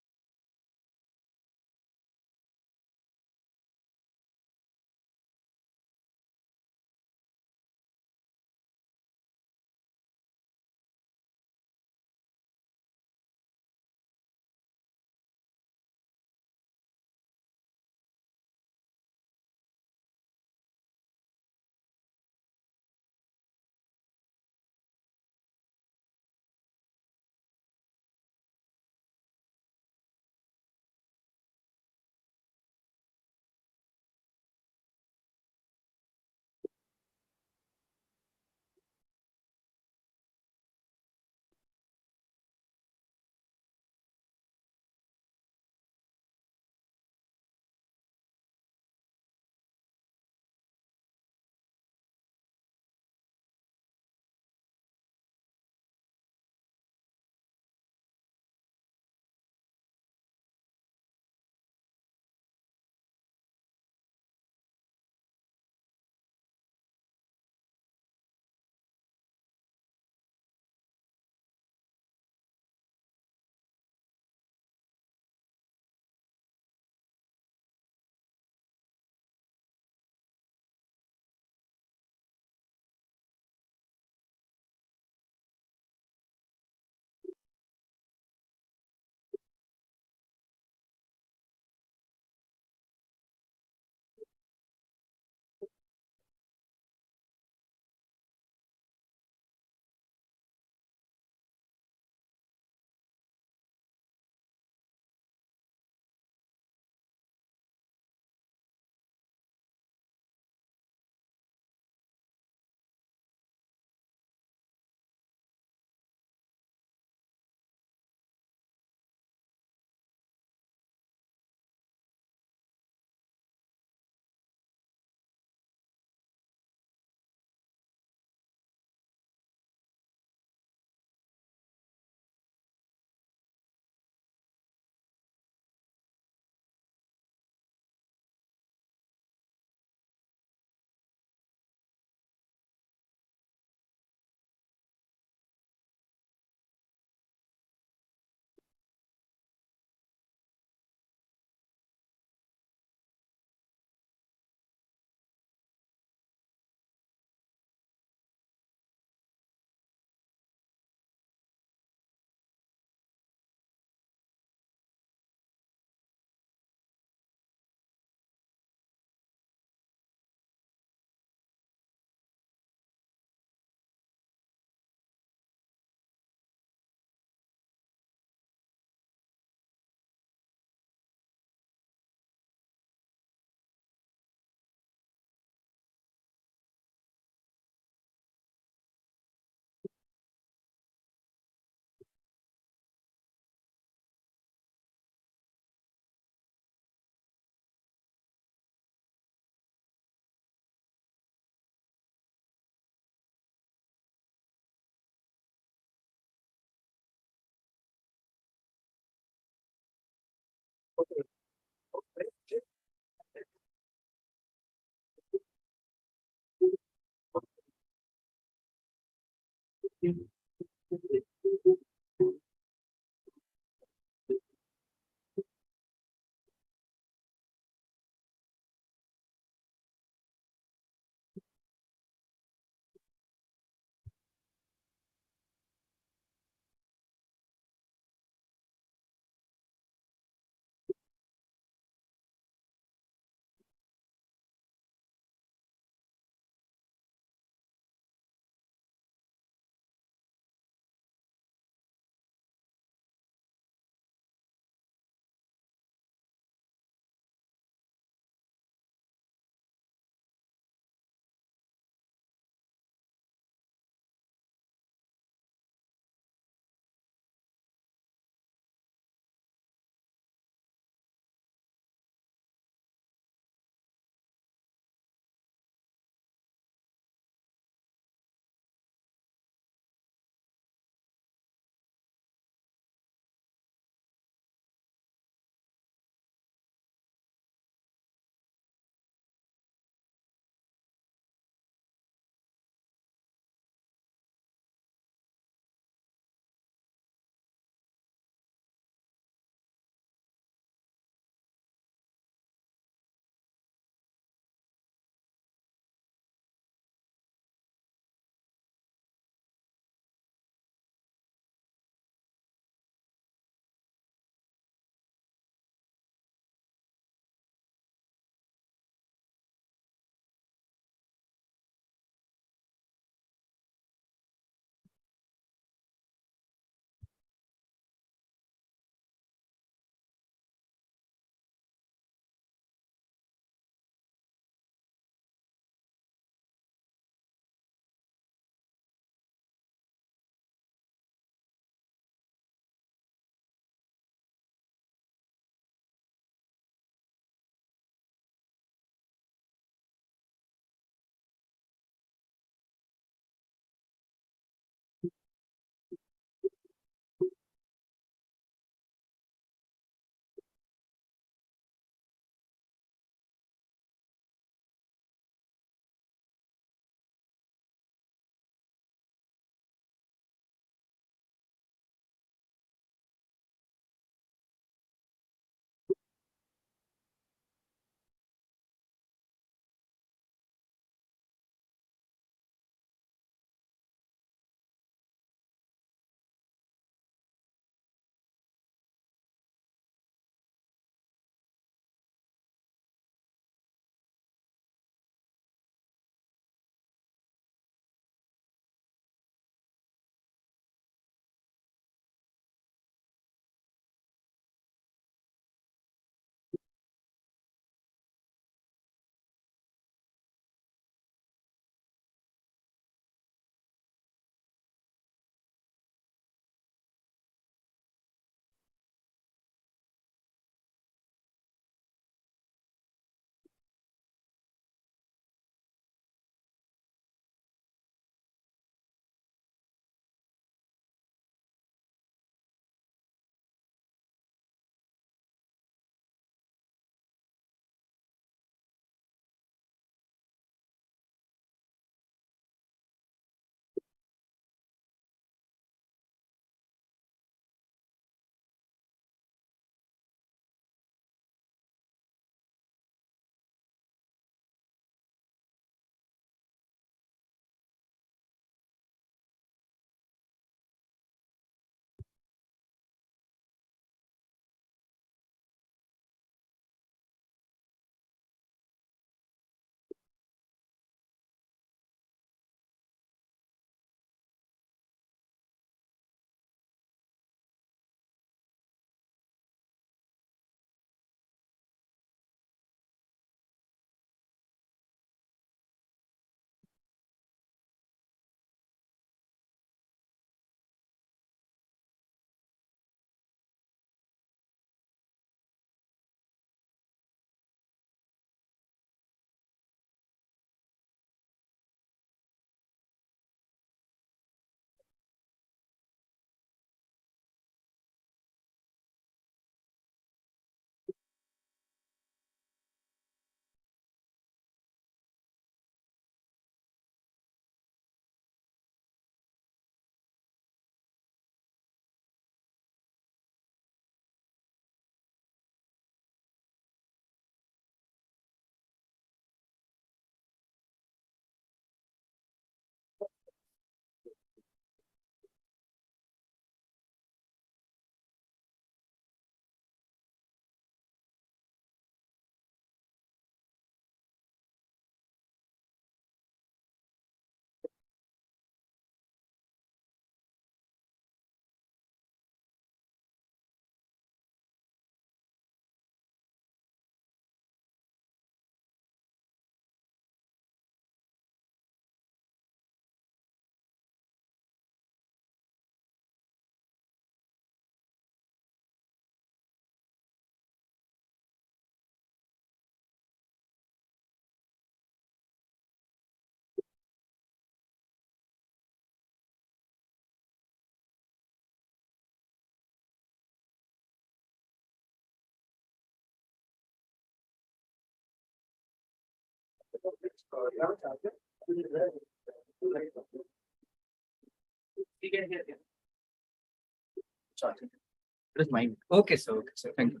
It is mine. Okay, sir. Okay, sir. Thank you.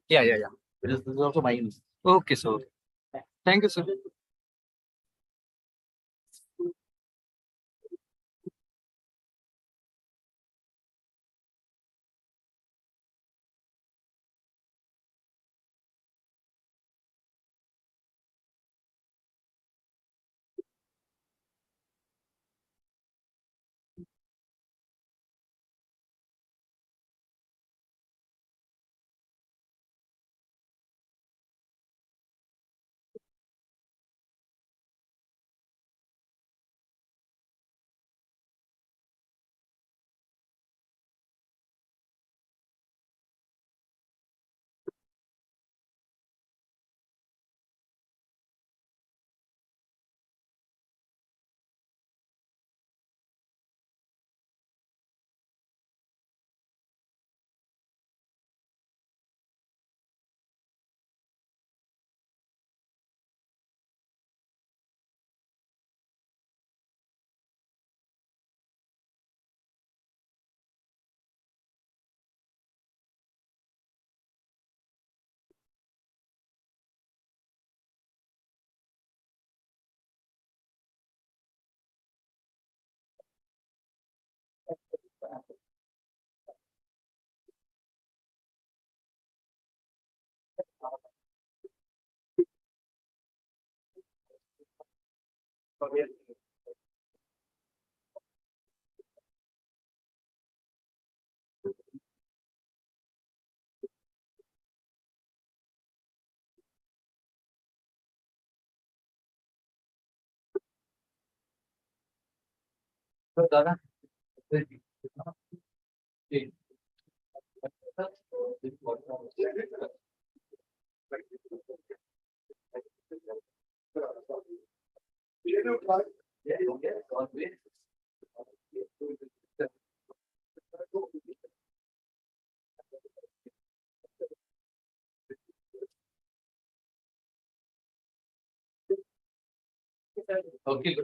Yeah, yeah, yeah. This is also mine. Okay, sir. Thank you, sir. Okay.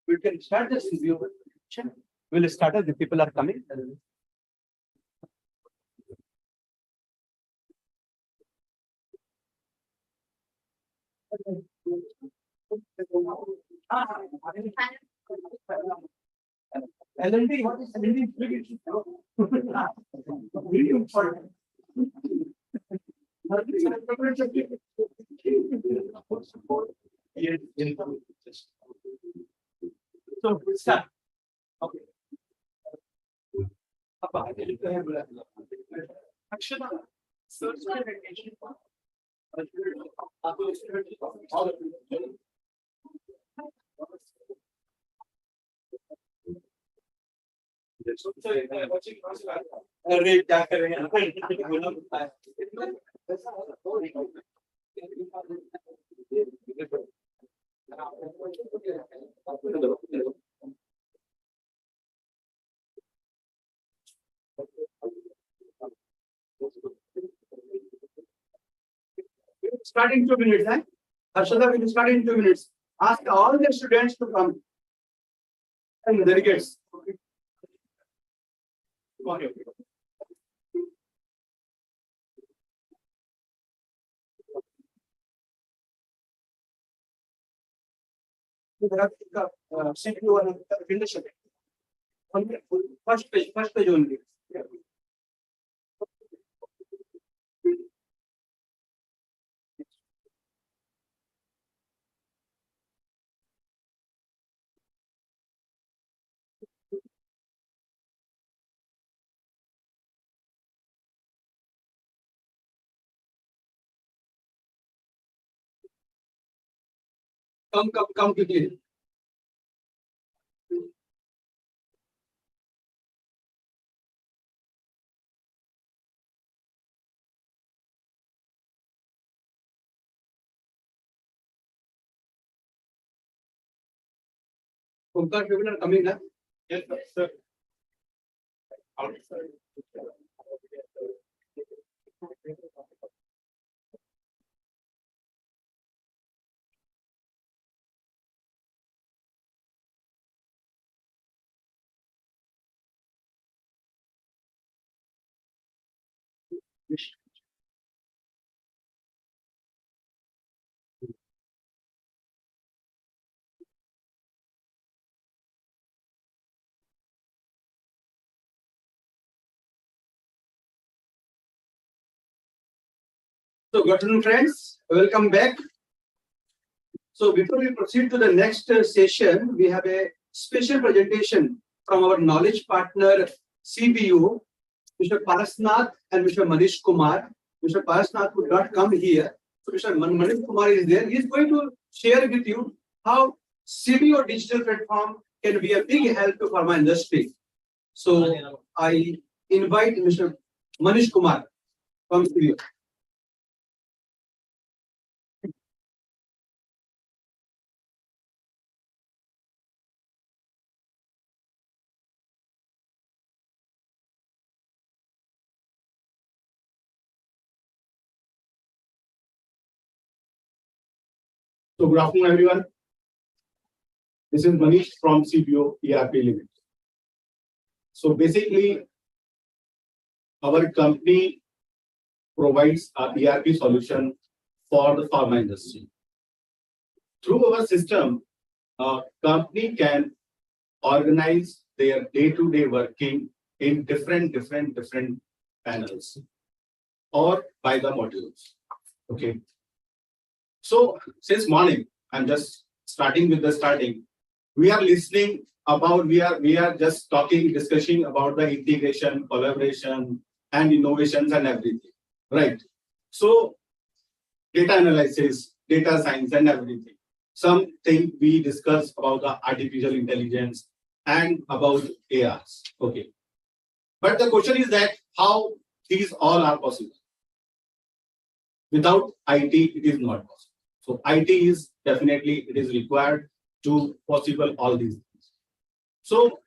We can start this review. We'll start as the people are coming. Very important. So we start. Okay. Akshana, search for attention. अरे क्या करें Start in 2 minutes, eh? Harshada will start in 2 minutes. Ask all the students to come. And delegates. Okay. Okay. CPU and condition. First page only. Come quickly. Omkar, people are coming now. Yes, sir. So, good afternoon, friends. Welcome back. So, before we proceed to the next session, we have a special presentation from our knowledge partner, CBU, Mr. Parasnath and Mr. Manish Kumar. Mr. Parasnath could not come here. So, Mr. Manish Kumar is there. He is going to share with you how CBU digital platform can be a big help to pharma industry. So, I invite Mr. Manish Kumar from CBU. So good afternoon, everyone. This is Manish from CBO ERP Limited. So basically, our company provides a ERP solution for the pharma industry. Through our system, a company can organize their day-to-day working in different panels or by the modules. Okay. So since morning, I'm just starting with the starting. We are listening about, we are just discussing about the integration, collaboration, and innovations and everything. Right. So data analysis, data science, and everything. Something we discuss about the artificial intelligence and about ARs. Okay. But the question is that how these all are possible. Without IT, it is not possible. So IT is definitely, it is required to possible all these things. So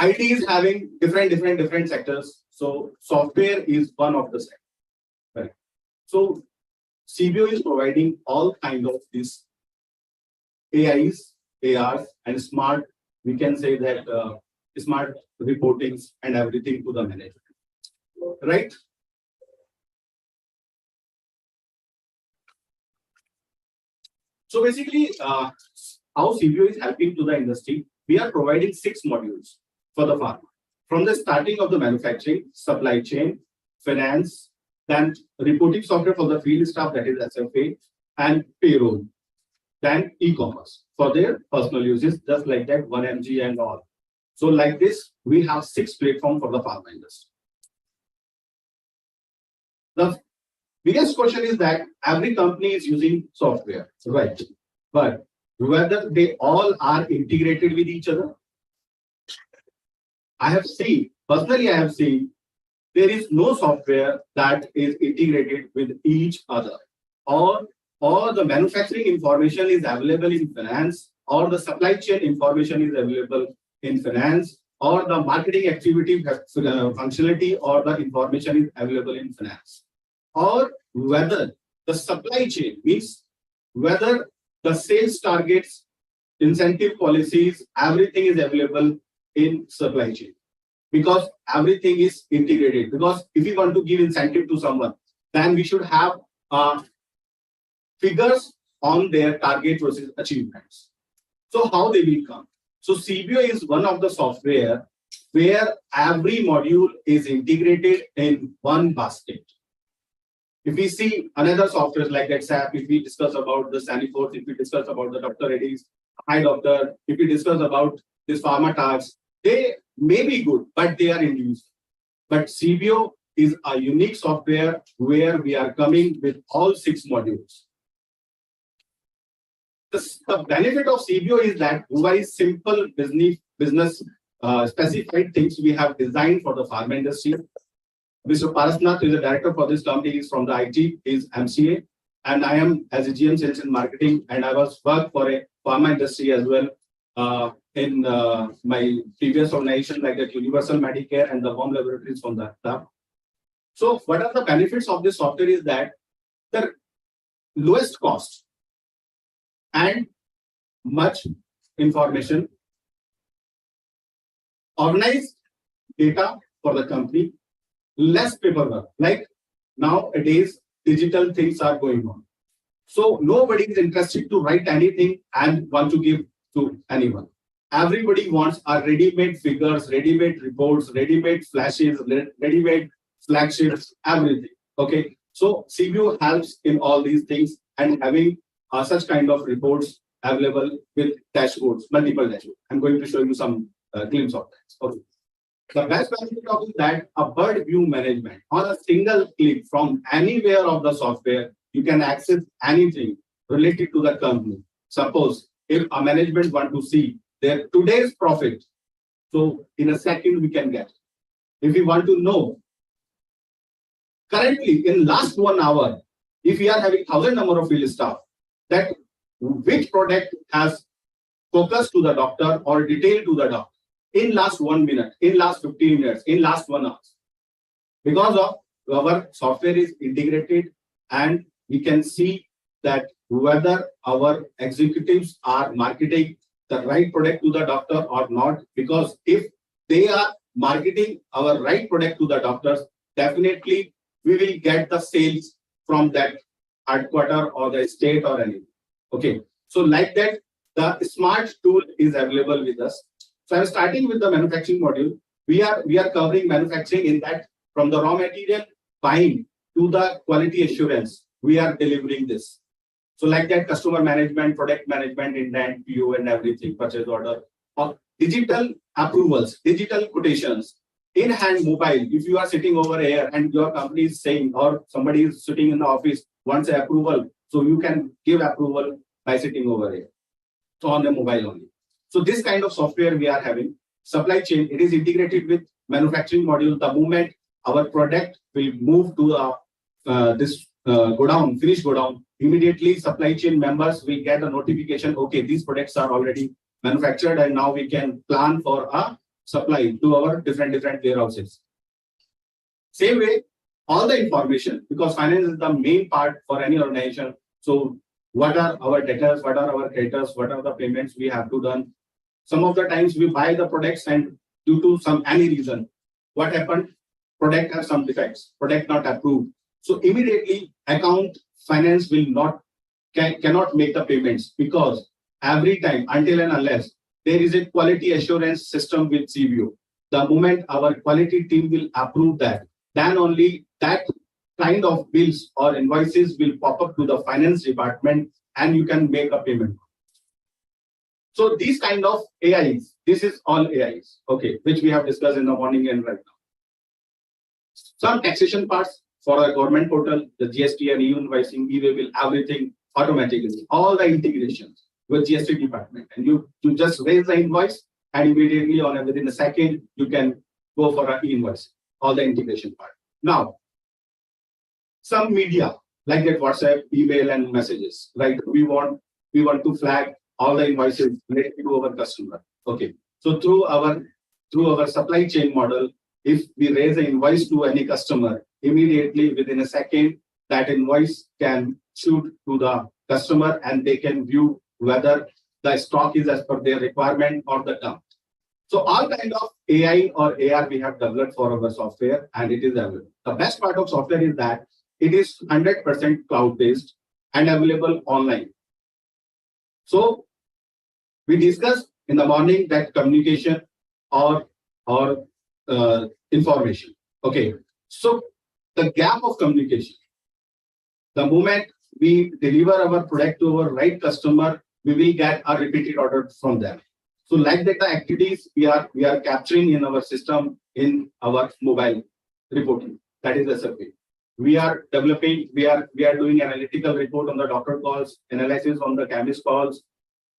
IT is having different sectors. So software is one of the sectors. Right. So CBO is providing all kind of these AIs, ARs, and smart. We can say that smart reportings and everything to the management. Right. So basically, how CBO is helping to the industry, we are providing 6 modules for the farmer. From the starting of the manufacturing, supply chain, finance, then reporting software for the field staff, that is SFA, and payroll, then e-commerce for their personal uses, just like that 1mg and all. So like this, we have 6 platforms for the pharma industry. The biggest question is that every company is using software, right? But whether they all are integrated with each other, personally I have seen, there is no software that is integrated with each other. Or the manufacturing information is available in finance, or the supply chain information is available in finance, or the marketing activity functionality or the information is available in finance. Or whether the supply chain means whether the sales targets, incentive policies, everything is available in supply chain, because everything is integrated. Because if we want to give incentive to someone, then we should have figures on their target versus achievements. So how they will come? So CBO is one of the software where every module is integrated in one basket. If we see another software like that SAP, if we discuss about the Saniforce, if we discuss about the Dr. Reddy's, Hi Doctor, if we discuss about this pharma tasks, they may be good, but they are individual. But CBO is a unique software where we are coming with all 6 modules. The benefit of CBO is that very simple business specified things we have designed for the pharma industry. Mr. Parasnath is the director for this company, is from the IT, is MCA, and I am as a GM Sales and Marketing, and I was worked for a pharma industry as well in my previous organization like that Universal Medicare and the home laboratories from that. So what are the benefits of this software is that the lowest cost and much information, organized data for the company, less paperwork. Like nowadays, digital things are going on. So nobody is interested to write anything and want to give to anyone. Everybody wants a ready-made figures, ready-made reports, ready-made flashes, ready-made flagships, everything. Okay. So CBO helps in all these things and having such kind of reports available with dashboards, multiple dashboards. I'm going to show you some glimpse of that. Okay. The best benefit of that, a bird view management. On a single click from anywhere of the software, you can access anything related to the company. Suppose if a management want to see their today's profit, so in a second we can get. If we want to know currently in last 1 hour, if we are having 1,000 number of field staff, that which product has focused to the doctor or detailed to the doctor in last 1 minute, in last 15 minutes, in last 1 hour. Because of our software is integrated and we can see that whether our executives are marketing the right product to the doctor or not. Because if they are marketing our right product to the doctors, definitely we will get the sales from that headquarter or the state or anything. Okay. So like that, the smart tool is available with us. So I'm starting with the manufacturing module. We are covering manufacturing in that from the raw material buying to the quality assurance. We are delivering this. So like that, customer management, product management, intent, PO and everything, purchase order, or digital approvals, digital quotations, in-hand mobile. If you are sitting over here and your company is saying, or somebody is sitting in the office, wants an approval, so you can give approval by sitting over here. So on the mobile only. So this kind of software we are having. Supply chain, it is integrated with manufacturing module. The moment our product will move to this godown, finished godown, immediately supply chain members will get a notification, okay, these products are already manufactured and now we can plan for a supply to our different warehouses. Same way, all the information, because finance is the main part for any organization. So what are our debtors, what are our creditors, what are the payments we have to done? Some of the times we buy the products and due to any reason, what happened? Product has some defects, product not approved. So immediately account finance will cannot make the payments, because every time, until and unless there is a quality assurance system with CBO, the moment our quality team will approve that, then only that kind of bills or invoices will pop up to the finance department and you can make a payment. So these kind of AIs, this is all AIs, okay, which we have discussed in the morning and right now. Some taxation parts for a government portal, the GST and EU invoicing, e-way bill, everything automatically, all the integrations with GST department, and you just raise the invoice and immediately or within a second you can go for an e-invoice, all the integration part. Now, some media like that WhatsApp, email, and messages, right? We want to flag all the invoices related to our customer. Okay, so through our supply chain model, if we raise an invoice to any customer, immediately within a second, that invoice can shoot to the customer and they can view whether the stock is as per their requirement or the term. So all kind of AI or AR we have developed for our software, and it is available. The best part of software is that it is 100% cloud-based and available online. So we discussed in the morning that communication or information. Okay, so the gap of communication, the moment we deliver our product to our right customer, we will get a repeated order from them. So like that, the activities we are capturing in our system in our mobile reporting. That is the survey. We are developing, we are doing analytical report on the doctor calls, analysis on the chemist calls.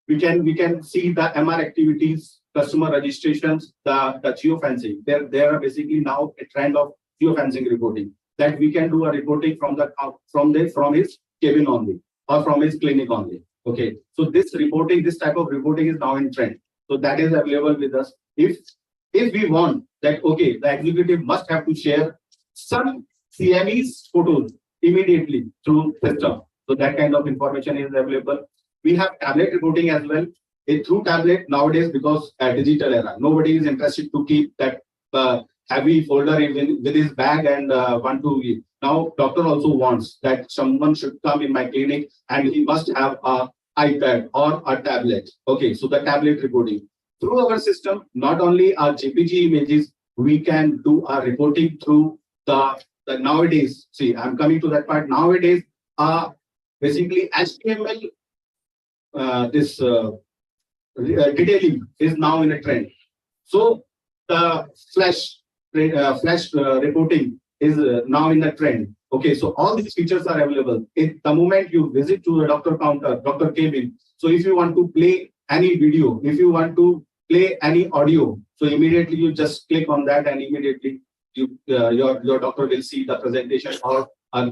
We can see the MR activities, customer registrations, the geofencing. There are basically now a trend of geofencing reporting, that we can do a reporting from his cabin only or from his clinic only. Okay, so this type of reporting is now in trend. So that is available with us. If we want that, okay, the executive must have to share some CME's photos immediately through system. So that kind of information is available. We have tablet reporting as well. Through tablet nowadays, because digital era, nobody is interested to keep that heavy folder with his bag and want to eat. Now doctor also wants that someone should come in my clinic and he must have a iPad or a tablet. Okay, so the tablet reporting. Through our system, not only our JPG images, we can do our reporting through the nowadays. See, I'm coming to that part. Nowadays, basically HTML, detailing is now in a trend. So the flash reporting is now in the trend. Okay, so all these features are available. The moment you visit to the doctor counter, doctor cabin, so if you want to play any video, if you want to play any audio, so immediately you just click on that and immediately your doctor will see the presentation or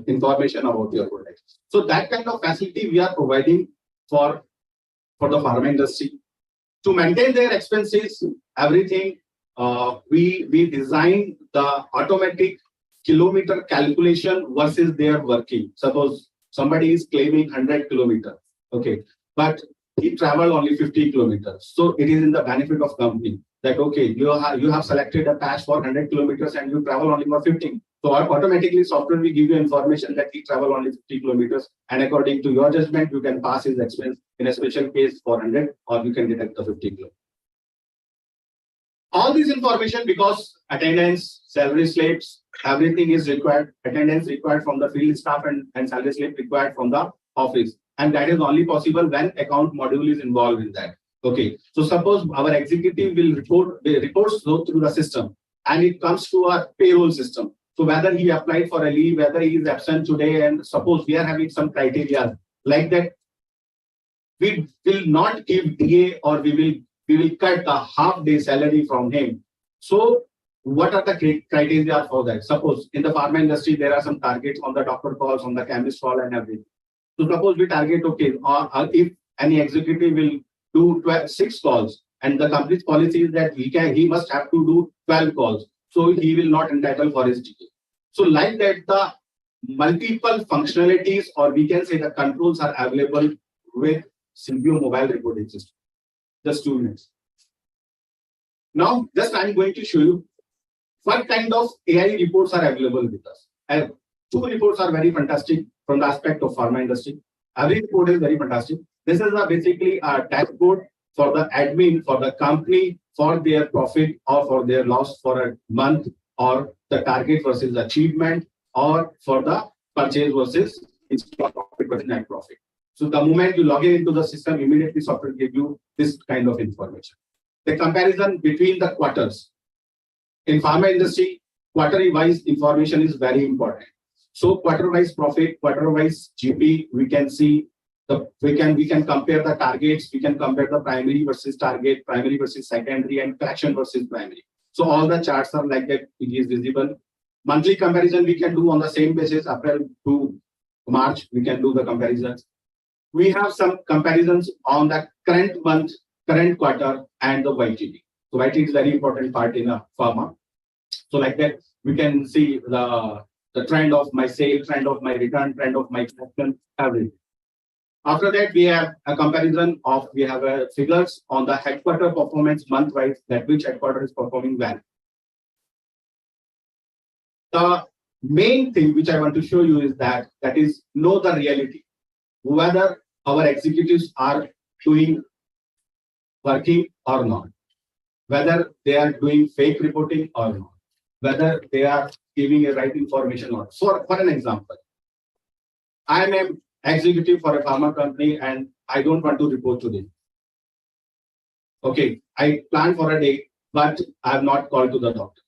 information about your product. So that kind of facility we are providing for the pharma industry. To maintain their expenses, everything, we design the automatic kilometer calculation versus their working. Suppose somebody is claiming 100 kilometers, okay, but he traveled only 50 kilometers. So it is in the benefit of company that, okay, you have selected a patch for 100 kilometers and you travel only for 50. So automatically software will give you information that he traveled only 50 kilometers, and according to your judgment, you can pass his expense in a special case for 100, or you can detect the 50 kilometers. All this information, because attendance, salary slips, everything is required. Attendance required from the field staff and salary slip required from the office. And that is only possible when account module is involved in that. Okay, so suppose our executive will reports through the system and it comes to our payroll system. So whether he applied for a leave, whether he is absent today, and suppose we are having some criteria like that, we will not give DA or we will cut the half-day salary from him. So what are the criteria for that? Suppose in the pharma industry, there are some targets on the doctor calls, on the chemist call and everything. So suppose we target, okay, if any executive will do 6 calls, and the company's policy is that he must have to do 12 calls, so he will not entitle for his ticket. So like that, the multiple functionalities, or we can say the controls, are available with CBO mobile reporting system. Just 2 minutes. Now, just I'm going to show you what kind of AI reports are available with us. And 2 reports are very fantastic from the aspect of pharma industry. Every report is very fantastic. This is basically a dashboard for the admin, for the company, for their profit or for their loss for a month, or the target versus achievement, or for the purchase versus profit versus net profit. So the moment you log in into the system, immediately software gives you this kind of information. The comparison between the quarters. In pharma industry, quarterly wise information is very important. So quarter wise profit, quarter wise GP, we can see we can compare the targets, we can compare the primary versus target, primary versus secondary, and fraction versus primary. So all the charts are like that, it is visible. Monthly comparison we can do on the same basis, April to March, we can do the comparisons. We have some comparisons on the current month, current quarter, and the YTD. So YTD is very important part in a pharma. So like that, we can see the trend of my sale, trend of my return, trend of my collection, everything. After that, we have a comparison of, we have figures on the headquarter performance month-wise, that which headquarter is performing well. The main thing which I want to show you is that is know the reality. Whether our executives are working or not. Whether they are doing fake reporting or not. Whether they are giving a right information or not. For an example, I am an executive for a pharma company and I don't want to report today. Okay, I plan for a day, but I have not called to the doctor.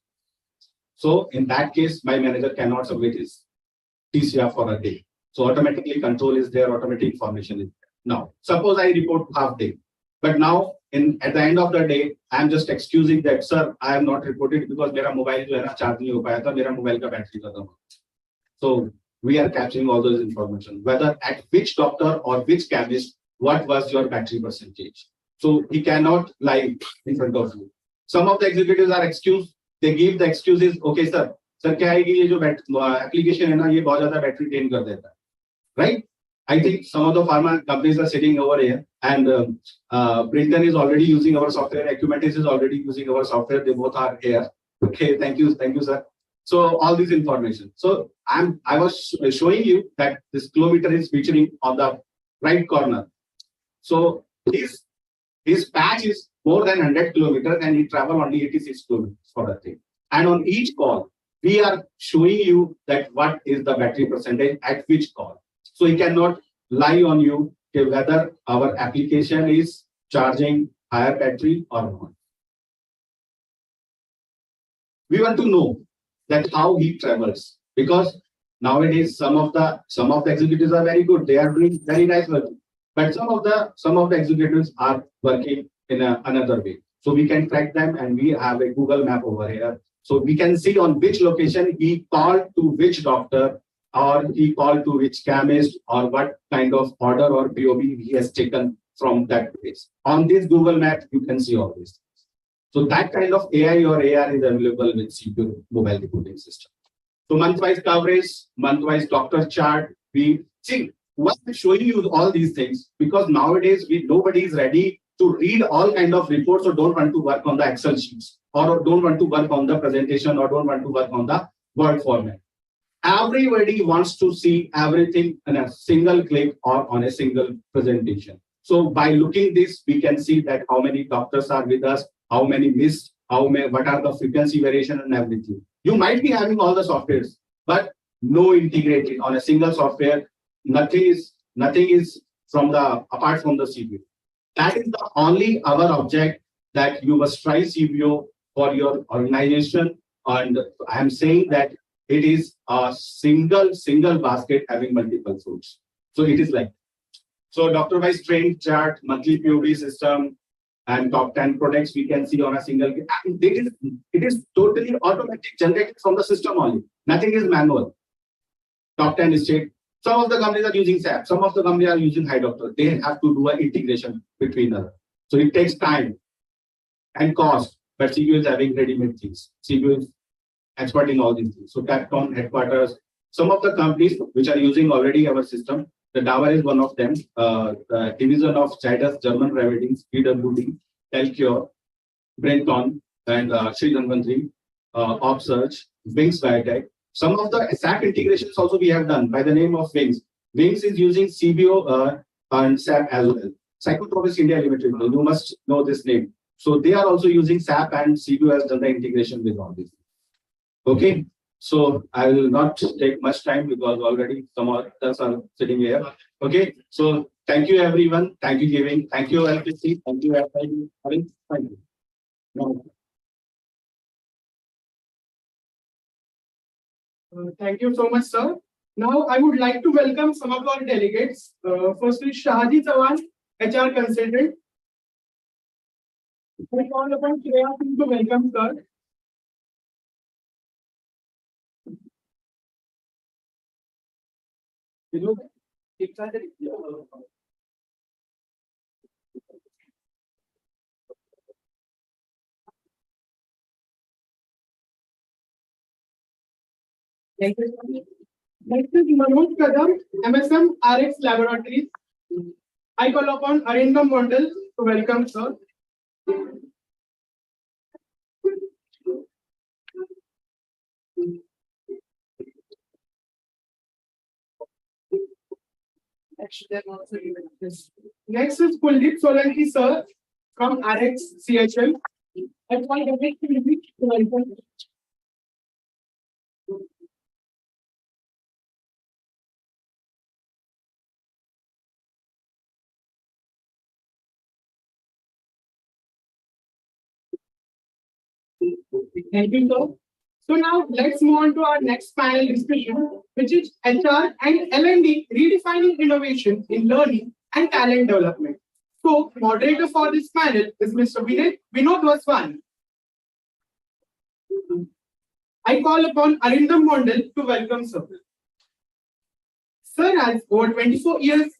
So in that case, my manager cannot submit his TCR for a day. So automatically control is there, automatic information is there. Now, suppose I report half day, but now at the end of the day, I am just excusing that, sir, I have not reported because my mobile charge nahi ho paya tha, mera mobile ka battery khatam. So we are capturing all those information, whether at which doctor or which chemist, what was your battery percentage. So he cannot lie in front of you. Some of the executives are excused. They give the excuses, okay, sir, kya hai ki ye jo application hai na, ye bahut zyada battery drain kar deta hai. Right? I think some of the pharma companies are sitting over here, and Brinton is already using our software, Acumentis is already using our software. They both are here. Okay, thank you, sir. So all this information. So I was showing you that this kilometer is featuring on the right corner. So his patch is more than 100 kilometers, and he traveled only 86 kilometers for that thing. And on each call, we are showing you that what is the battery percentage at which call. So he cannot lie on you whether our application is charging higher battery or not. We want to know that how he travels, because nowadays some of the executives are very good. They are doing very nice work, but some of the executives are working in another way. So we can track them, and we have a Google map over here. So we can see on which location he called to which doctor, or he called to which chemist, or what kind of order or POB he has taken from that place. On this Google map, you can see all this. So that kind of AI or AR is available with CPO mobile reporting system. So month-wise coverage, month-wise doctor chart. We see why I'm showing you all these things, because nowadays nobody is ready to read all kind of reports, or don't want to work on the Excel sheets, or don't want to work on the presentation, or don't want to work on the Word format. Everybody wants to see everything in a single click or on a single presentation. So by looking this, we can see that how many doctors are with us, how many missed, what are the frequency variation and everything. You might be having all the softwares, but no integrated on a single software. Nothing is apart from the CPO. That is the only other object that you must try CPO for your organization. And I am saying that it is a single basket having multiple fruits. So it is like, so doctor-wise trend chart, monthly POB system, and top 10 products we can see on a single. It is totally automatic, generated from the system only. Nothing is manual. Top 10 is state. Some of the companies are using SAP. Some of the companies are using HiDoctor. They have to do an integration between them. So it takes time. and cost, but CBO is having ready-made things. CBO is expert in all these things. So Capcom headquarters, some of the companies which are using already our system, the Dower is one of them, division of Zydus, German Remedies, PWD, Telcure, Brenton, and Sri Dhanvantri, OpSearch, Wings Biotech. Some of the SAP integrations also we have done by the name of Wings. Wings is using CBO and SAP as well. Psychotropics India Limited, you must know this name. So they are also using SAP and CBO has done the integration with all this. Okay, so I will not take much time because already some others are sitting here. Okay, so thank you everyone. Thank you giving. Thank you LPC. Thank you FID. Thank you. Thank you so much, sir. Now, I would like to welcome some of our delegates. Firstly, Shahaji Chawan, HR consultant. I call upon Shreya Singh to welcome, sir. Next is Manoj Kadam, MSM RX Laboratories. I call upon Arindam Mondal to welcome, sir. Next is Kuldeep Solanki, sir, from RX CHL. I call Kuldeep to welcome. Thank you, sir. So now let's move on to our next panel discussion, which is HR and L&D redefining innovation in learning and talent development. So moderator for this panel is Mr. Vinod Vaswani. I call upon Arindam Mondal to welcome sir. Sir has over 24 years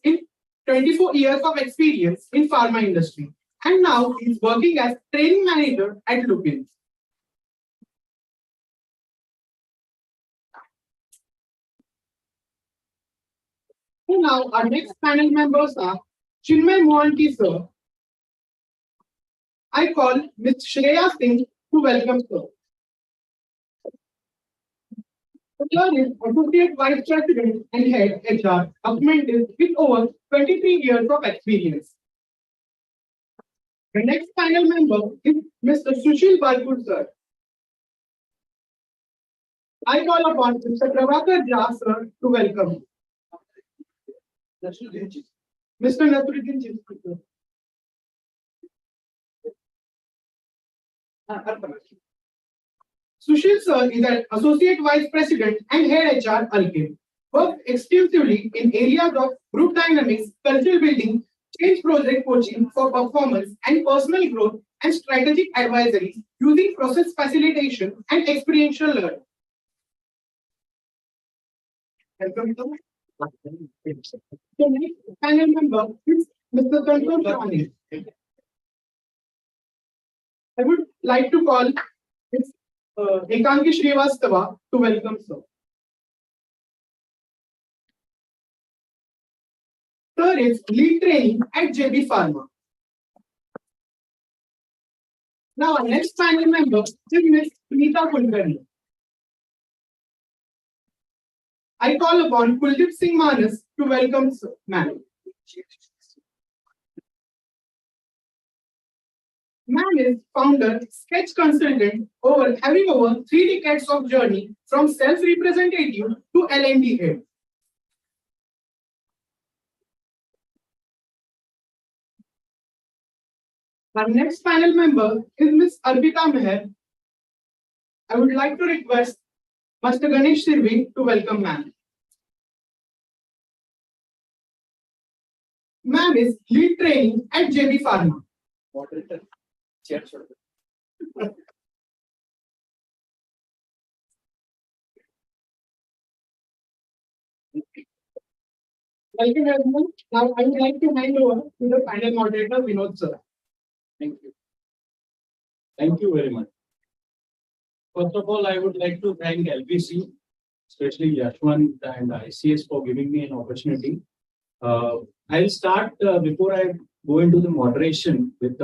of experience in pharma industry, and now he's working as training manager at Lupin. So now our next panel members are Chinmay Mohanty, sir. I call Ms. Shreya Singh to welcome sir. Sir is Associate Vice President and Head HR, appointed with over 23 years of experience. The next panel member is Mr. Sushil Balpur, sir. I call upon Mr. Prabhakar Jha, sir, to welcome. Mr. Nasruddin Ji, sir. Sushil sir is an Associate Vice President and Head HR Alkim. Worked extensively in areas of group dynamics, cultural building, change project coaching for performance and personal growth, and strategic advisory using process facilitation and experiential learning. Welcome to the next panel member is Mr. Santosh Rawani. I would like to call Ms. Ekanki Srivastava to welcome sir. Sir is lead training at JB Pharma. Now our next panel member is Ms. Neeta Kulkarni. I call upon Kuldeep Singh Manas to welcome sir, ma'am. Man is founder, sketch consultant, having over 3 decades of journey from self-representative to L&D head. Our next panel member is Ms. Arpita Meher. I would like to request Mr. Ganesh Sirvi to welcome ma'am. Ma'am is lead training at JB Pharma. Moderator. Welcome everyone. Now I would like to hand over to the panel moderator Vinod sir. Thank you. Thank you very much. First of all, I would like to thank LPC, especially Yashwant and ICS for giving me an opportunity. I'll start before I go into the moderation with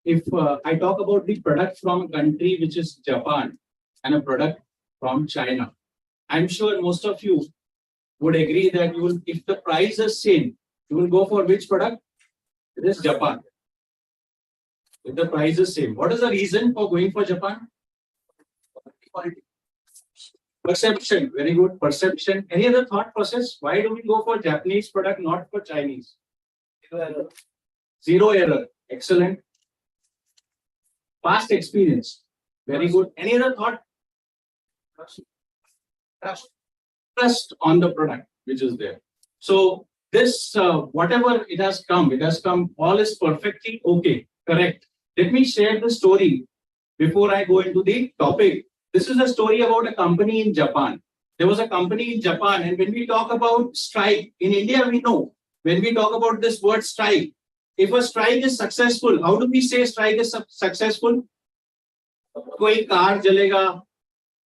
if I talk about the product from a country which is Japan and a product from China. I'm sure most of you would agree that you will, if the price is same, you will go for which product? It is Japan. If the price is same. What is the reason for going for Japan? Quality. Perception. Very good. Perception. Any other thought process? Why do we go for Japanese product, not for Chinese? Zero error. Zero error. Excellent. Past experience. Very good. Any other thought? Trust on the product which is there. So this, whatever it has come, all is perfectly okay. Correct. Let me share the story before I go into the topic. This is a story about a company in Japan. There was a company in Japan, and when we talk about strike, in India we know, when we talk about this word strike, if a strike is successful, how do we say strike is successful? कोई car जलेगा,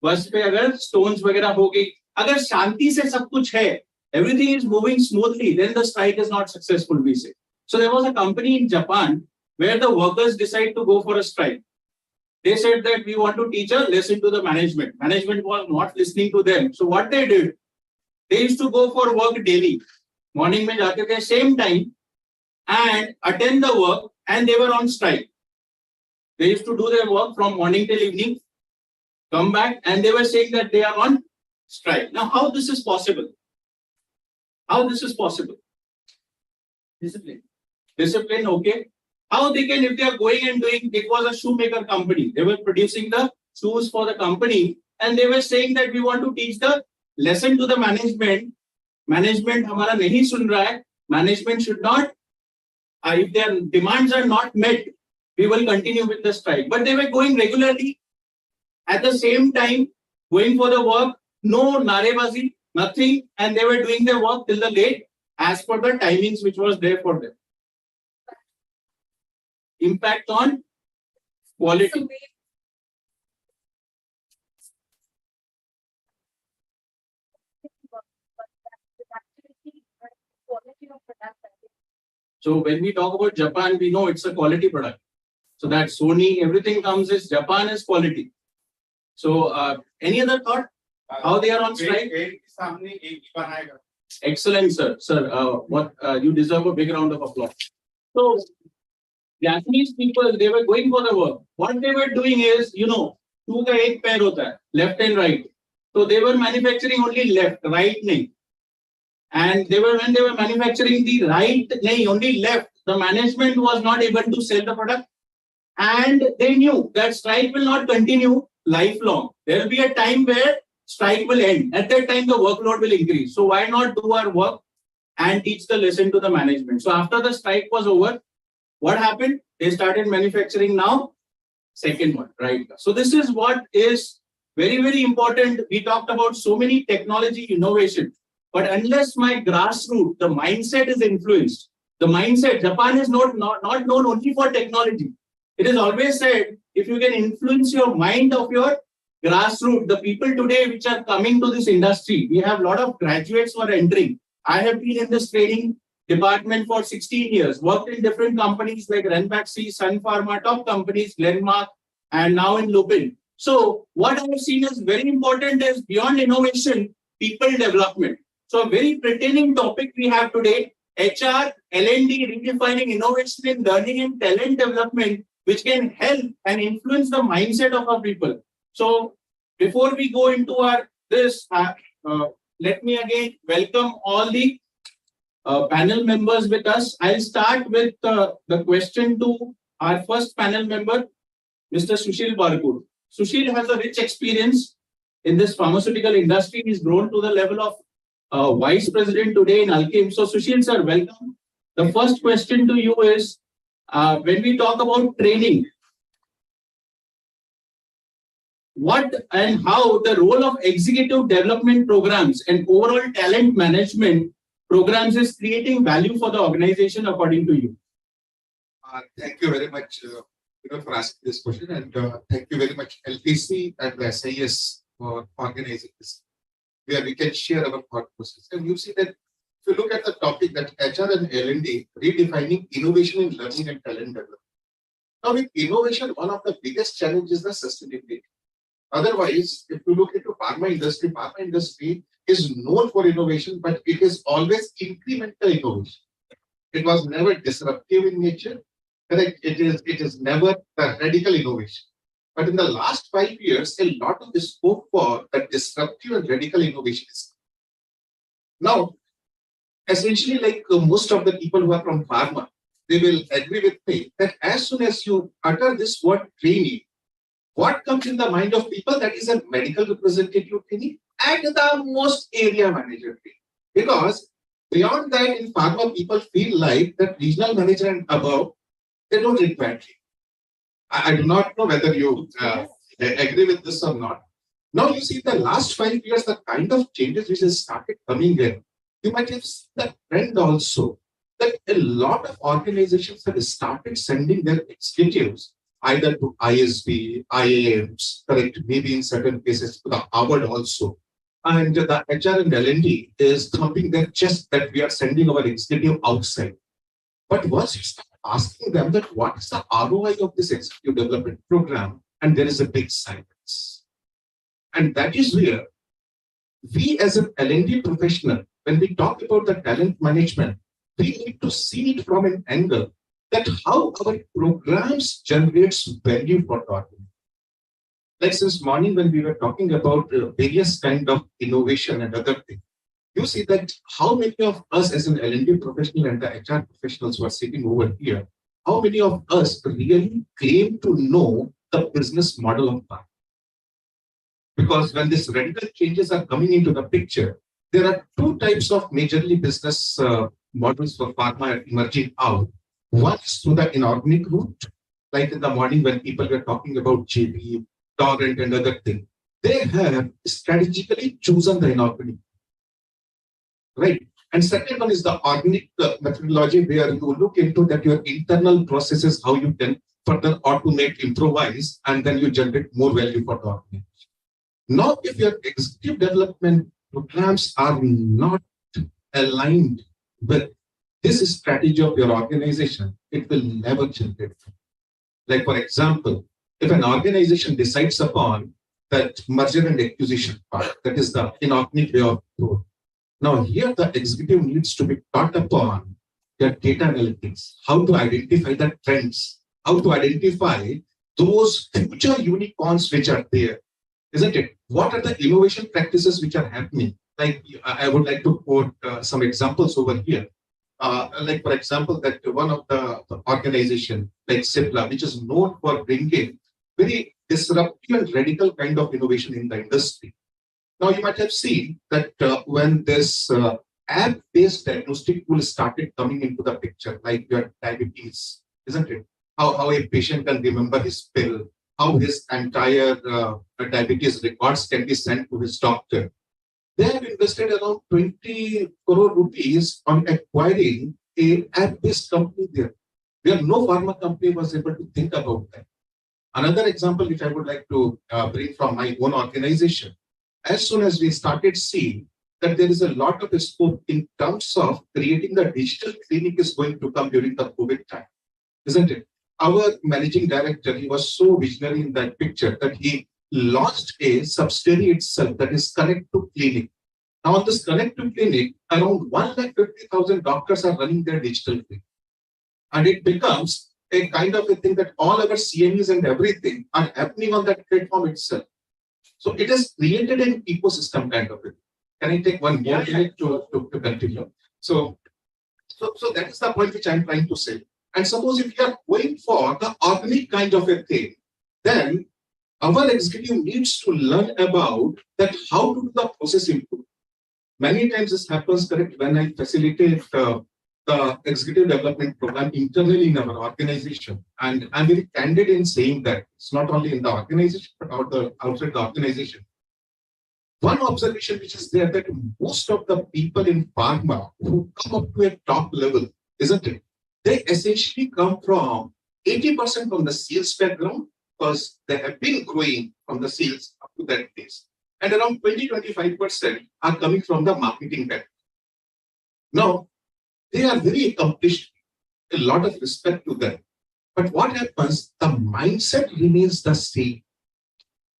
बस पे अगर stones वगैरह होगी, अगर शांति से सब कुछ है, everything is moving smoothly, then the strike is not successful, we say. So there was a company in Japan where the workers decide to go for a strike. They said that we want to teach a lesson to the management. Management was not listening to them. So what they did, they used to go for work daily. Morning में जाते थे same time and attend the work, and they were on strike. They used to do their work from morning till evening, come back, and they were saying that they are on strike. Now, how this is possible? How this is possible? Discipline. Discipline, okay. How they can, if they are going and doing, it was a shoemaker company. They were producing the shoes for the company, and they were saying that we want to teach the lesson to the management. Management हमारा नहीं सुन रहा है. Management should not, if their demands are not met, we will continue with the strike. But they were going regularly, at the same time, going for the work, no narebazi, nothing, and they were doing their work till the late, as per the timings which was there for them. Impact on quality. So when we talk about Japan, we know it's a quality product. So that Sony, everything comes as Japan is quality. So any other thought? How they are on strike? Excellent, sir. Sir, you deserve a big round of applause. So Japanese people, they were going for the work. What they were doing is, you know, two का एक पैर होता है, left and right. So they were manufacturing only left, right नहीं. And when they were manufacturing the right, nahi, only left, the management was not able to sell the product. And they knew that strike will not continue lifelong. There will be a time where strike will end. At that time, the workload will increase. So why not do our work and teach the lesson to the management? So after the strike was over, what happened? They started manufacturing now. Second one, right? So this is what is very, very important. We talked about so many technology innovation. But unless my grassroots, the mindset is influenced. The mindset, Japan is not known only for technology. It is always said, if you can influence your mind of your grassroots, the people today which are coming to this industry, we have a lot of graduates who are entering. I have been in this training department for 16 years, worked in different companies like Ranbaxy, Sun Pharma, top companies, Glenmark, and now in Lupin. So what I have seen is very important is beyond innovation, people development. So a very pertaining topic we have today, HR, L&D, redefining innovation in learning and talent development, which can help and influence the mindset of our people. So before we go into our let me again welcome all the panel members with us. I'll start with the question to our first panel member, Mr. Sushil Barkur. Sushil has a rich experience in this pharmaceutical industry. He's grown to the level of Vice President today in Alkem. So Sushil sir, welcome. The first question to you is, when we talk about training, what and how the role of executive development programs and overall talent management programs is creating value for the organization according to you? Thank you very much, for asking this question, and thank you very much, LPC and the SIS for organizing this, where we can share our thought process. And you see that if you look at the topic that HR and L&D redefining innovation in learning and talent development. Now, with innovation, one of the biggest challenges is the sustainability. Otherwise, if you look into pharma industry is known for innovation, but it is always incremental innovation. It was never disruptive in nature. Correct? It is never a radical innovation. But in the last 5 years, a lot of the scope for the disruptive and radical innovation is. Now, essentially, like most of the people who are from pharma, they will agree with me that as soon as you utter this word trainee, what comes in the mind of people, that is a medical representative trainee and the most area manager trainee. Because beyond that, in pharma, people feel like that regional manager and above, they don't require training. I do not know whether you agree with this or not. Now you see the last 5 years, the kind of changes which has started coming in, you might have seen the trend also that a lot of organizations have started sending their executives either to ISB, IAMs, correct, maybe in certain cases to the Harvard also. And the HR and L&D is thumping their chest that we are sending our executive outside. But once you start asking them that what is the ROI of this executive development program, and there is a big silence. And that is where we as an L&D professional, when we talk about the talent management, we need to see it from an angle that how our programs generates value for the organization. Like since morning when we were talking about various kind of innovation and other things, you see that how many of us as an L&D professional and the HR professionals who are sitting over here, how many of us really claim to know the business model of pharma? Because when these radical changes are coming into the picture, there are two types of majorly business models for pharma emerging out. One is through the inorganic route, like in the morning when people were talking about JB, Torrent and other things. They have strategically chosen the inorganic. Right. And second one is the organic methodology where you look into that your internal processes, how you can further automate, improvise, and then you generate more value for the organization. Now, if your executive development programs are not aligned with this strategy of your organization, it will never generate. Like, for example, if an organization decides upon that merger and acquisition part, that is the inorganic way of growth. Now, here the executive needs to be taught upon their data analytics, how to identify the trends, how to identify those future unicorns which are there, isn't it? What are the innovation practices which are happening? Like, I would like to quote some examples over here. Like, for example, that one of the organization like Cipla, which is known for bringing very disruptive and radical kind of innovation in the industry. Now, you might have seen that when this app-based diagnostic tool started coming into the picture, like your diabetes, isn't it? How a patient can remember his pill, how his entire diabetes records can be sent to his doctor. They have invested around 20 crore rupees on acquiring a app-based company there, where no pharma company was able to think about that. Another example which I would like to bring from my own organization, as soon as we started seeing that there is a lot of scope in terms of creating the digital clinic is going to come during the COVID time, isn't it? Our managing director, he was so visionary in that picture that he launched a subsidiary itself that is Connect to Clinic. Now, on this Connect to Clinic, around 150,000 doctors are running their digital clinic. And it becomes a kind of a thing that all our CMEs and everything are happening on that platform itself. So it has created an ecosystem kind of it. Can I take one more minute to continue? So that is the point which I'm trying to say. And suppose if you are going for the organic kind of a thing, then our executive needs to learn about that how to do the process improve. Many times this happens, correct, when I facilitate the executive development program internally in our organization. And I'm very candid in saying that it's not only in the organization, but outside the organization. One observation which is there that most of the people in pharma who come up to a top level, isn't it? They essentially come from 80% from the sales background, because they have been growing from the sales up to that place. And around 20-25% are coming from the marketing background. Now, they are very accomplished, a lot of respect to them. But what happens, the mindset remains the same.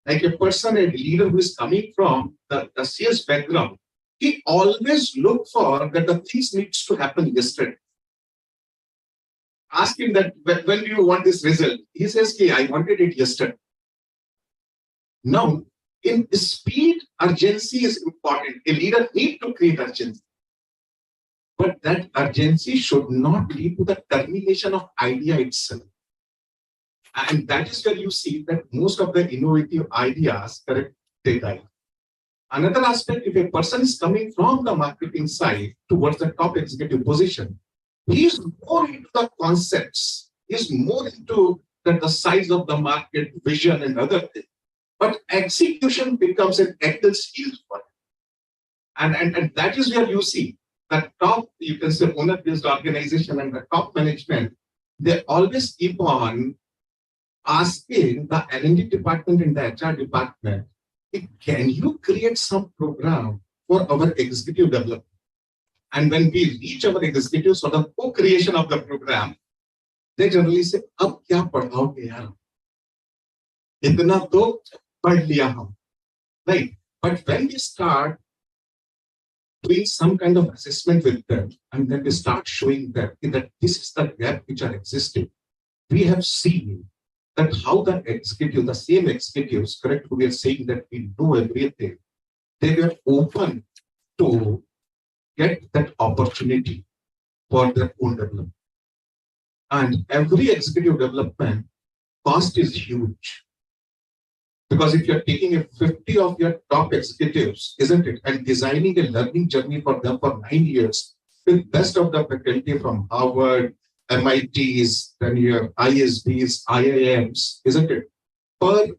Like a person, a leader who is coming from the sales background, he always look for that the things needs to happen yesterday. Ask him that when do you want this result? He says, okay, I wanted it yesterday. Now, in speed, urgency is important. A leader needs to create urgency. But that urgency should not lead to the termination of idea itself. And that is where you see that most of the innovative ideas, correct, they die. Another aspect, if a person is coming from the marketing side towards the top executive position, he is more into the concepts, he is more into the size of the market, vision and other things. But execution becomes an Excel skill for him. And that is where you see the top, you can say, owner-based organization and the top management, they always keep on asking the L&D department and the HR department, can you create some program for our executive development? And when we reach our executives for the co-creation of the program, they generally say, "Ab kya padhaoge yaar? Itna to pad liya hum." Right? But when we start doing some kind of assessment with them, and then we start showing them that this is the gap which are existing, we have seen that how the executive, the same executives, correct, who we are saying that we know everything, they were open to get that opportunity for their own development. And every executive development cost is huge. Because if you're taking 50 of your top executives, isn't it, and designing a learning journey for them for 9 years, with best of the faculty from Harvard, MITs, then your ISBs, IIMs, isn't it?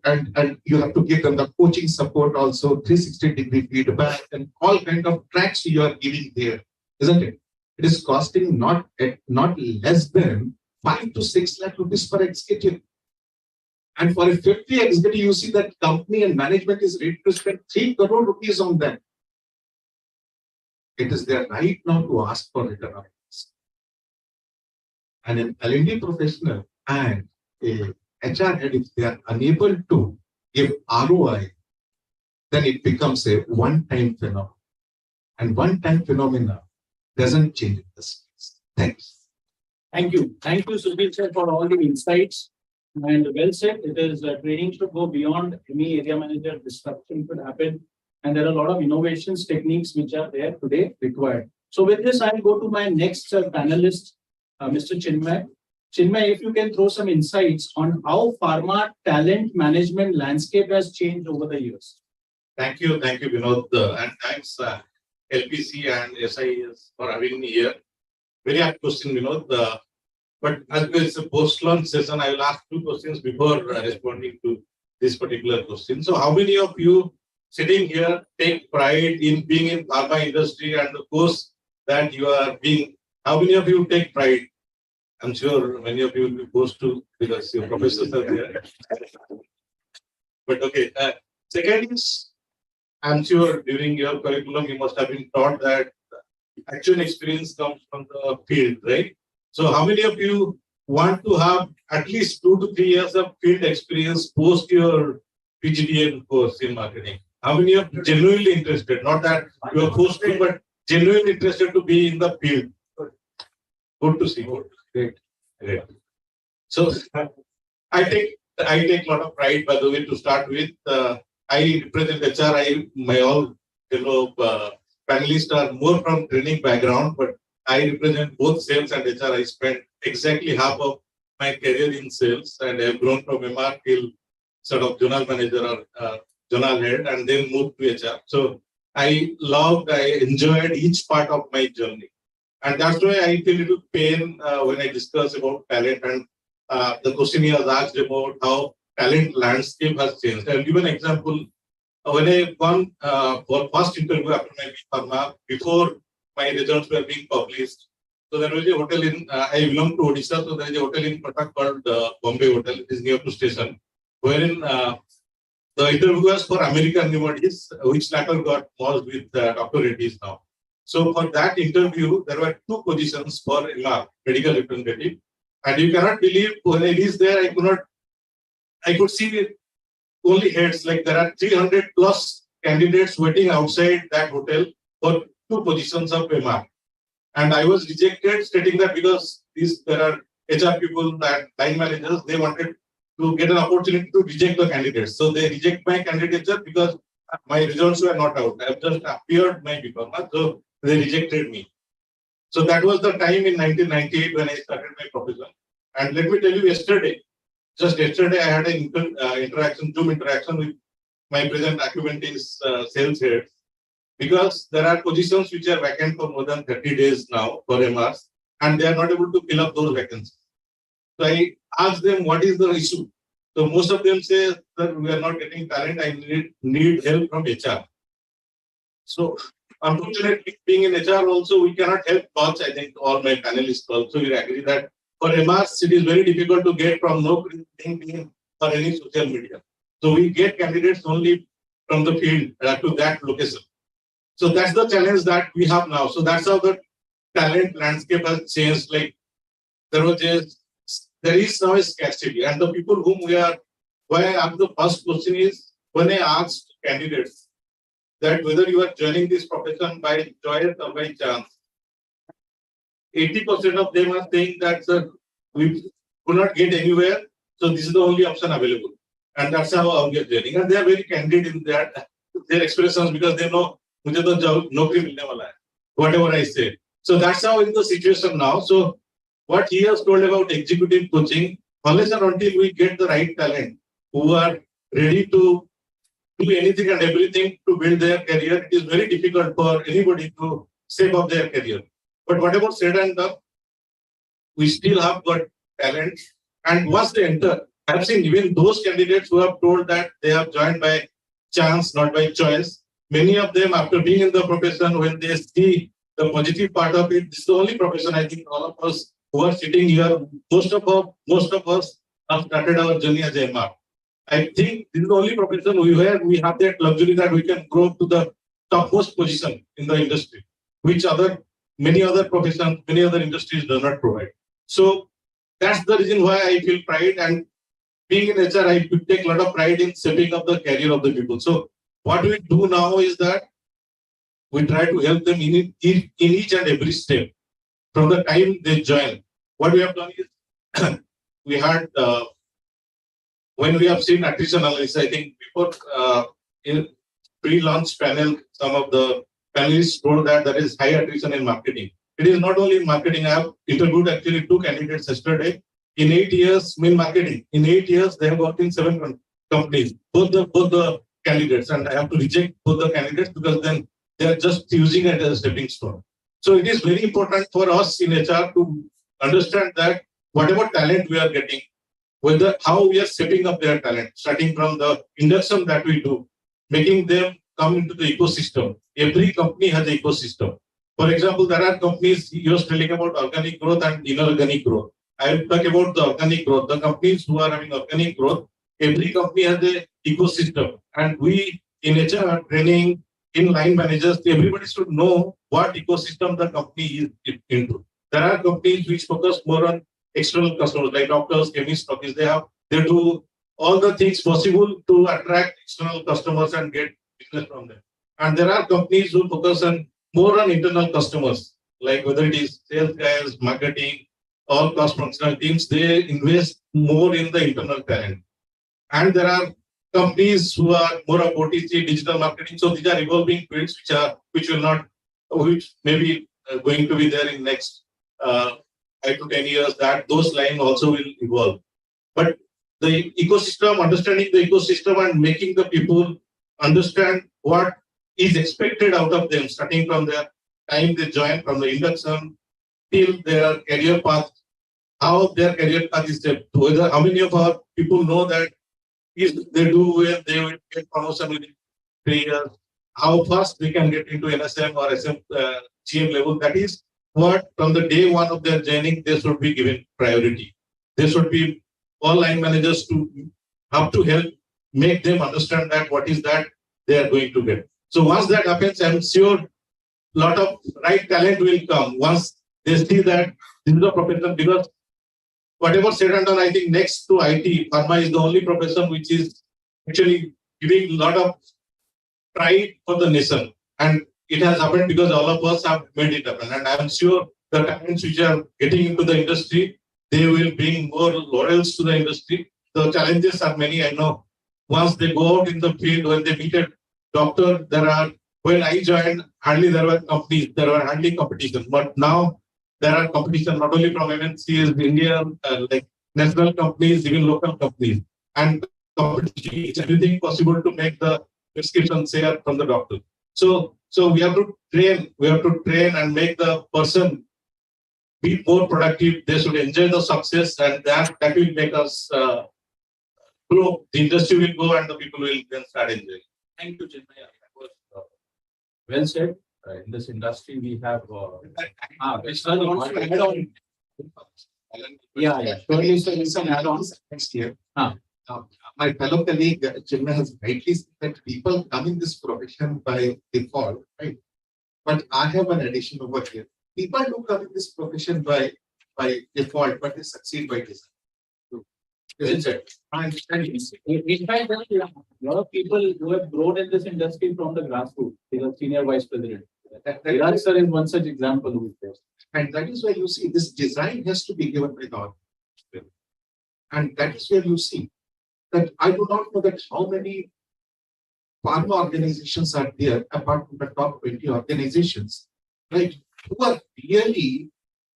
And you have to give them the coaching support also, 360-degree feedback, and all kind of tracks you are giving there, isn't it? It is costing not less than 5 to 6 lakh rupees per executive. And for a 50 executive, you see that company and management is ready to spend 3 crore rupees on them. It is their right now to ask for return on investment. And an L&D professional and a HR head, if they are unable to give ROI, then it becomes a one-time phenomenon. And one-time phenomena doesn't change the space. Thanks. Thank you. Thank you, Subir sir, for all the insights. And well said, it is training should go beyond any area manager disruption could happen. And there are a lot of innovations, techniques which are there today required. So with this, I'll go to my next panelist, Mr. Chinmay. Chinmay, if you can throw some insights on how pharma talent management landscape has changed over the years. Thank you, Vinod, and thanks LPC and SIS for having me here. Very apt question, Vinod. But as it's a post-launch session, I will ask 2 questions before responding to this particular question. So, how many of you sitting here take pride in being in pharma industry and the course that you are being? How many of you take pride? I'm sure many of you will be forced to because your professors are there. But okay. Second is, I'm sure during your curriculum you must have been taught that actual experience comes from the field, right? So how many of you want to have at least 2 to 3 years of field experience post your PGDM course in marketing? How many of you genuinely interested? Not that you are forced to, but genuinely interested to be in the field. Good to see. Great. So I take a lot of pride, by the way, to start with. I represent HR. My all fellow panelists are more from training background, but I represent both sales and HR. I spent exactly half of my career in sales, and I have grown from MR till sort of zonal manager or zonal head, and then moved to HR. So I enjoyed each part of my journey. And that's why I feel a little pain when I discuss about talent and the question he has asked about how talent landscape has changed. I'll give an example. When I gone for first interview after my pharma, before my results were being published, So there was a hotel in, I belong to Odisha, so there is a hotel in Patak called Bombay Hotel. It is near to station, wherein the interview was for American pneumatics, which later got merged with Dr. Reddy's now. So for that interview, there were two positions for MR, medical representative. And you cannot believe when I reached there, I could see only heads, like there are 300 plus candidates waiting outside that hotel for two positions of MR. And I was rejected, stating that because there are HR people, that line managers, they wanted to get an opportunity to reject the candidates. So they reject my candidature because my results were not out. I have just appeared my diploma, so they rejected me. So that was the time in 1998 when I started my profession. And let me tell you, just yesterday, I had an Zoom interaction with my present Acumentis sales head, because there are positions which are vacant for more than 30 days now for MRs, and they are not able to fill up those vacancies. So I asked them, what is the issue? So most of them say that we are not getting talent, I need help from HR. So unfortunately, being in HR also, we cannot help much. I think all my panelists also will agree that for MRs, it is very difficult to get from no LinkedIn or any social media. So we get candidates only from the field to that location. So that's the challenge that we have now. So that's how the talent landscape has changed. Like there is now a scarcity, and the people whom why I asked the first question is, when I asked candidates that whether you are joining this profession by choice or by chance, 80% of them are saying that, sir, we could not get anywhere, so this is the only option available. And that's how we are joining. And they are very candid in their expressions, because they know mujhe to job naukri milne wala hai, whatever I say. So that's how in the situation now. So what he has told about executive coaching, unless and until we get the right talent who are ready to do anything and everything to build their career, it is very difficult for anybody to save up their career. But whatever said and done, we still have got talent. And once they enter, I have seen even those candidates who have told that they have joined by chance, not by choice. Many of them, after being in the profession, when they see the positive part of it, this is the only profession I think all of us who are sitting here, most of us have started our journey as a MR. I think this is the only profession where we have that luxury that we can grow to the topmost position in the industry, which many other professions, many other industries do not provide. So that's the reason why I feel pride, and being in HR, I take a lot of pride in setting up the career of the people. So what we do now is that we try to help them in each and every step from the time they join. What we have done is we had when we have seen attrition analysis, I think before in pre-launch panel, some of the panelists told that there is high attrition in marketing. It is not only in marketing. I have interviewed actually 2 candidates yesterday. In 8 years, in marketing, in 8 years, they have worked in 7 companies, both the candidates, and I have to reject both the candidates because then they are just using it as a stepping stone. So it is very important for us in HR to understand that whatever talent we are getting, how we are setting up their talent, starting from the induction that we do, making them come into the ecosystem. Every company has an ecosystem. For example, there are companies, you are telling about organic growth and inorganic growth. I will talk about the organic growth. The companies who are having organic growth, every company has an ecosystem. And we in HR training, in line managers, everybody should know what ecosystem the company is into. There are companies which focus more on external customers, like doctors, chemists, stockists. They do all the things possible to attract external customers and get business from them. And there are companies who focus more on internal customers, like whether it is sales guys, marketing, all cross-functional teams. They invest more in the internal talent. And there are companies who are more of OTC, digital marketing. So these are evolving fields which may be going to be there in next 5 to 10 years. That those lines also will evolve. But the ecosystem, understanding the ecosystem and making the people understand what is expected out of them, starting from the time they join, from the induction till their career path, how their career path is set. Whether how many of our people know that if they do well, they will get promotion within 3 years. How fast they can get into NSM or GM level. That is what from the day one of their journey, they should be given priority. They should be all line managers to have to help make them understand that what is that they are going to get. So once that happens, I'm sure lot of right talent will come once they see that this is a profession, because whatever said and done, I think next to IT, pharma is the only profession which is actually giving a lot of pride for the nation. And it has happened because all of us have made it happen. And I'm sure the talents which are getting into the industry, they will bring more laurels to the industry. The challenges are many, I know. Once they go out in the field, when they meet a doctor, when I joined, hardly there were companies, there were hardly competition. But now there are competition not only from MNCs, Indian, like national companies, even local companies. And competition is everything possible to make the prescription share from the doctor. So we have to train and make the person be more productive. They should enjoy the success, and that will make us grow. The industry will go and the people will then start enjoying. Thank you, Chinmay. Well said. In this industry, we have. Vishal wants to add on. Yeah. Surely, so you can add on next year. My fellow colleague Chinmay has rightly said that people come in this profession by default, right? But I have an addition over here. People do come in this profession by default, but they succeed by design. Isn't it? In fact, there are a lot of people who have grown in this industry from the grassroots. He was senior vice president. Viraj sir is one such example who is there. And that is where you see this design has to be given by the organization. And that is where you see that I do not know that how many pharma organizations are there apart from the top 20 organizations, right? Who are really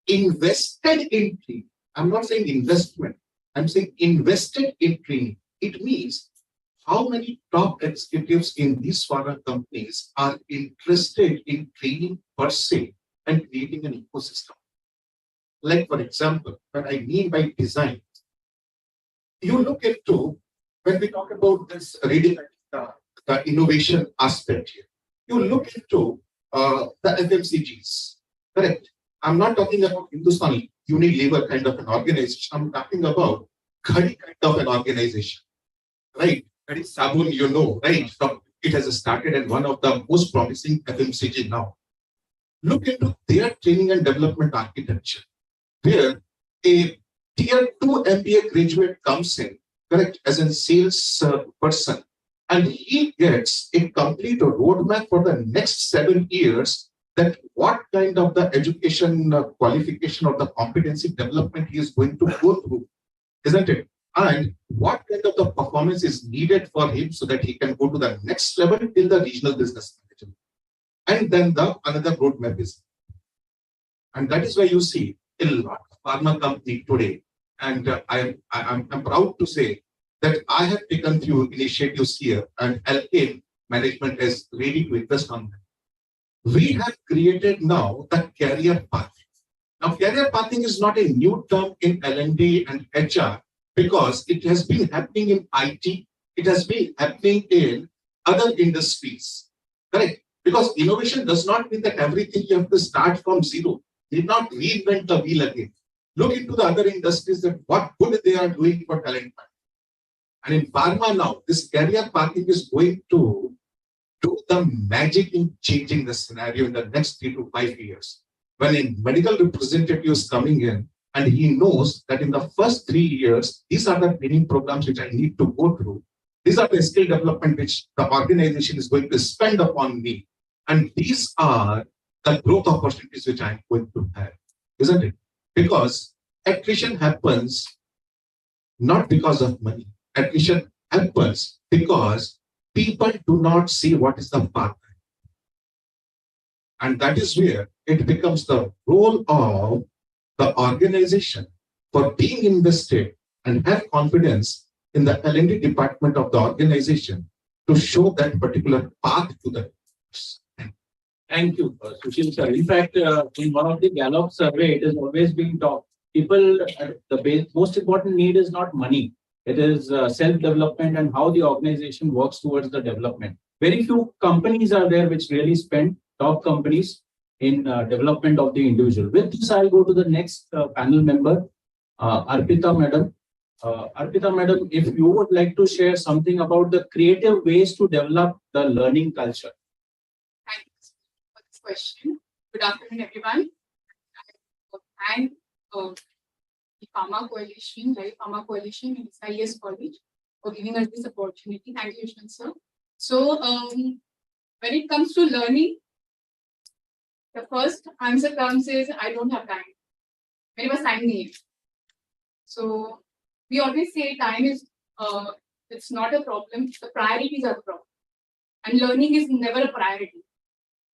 invested in training. I'm not saying investment. I'm saying invested in training. It means how many top executives in these pharma companies are interested in training per se and creating an ecosystem. Like, for example, what I mean by design, you look into, when we talk about this reading the innovation aspect here, you look into the FMCGs, correct? I'm not talking about Hindustan Unilever kind of an organization. I'm talking about Khadi kind of an organization, right? That is Sabun, you know, right? It has started at one of the most promising FMCG now. Look into their training and development architecture, where a tier 2 MBA graduate comes in, correct, as a sales person, and he gets a complete roadmap for the next 7 years, that what kind of the education qualification or the competency development he is going to go through, isn't it? And what kind of the performance is needed for him so that he can go to the next level till the regional business manager. And then another roadmap is. And that is why you see a lot of pharma company today. And I'm proud to say that I have taken few initiatives here, and LK management is ready to invest on them. We have created now the career pathing. Now, career pathing is not a new term in L&D and HR, because it has been happening in IT, it has been happening in other industries, correct? Because innovation does not mean that everything you have to start from zero. You need not reinvent the wheel again. Look into the other industries, that what good they are doing for talent. And in pharma now, this career pathing is going to do the magic in changing the scenario in the next 3 to 5 years. When a medical representative is coming in and he knows that in the first 3 years, these are the training programs which I need to go through. These are the skill development which the organization is going to spend upon me. And these are the growth opportunities which I'm going to have, isn't it? Because attrition happens not because of money. Attrition happens because people do not see what is the path. And that is where it becomes the role of the organization for being invested and have confidence in the L&D department of the organization to show that particular path to the. Thank you, Sushil sir. In fact, in one of the Gallup survey, it is always being talked. People, most important need is not money. It is self-development and how the organization works towards the development. Very few companies are there which really spend, top companies. in development of the individual. With this, I'll go to the next panel member, Arpita Madam. Arpita Madam, if you would like to share something about the creative ways to develop the learning culture. Thank you for this question. Good afternoon, everyone. I'm the Pharma Coalition, right? Pharma Coalition in SIS College for giving us this opportunity. Thank you, Yashwant sir. So, when it comes to learning, the first answer comes is I don't have time. Very much time need. So we always say time is it's not a problem. The priorities are the problem, and learning is never a priority.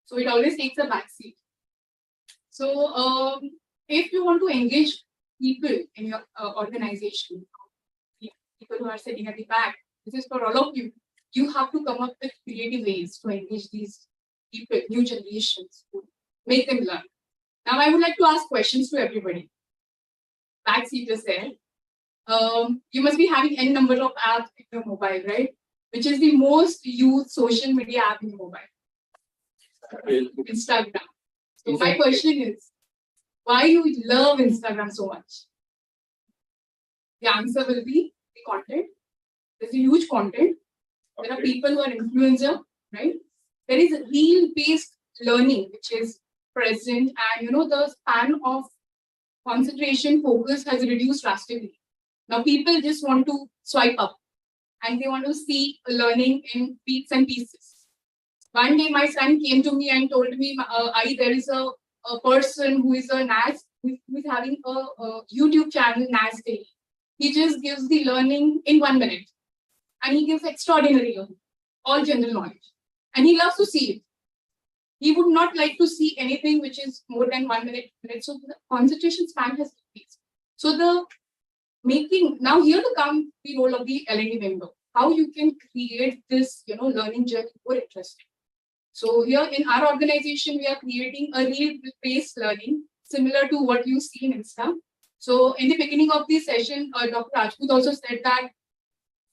So it always takes a backseat. So if you want to engage people in your organization, people who are sitting at the back, this is for all of you. You have to come up with creative ways to engage these people, new generations, to make them learn. Now, I would like to ask questions to everybody. Backseaters there. You must be having n number of apps in your mobile, right? Which is the most used social media app in your mobile? Instagram. So my question is, why you love Instagram so much? The answer will be the content. There's a huge content. There are people who are influencer, right? There is reel-based learning, which is present, and the span of concentration, focus has reduced drastically. Now people just want to swipe up and they want to see learning in bits and pieces. One day my son came to me and told me, there is a person who is a NAS, who is having a YouTube channel, NAS Daily. He just gives the learning in 1 minute. And he gives extraordinary learning, all general knowledge. And he loves to see it. He would not like to see anything which is more than 1 minute. So the concentration span has decreased. So now here to come the role of the L&D member. How you can create this, learning journey more interesting. So here in our organization, we are creating a reel-based learning similar to what you see in Insta. So in the beginning of the session, Dr. Rajput also said that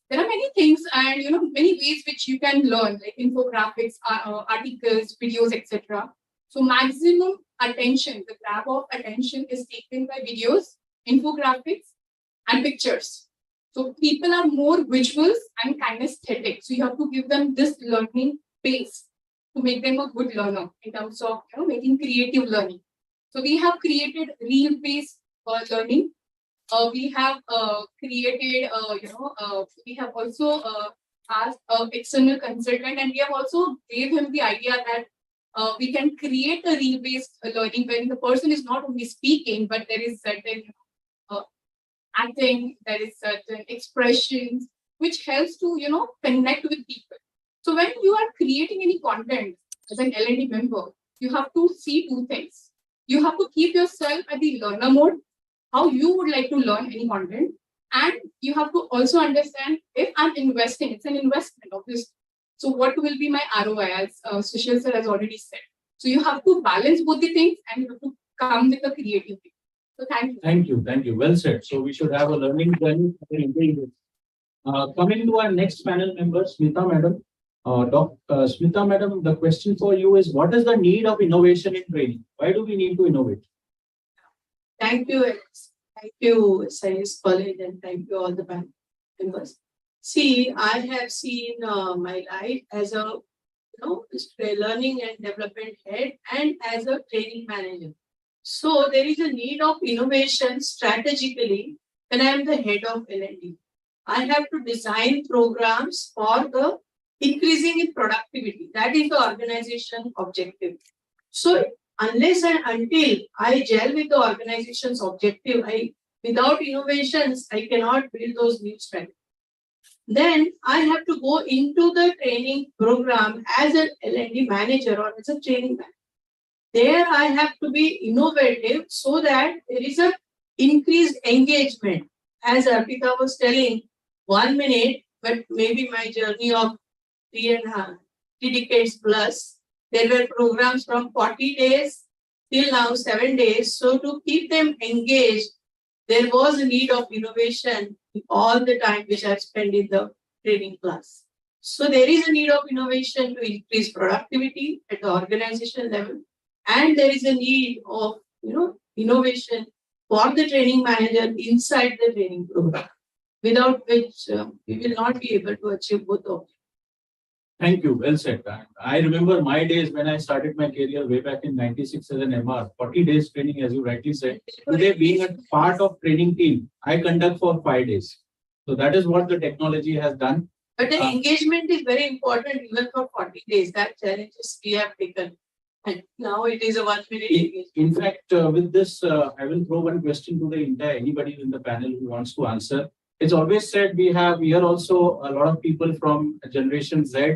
there are many things and many ways which you can learn, like infographics, articles, videos, etc. So maximum attention, the grab of attention is taken by videos, infographics, and pictures. So people are more visuals and kinesthetic. So you have to give them this learning pace to make them a good learner in terms of making creative learning. So we have created reel-based learning. We have created, we have also asked an external consultant, and we have also gave him the idea that we can create a reel-based learning when the person is not only speaking, but there is certain acting, there is certain expressions, which helps to, connect with people. So when you are creating any content as an L&D member, you have to see two things. You have to keep yourself at the learner mode, how you would like to learn any content. And you have to also understand if I'm investing, it's an investment, obviously. So what will be my ROI, as Sushil sir has already said. So you have to balance both the things and you have to come with a creative thing. So thank you. Thank you. Well said. So we should have a learning journey. Coming to our next panel member, Smita Madam. Smita Madam, the question for you is, what is the need of innovation in training? Why do we need to innovate? Thank you, Alex. Thank you, Science College, and thank you all the panel members. See, I have seen my life as a learning and development head and as a training manager. So there is a need of innovation strategically when I am the head of L&D. I have to design programs for the increasing in productivity. That is the organization objective. So unless and until I gel with the organization's objective, without innovations, I cannot build those new strategies. Then I have to go into the training program as an L&D manager or as a training manager. There I have to be innovative so that there is a increased engagement. As Arpita was telling, 1 minute, but maybe my journey of 3 decades plus, there were programs from 40 days till now 7 days. So to keep them engaged, there was a need of innovation all the time which I've spent in the training class. So there is a need of innovation to increase productivity at the organization level. And there is a need of, innovation for the training manager inside the training program, without which we will not be able to achieve both of them. Thank you. Well said. I remember my days when I started my career way back in 96 as an MR, 40 days training, as you rightly said. Today, being a part of training team, I conduct for 5 days. So that is what the technology has done. But the engagement is very important even for 40 days. That challenges we have taken. And now it is a 1 minute engagement. In fact, with this, I will throw one question to the entire anybody in the panel who wants to answer. It's always said we have here also a lot of people from Generation Z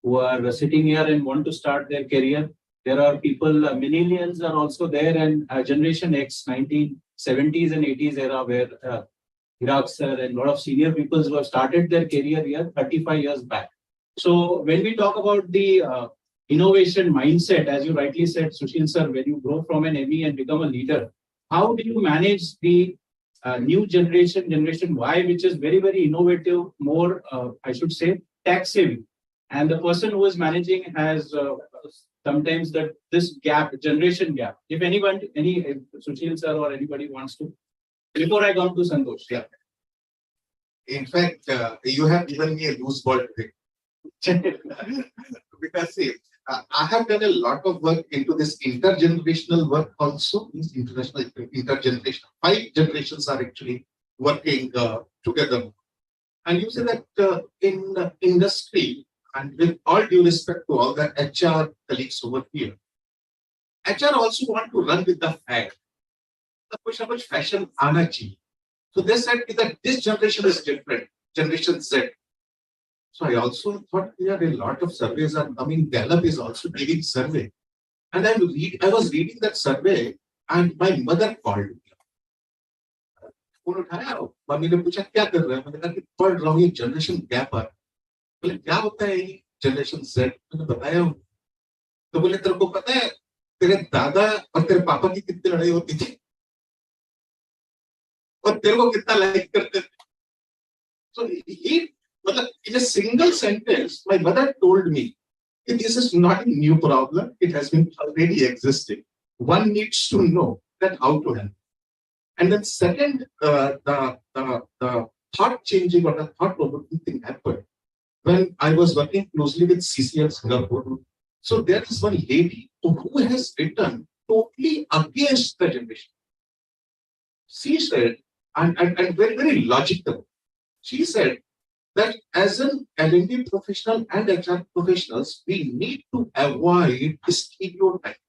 who are sitting here and want to start their career. There are people, millennials are also there, and Generation X, 1970s and 80s era, where Iraq sir and a lot of senior people who have started their career here 35 years back. So when we talk about the innovation mindset, as you rightly said, Sushil sir, when you grow from an ME and become a leader, how do you manage the new generation, Generation Y, which is very, very innovative, more, I should say, tax saving? And the person who is managing has sometimes this gap, generation gap. If anyone, Sushil sir or anybody wants to, before I come to Santosh. Yeah. In fact, you have given me a loose ball today. Because see, I have done a lot of work into this intergenerational work also, international intergenerational. 5 generations are actually working together. And you say that in the industry, and with all due respect to all the HR colleagues over here, HR also want to run with the fad. The question of fashion aana chahiye. So they said that this generation is different, Generation Z. So I also thought there are a lot of surveys are coming. Gallup is also giving survey. And I was reading that survey and my mother called me. Phone उठाया, mummy ने पूछा क्या कर रहे हैं? मैंने कहा कि पढ़ रहा हूँ, ये जनरेशन गैप आ रहा है। बोले क्या होता है ये जनरेशन Z? मैंने बताया उनको। तो बोले तेरे को पता है तेरे दादा और तेरे पापा की कितनी लड़ाई होती थी और तेरे को कितना लाइक करते थे? So in a single sentence, my mother told me, this is not a new problem. It has been already existing. One needs to know that how to handle. And then second, the thought changing or the thought provoking thing happened when I was working closely with CCL Singapore. So there is one lady who has written totally against the generation. She said, and very, very logical, she said that as an L&D professional and HR professionals, we need to avoid stereotyping.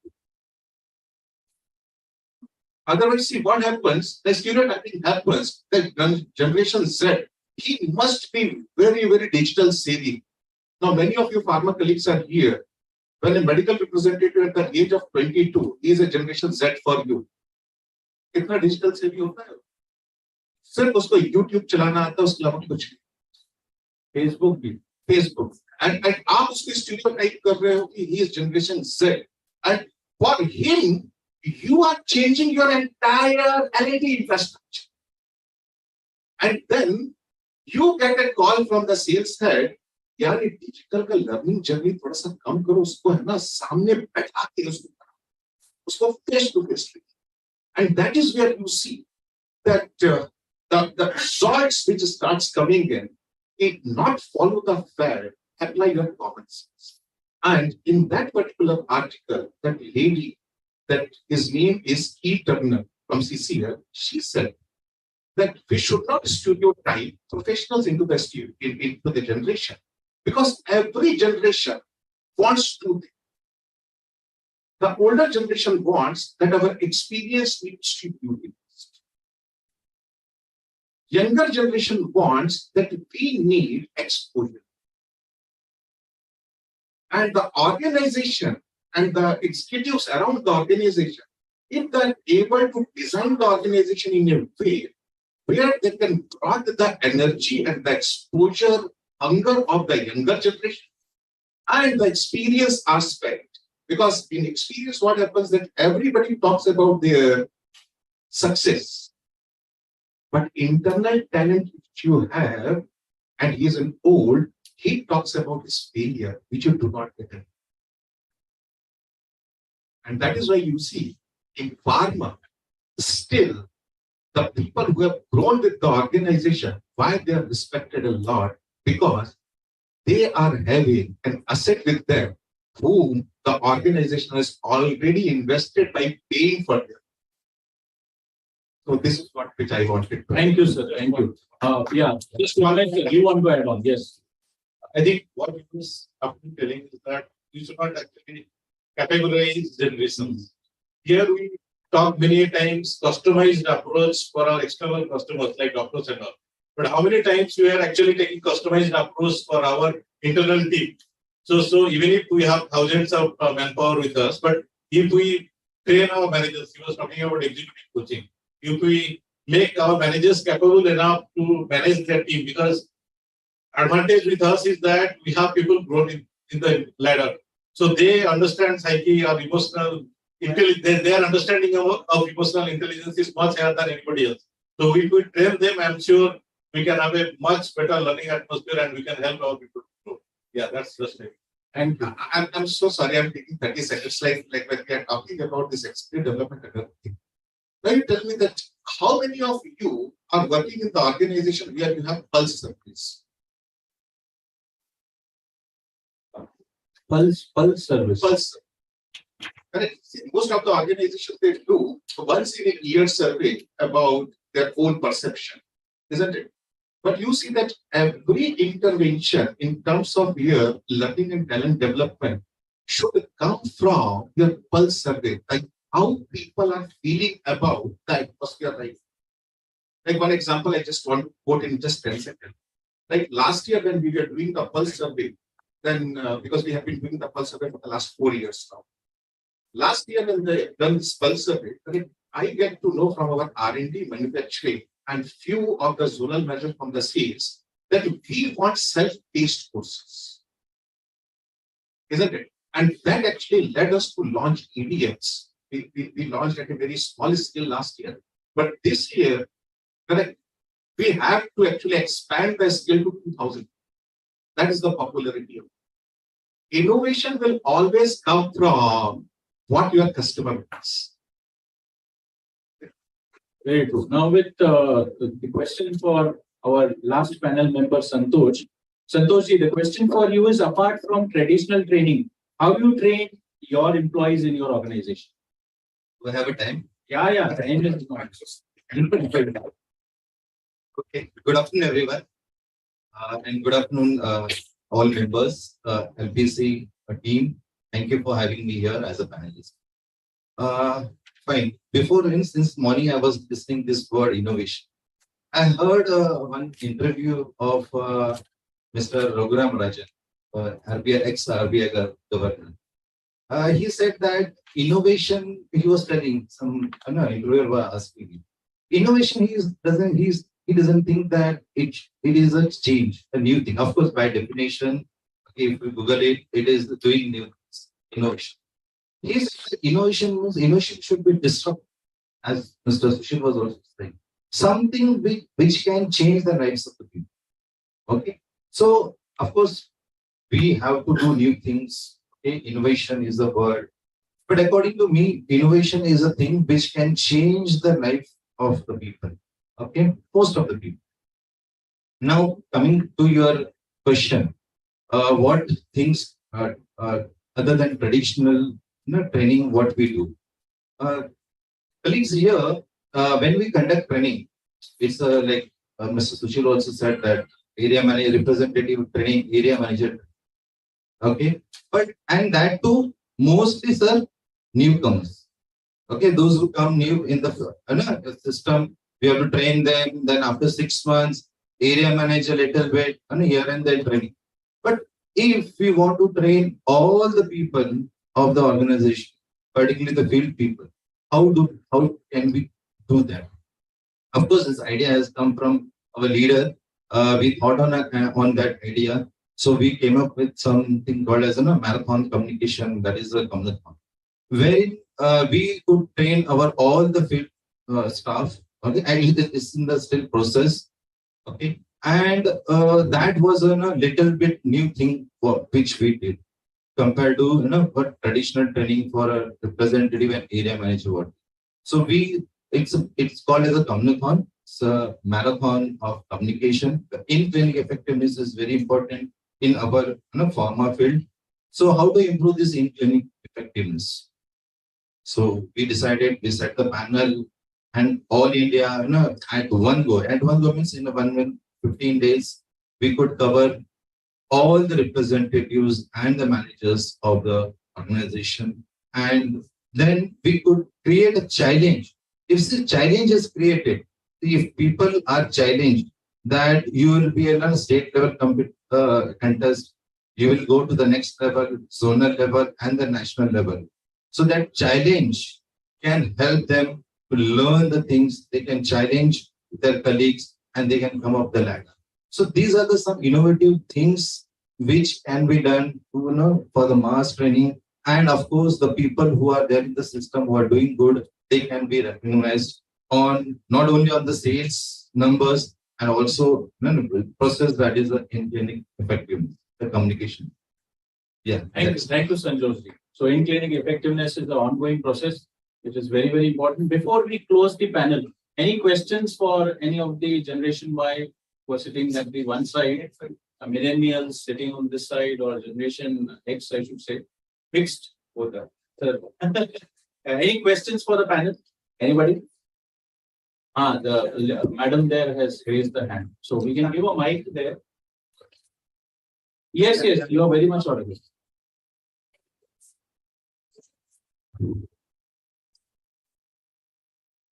Otherwise, see what happens, the stereotyping happens, that Generation Z, he must be very, very digital savvy. Now, many of you pharma colleagues are here. When a medical representative at the age of 22 is a Generation Z for you, कितना digital savvy होता है? सिर्फ उसको YouTube चलाना आता है, उसके अलावा कुछ नहीं. Facebook भी. Facebook. And आप उसको stereotype कर रहे हो कि he is Generation Z. And for him, you are changing your entire L&D infrastructure. And then you get a call from the sales head, यार ये digital का learning journey थोड़ा सा कम करो, उसको है ना सामने बैठा के उसको face to face. And that is where you see that the results which starts coming in, it not follow the fad, apply your common sense. And in that particular article, that lady, that his name is E. Turner from CCL, she said that we should not stereotype professionals into the generation, because every generation wants to. The older generation wants that our experience needs to be utilized. Younger generation wants that we need exposure. And the organization and the executives around the organization, if they're able to design the organization in a way where they can draw the energy and the exposure, hunger of the younger generation and the experience aspect. Because in experience, what happens that everybody talks about their success. But internal talent which you have, and he is an old, he talks about his failure, which you do not get. And that is why you see in pharma, still the people who have grown with the organization, why they are respected a lot, because they are having an asset with them whom the organization has already invested by paying for them. So this is what which I wanted to. Thank you, sir. Thank you. Yeah, just one you want to add on? Yes. I think what it is telling is that you should not actually categorize generations. Here we talk many times customized approach for our external customers like doctors and all. But how many times we are actually taking customized approach for our internal team? So even if we have thousands of manpower with us, but if we train our managers, he was talking about executive coaching. If we make our managers capable enough to manage their team, because advantage with us is that we have people grown in the ladder. So they understand psyche or emotional intelligence. Their understanding of emotional intelligence is much higher than anybody else. So if we train them, I'm sure we can have a much better learning atmosphere and we can help our people to grow. Yeah, that's just it. And I'm so sorry, I'm taking 30 seconds. Like when we are talking about this executive development and everything. Now you tell me that how many of you are working in the organization where you have pulse surveys? Pulse service. Pulse. Correct. See, most of the organizations they do once in a year survey about their own perception, isn't it? But you see that every intervention in terms of your learning and talent development should come from your pulse survey, like how people are feeling about the atmosphere right. Like one example, I just want to quote in just 10 seconds. Like last year when we were doing the pulse survey, then because we have been doing the pulse survey for the last 4 years now. Last year when they done this pulse survey, I get to know from our R&D, manufacturing, and few of the zonal managers from the sales that we want self-paced courses, isn't it? And that actually led us to launch EDX. We launched at a very small scale last year, but this year, correct, we have to actually expand the scale to 2,000. That is the popularity of it. Innovation will always come from what your customer wants. Very true. Now with the question for our last panel member, Santosh. Santoshji, the question for you is, apart from traditional training, how you train your employees in your organization? Do I have a time? Yeah, time is not. Okay, good afternoon, everyone. And good afternoon, all members, LPC team. Thank you for having me here as a panelist. Fine. Before, since morning, I was listening this word innovation. I heard one interview of Mr. Raghuram Rajan, RBI, ex-RBI governor. He said that innovation, he was telling some, interviewer was asking him, innovation, he doesn't think that it is a change, a new thing. Of course, by definition, if we Google it, it is doing new things, innovation. Innovation should be disruptive, as Mr. Sushil was also saying. Something which can change the lives of the people. Okay. So, of course, we have to do new things. Okay? Innovation is the word. But according to me, innovation is a thing which can change the life of the people. Okay, most of the people. Now, coming to your question, what things other than traditional training, what we do? Colleagues here, when we conduct training, it's like Mr. Sushil also said that area manager, representative training, area manager. Okay, and that too, mostly, sir, newcomers. Okay, those who come new in the system, we have to train them. Then after 6 months, area manager little bit, and here and there training. But if we want to train all the people of the organization, particularly the field people, how can we do that? Of course, this idea has come from our leader. We thought on that idea. So we came up with something called as a marathon communication, that is a communication, wherein we could train all the field staff. Okay, and it's in the still process. Okay, and that was a little bit new thing for which we did. compared to what traditional training for a representative and area manager would. So it's called as a communicathon. It's a marathon of communication. The in-clinic effectiveness is very important in our pharma field. So how to improve this in-clinic effectiveness? So we decided, we set the panel, and all India, at one go. At one go means in 15 days, we could cover all the representatives and the managers of the organization. And then we could create a challenge. If the challenge is created, if people are challenged that you will be in a state level contest, you will go to the next level, zonal level, and the national level. So that challenge can help them to learn the things, they can challenge their colleagues, and they can come up the ladder. So these are some innovative things which can be done for the mass training. And of course, the people who are there in the system who are doing good, they can be recognized on not only on the sales numbers and also process that is in clinic effectiveness, the communication. Yeah. Thank you, Sanjay. So in clinic effectiveness is the ongoing process, which is very, very important. Before we close the panel, any questions for any of the generation Y who are sitting at the one side, millennials sitting on this side, or generation X, I should say, mixed both are. Any questions for the panel? Anybody? The madam there has raised the hand. So we can give a mic there. Yes, you are very much audible.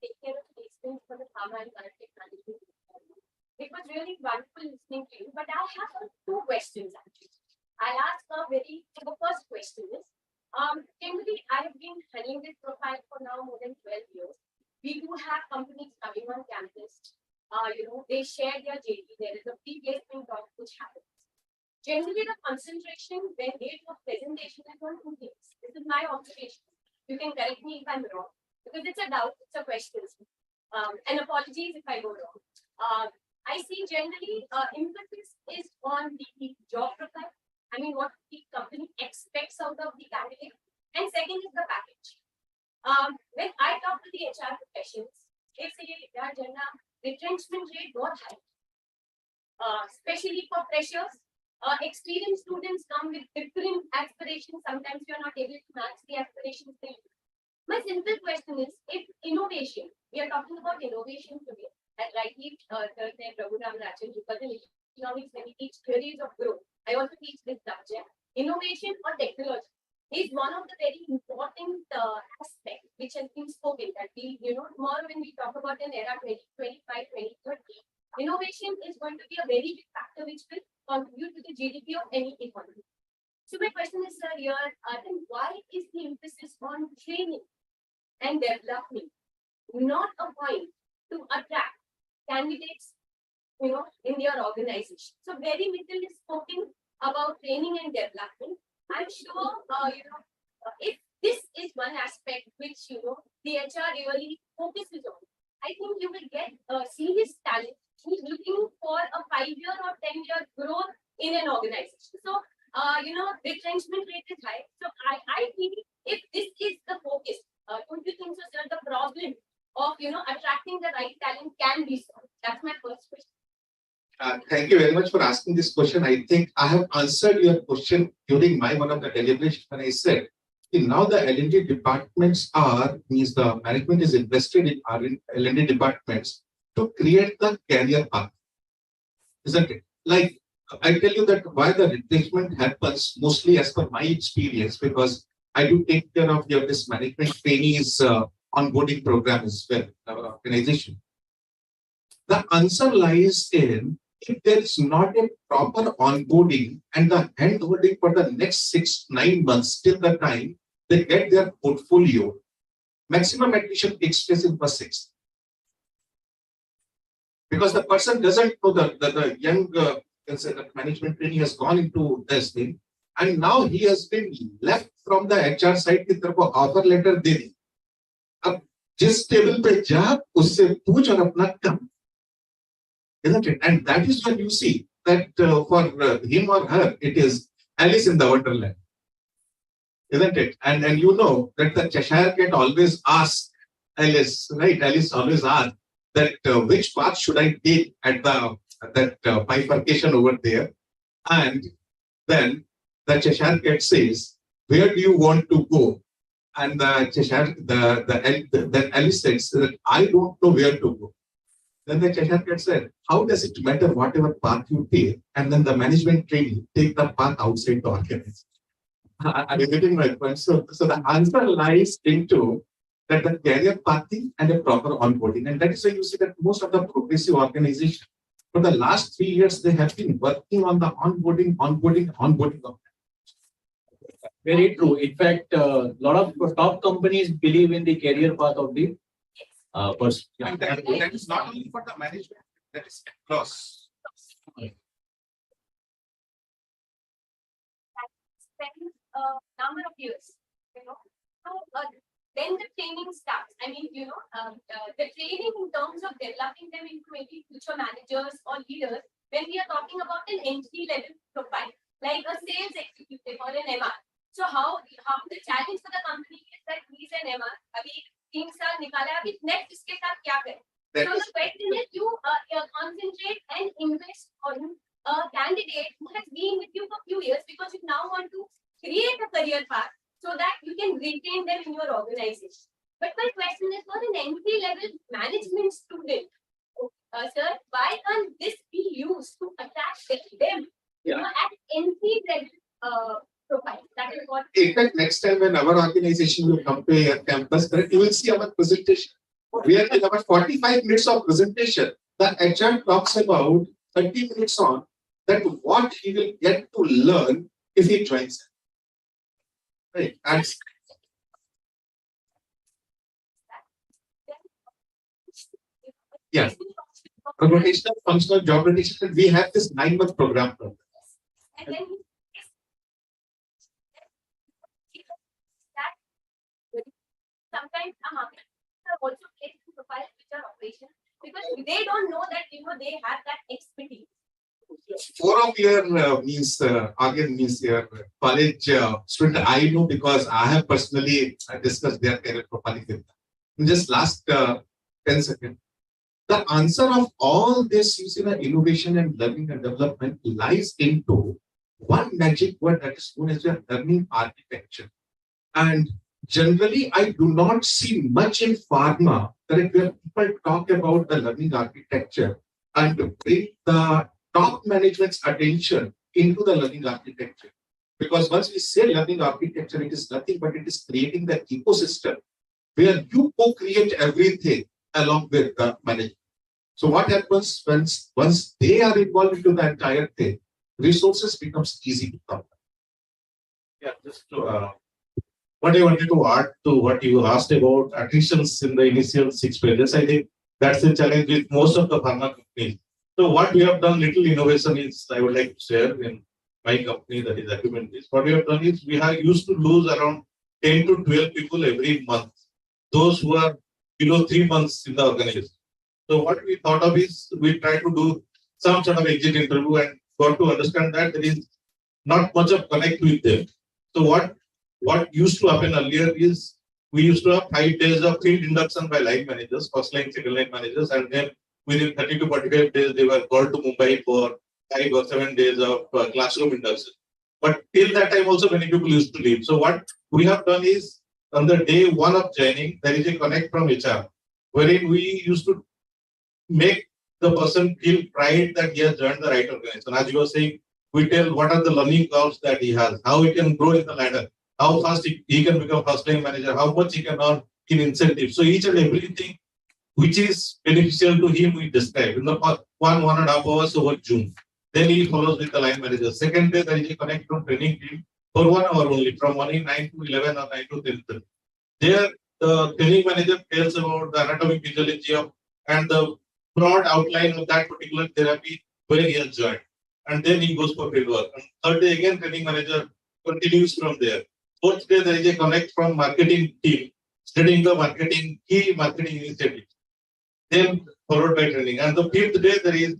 Take care of listening for the pharma and biotech management. It was really wonderful listening to you, but I have two questions actually. I'll ask the first question is, generally I have been handling this profile for now more than 12 years. We do have companies coming on campus. They share their JD. There is a pre-placement talk which happens. Generally, the concentration when they do a presentation is on two things. This is my observation. You can correct me if I'm wrong, because it's a doubt, it's a question. And apologies if I go wrong. I see generally emphasis is on the job profile. I mean, what the company expects out of the candidate. And second is the package. When I talk to the HR professions, they say their retrenchment rate was high. Especially for freshers, experienced students come with different aspirations. Sometimes you are not able to match the aspirations they have. My simple question is, if innovation, we are talking about innovation today, as rightly said Raghuram Rajan, because in economics, when we teach theories of growth, I also teach this subject. Innovation or technology is one of the very important aspects which has been spoken, that we, tomorrow when we talk about an era 2025, 2030, innovation is going to be a very big factor which will contribute to the GDP of any economy. So my question is, sir, here, then why is the emphasis on training and development not a point to attract candidates, in their organization? So very little is spoken about training and development. I'm sure, if this is one aspect which, the HR really focuses on, I think you will get a serious talent who's looking for a 5-year or 10-year growth in an organization. So, retrenchment rate is high. So I think if this is the focus, don't you think so, sir, the problem of, attracting the right talent can be solved? That's my first question. Thank you very much for asking this question. I think I have answered your question during one of the deliberations when I said, now the L&D departments means the management is invested in L&D departments to create the career path. Isn't it? Like, I tell you that why the replacement happens mostly as per my experience, because I do take care of this management trainees onboarding program as well, our organization. The answer lies in, if there is not a proper onboarding and the hand-holding for the next 6-9 months till the time they get their portfolio, maximum attrition takes place in first 6. Because the person doesn't know the young the management trainee has gone into this thing, and now he has been left from the HR side की तरफ offer letter दे दी. अब जिस table पे जा उससे पूछ और अपना काम. Isn't it? And that is when you see that for him or her, it is Alice in the Wonderland. isn't it? And you know that the Cheshire Cat always asks Alice, right? Alice always asks that which path should I take at the that bifurcation over there, and then the Cheshire Cat says, "Where do you want to go?" And the Cheshire, then Alice says that I don't know where to go. Then the Cheshire Cat said, "How does it matter whatever path you take?" And then the management trainee take the path outside the organization. Are you getting my point? So the answer lies into that the career pathing and a proper onboarding. And that is why you see that most of the progressive organizations for the last 3 years, they have been working on the onboarding of. Very true. In fact, a lot of top companies believe in the career path of the person. And that is not only for the management, that is across. Spend a number of years, So then the training starts. I mean, the training in terms of developing them into maybe future managers or leaders, when we are talking about an entry level profile, like a sales executive or an MR. So how the challenge for the company is that he's an MR. अभी 3 साल निकाला, अभी next इसके साथ क्या करें? So the question is, you concentrate and invest on a candidate who has been with you for few years, because you now want to create a career path so that you can retain them in your organization. But my question is, for an entry level management student, sir, why can't this be used to attract them at entry level profile? That is what. In fact, next time when our organization will come to your campus, you will see our presentation. We are in about 45 minutes of presentation. The HR talks about 30 minutes on that what he will get to learn if he joins. Right. And yeah. Rotational, functional, job rotation, we have this 9-month program. And then sometimes are also placed in profiles which are operational, because they don't know that they have that expertise. 4 of your means again means your college student. I know because I have personally discussed their career profile with them. In just last 10 seconds. The answer of all this, you see, the innovation and learning and development lies into one magic word that is known as your learning architecture. And generally, I do not see much in pharma that where people talk about the learning architecture and to bring the top management's attention into the learning architecture. Because once we say learning architecture, it is nothing but it is creating the ecosystem where you co-create everything along with the management. So what happens once they are involved into the entire thing, resources becomes easy to come. Yeah, just to what I wanted to add to what you asked about attritions in the initial 6 pages, I think that's the challenge with most of the pharma companies. So what we have done, little innovation is I would like to share in my company, that is Acumen. What we have done is we have used to lose around 10 to 12 people every month, those who are below 3 months in the organization. So what we thought of is we try to do some sort of exit interview and got to understand that there is not much of connect with them. So what used to happen earlier is we used to have 5 days of field induction by line managers, first line, second line managers, and then within 30 to 45 days they were called to Mumbai for 5 or 7 days of classroom induction. But till that time also many people used to leave. So what we have done is on the day 1 of joining, there is a connect from HR, wherein we used to make the person feel pride that he has joined the right organization. As you were saying, we tell what are the learning curves that he has, how he can grow in the ladder, how fast he can become first line manager, how much he can earn in incentives. So each and everything which is beneficial to him, we describe in the 1.5 hours over June. Then he follows with the line manager. Second day, there is a connect from training team for 1 hour only, from morning 9 to 11 or 9 to 10. There, the training manager tells about the anatomic physiology of and the broad outline of that particular therapy where he has joined. And then he goes for field work. And third day, again, training manager continues from there. Fourth day, there is a connect from marketing team, studying the key marketing initiatives. Then followed by training. And the fifth day, there is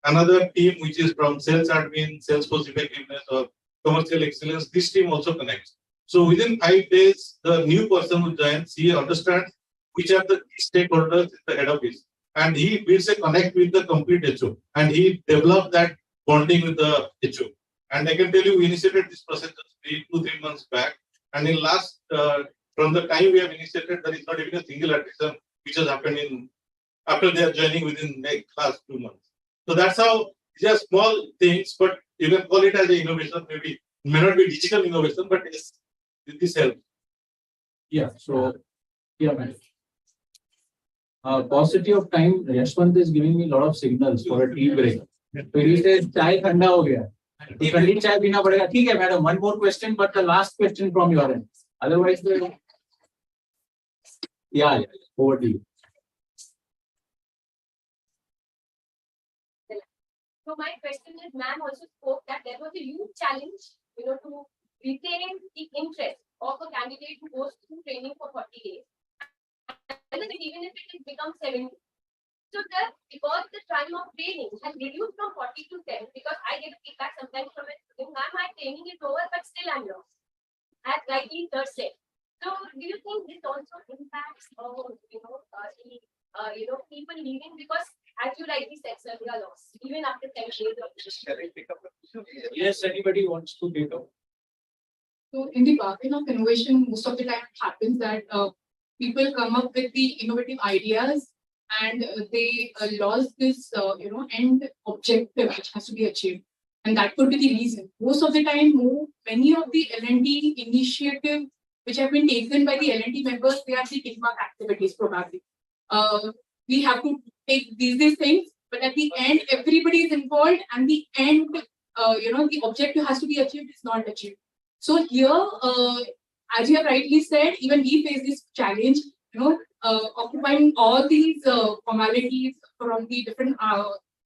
another team which is from sales admin, sales force effectiveness, or commercial excellence. This team also connects. So within 5 days, the new person who joins, he understands which are the key stakeholders in the head office. And he builds a connect with the complete HO. And he develops that bonding with the HO. And I can tell you, we initiated this process just 2-3 months back. And in last, from the time we have initiated, there is not even a single attrition which has happened in after they are joining within the last 2 months. So that's how these are small things, but you can call it as an innovation. Maybe it may not be digital innovation, but yes, this helps. Yeah, so, yeah, man. Paucity of time, Yashwant is giving me a lot of signals for a tea break. So he says, chai thanda ho gaya. तो ठंडी चाय पीना पड़ेगा ठीक है madam one more question but the last question from your end otherwise yeah over to you. So my question is, ma'am also spoke that there was a huge challenge, to retain the interest of a candidate who goes through training for 40 days. And even if it has become 70. So that because the time of training has reduced from 40 to 10, because I get feedback sometimes from a student, ma'am, my training is over, but still I'm lost. As rightly third said. So do you think this also impacts people leaving, because as you rightly said, sir, we are lost even after 10 days of Yes, anybody wants to take up? So in the bargain of innovation, most of the time it happens that people come up with the innovative ideas and they lost this, end objective which has to be achieved. And that could be the reason. Most of the time, many of the L&D initiatives which have been taken by the L&D members, they are the tick mark activities probably. We have to take these things, but at the end, everybody is involved, and the end, the objective has to be achieved, is not achieved. So here, as you have rightly said, even we face this challenge, occupying all these formalities from the different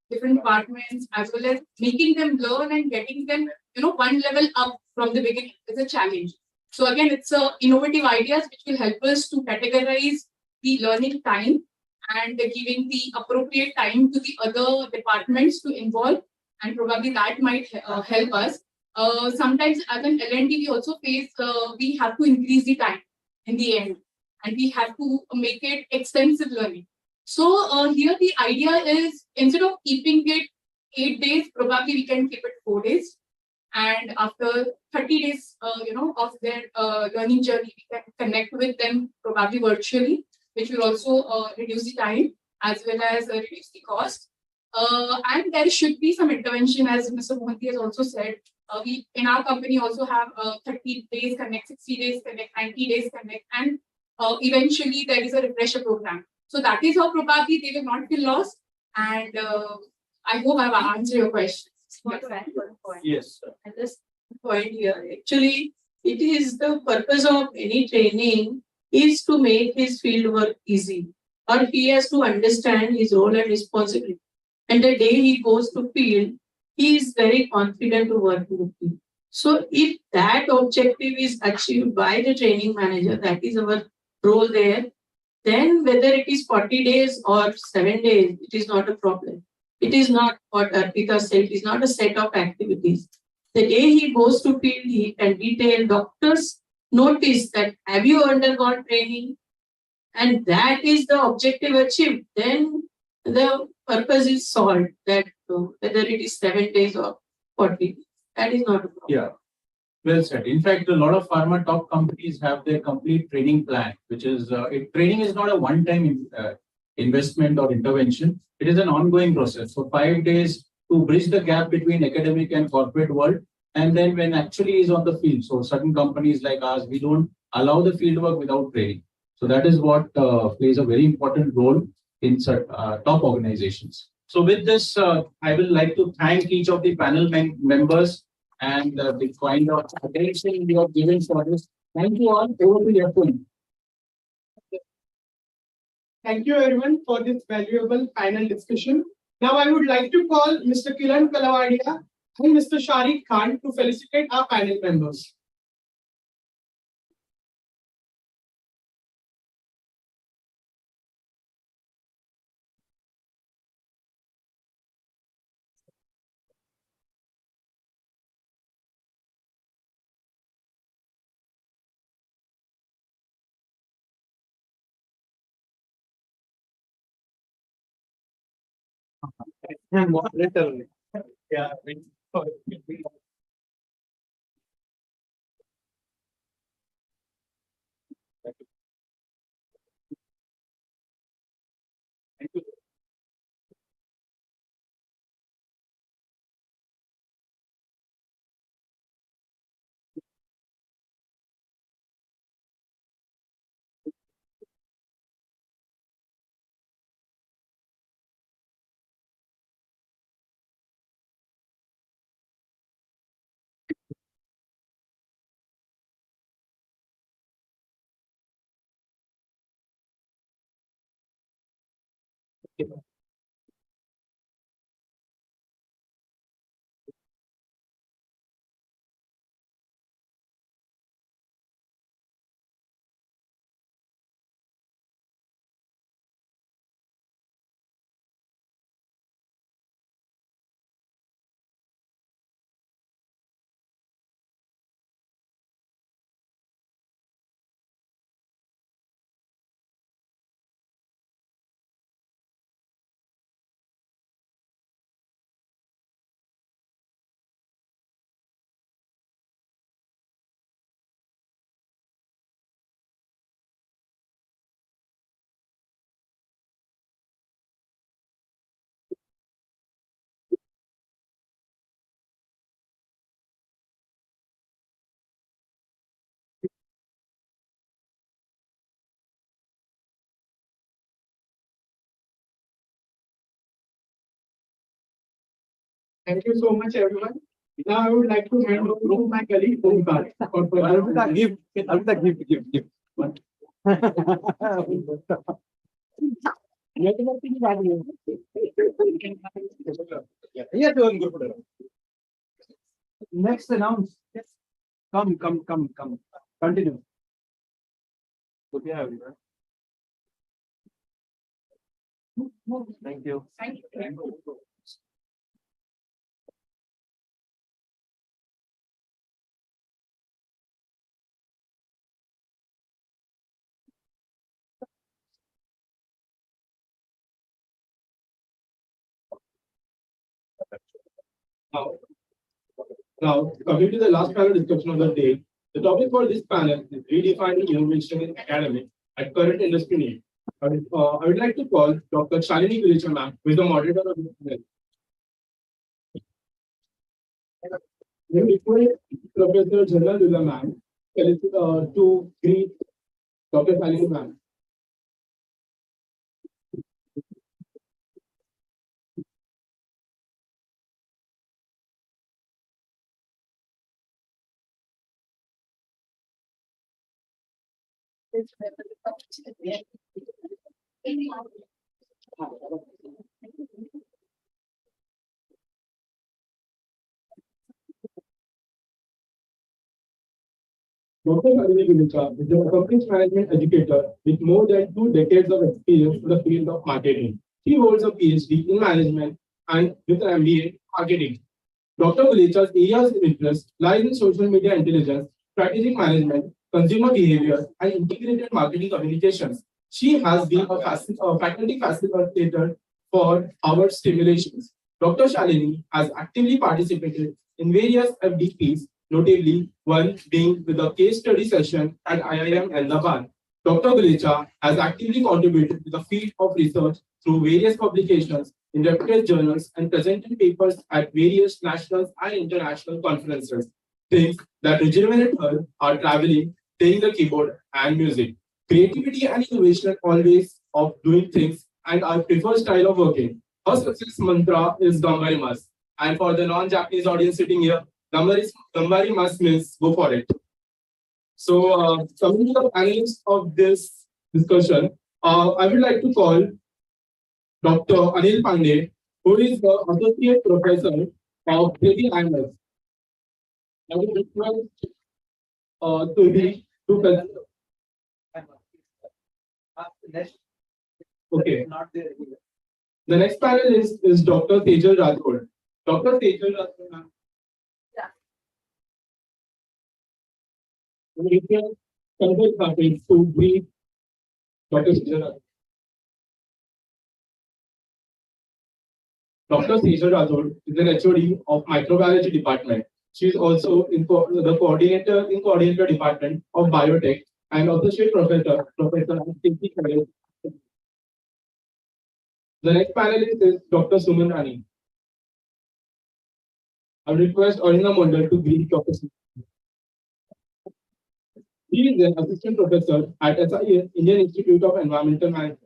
departments, as well as making them learn and getting them, one level up from the beginning is a challenge. So again, it's innovative ideas which will help us to categorize the learning time and giving the appropriate time to the other departments to involve, and probably that might help us. Sometimes as an L&D, we also face, we have to increase the time in the end, and we have to make it extensive learning. So here the idea is, instead of keeping it 8 days, probably we can keep it 4 days. And after 30 days, of their learning journey, we can connect with them probably virtually, which will also reduce the time as well as reduce the cost. And there should be some intervention, as Mr. Mohanty has also said. We in our company also have 30 days connect, 60 days connect, 90 days connect, and eventually there is a refresher program. So that is how probably they will not feel lost. And I hope I have answered your question. Yes, sir. At this point here, actually, it is the purpose of any training is to make his field work easy, or he has to understand his role and responsibility. And the day he goes to field, he is very confident to work with the field. So if that objective is achieved by the training manager, that is our role there, then whether it is 40 days or 7 days, it is not a problem. It is not what Arpita said, it is not a set of activities. The day he goes to field, he can detail. Doctors notice that have you undergone training, and that is the objective achieved, then the purpose is solved, that whether it is 7 days or 40 days, that is not a problem. Yeah, well said. In fact, a lot of pharma top companies have their complete training plan, which is training is not a one-time investment or intervention. It is an ongoing process. For 5 days to bridge the gap between academic and corporate world, and then when actually is on the field. So certain companies like ours, we don't allow the field work without training. So that is what plays a very important role in top organizations. So with this, I will like to thank each of the panel members and the kind of attention you have given for this. Thank you all. Over to you. Thank you everyone for this valuable panel discussion. Now I would like to call Mr. Kiran Kalavadia and Mr. Sharik Khan to felicitate our panel members. Moderator. Yeah. Thank you so much, everyone. Now I would like to hand over to my colleague Omkar. Arpita, give. Yeah, next announce. Come. Continue. Okay, everyone. Thank you. Now, now, coming to the last panel discussion of the day, the topic for this panel is redefining innovation in academic at current industry need. I would like to call Dr. Shalini Guricha ma'am, who is the moderator of this panel. We request Professor Jhanal Dula ma'am to greet Dr. Shalini ma'am. Dr. Shalini Guricha is a accomplished management educator with more than 2 decades of experience in the field of marketing. She holds a PhD in management and with an MBA in marketing. Dr. Gulecha's areas of interest lies in social media intelligence, strategic management, consumer behavior, and integrated marketing communications. She has been a faculty facilitator for our stimulations. Dr. Shalini has actively participated in various FDPs, notably one being with a case study session at IIM Ahmedabad. Dr. Gulecha has actively contributed to the field of research through various publications in reputed journals and presented papers at various national and international conferences. Things that rejuvenate her are traveling, playing the keyboard, and music. Creativity and innovation are always of doing things and our preferred style of working. Her success mantra is Gambarimas. And for the non-Japanese audience sitting here, Gambarimas means go for it. So, coming to the panelists of this discussion, I would like to call Dr. Anil Pandey, who is the Associate Professor of JBIMS. I would request to be to present. Okay. The next panel is Dr. Tejal Rathod. Dr. Tejal Rathod. We request Sanjay Patel to brief Dr. Tejal Rathod. Dr. Sejal Rathod is an HOD of Microbiology Department. She is also the coordinator department of Biotech and Associate Professor at Safety College. The next panelist is Dr. Suman Rani. I request Arina Mondal to greet Dr. Suman. He is an assistant professor at SIS, Indian Institute of Environmental Management.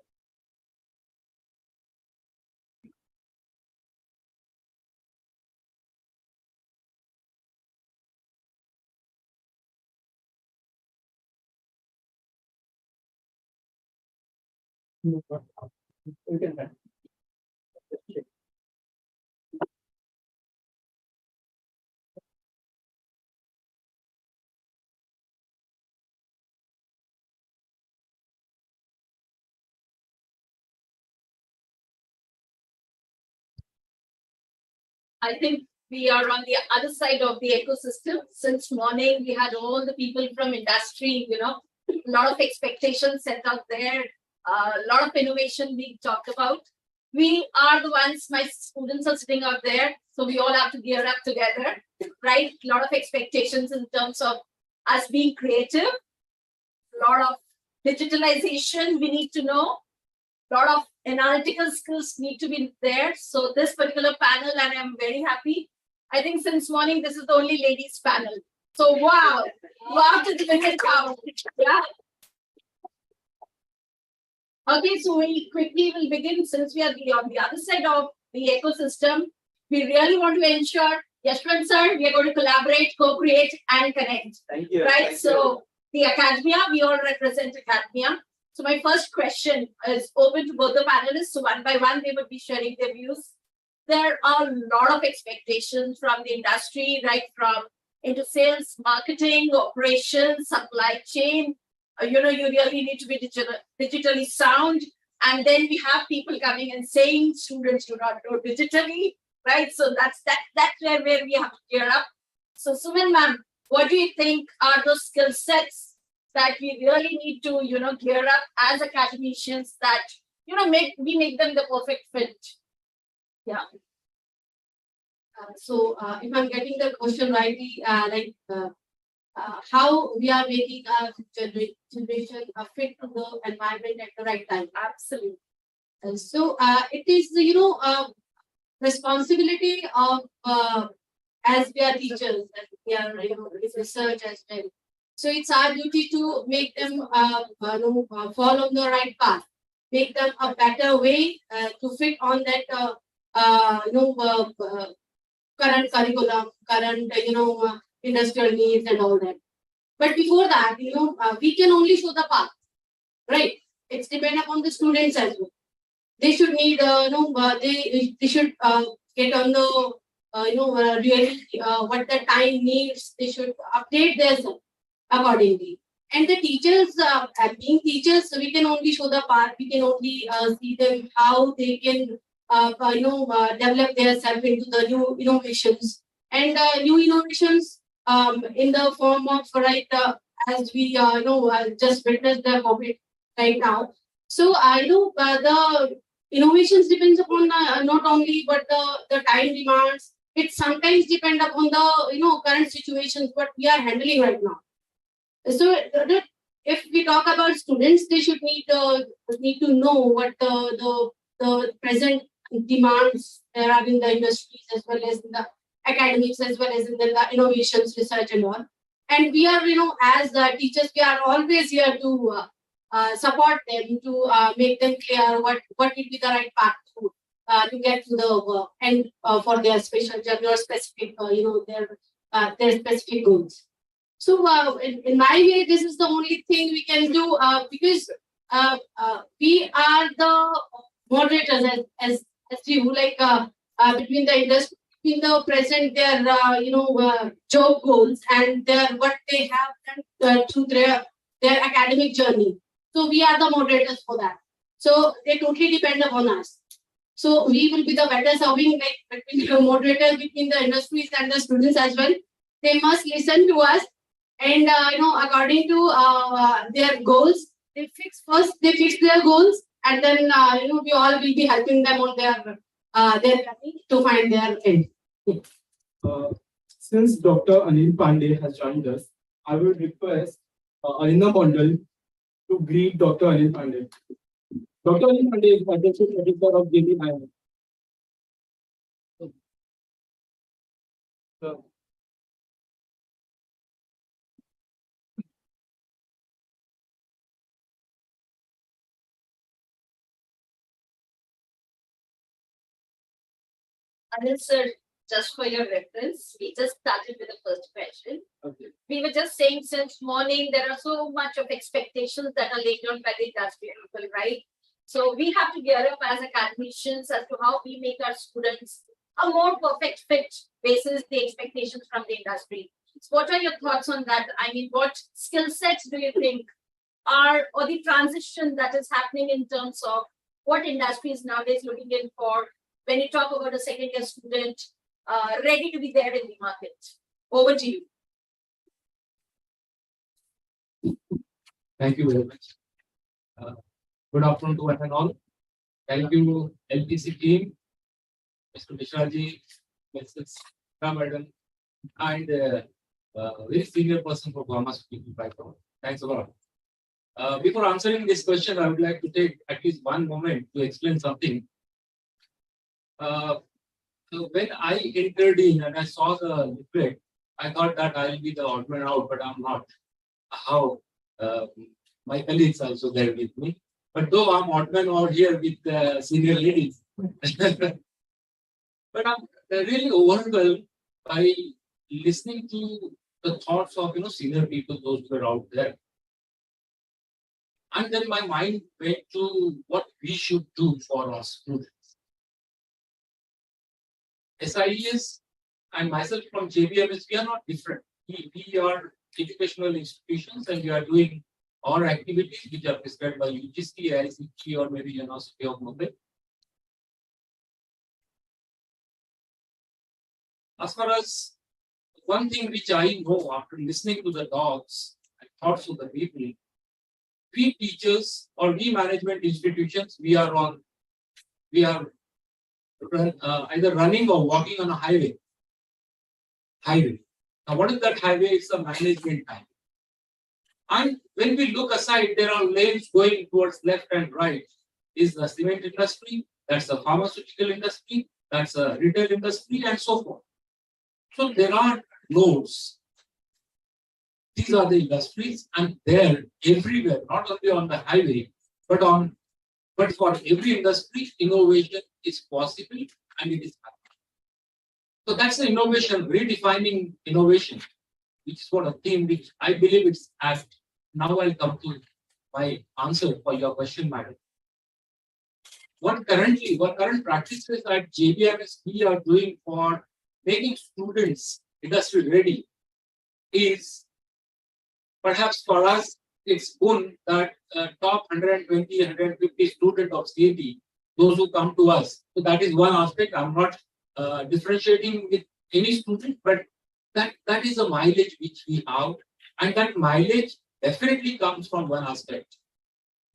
I think we are on the other side of the ecosystem. Since morning, we had all the people from industry, a lot of expectations set out there, a lot of innovation being talked about. We are the ones, my students are sitting out there, so we all have to gear up together, right? A lot of expectations in terms of us being creative, a lot of digitalization we need to know, a lot of analytical skills need to be there. So this particular panel, and I'm very happy. I think since morning, this is the only ladies panel. So wow to the women power. Yeah. Okay, so we quickly will begin since we are on the other side of the ecosystem. We really want to ensure, Yashwant sir, we are going to collaborate, co-create, and connect. Thank you. Right. Thank so the academia, we all represent academia. So my first question is open to both the panelists. So one by one, they would be sharing their views. There are a lot of expectations from the industry, right from into sales, marketing, operations, supply chain. You really need to be digitally sound. And then we have people coming and saying students do not know digitally, right? So that's where we have to gear up. So Suman ma'am, what do you think are those skill sets that we really need to, gear up as academicians that, we make them the perfect fit? Yeah. If I'm getting the question rightly, how we are making our generation fit to the environment at the right time. Absolutely. It is the responsibility of as we are teachers, as we are research as well. So it's our duty to make them fall on the right path, make them a better way to fit on that current curriculum, current industrial needs and all that. But before that, we can only show the path, right? It's dependent upon the students as well. They should need, they should get on the, really what the time needs. They should update themselves accordingly. And the teachers, being teachers, so we can only show the path. We can only see them how they can, develop themselves into the new innovations. And new innovations in the form of, as we just witnessed the COVID right now. So I know the innovations depends upon not only but the time demands. It sometimes depend upon the current situations what we are handling right now. So if we talk about students, they should need to know what the present demands there are in the industries as well as in the academics as well as in the innovations, research and all. And we are, as teachers, we are always here to support them, to make them clear what will be the right path to get to the end for their special journey or specific, their specific goals. So in my way, this is the only thing we can do because we are the moderators as you between the industry, between the present their job goals and their what they have done through their academic journey. So we are the moderators for that. So they totally depend upon us. So we will be the better serving between the moderators, between the industries and the students as well. They must listen to us and according to their goals, they fix their goals, and then we all will be helping them on their their journey to find their end. Since Dr. Anil Pandey has joined us, I would request Arina Mondal to greet Dr. Anil Pandey. Dr. Anil Pandey is Associate Editor of JB. Anil sir, just for your reference, we just started with the first question. Okay. We were just saying since morning, there are so much of expectations that are laid on by the industry people, right? So we have to gear up as academicians as to how we make our students a more perfect fit basis the expectations from the industry. So what are your thoughts on that? I mean, what skill sets do you think are, or the transition that is happening in terms of what industry is nowadays looking in for when you talk about a second year student ready to be there in the market? Over to you. Thank you very much. Good afternoon to one and all. Thank you, LPC team, Mr. Mishraji, Mrs. Madam, and very senior person for pharmaceutical background. Thanks a lot. Before answering this question, I would like to take at least one moment to explain something. So when I entered in and I saw the leaflet, I thought that I'll be the odd man out, but I'm not. How my colleagues also there with me. But though I'm odd man out here with senior ladies, but I'm really overwhelmed by listening to the thoughts of senior people, those who are out there. And then my mind went to what we should do for our students. SIES and myself from JBMS, we are not different. We are educational institutions and we are doing our activities which are prescribed by UGC, ICT, or maybe University of Mumbai. As far as one thing which I know after listening to the talks and thoughts of the people, we teachers or we management institutions, we are either running or walking on a highway. Now, what is that highway? It's a management highway. And when we look aside, there are lanes going towards left and right. Is the cement industry, that's the pharmaceutical industry, that's the retail industry, and so forth. So there are nodes. These are the industries, and they're everywhere, not only on the highway, but for every industry, innovation is possible and it is happening. So that's the innovation, redefining innovation, which is what a theme which I believe it's asked. Now I'll come to my answer for your question, madam. What current practices at JBMS we are doing for making students industry ready is perhaps for us, it's good that top 120, 150 students of CAT, those who come to us. So that is one aspect. I'm not differentiating with any student, but that is a mileage which we have. And that mileage definitely comes from one aspect.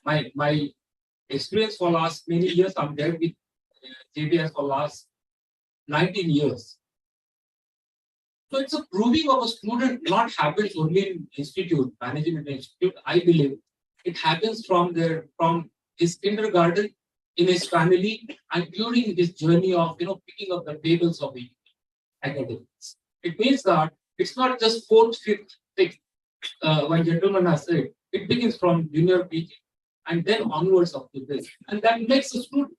My experience for last many years, I'm there with JBS for last 19 years. So it's a proving of a student not happens only in institute, management institute. I believe it happens from his kindergarten, in his family, and during his journey of picking up the tables of the academics. It means that it's not just fourth, fifth, sixth. One gentleman has said it begins from junior PG and then onwards up to this, and that makes a student.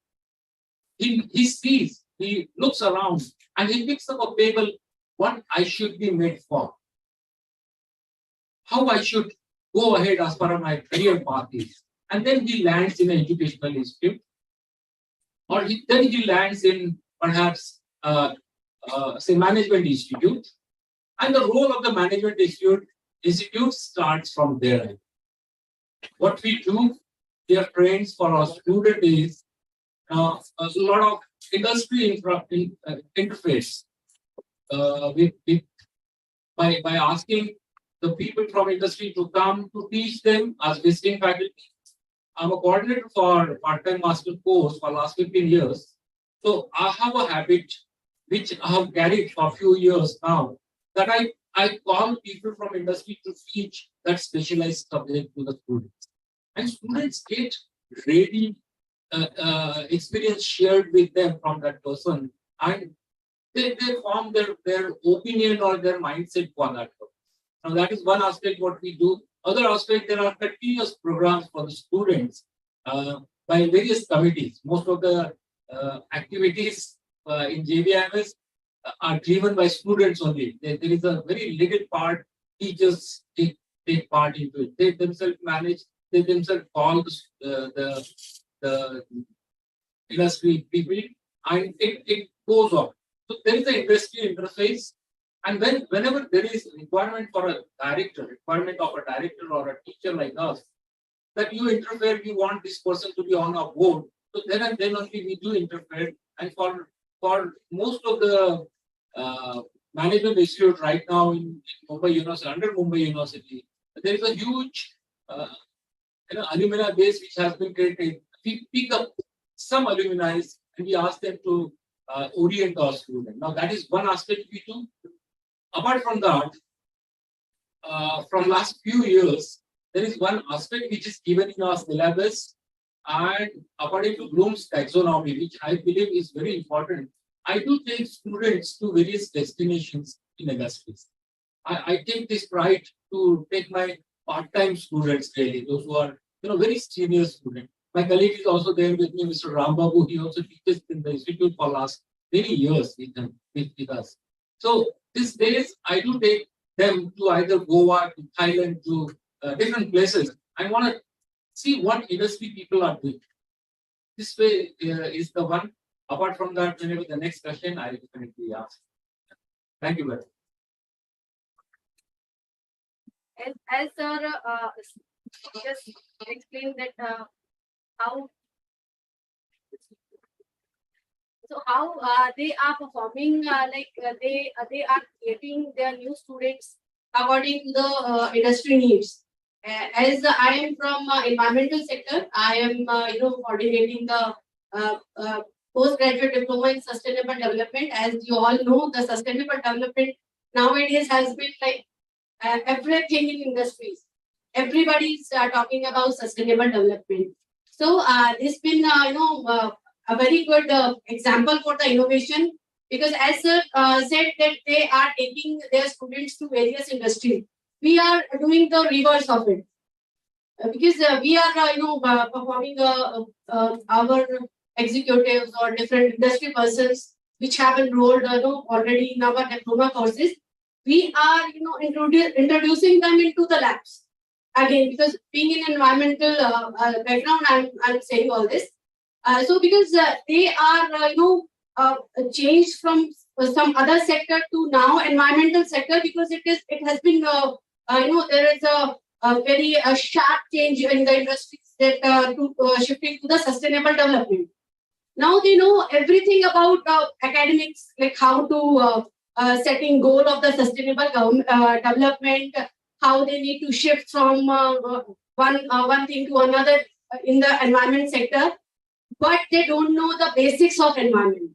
He sees, he looks around, and he picks up a table. What I should be made for, how I should go ahead as far as my career path is, and then he lands in an educational institute, or then he lands in perhaps say management institute, and the role of the management institute starts from there. What we do, dear friends, for our student is a lot of industry interface. By asking the people from industry to come to teach them as visiting faculty. I'm a coordinator for part-time master course for last 15 years. So I have a habit which I have carried for a few years now, that I call people from industry to teach that specialized subject to the students. And students get ready experience shared with them from that person, and they form their opinion or their mindset for that person. Now that is one aspect what we do. Other aspect, there are continuous programs for the students by various committees. Most of the activities in JVMS are driven by students only. There is a very little part teachers take part into it. They themselves manage, they themselves call the industry people, and it goes on. So there is an industry interface, and whenever there is requirement for a director, requirement of a director or a teacher like us, that you interfere, we want this person to be on our board. So then and then only we do interfere. And for most of the management institute right now in Mumbai University, under Mumbai University, there is a huge alumni base which has been created. We pick up some alumni and we ask them to orient our students. Now that is one aspect we do. Apart from that, from last few years, there is one aspect which is given in our syllabus, and according to Bloom's taxonomy, which I believe is very important, I do take students to various destinations in industries. I take this pride to take my part-time students really, those who are very senior students. My colleague is also there with me, Mr. Rambabu. He also teaches in the institute for last many years with us. So these days I do take them to either Goa, to Thailand, to different places. I want to see what industry people are doing. This way is the one. Apart from that, whenever the next question, I will definitely ask. Thank you very much. As sir just explained that how they are performing, they are creating their new students according to the industry needs. As I am from environmental sector, I am coordinating the postgraduate diploma in sustainable development. As you all know, the sustainable development nowadays has been like everything in industries. Everybody is talking about sustainable development. So this been a very good example for the innovation, because as sir said that they are taking their students to various industries. We are doing the reverse of it, because we are performing our executives or different industry persons which have enrolled already in our diploma courses. We are introducing them into the labs again, because being in environmental background, I'm saying all this. So because they are changed from some other sector to now environmental sector, because it has been there is a very sharp change in the industries that shifting to the sustainable development. Now they know everything about academics, like how to setting goal of the sustainable development, how they need to shift from one thing to another in the environment sector, but they don't know the basics of environment.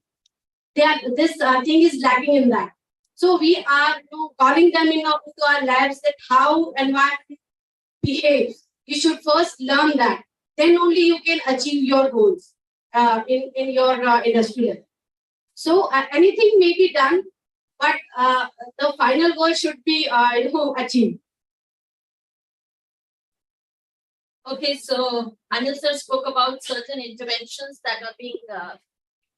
This thing is lacking in that. So we are calling them into our labs that how environment behaves. You should first learn that. Then only you can achieve your goals in your industry. So anything may be done, but the final goal should be achieved. Okay, so Anil sir spoke about certain interventions that are being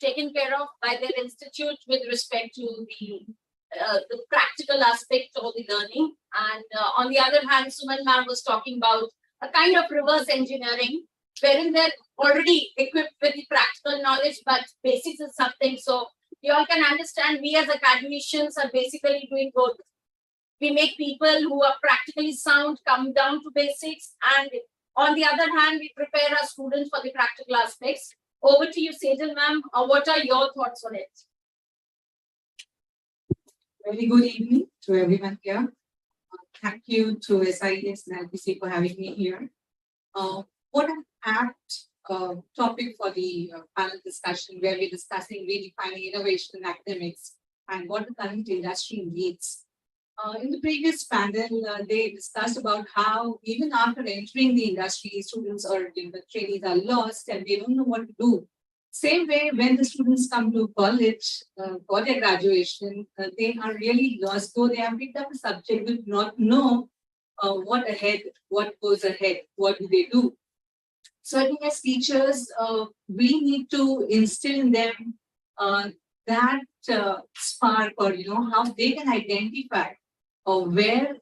taken care of by their institute with respect to the practical aspect of the learning. And on the other hand, Suman ma'am was talking about a kind of reverse engineering, wherein they're already equipped with the practical knowledge, but basics is something. So you all can understand, we as academicians are basically doing both. We make people who are practically sound come down to basics, and on the other hand, we prepare our students for the practical aspects. Over to you, Sejal ma'am. What are your thoughts on it? Very good evening to everyone here. Thank you to SIS and LPC for having me here. What an apt topic for the panel discussion where we're discussing redefining innovation in academics and what the current industry needs. In the previous panel, they discussed about how even after entering the industry, students or the trainees are lost and they don't know what to do. Same way, when the students come to college for their graduation, they are really lost, though they have picked up a subject, but not know what goes ahead, what do they do. So I think as teachers, we need to instill in them that spark, or how they can identify where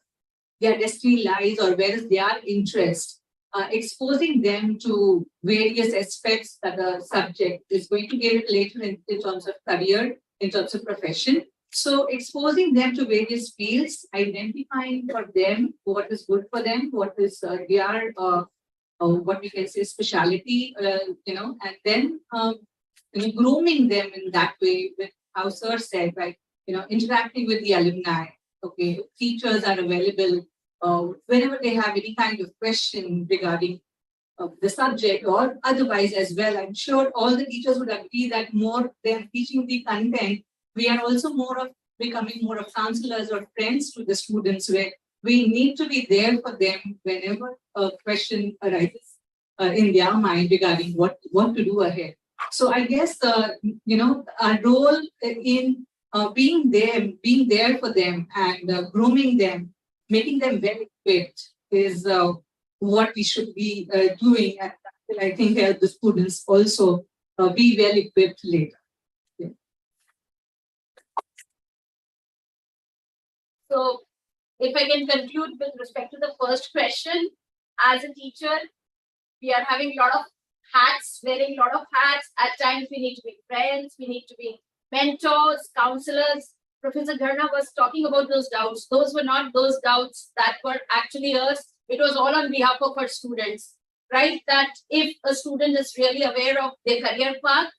their destiny lies or where is their interest, exposing them to various aspects that the subject is going to give it later in terms of career, in terms of profession. So exposing them to various fields, identifying for them what is good for them, what is their what we can say speciality, and then grooming them in that way, with how Sir said, right? Interacting with the alumni. Okay, teachers are available whenever they have any kind of question regarding the subject or otherwise as well. I'm sure all the teachers would agree that more than teaching the content, we are also becoming more of counselors or friends to the students, where we need to be there for them whenever a question arises in their mind regarding what to do ahead. So I guess our role in being there for them and grooming them, making them well equipped is what we should be doing. And I think help the students also be well equipped later. Yeah. So if I can conclude with respect to the first question, as a teacher, we are having a lot of hats, wearing a lot of hats. At times we need to be friends, we need to be mentors, counselors. Professor Gharna was talking about those doubts. Those were not those doubts that were actually ours. It was all on behalf of our students, right? That if a student is really aware of their career path,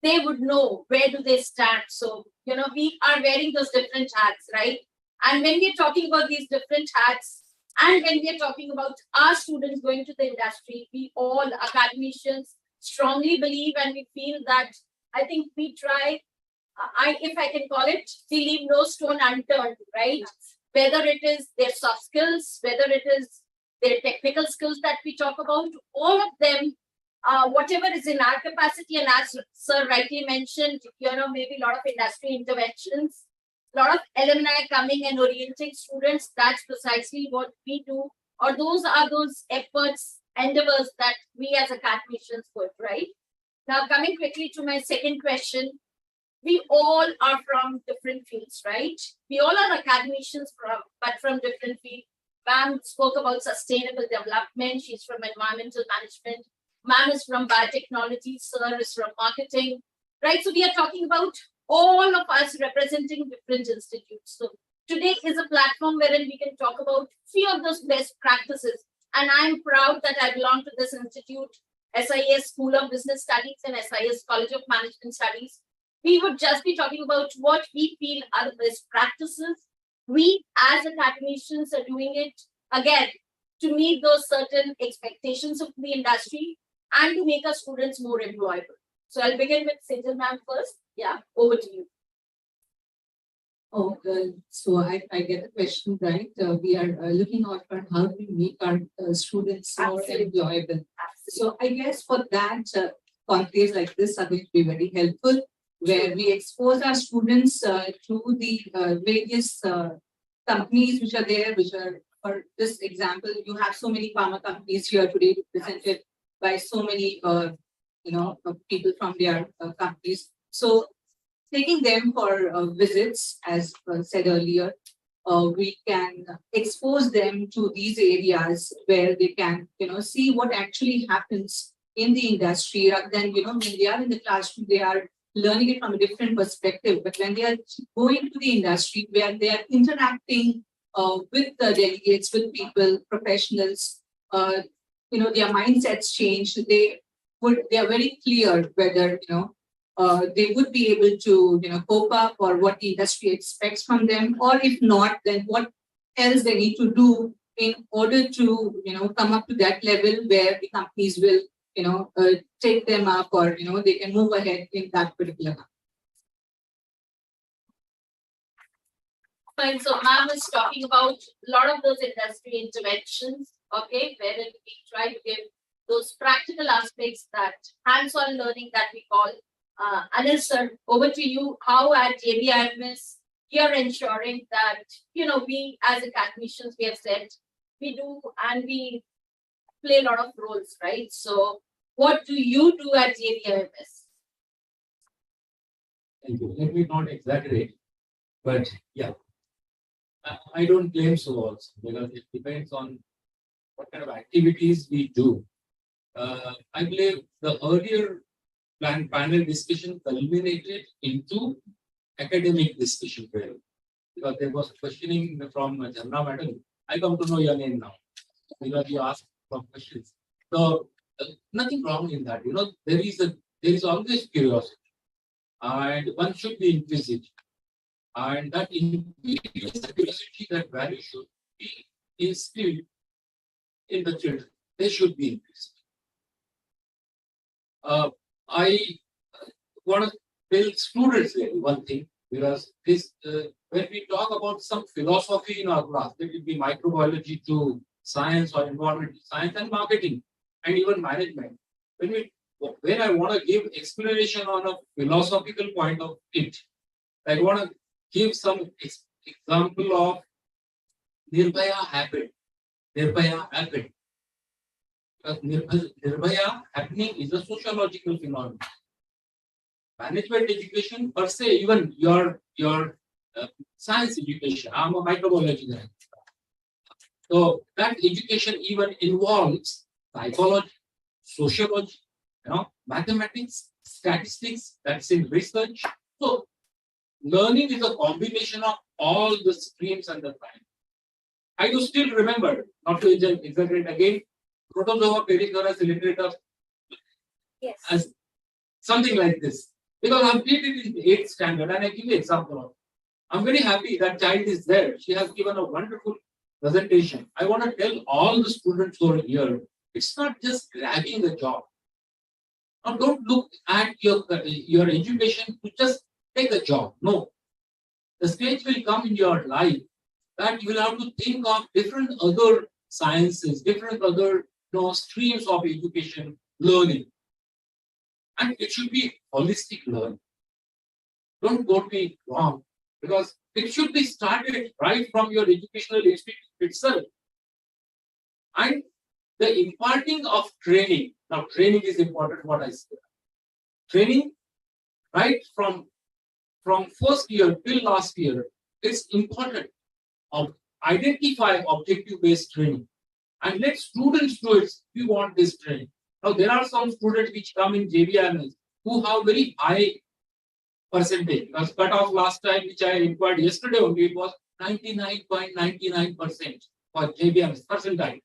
they would know where do they stand. So, we are wearing those different hats, right? And when we're talking about these different hats, and when we're talking about our students going to the industry, we all academicians strongly believe and we feel that I think we try, if I can call it, we leave no stone unturned, right? Whether it is their soft skills, whether it is their technical skills that we talk about, all of them, whatever is in our capacity, and as Sir rightly mentioned, maybe a lot of industry interventions, a lot of alumni coming and orienting students, that's precisely what we do, or those are those efforts, endeavors that we as academicians put, right? Now, coming quickly to my second question, we all are from different fields, right? We all are academicians, but from different fields. Ma'am spoke about sustainable development. She's from environmental management. Ma'am is from biotechnology. Sir is from marketing, right? So we are talking about all of us representing different institutes. So today is a platform wherein we can talk about few of those best practices. And I'm proud that I belong to this institute, SIS School of Business Studies and SIS College of Management Studies. We would just be talking about what we feel are the best practices. We as academicians are doing it, again, to meet those certain expectations of the industry and to make our students more employable. So I'll begin with Sejal ma'am first. Yeah, over to you. Oh, so I get the question right. We are looking out for how we make our students more enjoyable. So I guess for that, conclaves like this are going to be very helpful, where we expose our students to the various companies which are there, which are, for this example, you have so many pharma companies here today represented by so many, people from their companies. So taking them for visits, as said earlier, we can expose them to these areas where they can, see what actually happens in the industry, rather than, when they are in the classroom, they are learning it from a different perspective. But when they are going to the industry, where they are interacting with the delegates, with people, professionals, their mindsets change. They are very clear whether, they would be able to, cope up, or what the industry expects from them, or if not, then what else they need to do in order to, come up to that level where the companies will take them up, or they can move ahead in that particular line. Fine, so ma'am is talking about a lot of those industry interventions, okay, wherein we try to give those practical aspects, that hands-on learning that we call. Anil sir, over to you. How at JBIMS you're ensuring that, we as academicians, we have said, we do and we play a lot of roles, right? So what do you do at JBIMS? Thank you. Let me not exaggerate, but yeah, I don't claim so also, because it depends on what kind of activities we do. I believe the earlier panel discussion culminated into academic discussion, really, because there was questioning from Janna madam. I come to know your name now because you asked some questions. So nothing wrong in that. There is always curiosity, and one should be inquisitive. And that curiosity, that value should be instilled in the children. They should be inquisitive. I want to tell students really one thing, because this when we talk about some philosophy in our class, it will be microbiology to science or environmental science and marketing and even management. When I want to give explanation on a philosophical point of it, I want to give some example of Nirbhaya happened. Nirbhaya happened. Nirbhaya happening is a sociological phenomenon. Management education per se, even your science education. I'm a microbiology guy. So that education even involves psychology, sociology, mathematics, statistics. That's in research. So learning is a combination of all the streams and the time. I do still remember, not to exaggerate again, protozoa pericera ciliatrata as something like this. Because I'm treated in the 8th standard, and I give you an example of it. I'm very happy that child is there. She has given a wonderful presentation. I want to tell all the students who are here, it's not just grabbing the job. Now, don't look at your education to just take a job. No. The stage will come in your life that you will have to think of different other sciences, different other streams of education, learning. And it should be holistic learning. Don't go me wrong, because it should be started right from your educational institute itself. And the imparting of training. Now, training is important, what I said. Training, right from first year till last year, it's important. Identify objective-based training and let students do it. We want this training. Now, there are some students which come in JBIMS who have very high percentage. Because cut off last time, which I inquired yesterday only, it was 99.99% for JBIMS percentile.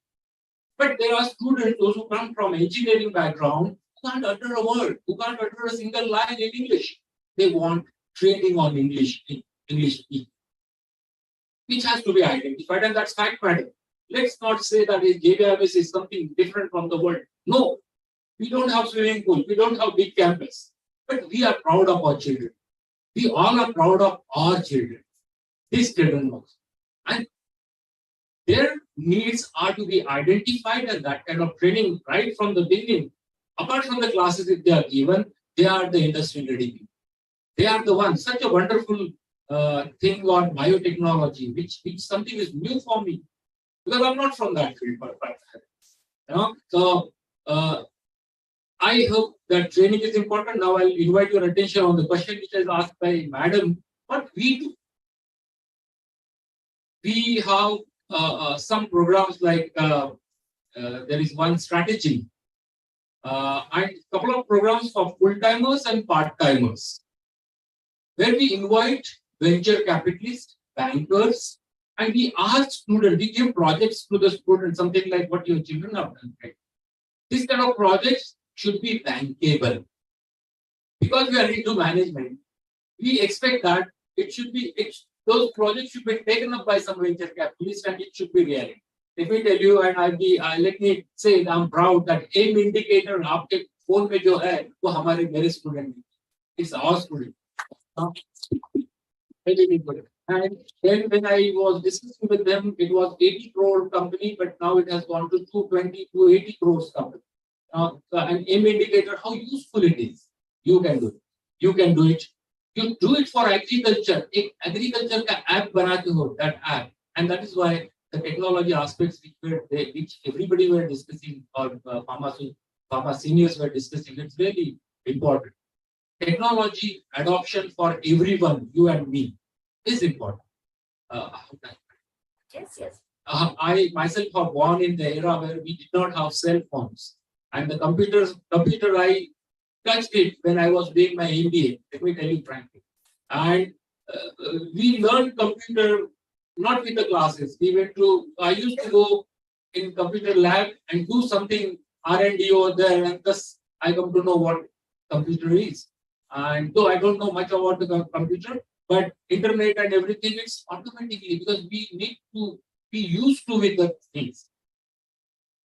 But there are students, those who come from engineering background, who can't utter a word, who can't utter a single line in English. They want training on English, which has to be identified, and that's fact matter. Let's not say that JBIMS is something different from the world. No, we don't have swimming pool, we don't have big campus, but we are proud of our children. We all are proud of our children, these children also. And their needs are to be identified, and that kind of training right from the beginning. Apart from the classes if they are given, they are the industry ready people. They are the ones. Such a wonderful thing on biotechnology, which something is new for me, because I'm not from that field. So I hope that training is important. Now I'll invite your attention on the question which is asked by Madam. What we do? We have some programs like there is one strategy and a couple of programs for full-timers and part-timers, where we invite venture capitalists, bankers, and we ask students, we give projects to the students, something like what your children have done. Right? This kind of projects should be bankable. Because we are into management, we expect that those projects should be taken up by some venture capitalists and it should be reality. let me tell you, and let me say I'm proud that aim indicator आपके phone में जो है वो हमारे मेरे student हैं. It's our student. Very good. And then when I was discussing with them, it was 80 crore company, but now it has gone to 220 to 80 crores company. So an aim indicator, how useful it is. You can do it. You can do it. You do it for agriculture. एक agriculture का app बनाते हो, that app, and that is why the technology aspects which everybody were discussing, or pharma seniors were discussing, it's really important. Technology adoption for everyone, you and me, is important. Yes. I myself have born in the era where we did not have cell phones, and the computer I touched it when I was doing my MBA. Let me tell you frankly, and we learned computer not with the classes. I used to go in computer lab and do something R&D over there, and thus I come to know what computer is. And though I don't know much about the computer, but internet and everything, it's automatically, because we need to be used to with the things.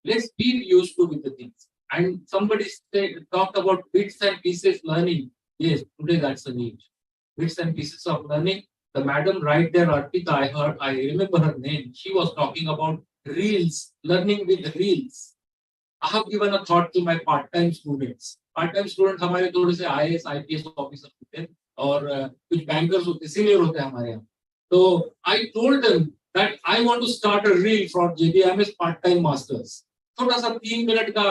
Let's be used to with the things. And somebody talked about bits and pieces learning. Yes, today that's a need. Bits and pieces of learning. The madam right there, Arpita, I remember her name. She was talking about reels, learning with reels. I have given a thought to my part-time students. Part-time students हमारे थोड़े से IAS, IPS officer होते हैं और कुछ bankers होते हैं, senior होते हैं हमारे यहाँ. So I told them that I want to start a reel for JBMS part-time masters. थोड़ा सा 3 मिनट का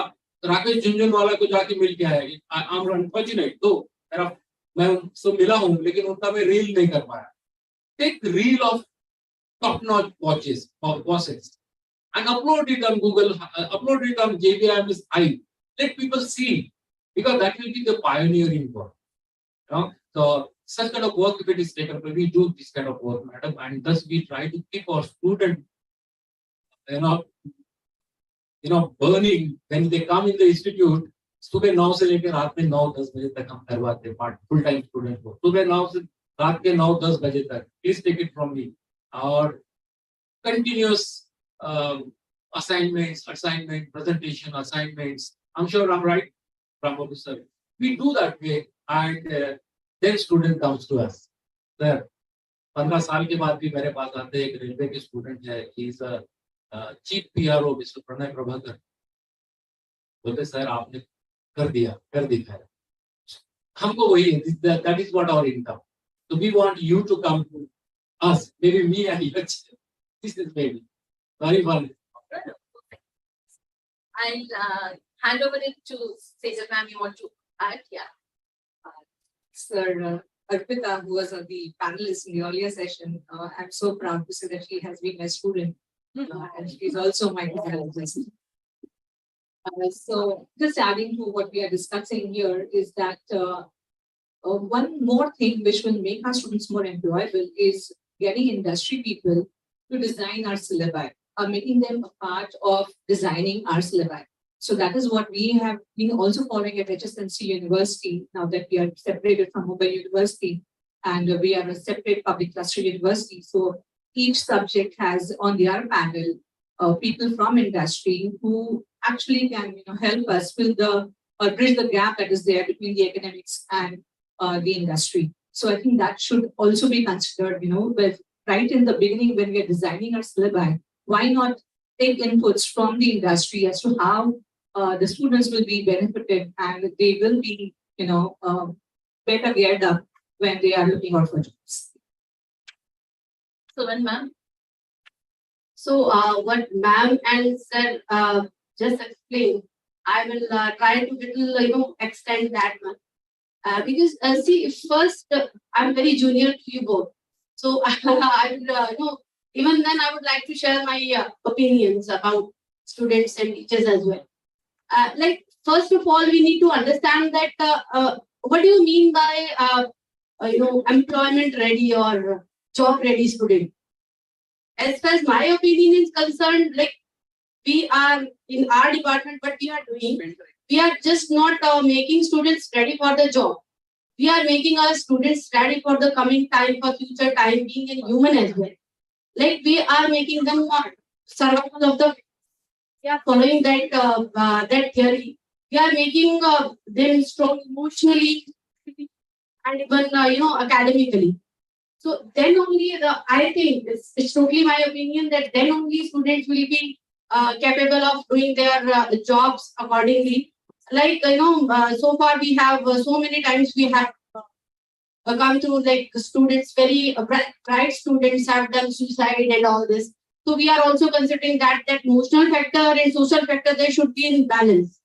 राकेश झुंझुनवाला को जाके मिल के आया. I'm unfortunate, तो मैं उनसे मिला हूँ, लेकिन उनका मैं reel नहीं कर पाया. Take reel of top-notch bosses and upload it on Google, upload it on JBMS Hive. Let people see, because that will be the pioneering work. So such kind of work, if it is taken, we do this kind of work, madam, and thus we try to keep our students, burning when they come in the institute. सुबह 9 से लेकर रात में 9-10 बजे तक हम करवाते हैं full time student को. सुबह 9 से रात के 9-10 बजे तक. Please take it from me. Our continuous assignment, presentation assignments. I'm sure I'm right, Rambabu sir. We do that way, and then student comes to us. Sir, 15 साल के बाद भी मेरे पास आते हैं. एक रेलवे के स्टूडेंट है. He is a chief PRO, Mr. Pranay Prabhakar. बोलते सर आपने कर दिखाया. हमको वही है. That is what our income. So we want you to come to us. Maybe me and you. This is maybe. Very fun. I'll hand over it to Sejal ma'am. You want to add? Yeah. Sir, Arpita, who was the panelist in the earlier session, I'm so proud to say that she has been my student, and she's also my therapist. So just adding to what we are discussing here is that one more thing which will make our students more employable is getting industry people to design our syllabi, or making them a part of designing our syllabi. So that is what we have been also following at HSNC University, now that we are separated from Mumbai University and we are a separate public cluster university. So each subject has on their panel people from industry who actually can help us fill or bridge the gap that is there between the academics and the industry. So I think that should also be considered, with right in the beginning when we are designing our syllabi. Why not take inputs from the industry as to how the students will be benefited and they will be, better geared up when they are looking out for jobs. So, ma'am. So, what ma'am and sir just explained, I will try to little, extend that one. Because see, first I'm very junior to you both, so I will, even then I would like to share my opinions about students and teachers as well. Like first of all, we need to understand that what do you mean by employment ready or job ready student? As far as my opinion is concerned, like we are in our department, what we are doing, we are just not making students ready for the job. We are making our students ready for the coming time, for future time, being a human as well. Like we are making them survival of the, we are following that theory. We are making them strong emotionally and even academically. So then only I think it's totally my opinion that then only students will be capable of doing their jobs accordingly. Like so far we have so many times we have come through like students, very bright students have done suicide and all this. So we are also considering that emotional factor and social factor they should be in balance.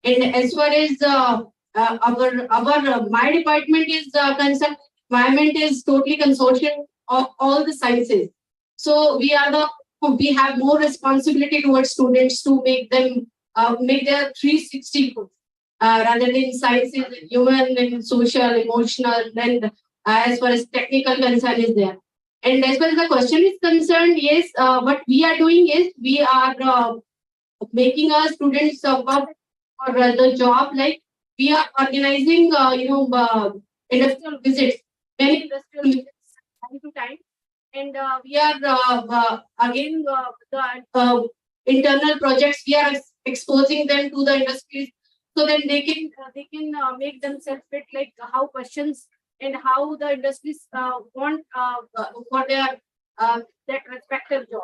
And as far as our my department is concerned, environment is totally consortium of all the sciences. So we have more responsibility towards students to make them make their 360 rather than sciences, human and social, emotional, and as far as technical concern is there. And as far as the question is concerned, yes, what we are doing is we are making our students perfect for the job. Like we are organizing, industrial visits, many industrial visits time to time, and we are again the internal projects. We are exposing them to the industries so that they can make themselves fit, like how questions and how the industries want for their that respective job.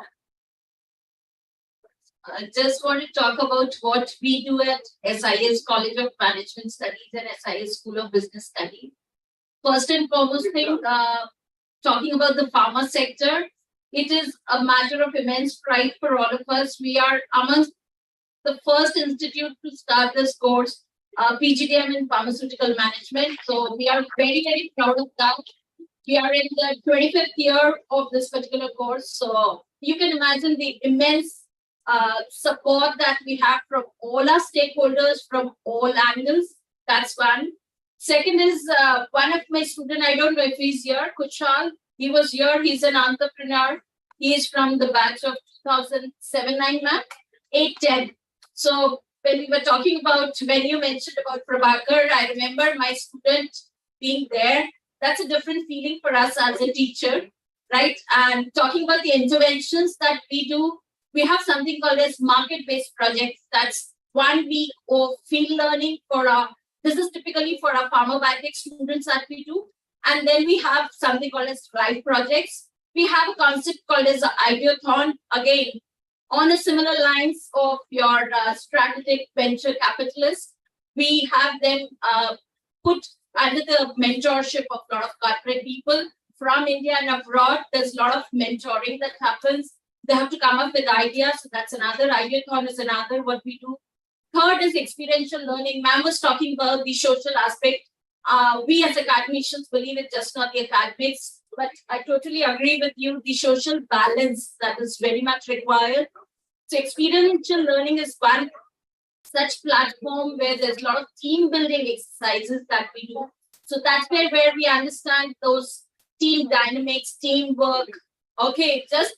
I just want to talk about what we do at SIS College of Management Studies and SIS School of Business Studies. First and foremost thing, talking about the pharma sector, it is a matter of immense pride for all of us. We are amongst the first institute to start this course, PGDM in pharmaceutical management. So we are very, very proud of that. We are in the 25th year of this particular course. So you can imagine the immense support that we have from all our stakeholders from all angles. That's one. Second is one of my students, I don't know if he's here, Kushal. He was here, he's an entrepreneur. He is from the batch of 2007-9 ma'am, 8-10. So when we were talking about, when you mentioned about Prabhakar, I remember my student being there. That's a different feeling for us as a teacher, right? And talking about the interventions that we do, we have something called as market-based projects. That's 1 week of field learning for our, this is typically for our pharma biotech students that we do. And then we have something called as live projects. We have a concept called as Ideathon, again, on a similar lines of your strategic venture capitalists. We have them put under the mentorship of a lot of corporate people from India and abroad. There's a lot of mentoring that happens. They have to come up with ideas. So that's another. Ideathon is another what we do. Third is experiential learning. Ma'am was talking about the social aspect. We as academicians believe it's just not the academics, but I totally agree with you. The social balance that is very much required. So experiential learning is one such platform where there's a lot of team building exercises that we do. So that's where we understand those team dynamics, teamwork. Okay, just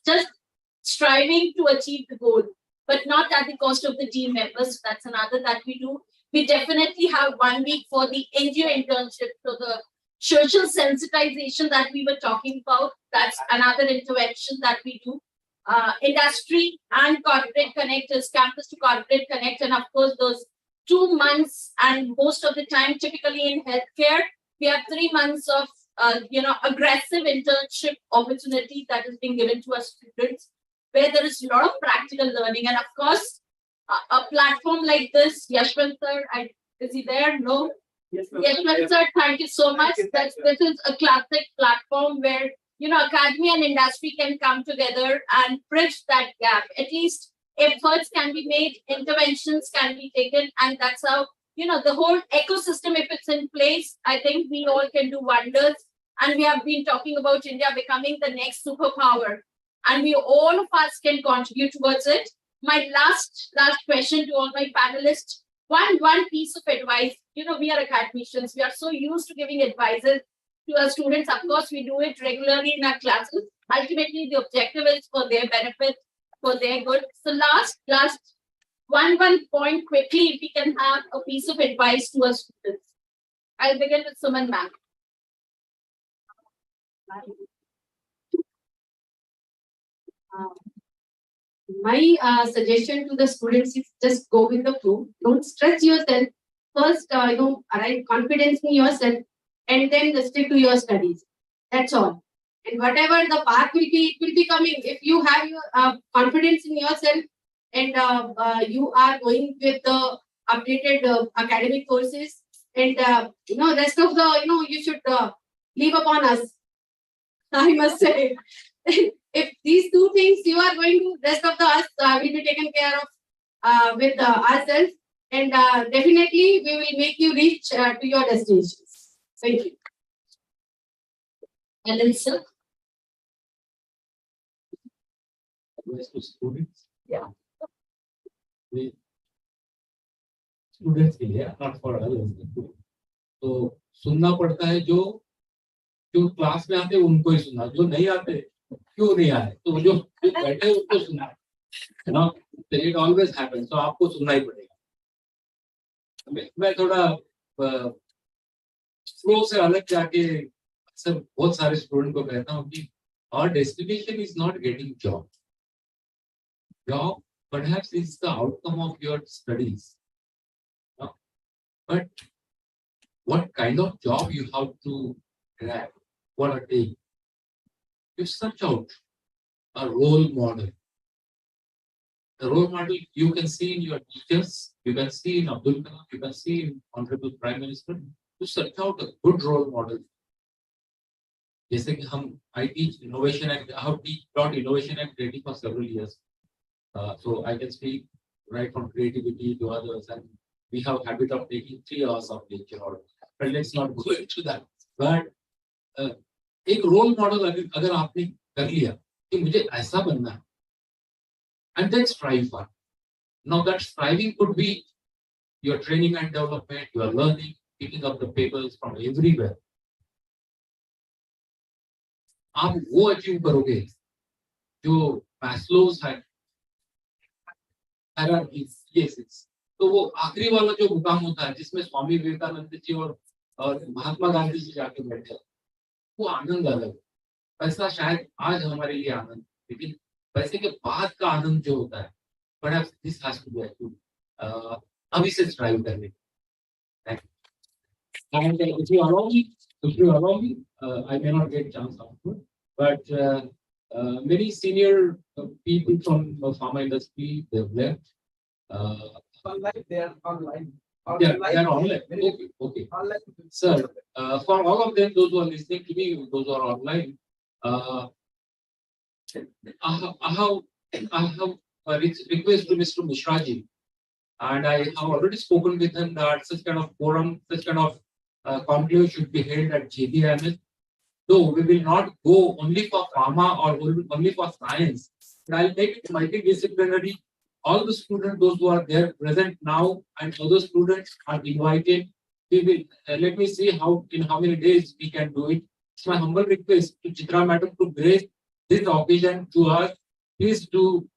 striving to achieve the goal, but not at the cost of the team members. That's another that we do. We definitely have 1 week for the NGO internship. So the social sensitization that we were talking about, that's another intervention that we do. Industry and corporate connect is campus to corporate connect. And of course, those 2 months and most of the time, typically in healthcare, we have 3 months of, aggressive internship opportunity that is being given to our students, where there is a lot of practical learning. And of course, a platform like this, Yashwant sir, is he there? No? Yes, Yashwant sir, thank you so much. This is a classic platform where, academy and industry can come together and bridge that gap. At least efforts can be made, interventions can be taken, and that's how, the whole ecosystem, if it's in place, I think we all can do wonders. And we have been talking about India becoming the next superpower, and we all of us can contribute towards it. My last question to all my panelists, one piece of advice. We are academicians, we are so used to giving advices to our students. Of course, we do it regularly in our classes. Ultimately, the objective is for their benefit, for their good. So last one point quickly, if we can have a piece of advice to our students. I'll begin with Suman ma'am. my suggestion to the students is just go with the flow. Don't stress yourself. First, arrive confidence in yourself, and then stick to your studies. That's all. And whatever the path will be, it will be coming. If you have your confidence in yourself, and you are going with the updated academic courses, and rest of the you should leave upon us. I must say, if these two things you are going to, rest of the us will be taken care of with ourselves, and definitely we will make you reach to your destinations. Thank you. Ellen, sir. To students. Yeah. Students के लिए not for others तो सुनना पड़ता है जो class में आते हैं उनको ही सुनना जो नहीं आते क्यों नहीं आए तो जो बैठे हैं उनको सुनना है ना इट ऑलवेज हैपेंस तो आपको सुनना ही पड़ेगा मैं थोड़ा फ्लो से अलग जाके अक्सर बहुत सारे स्टूडेंट को कहता हूँ कि our destination is not getting job perhaps is the outcome of your studies. But what kind of job you have to grab, what a day. You search out a role model. The role model you can see in your teachers, you can see in Abdul Kalam, you can see in Honorable Prime Minister. You search out a good role model. जैसे कि हम I teach innovation and I have taught innovation and creativity for several years. So I can speak right from creativity to others, and we have habit of taking 3 hours of lecture. But let's not go into that. But एक role model अगर आपने कर लिया कि मुझे ऐसा बनना है, and then strive for. Now that striving could be your training and development, your learning, picking up the papers from everywhere. आप वो अचीव करोगे जो मैस्लोस है hierarchies, तो वो आखिरी वाला जो मुकाम होता है जिसमें स्वामी विवेकानंद जी और महात्मा गांधी जी जाके बैठे, वो आनंद अलग है। पैसा शायद आज हमारे लिए आनंद, लेकिन पैसे के बाद का आनंद जो होता है, perhaps this has to be achieved. अभी से स्ट्राइव करने। And if you allow me, I may not get chance after, but many senior people from pharma industry, they've left. Online, they are online. Yeah, they are online. Okay. Online. Sir, for all of them, those who are listening to me, those who are online, I have a request to Mr. Mishraji, and I have already spoken with him that such kind of forum, such kind of conclave should be held at JBMS. Though we will not go only for pharma or only for science, but I'll make it multidisciplinary. All the students, those who are there present now, and other students are invited. We will let me see in how many days we can do it. It's my humble request to Chitra Madam to grace this occasion to us. Please to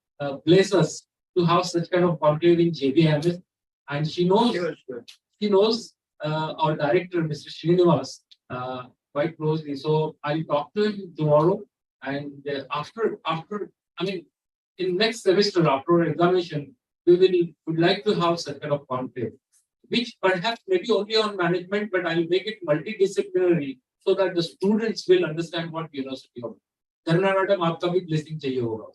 bless us to have such kind of conclave in JBMS, and she knows our director, Mr. Srinivas, quite closely. So I'll talk to him tomorrow, and after I mean, in next semester after examination, would like to have such kind of conclave, which perhaps maybe only on management, but I'll make it multidisciplinary so that the students will understand what university is. Karna madam, आपका भी blessing चाहिए होगा.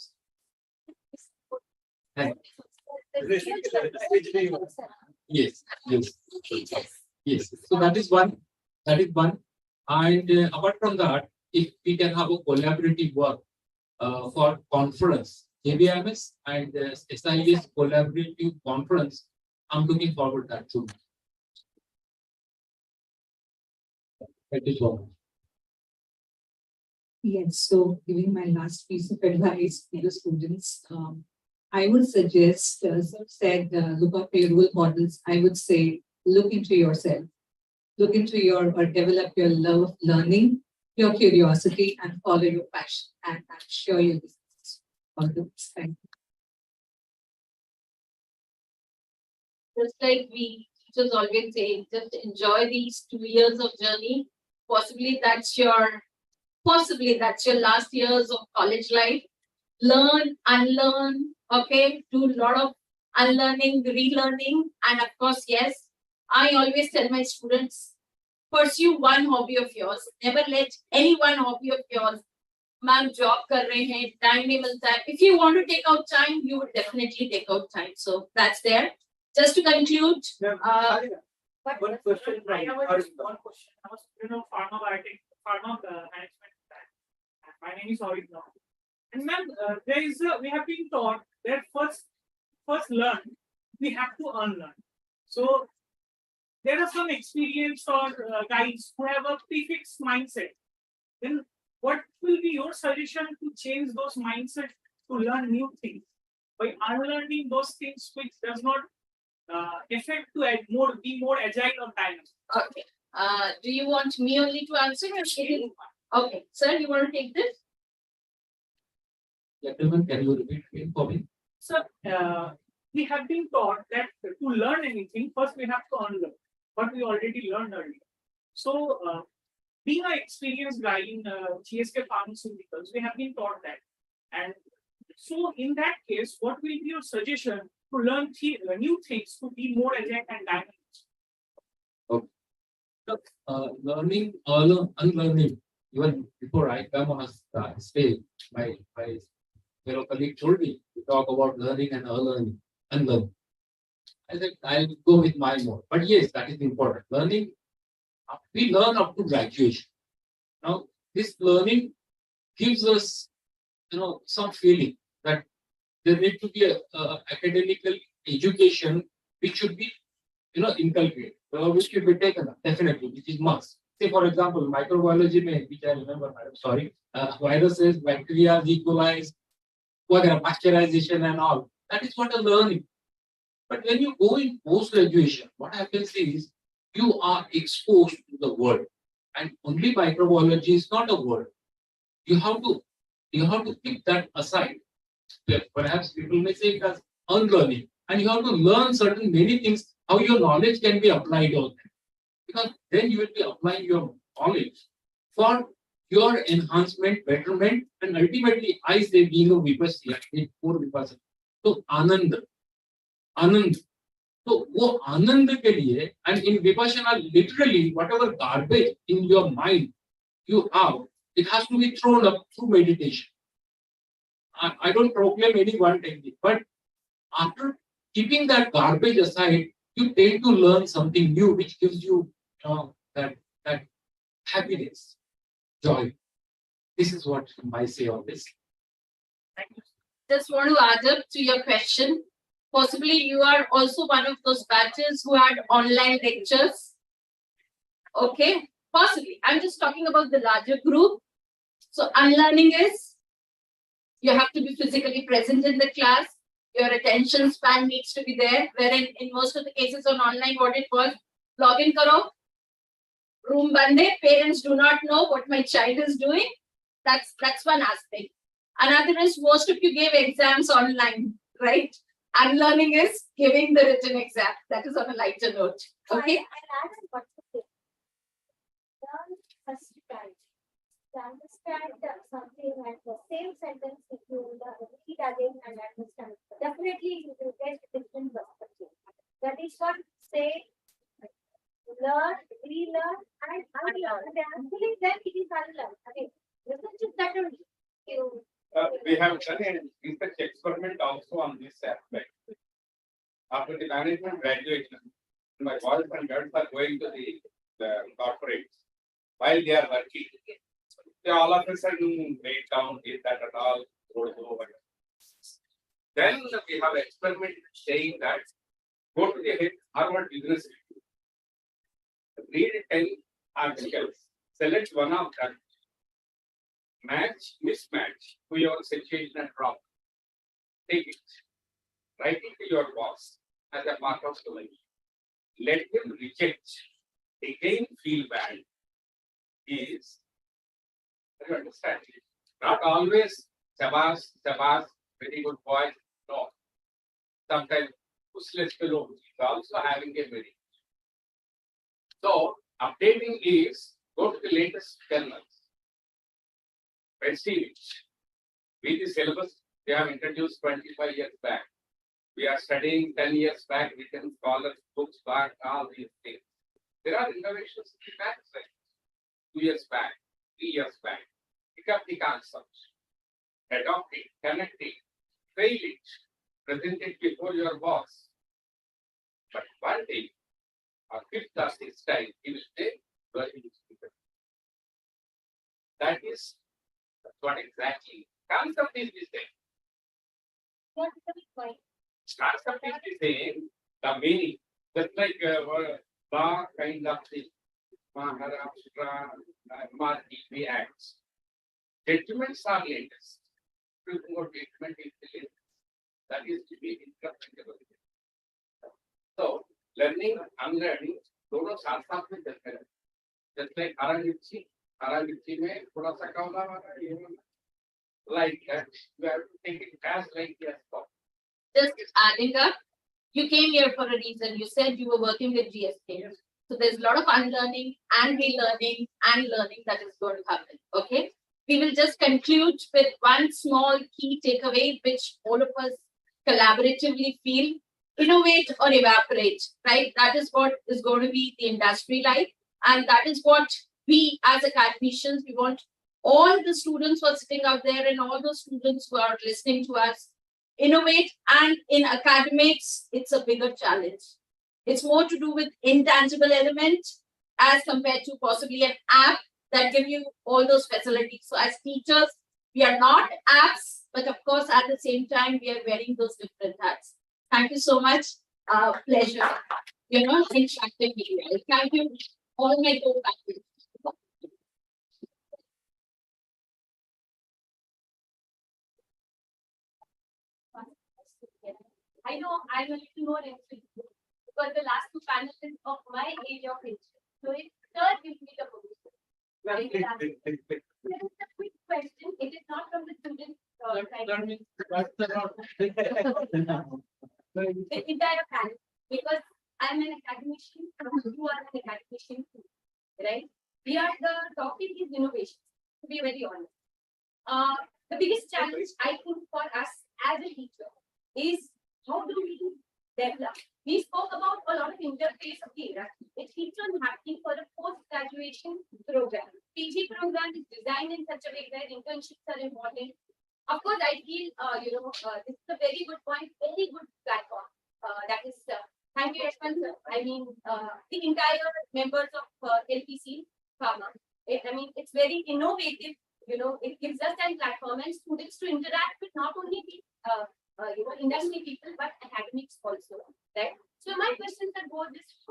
Yes. So that is one. And apart from that, if we can have a collaborative work for conference, JBMS and SIS collaborative conference, I'm looking forward to that too. Thank you so much. Yes, so giving my last piece of advice to the students, I would suggest, as I've said, look up your role models. I would say, look into yourself, look into or develop your love of learning, your curiosity, and follow your passion. And I'm sure you'll be successful. All the best. Thank you. Just like we teachers always say, just enjoy these 2 years of journey. Possibly that's your last years of college life. Learn, unlearn, Okay, do a lot of unlearning, relearning, and of course, yes, I always tell my students, pursue one hobby of yours. Never let any one hobby of yours, ma'am, job kar rahe hain, time nahi milta hai. If you want to take out time, you would definitely take out time. So that's there. Just to conclude, One question, right? One question. I was student of pharma biotech, pharma management. My name is Ovid now. And ma'am, we have been taught that first learn, we have to unlearn. So there are some experienced or guys who have a prefixed mindset. Then what will be your suggestion to change those mindsets to learn new things by unlearning those things which does not affect to be more agile or dynamic? okay. Do you want me only to answer or should you? Okay, sir, you want to take this? Gentlemen, can you repeat it for me? So we have been taught that to learn anything, first we have to unlearn what we already learned earlier. So being an experienced guy in GSK Pharmaceuticals, we have been taught that. And so in that case, what will be your suggestion to learn new things to be more agile and dynamic? Okay. Look, learning, unlearning, even before I come on a stage, my fellow colleague told me to talk about learning and unlearning. I said, I'll go with my mode. But yes, that is important. Learning, we learn up to graduation. Now, this learning gives us, some feeling that there need to be a academical education which should be, inculcated, which should be taken up, definitely, which is must. Say, for example, microbiology, which I remember, sorry, viruses, bacteria, E. coli, pasteurization and all. That is what a learning. But when you go in post-graduation, what happens is you are exposed to the world. And only microbiology is not a word. You have to keep that aside. Perhaps people may say it as unlearning. And you have to learn certain many things, how your knowledge can be applied on them. Because then you will be applying your knowledge for your enhancement, betterment, and ultimately, I say being a Vipassana, poor Vipassana. So Anand. So वो आनंद के लिए, and in Vipassana, literally whatever garbage in your mind you have, it has to be thrown up through meditation. I don't proclaim any one technique, but after keeping that garbage aside, you tend to learn something new, which gives you that happiness, joy. This is what I say on this. Just want to add up to your question. Possibly you are also one of those batches who had online lectures. Okay, possibly. I'm just talking about the larger group. So unlearning is you have to be physically present in the class. Your attention span needs to be there. Wherein in most of the cases on online, what it was, log in karo, room bande, parents do not know what my child is doing. That's one aspect. Another is most of you gave exams online, right? Unlearning is giving the written exam. That is on a lighter note. Okay. I'll add what to say. Learn first time. To understand something like the same sentence, if you read again and understand, definitely you will get different perspective. That is what say learn, relearn, and unlearn. And actually, then it is unlearn. Okay, isn't it that only? We have done an research experiment also on this aspect. After the management graduation, my boys and girls are going to the corporates. While they are working, they all of a sudden break down, this, that, and all, goes over. Then we have an experiment saying that go to the Harvard Business Review, read 10 articles, select one of them, match, mismatch to your situation and problem. Take it, write it to your boss as a part of solution. Let him reject. Again, feel bad. Is you understand? Not always Sabas, very good boy. No. Sometimes useless fellow is also having a very. So updating is go to the latest journals. Prestige, read the syllabus, we have introduced 25 years back. We are studying 10 years back, written scholars, books back, all these things. There are innovations in math science. 2 years back, 3 years back. Pick up the concepts, adopt it, connect it, fail it, present it before your boss. But one day, or fifth or sixth time, he will say, learning is different. That is what exactly concept is the same. What is the point? Concept is the same, the meaning, just like the kind of the Maharashtra MRTP acts. Judgments are latest. More judgment is the latest. That is to be interpretable. So, learning, unlearning, दोनों साथ साथ में चलते हैं. Just like हरा मिर्ची में थोड़ा सा काला वाला like that. You have to take it as like yes. Just adding up, you came here for a reason. You said you were working with GSK. So there's a lot of unlearning and relearning and learning that is going to happen. Okay. We will just conclude with one small key takeaway, which all of us collaboratively feel: innovate or evaporate, right? That is what is going to be the industry like. And that is what we as academicians, we want all the students who are sitting out there and all those students who are listening to us, innovate. And in academics, it's a bigger challenge. It's more to do with intangible elements as compared to possibly an app that give you all those facilities. So as teachers, we are not apps, but of course, at the same time, we are wearing those different hats. Thank you so much. Pleasure. You're not interacting with me. Thank you. All my co-faculty. I know I'm a little more interested because the last two panelists of my age of interest. So if third gives me the position. Right? There is a quick question. It is not from the students. The entire panel, because I'm an academician, you are an academician too, right? The topic is innovation, to be very honest. The biggest challenge I think for us as a teacher is how do we develop? We spoke about a lot of interface of data. It keeps on happening for a post-graduation program. PG program is designed in such a way that internships are important. Of course, I feel, this is a very good point, very good platform. That is, thank you, Yashwant sir. I mean, the entire members of LPC Pharma. It's very innovative. It gives us a platform and students to interact with not only the industry people, but academics also, right? So my question that was this: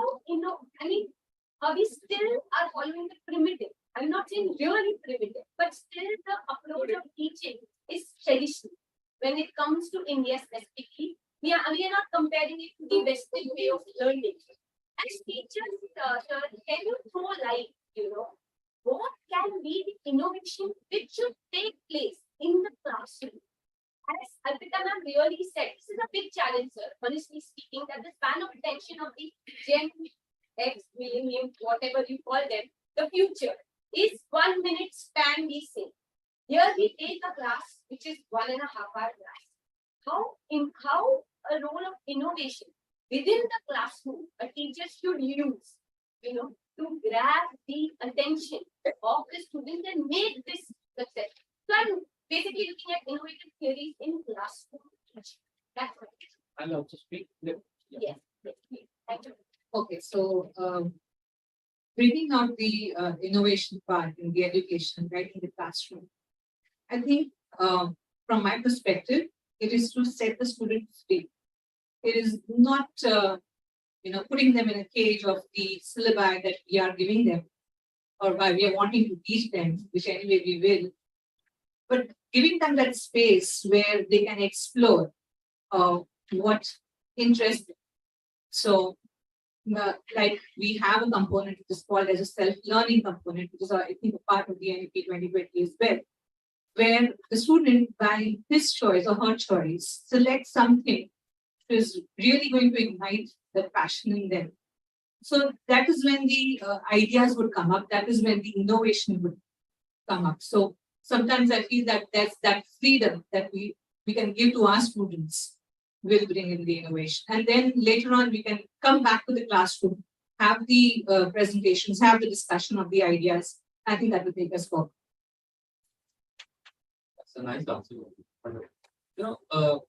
how we still are following the primitive. I'm not saying really primitive, but still the approach of teaching is traditional. When it comes to India specifically, we are not comparing it to the Western way of learning. As teachers, sir, can you throw light? What can be the innovation which should take place in the classroom? As Arpita ma'am really said, this is a big challenge, sir. Honestly speaking, that the span of attention of the Gen X, millennium, whatever you call them, the future is 1 minute span we say. Here we take a class which is 1.5 hour class. How a role of innovation within the classroom a teacher should use, to grab the attention of the students and make this success. So I'm basically looking at innovative theories in classroom teaching. That's what it is. I'll also speak. Yes, please. Thank you. Okay, so bringing out the innovation part in the education, right in the classroom. I think from my perspective, it is to set the student free. It is not, putting them in a cage of the syllabi that we are giving them, or why we are wanting to teach them, which anyway we will. But giving them that space where they can explore what interests them. So, like we have a component which is called as a self-learning component, which is, I think, a part of the NEP 2020 as well, where the student, by his choice or her choice, selects something which is really going to ignite the passion in them. So that is when the ideas would come up. That is when the innovation would come up. So sometimes I feel that there's that freedom that we we can give to our students will bring in the innovation. And then later on, we can come back to the classroom, have the presentations, have the discussion of the ideas. I think that will take us forward. That's a nice answer. You know,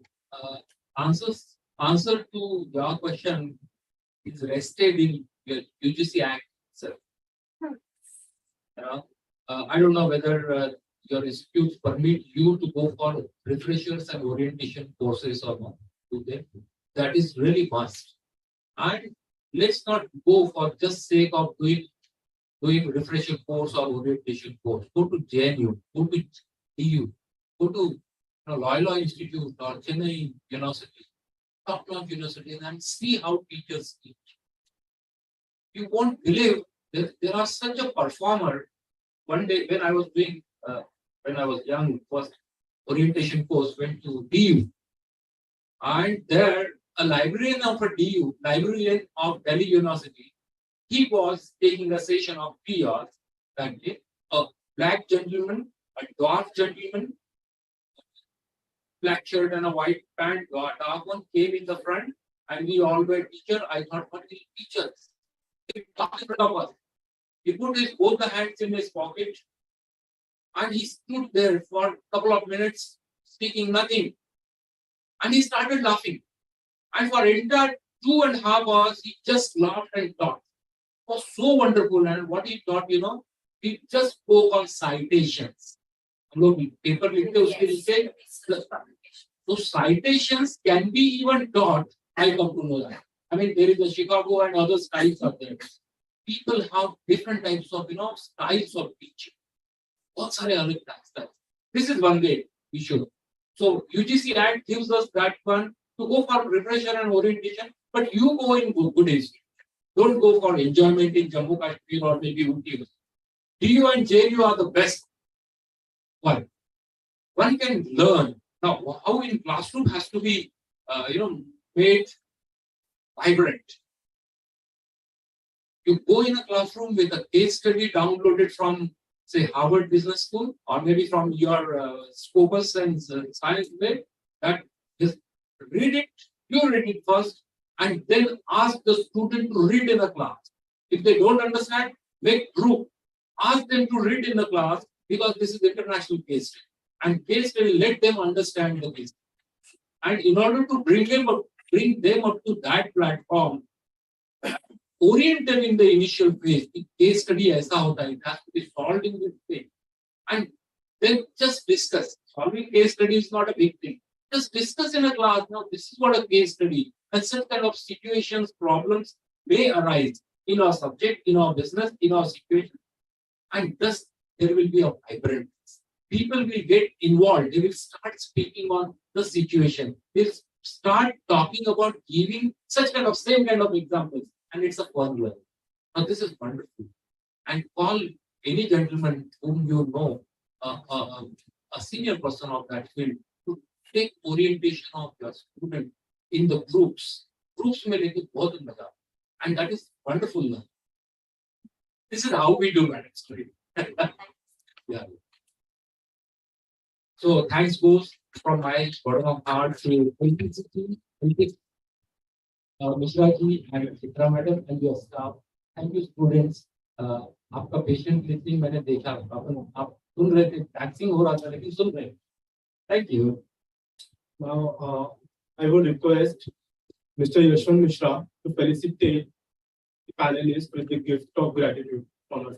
answer to your question is rested in your UGC Act itself. I don't know whether your institutes permit you to go for refreshers and orientation courses or not. Do they? That is really must. And let's not go for just sake of doing refresher course or orientation course. Go to JNU, go to EU, go to Loyola Institute or Chennai University, top-notch universities, and see how teachers teach. You won't believe that there are such a performer. One day when I was doing, when I was young, first orientation course went to DU, and there a librarian of a DU, librarian of Delhi University, he was taking a session of 3 hours that day. A black gentleman, a dwarf gentleman, black shirt and a white pant, dark one came in the front, and we all were teacher. I thought, what is teachers? He talked in front of us. He put his both the hands in his pocket, and he stood there for a couple of minutes, speaking nothing. And he started laughing. And for entire 2.5 hours, he just laughed and talked. It was so wonderful. And what he taught, he just spoke on citations. Paper so citations can be even taught. I come to know that. I mean, there is a Chicago and other styles are there. People have different types of, styles of teaching. What's are other styles? This is one way we should. So UGC Act gives us that one to go for refresher and orientation, but you go in good days. Don't go for enjoyment in Jammu Kashmir or maybe Uti. DU and JU are the best one. One can learn. Now, how in classroom has to be, made vibrant. You go in a classroom with a case study downloaded from, say, Harvard Business School, or maybe from your Scopus and Science Web, that just read it, you read it first, and then ask the student to read in the class. If they don't understand, make group. Ask them to read in the class, because this is international case study. And case study, let them understand the case. And in order to bring them up to that platform, orient them in the initial phase. The case study aisa hota hai, it has to be solved in this way. And then just discuss. Solving case study is not a big thing. Just discuss in a class. Now, this is what a case study. And such kind of situations, problems may arise in our subject, in our business, in our situation. And thus, there will be a vibrance. People will get involved. They will start speaking on the situation. They'll start talking about giving such kind of same kind of examples. And it's a fun learning. Now, this is wonderful. And call any gentleman whom you know, a senior person of that field, to take orientation of your student in the groups. Groups may take it both in the job. And that is wonderful learning. This is how we do that actually. Yeah. So thanks goes from my bottom of heart to LPC, Mishra ji and Chitra madam and your staff. Thank you students. आपका patient listening मैंने देखा. आप सुन रहे थे, taxing हो रहा था लेकिन सुन रहे. Thank you. Now, I would request Mr. Yashwant Mishra to felicitate the panelists with the gift of gratitude from us.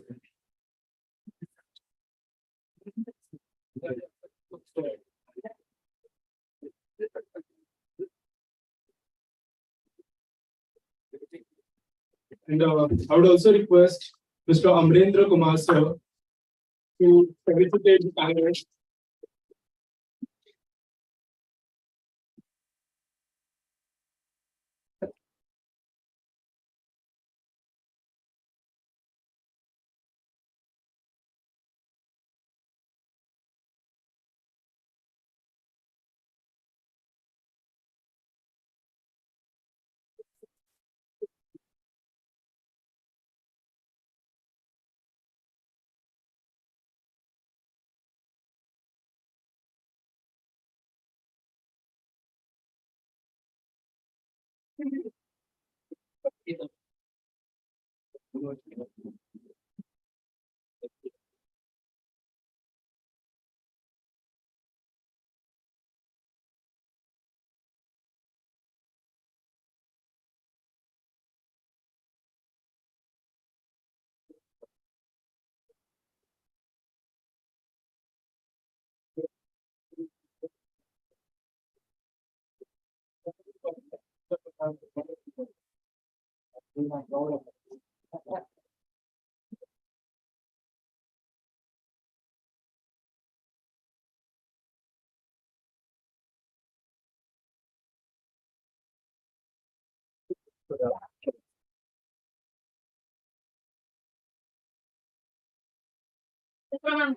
And I would also request Mr. Amrendra Kumar sir to felicitate the panelists. Pranam,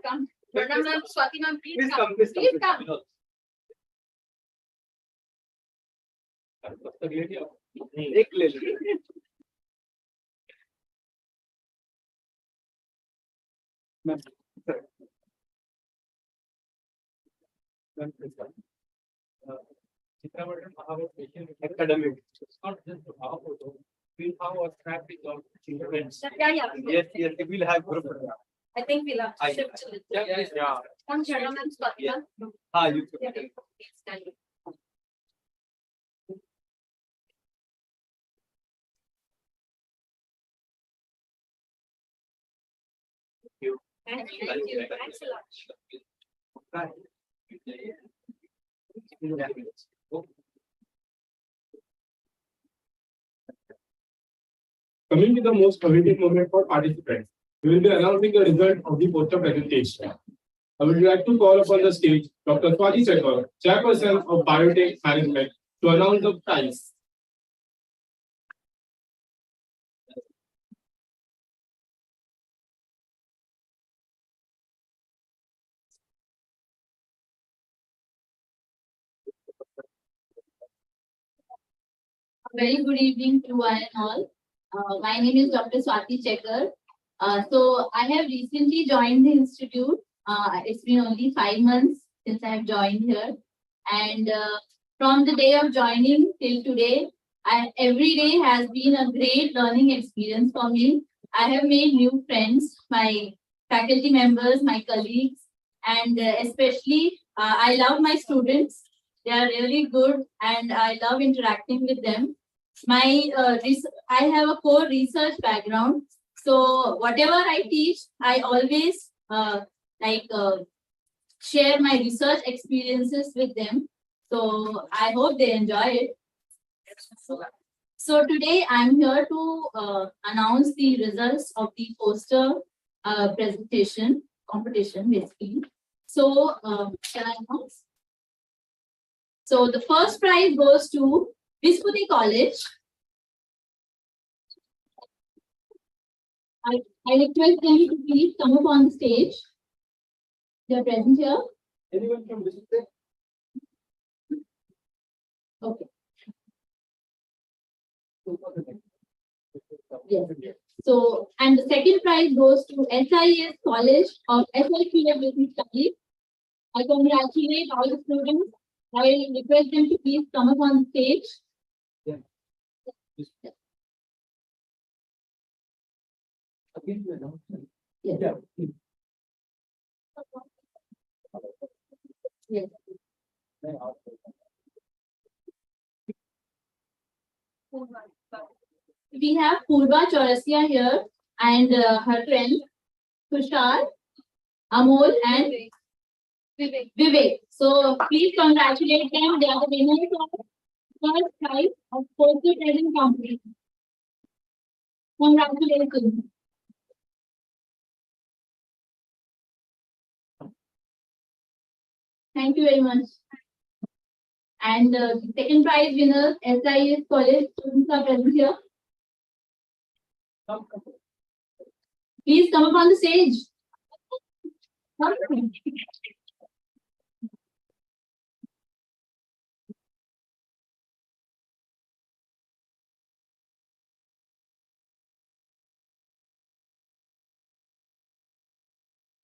come. Pranam ma'am, Swati ma'am, please come. Please Please come. एक ले लीजिए। Academic. It's not just our photo. We'll have a traffic of children. Yeah. Yes, we'll have group. I think we'll have to shift a little. Yeah. Come, Pranam ma'am, Swati ma'am. You Yeah, please stand. Thank you. Thanks a lot. Coming to the most awaited moment for participants, we will be announcing the result of the poster presentation. I would like to call upon the stage Dr. Swati Chakravarti, Chairperson of Biotech Management, to announce the prize. Very good evening to one and all. My name is Dr. Swati Checker. So I have recently joined the institute. It's been only 5 months since I have joined here. And from the day of joining till today, every day has been a great learning experience for me. I have made new friends, my faculty members, my colleagues, and especially I love my students. They are really good and I love interacting with them. I have a core research background. So whatever I teach, I always share my research experiences with them. So I hope they enjoy it. So today I'm here to announce the results of the poster presentation competition basically. So shall I announce? So the first prize goes to Visputi College. I request them to please come up on the stage. They are present here. Anyone from Visputi? Okay. Yes. So, and the second prize goes to SIS College of SLP Business Studies. I congratulate all the students. I request them to please come up on stage. Yeah. Yes. Yeah. Yes. We have Purva Chaurasia here and her friend Tushar, Amol and Vivek. So please congratulate them. They are the winners of first prize of poster present competition. Congratulations. Thank you very much. And the second prize winner, SIS College students are present here. Please come up on the stage.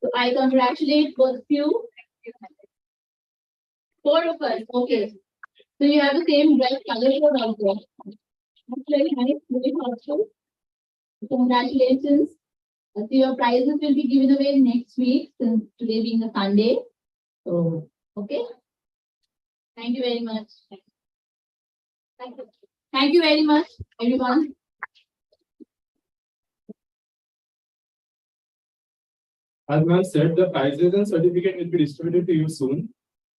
So I congratulate both of you. 4 of us. Okay. So you have the same bright color code also. That's very nice, very thoughtful. Congratulations. So your prizes will be given away next week, since today being a Sunday. So, okay. Thank you very much. Thank you. Thank you very much, everyone. As ma'am said, the prizes and certificate will be distributed to you soon.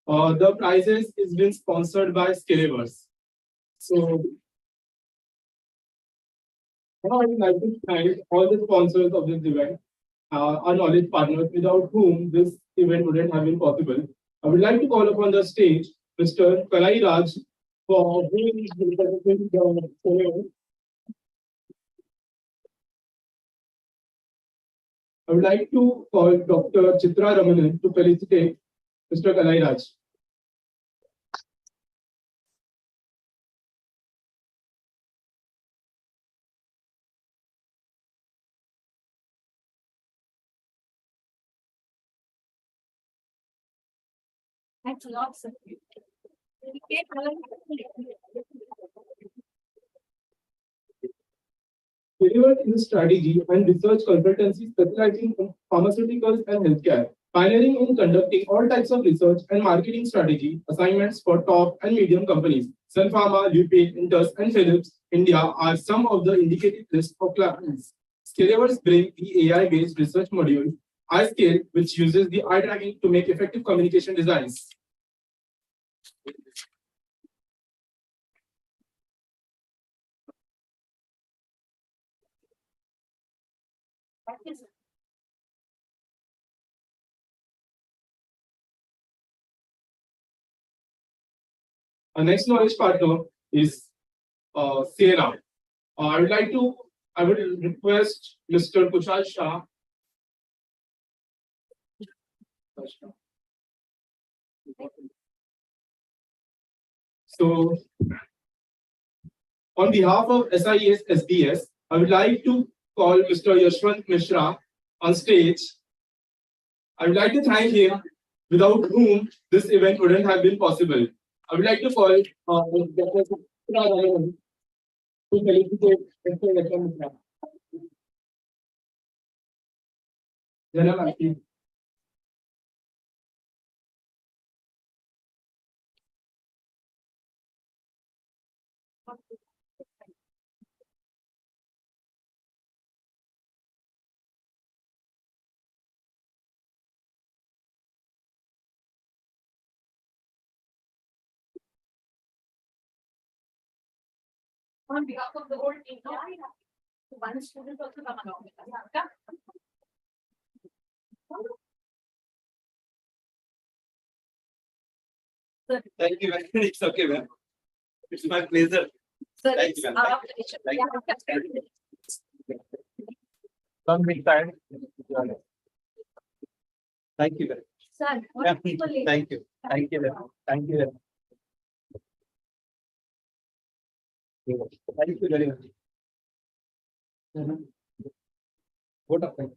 The prizes is being sponsored by Scalevers. So now I would like to thank all the sponsors of this event, our knowledge partners, without whom this event wouldn't have been possible. I would like to call upon the stage Mr. Kalai Raj for representing the Scalevers. I would like to call Dr. Chitra Ramanan to felicitate Mr. Kalai Raj. Thanks a lot, sir. Delivered in strategy and research consultancy specializing in pharmaceuticals and healthcare, pioneering in conducting all types of research and marketing strategy assignments for top and medium companies. Sun Pharma, Lupin, Indus, and Philips India are some of the indicated list of clients. Scalevers bring the AI-based research module, iScale, which uses the eye tracking to make effective communication designs. Our next knowledge partner is Sienna. I would request Mr. Kushal Shah. So, on behalf of SIES SDS, I would like to call Mr. Yashwant Mishra on stage. I would like to thank him, without whom this event wouldn't have been possible. I would like to call Dr. Chitra Ramanan to felicitate Mr. Yashwant Mishra. Janam, On behalf of the whole team, one student also come along with us. Thank you, ma'am. It's okay, ma'am. It's my pleasure. Sir, Thank it's you, ma'am. our pleasure. Come with time. Thank you, ma'am. Sir, what people Thank you. Thank you, ma'am. Thank you, ma'am. Thank you very much. What happened?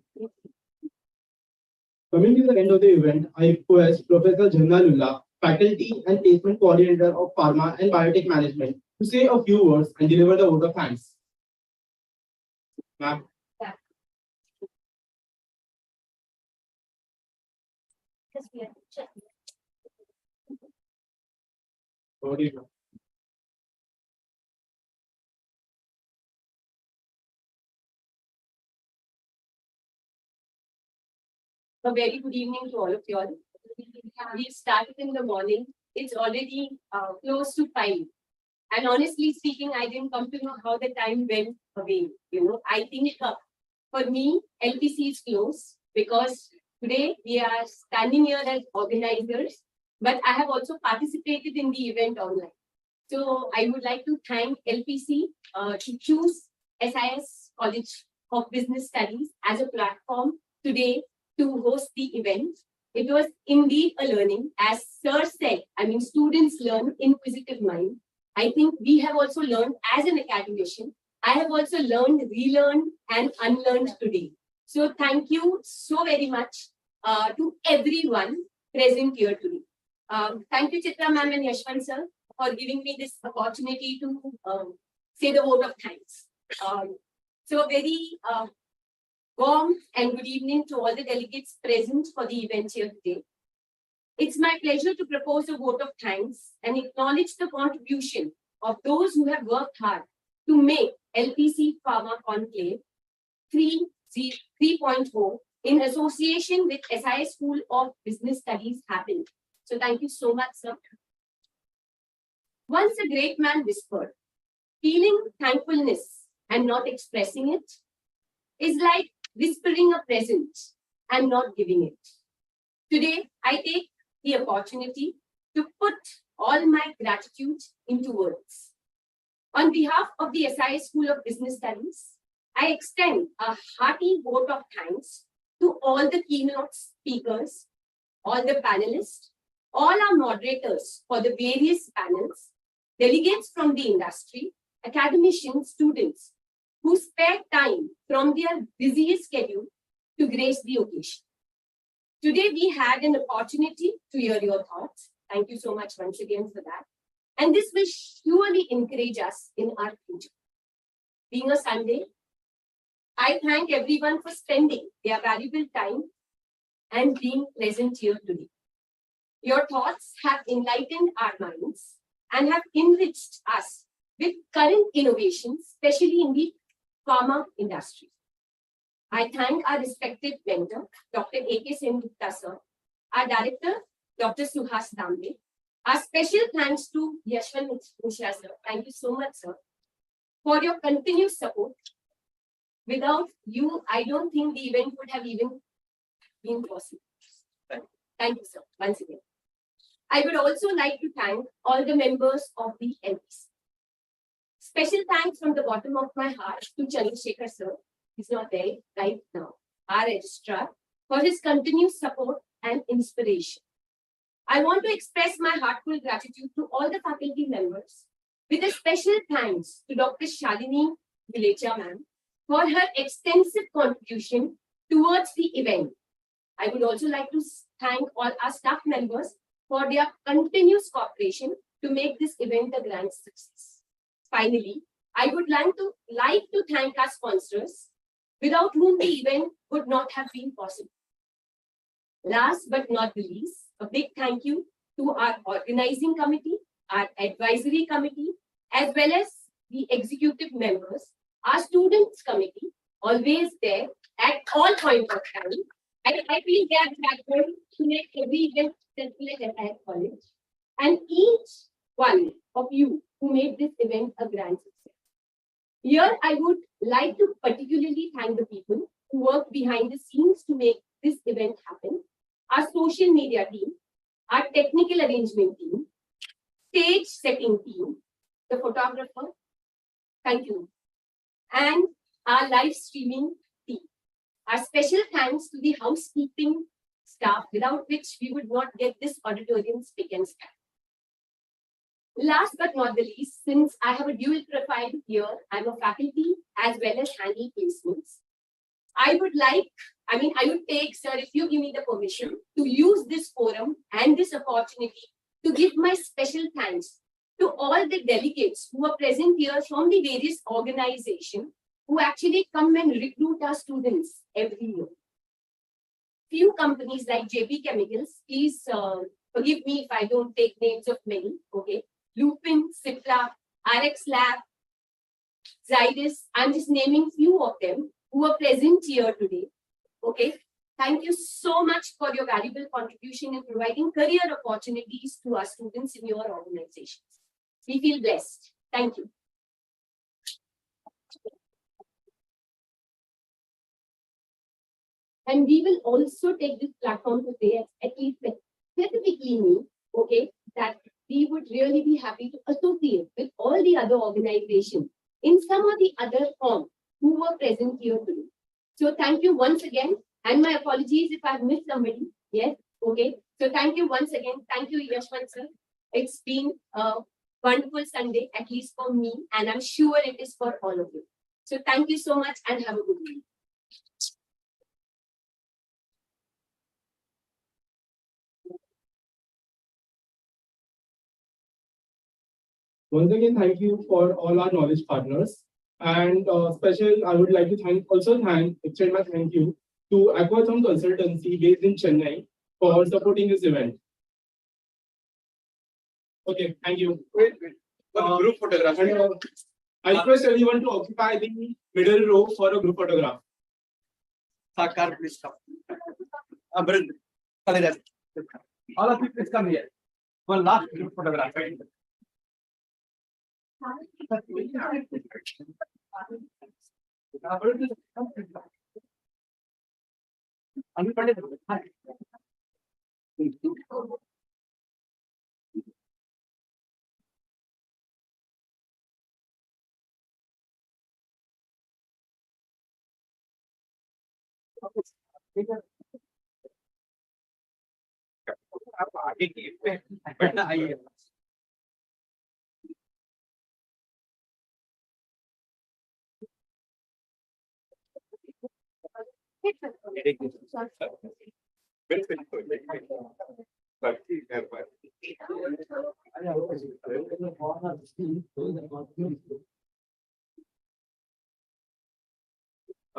Coming to the end of the event, I request Professor Jannalullah, Faculty and Placement Coordinator of Pharma and Biotech Management, to say a few words and deliver the vote of thanks. Ma'am. Over to you. A very good evening to all of you all. We started in the morning. It's already close to 5. And honestly speaking, I didn't come to know how the time went away. I think for me, LPC is close because today we are standing here as organizers, but I have also participated in the event online. So I would like to thank LPC to choose SIS College of Business Studies as a platform today to host the event. It was indeed a learning. As Sir said, students learn inquisitive mind. I think we have also learned as an academician. I have also learned, relearned, and unlearned today. So thank you so very much to everyone present here today. Thank you, Chitra ma'am and Yashwant sir, for giving me this opportunity to say the vote of thanks. So a very warm and good evening to all the delegates present for the event here today. It's my pleasure to propose a vote of thanks and acknowledge the contribution of those who have worked hard to make LPC Pharma Conclave 3.0 in association with SIS School of Business Studies happen. So thank you so much, sir. Once a great man whispered, feeling thankfulness and not expressing it is like whispering a present and not giving it. Today, I take the opportunity to put all my gratitude into words. On behalf of the SIS School of Business Studies, I extend a hearty vote of thanks to all the keynote speakers, all the panelists, all our moderators for the various panels, delegates from the industry, academicians, students who spared time from their busiest schedule to grace the occasion. Today, we had an opportunity to hear your thoughts. Thank you so much once again for that. And this will surely encourage us in our future. Being a Sunday, I thank everyone for spending their valuable time and being present here today. Your thoughts have enlightened our minds and have enriched us with current innovations, especially in the pharma industry. I thank our respected mentor, Dr. A.K. Sengupta sir, our director, Dr. Suhas Dambe. Our special thanks to Yashwant Mishra sir. Thank you so much, sir, for your continued support. Without you, I don't think the event would have even been possible. Thank you, sir, once again. I would also like to thank all the members of the LPC. Special thanks from the bottom of my heart to Chandrasekhar sir, he's not there right now, our registrar, for his continued support and inspiration. I want to express my heartfelt gratitude to all the faculty members, with a special thanks to Dr. Shalini Vilecha ma'am for her extensive contribution towards the event. I would also like to thank all our staff members for their continuous cooperation to make this event a grand success. Finally, I would like to thank our sponsors, without whom the event would not have been possible. Last but not the least, a big thank you to our organizing committee, our advisory committee, as well as the executive members, our students committee, always there at all points of time. I feel they are backbone to make every event successful at entire college. And each one of you who made this event a grand success. Here, I would like to particularly thank the people who worked behind the scenes to make this event happen. Our social media team, our technical arrangement team, stage setting team, the photographer, thank you, and our live streaming team. Our special thanks to the housekeeping staff, without which we would not get this auditorium spick and span. Last but not the least, since I have a dual profile here, I'm a faculty as well as handle placements. I would take, sir, if you give me the permission, to use this forum and this opportunity to give my special thanks to all the delegates who are present here from the various organizations who actually come and recruit our students every year. Few companies like JB Chemicals, please forgive me if I don't take names of many, okay? Lupin, Cipla, RX Lab, Zydus, I'm just naming few of them who are present here today, okay? Thank you so much for your valuable contribution in providing career opportunities to our students in your organizations. We feel blessed. Thank you. And we will also take this platform to say, at least specifically me, okay, that we would really be happy to associate with all the other organizations in some or the other form who were present here today. So thank you once again. And my apologies if I've missed somebody. Yes, okay. So thank you once again. Thank you, Yashwant sir. It's been a wonderful Sunday, at least for me, and I'm sure it is for all of you. So thank you so much and have a good evening. Once again, thank you for all our knowledge partners. And special, I would like to extend my thank you to Aquathon Consultancy based in Chennai for supporting this event. Okay, thank you. Wait. Group photograph. I request everyone to occupy the middle row for a group photograph. Sakar, please come. Brind, all of you, please come here. One last group photograph.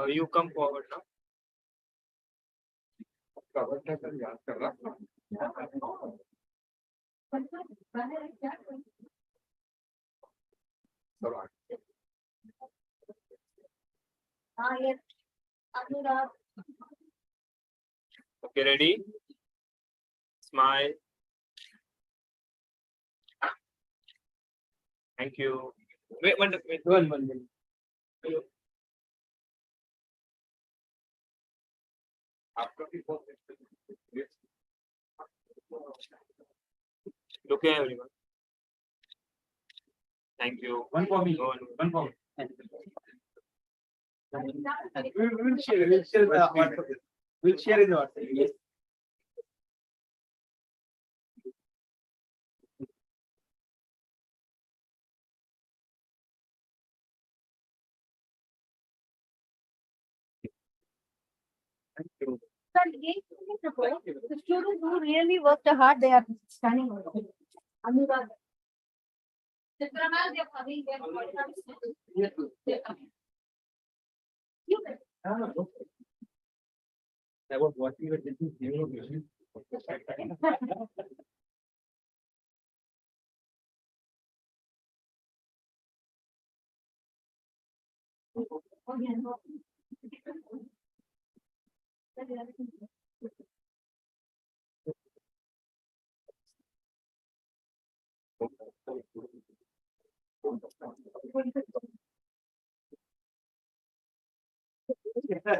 You come forward now. Okay, ready? Smile. Thank you. Wait, one. Look at everyone. Thank you. One for me. One for me. We'll share. We'll share the WhatsApp. We'll share in the WhatsApp. Yes. Thank you. The students who really worked hard, they are standing over there. Anurag. Chitrana, they are coming, they are coming. About what we were doing.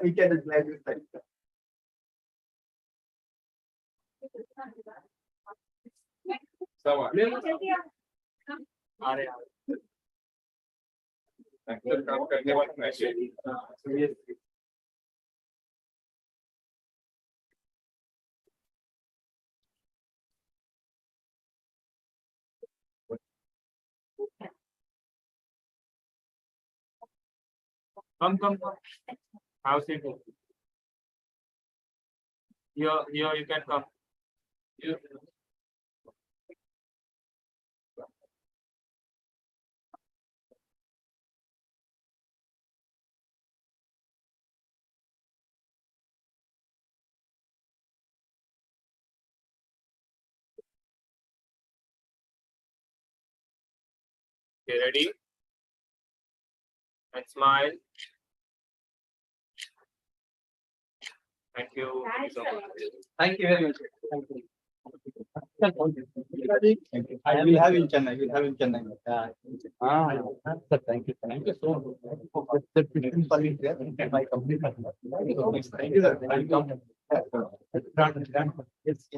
We can apply this type. काम करने वाला message Come. How's it? Here, you can come. Here. Okay, ready? And smile. Thank you. Thank you very much. Thank you. I will have in Chennai. We'll have in Chennai. Thank you. Thank you so much for the presentation for me there. My company. Thank you, sir. Welcome. Yes.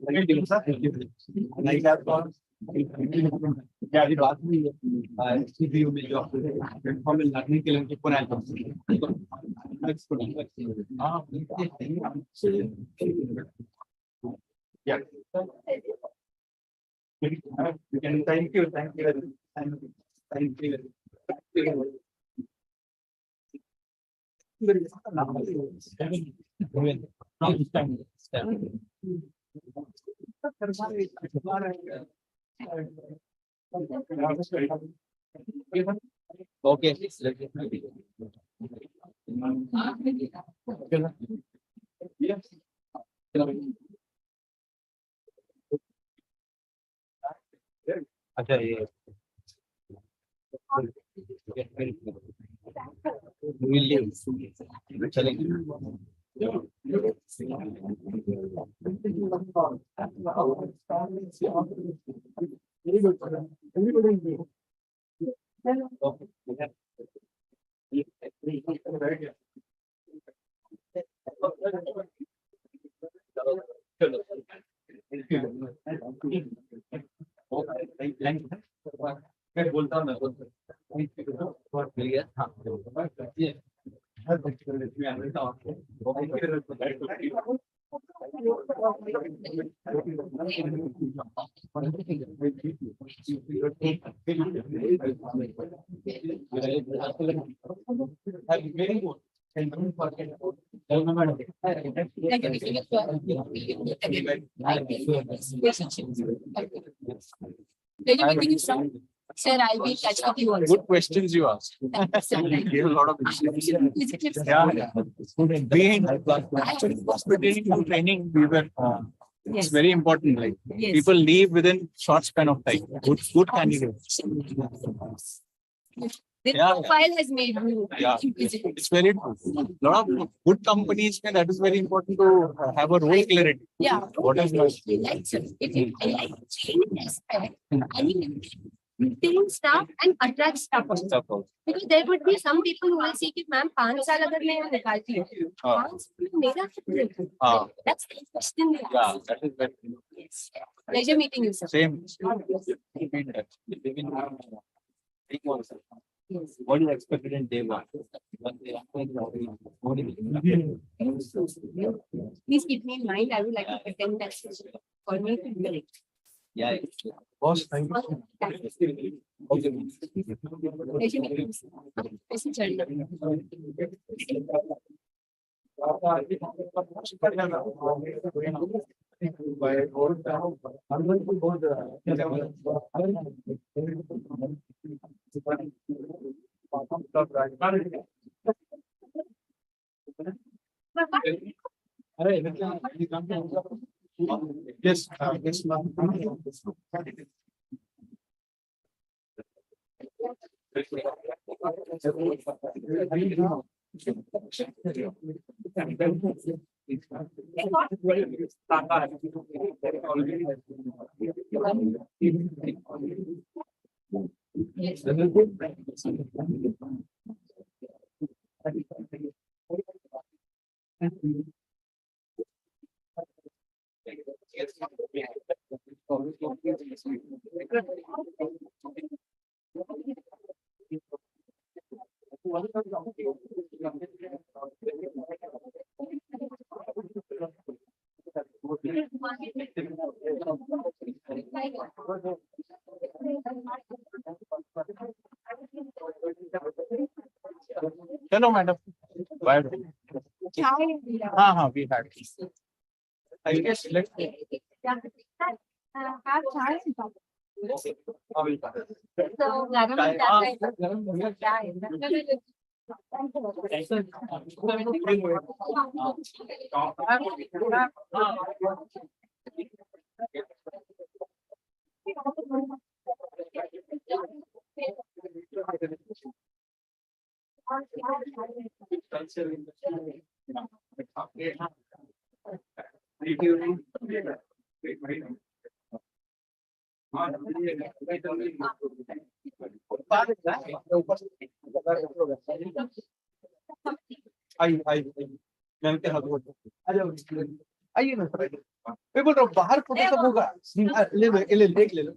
Thank you, sir. Thank you. I have gone. Yeah, the last week, CPU में जो platform में लगने के लिए उनके पुराने yeah. Thank you. Okay. अच्छा ये चलेंगे मैं बोलता हूँ मिल गया हाँ very good. Sir, I'll be in touch with you also. Good questions you asked. You gave a lot of being hospitality training, we were it's very important. Like people leave within short span of time. Good candidates. The profile has made you. Yeah, it's very true. A lot of good companies, that is very important to have a role clarity. Yeah. What is my I like training aspect. I need retain staff and attract staff also. Because there would be some people who will say कि ma'am 5 साल अगर मैं यहाँ निकालती हूँ 5 साल में मेरा कितना that's the question they ask. Yeah, that is very Yes. Pleasure meeting you, sir. Same. Yes. What is expected in day one? Please keep me in mind. I would like to attend that session for me to be it. Yeah. Boss, thank you. Pleasure meeting you, sir. Pleasure journey. Yes, yes, ma'am. Hello, madam. Bye. हाँ हाँ we had. I guess let's. Have chai. So, आइए ना sir मैं बोल रहा हूँ बाहर photo सब होगा ले देख ले लो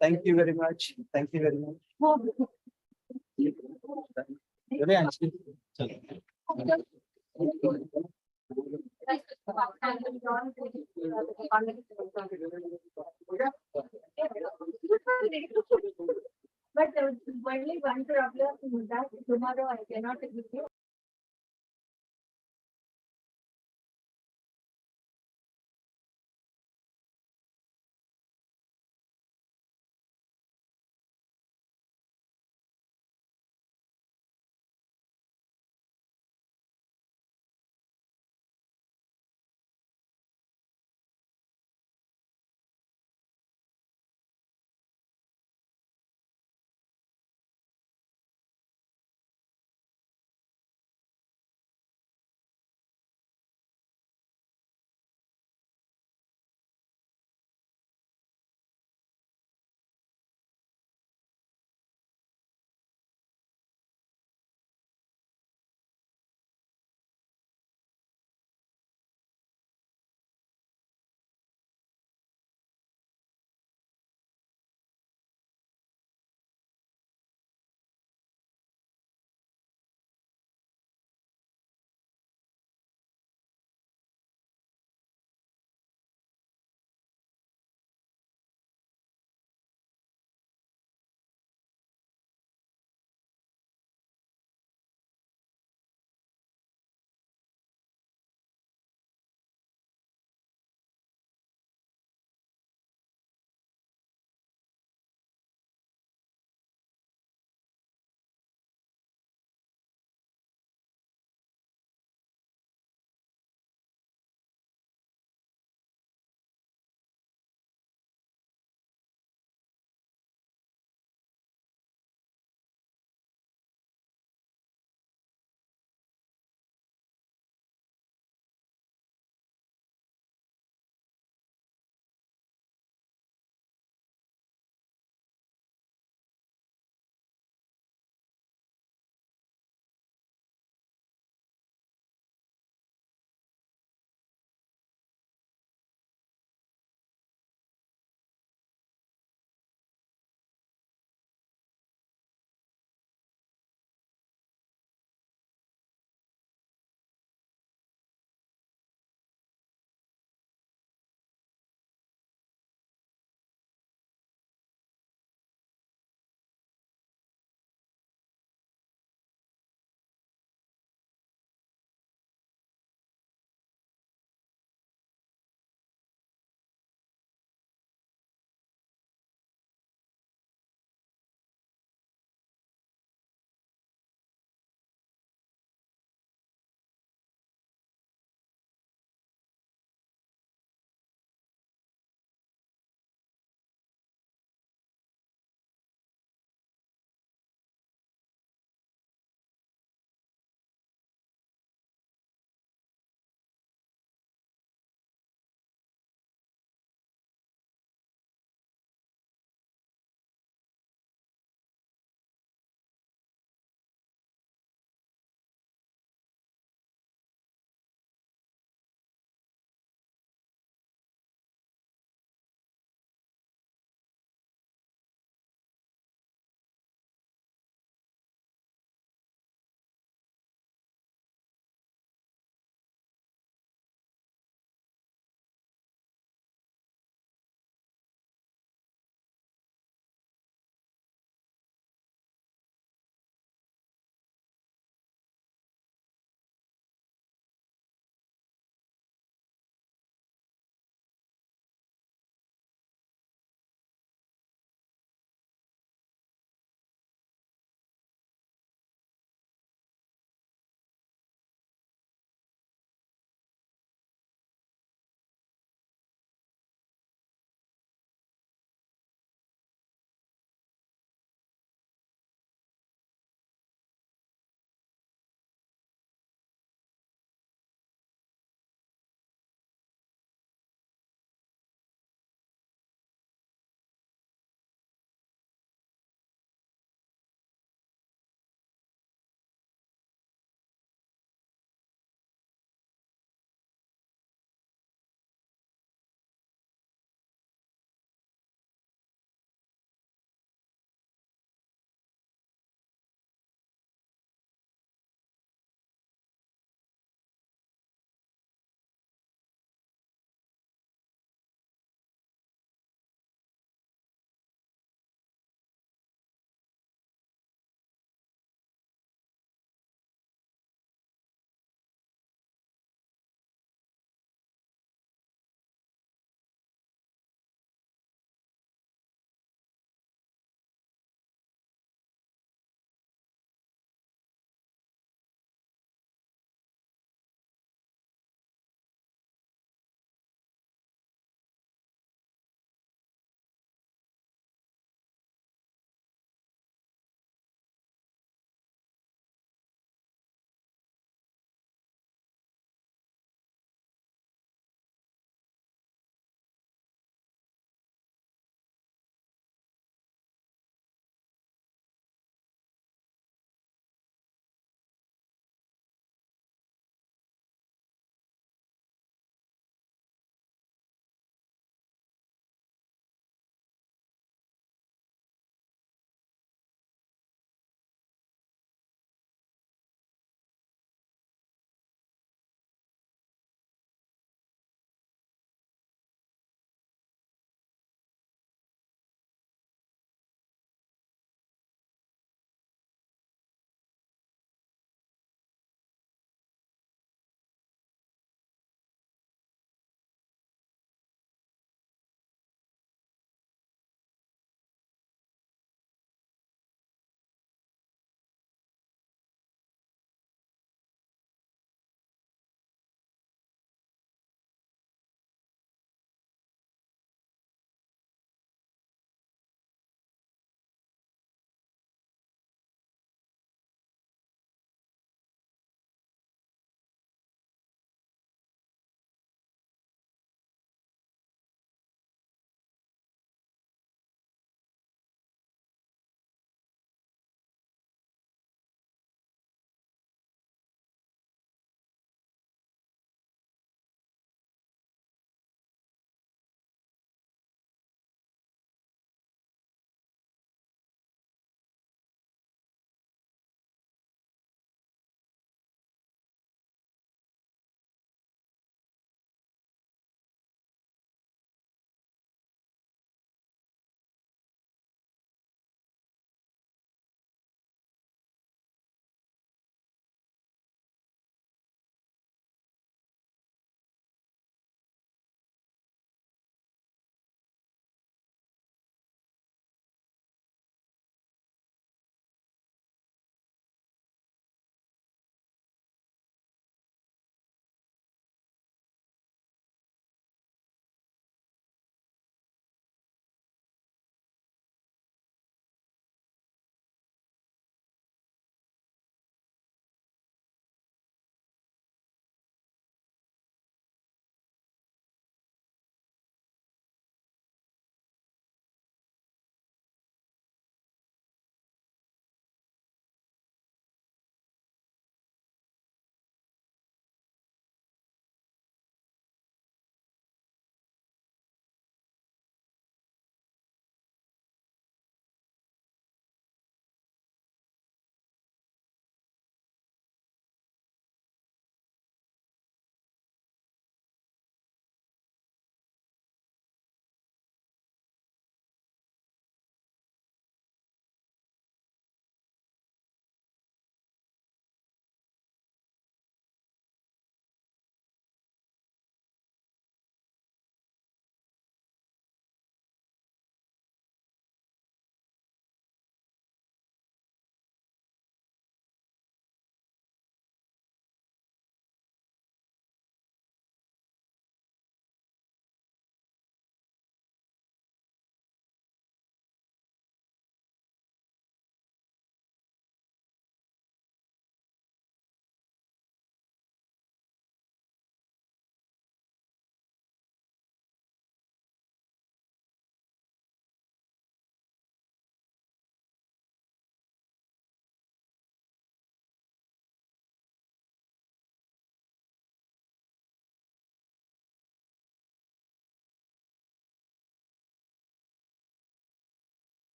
Thank you very much. Thank you very much. Very actually. that tomorrow I cannot give you.